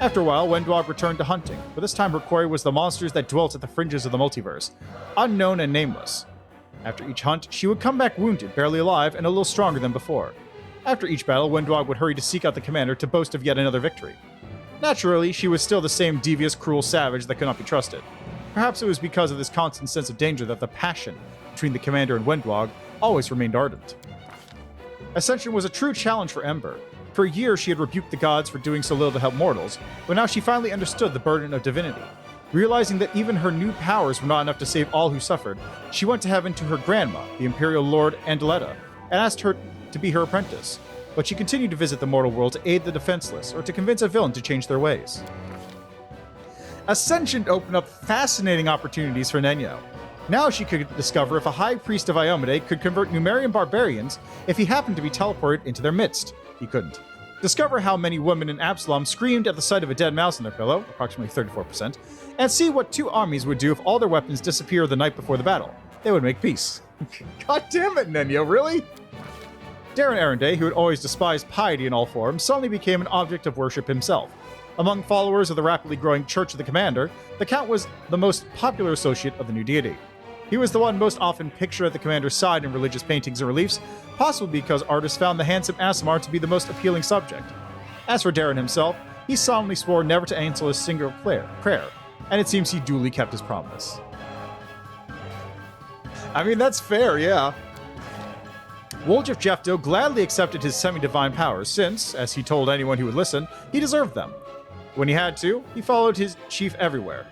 After a while, Wendwog returned to hunting, but this time her quarry was the monsters that dwelt at the fringes of the multiverse, unknown and nameless. After each hunt, she would come back wounded, barely alive, and a little stronger than before. After each battle, Wendwog would hurry to seek out the commander to boast of yet another victory. Naturally, she was still the same devious, cruel savage that could not be trusted. Perhaps it was because of this constant sense of danger that the passion between the commander and Wendwog always remained ardent. Ascension was a true challenge for Ember. For a year, she had rebuked the gods for doing so little to help mortals, but now she finally understood the burden of divinity. Realizing that even her new powers were not enough to save all who suffered, she went to heaven to her grandma, the Imperial Lord Andaletta, and asked her to be her apprentice. But she continued to visit the mortal world to aid the defenseless, or to convince a villain to change their ways. Ascension opened up fascinating opportunities for Nenyo. Now she could discover if a high priest of Iomade could convert Numerian barbarians if he happened to be teleported into their midst. He couldn't. Discover how many women in Absalom screamed at the sight of a dead mouse in their pillow, approximately 34%, and see what two armies would do if all their weapons disappear the night before the battle. They would make peace. God damn it, Nenyo, really? Darren Arenday, who had always despised piety in all forms, suddenly became an object of worship himself. Among followers of the rapidly growing Church of the Commander, the Count was the most popular associate of the new deity. He was the one most often pictured at the Commander's side in religious paintings and reliefs, possibly because artists found the handsome Aasimar to be the most appealing subject. As for Darren himself, he solemnly swore never to answer a single prayer, and it seems he duly kept his promise. I mean, that's fair, yeah. Woljif Jefto gladly accepted his semi-divine powers since, as he told anyone who would listen, he deserved them. When he had to, he followed his chief everywhere.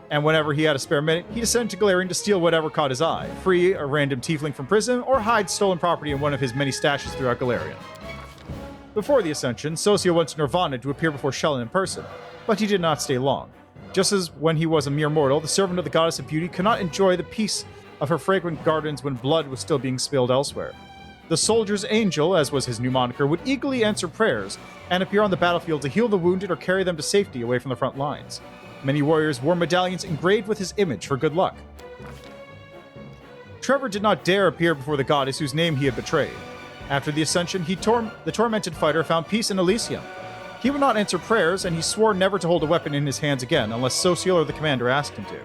And whenever he had a spare minute, he descended to Galarian to steal whatever caught his eye, free a random tiefling from prison, or hide stolen property in one of his many stashes throughout Galarian. Before the Ascension, Socio went to Nirvana to appear before Shelyn in person, but he did not stay long. Just as when he was a mere mortal, the servant of the Goddess of Beauty could not enjoy the peace of her fragrant gardens when blood was still being spilled elsewhere. The Soldier's Angel, as was his new moniker, would eagerly answer prayers and appear on the battlefield to heal the wounded or carry them to safety away from the front lines. Many warriors wore medallions engraved with his image for good luck. Trevor did not dare appear before the goddess whose name he had betrayed. After the Ascension, the tormented fighter found peace in Elysium. He would not answer prayers, and he swore never to hold a weapon in his hands again unless Social or the commander asked him to.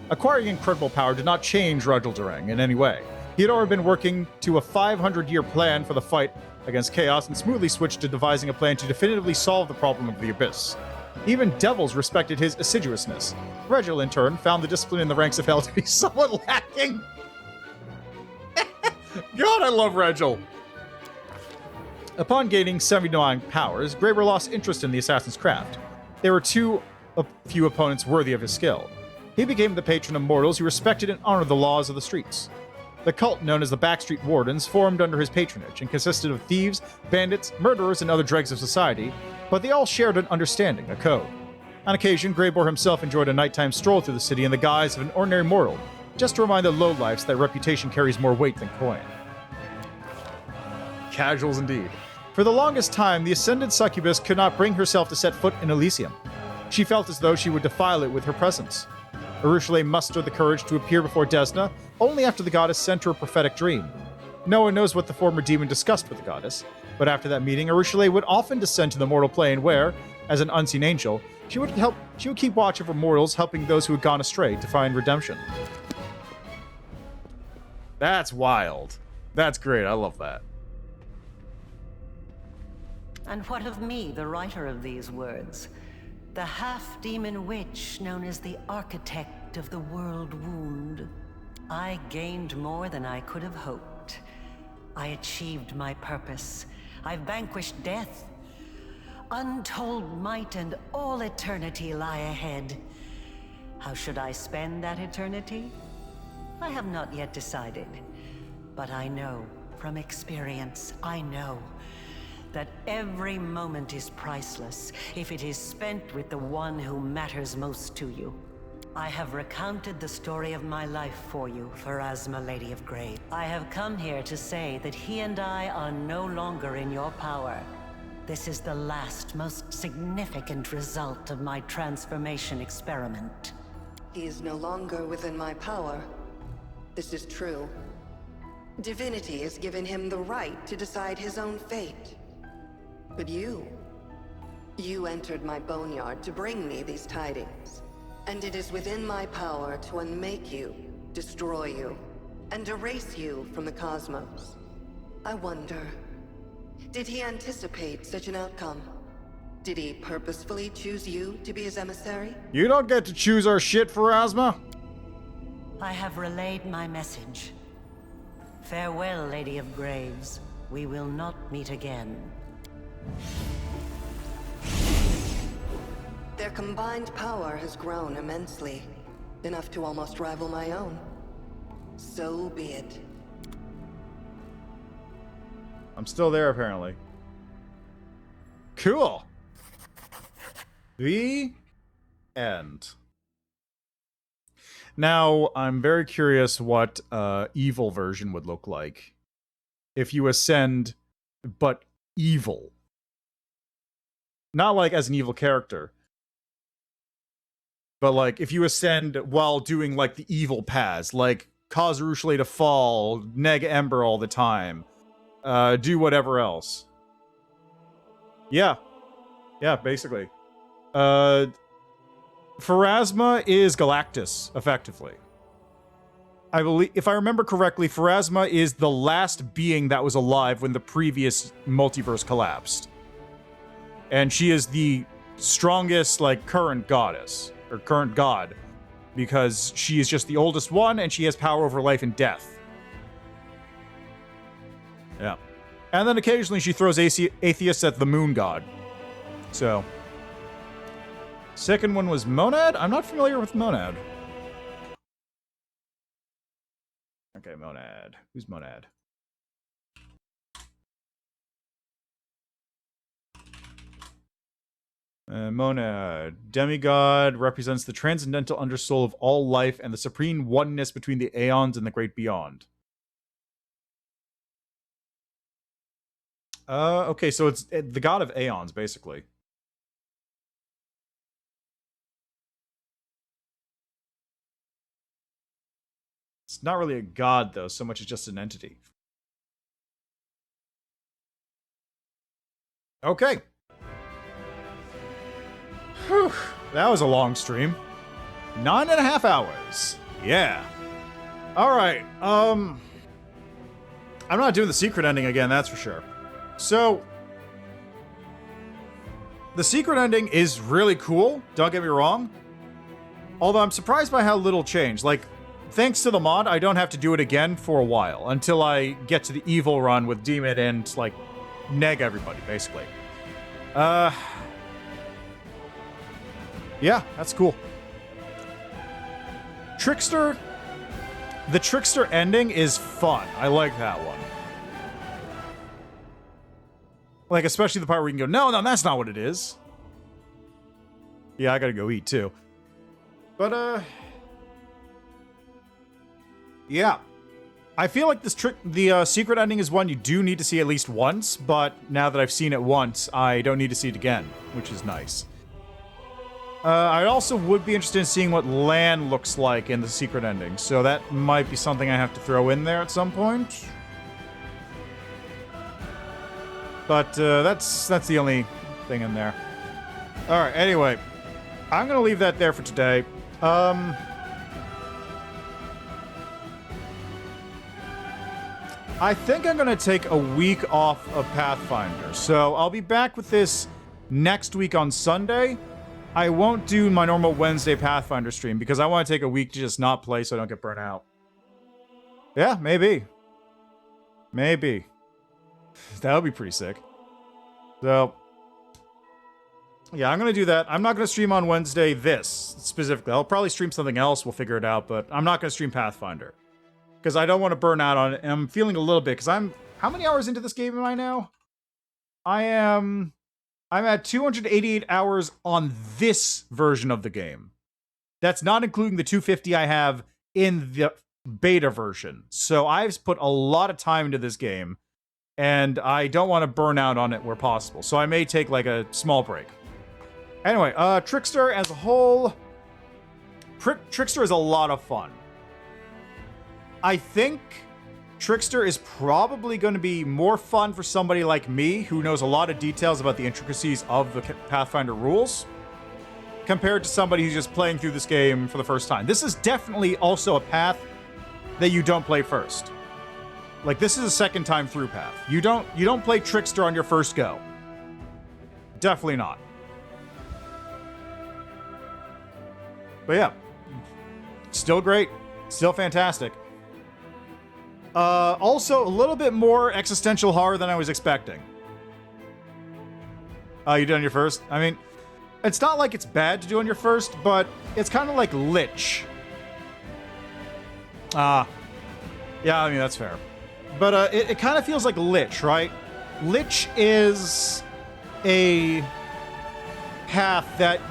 Acquiring incredible power did not change Rudgel Durang in any way. He had already been working to a 500-year plan for the fight against Chaos and smoothly switched to devising a plan to definitively solve the problem of the Abyss. Even devils respected his assiduousness. Regil, in turn, found the discipline in the ranks of Hell to be somewhat lacking. God, I love Regil! Upon gaining semi-divine powers, Graber lost interest in the assassin's craft. There were too few opponents worthy of his skill. He became the patron of mortals who respected and honored the laws of the streets. The cult known as the Backstreet Wardens formed under his patronage and consisted of thieves, bandits, murderers, and other dregs of society, but they all shared an understanding, a code. On occasion, Greybor himself enjoyed a nighttime stroll through the city in the guise of an ordinary mortal, just to remind the lowlifes that reputation carries more weight than coin. Casuals indeed. For the longest time, the ascended succubus could not bring herself to set foot in Elysium. She felt as though she would defile it with her presence. Arushale mustered the courage to appear before Desna only after the goddess sent her a prophetic dream. No one knows what the former demon discussed with the goddess, but after that meeting, Arushale would often descend to the mortal plane where, as an unseen angel, she would keep watch over mortals, helping those who had gone astray to find redemption. That's wild. That's great. I love that. And what of me, the writer of these words? The half-demon witch known as the architect of the world wound. I gained more than I could have hoped. I achieved my purpose. I vanquished death. Untold might and all eternity lie ahead. How should I spend that eternity? I have not yet decided. But I know, from experience, I know that every moment is priceless if it is spent with the one who matters most to you. I have recounted the story of my life for you, Pharasma, Lady of Grave. I have come here to say that he and I are no longer in your power. This is the last, most significant result of my transformation experiment. He is no longer within my power. this is true. Divinity has given him the right to decide his own fate. But you entered my boneyard to bring me these tidings. And it is within my power to unmake you, destroy you, and erase you from the cosmos. I wonder, did he anticipate such an outcome? Did he purposefully choose you to be his emissary? You don't get to choose our shit, Pharasma. I have relayed my message. Farewell, Lady of Graves. We will not meet again. Their combined power has grown immensely, enough to almost rival my own. So be it. I'm still there, apparently. Cool. The end. Now, I'm very curious what evil version would look like. If you ascend, but evil. Not like as an evil character. But like, if you ascend while doing like the evil paths, like cause Rushale to fall, neg Ember all the time, do whatever else. Yeah. Yeah, basically. Pharasma is Galactus, effectively. I believe, if I remember correctly, Pharasma is the last being that was alive when the previous multiverse collapsed. And she is the strongest, like, current goddess, or current god, because she is just the oldest one, and she has power over life and death. Yeah. And then occasionally she throws atheists at the moon god. So. Second one was Monad? I'm not familiar with Monad. Okay, Monad. Who's Monad? Monad. Demigod represents the transcendental undersoul of all life and the supreme oneness between the aeons and the great beyond. Okay, so it's the god of aeons, basically. It's not really a god, though, so much as just an entity. Okay. Whew. That was a long stream. 9.5 hours. Yeah. Alright, I'm not doing the secret ending again, that's for sure. So, the secret ending is really cool, don't get me wrong. Although I'm surprised by how little changed. Like, thanks to the mod, I don't have to do it again for a while, until I get to the evil run with Demon and, like, neg everybody, basically. Yeah, that's cool. Trickster. The Trickster ending is fun. I like that one. Like, especially the part where you can go, no, that's not what it is. Yeah, I gotta go eat, too. But, yeah. I feel like the secret ending is one you do need to see at least once, but now that I've seen it once, I don't need to see it again, which is nice. I also would be interested in seeing what land looks like in the secret ending, so that might be something I have to throw in there at some point. But that's the only thing in there. Alright, anyway. I'm gonna leave that there for today. I think I'm gonna take a week off of Pathfinder, so I'll be back with this next week on Sunday. I won't do my normal Wednesday Pathfinder stream because I want to take a week to just not play so I don't get burnt out. Yeah, maybe. Maybe. That would be pretty sick. So, yeah, I'm going to do that. I'm not going to stream on Wednesday this, specifically. I'll probably stream something else. We'll figure it out, but I'm not going to stream Pathfinder. Because I don't want to burn out on it, and I'm feeling a little bit, because I'm... How many hours into this game am I now? I'm at 288 hours on this version of the game. That's not including the 250 I have in the beta version. So I've put a lot of time into this game, and I don't want to burn out on it where possible. So I may take like a small break. Anyway, Trickster as a whole... Trickster is a lot of fun. I think Trickster is probably going to be more fun for somebody like me who knows a lot of details about the intricacies of the Pathfinder rules compared to somebody who's just playing through this game for the first time. This is definitely also a path that you don't play first. Like, this is a second time through path. You don't play Trickster on your first go. Definitely not. But yeah, still great, still fantastic. Also, a little bit more existential horror than I was expecting. You did on your first? I mean, it's not like it's bad to do on your first, but it's kind of like Lich. Yeah, I mean, that's fair. But it kind of feels like Lich, right? Lich is a path that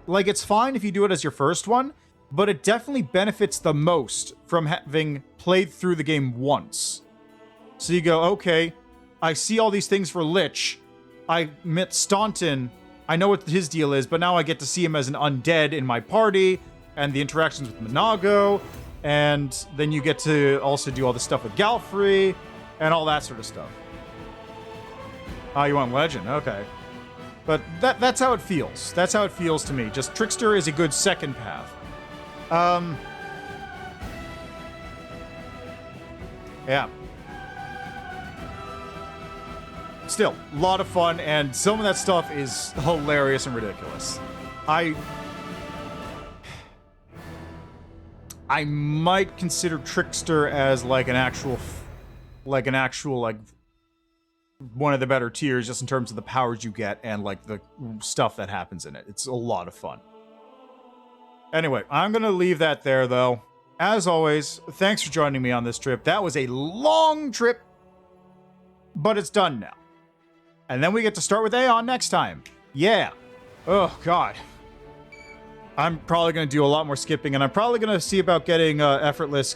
like, it's fine if you do it as your first one, but it definitely benefits the most from having played through the game once. So you go, okay, I see all these things for Lich. I met Staunton. I know what his deal is, but now I get to see him as an undead in my party, and the interactions with Monago, and then you get to also do all the stuff with Galfrey, and all that sort of stuff. You want Legend? Okay. But that's how it feels. That's how it feels to me. Just Trickster is a good second path. Yeah. Still, a lot of fun, and some of that stuff is hilarious and ridiculous. I might consider Trickster as like an actual one of the better tiers, just in terms of the powers you get and like the stuff that happens in it. It's a lot of fun. Anyway, I'm gonna leave that there though. As always, thanks for joining me on this trip. That was a long trip, but it's done now. And then we get to start with Aeon next time. Yeah. Oh, God. I'm probably going to do a lot more skipping, and I'm probably going to see about getting effortless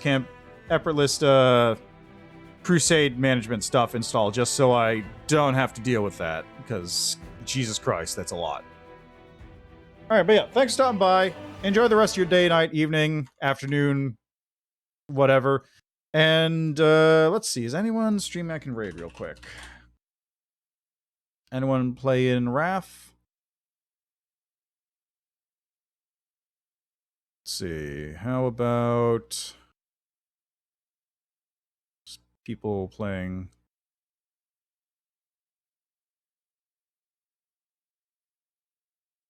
crusade management stuff installed, just so I don't have to deal with that, because Jesus Christ, that's a lot. All right, but yeah, thanks for stopping by. Enjoy the rest of your day, night, evening, afternoon, whatever. And let's see, is anyone streaming? I can raid real quick. Anyone play in Wrath? Let's see. How about people playing?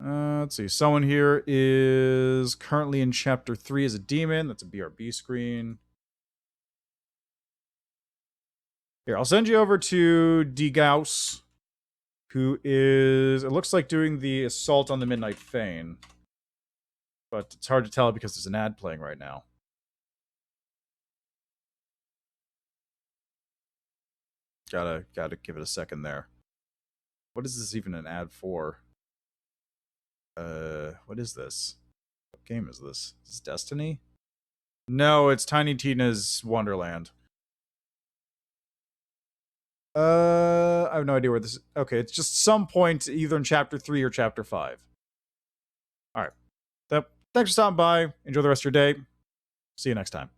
Let's see. Someone here is currently in Chapter 3 as a demon. That's a BRB screen. Here, I'll send you over to D. Gauss, who is, it looks like, doing the Assault on the Midnight Fane. But it's hard to tell because there's an ad playing right now. Gotta give it a second there. What is this even an ad for? What is this? What game is this? Is this Destiny? No, it's Tiny Tina's Wonderland. I have no idea where this is. Okay, it's just some point either in Chapter 3 or Chapter 5. Alright. Thanks for stopping by. Enjoy the rest of your day. See you next time.